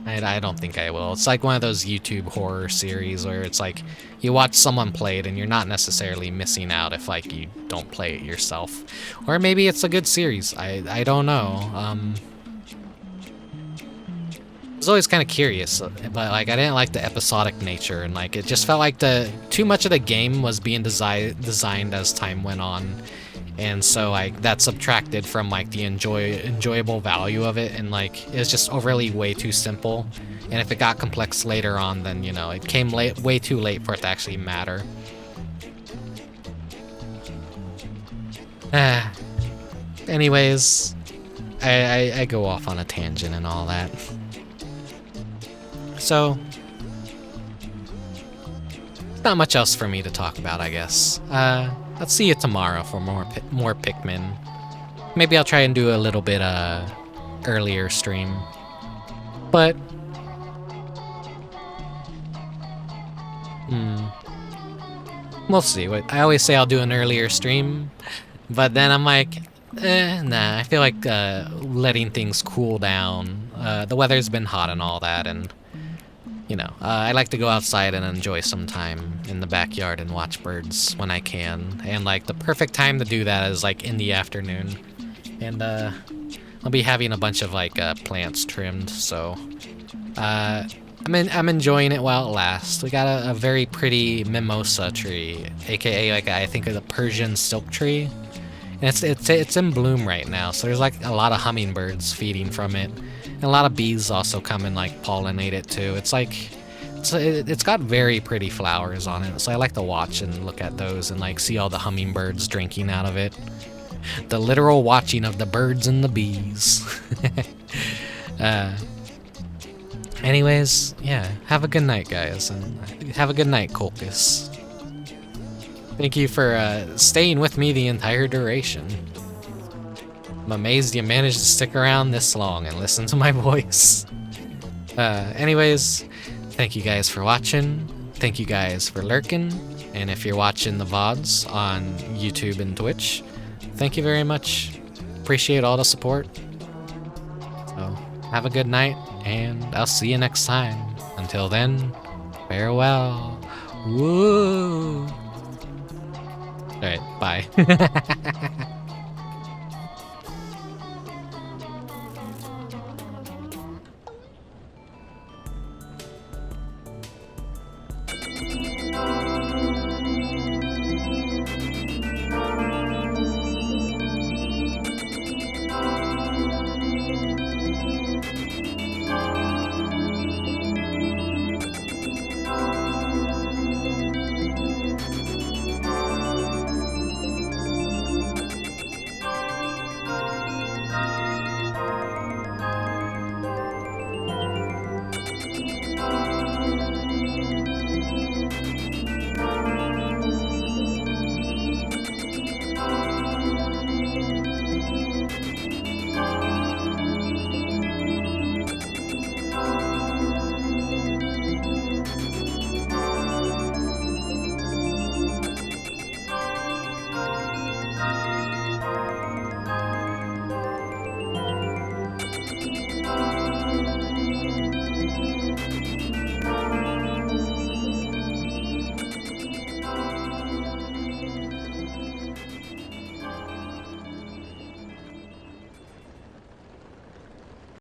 [SPEAKER 1] don't think I will. It's like one of those YouTube horror series where it's like, you watch someone play it and you're not necessarily missing out if, like, you don't play it yourself. Or maybe it's a good series, I don't know. I was always kind of curious, but like I didn't like the episodic nature, and like it just felt like too much of the game was being designed as time went on, and so like that subtracted from like the enjoyable value of it, and like it was just overly way too simple. And if it got complex later on, then you know it came way too late for it to actually matter. Anyways, I go off on a tangent and all that. So, not much else for me to talk about, I guess. Let's see you tomorrow for more Pikmin. Maybe I'll try and do a little bit earlier stream, but we'll see. I always say I'll do an earlier stream, but then I'm like, nah. I feel like letting things cool down. The weather's been hot and all that, and you know, I like to go outside and enjoy some time in the backyard and watch birds when I can. And like the perfect time to do that is like in the afternoon. And I'll be having a bunch of like plants trimmed, so I'm enjoying it while it lasts. We got a very pretty mimosa tree, aka like I think of the Persian silk tree. And it's in bloom right now, so there's like a lot of hummingbirds feeding from it. And a lot of bees also come and like pollinate it too. It's like, it's got very pretty flowers on it, so I like to watch and look at those and like see all the hummingbirds drinking out of it. The literal watching of the birds and the bees. Anyways, yeah, have a good night, guys, and have a good night, Colchis. Thank you for staying with me the entire duration. I'm amazed you managed to stick around this long and listen to my voice. Anyways, thank you guys for watching. Thank you guys for lurking. And if you're watching the VODs on YouTube and Twitch, thank you very much. Appreciate all the support. So, have a good night, and I'll see you next time. Until then, farewell. Woo! Alright, bye.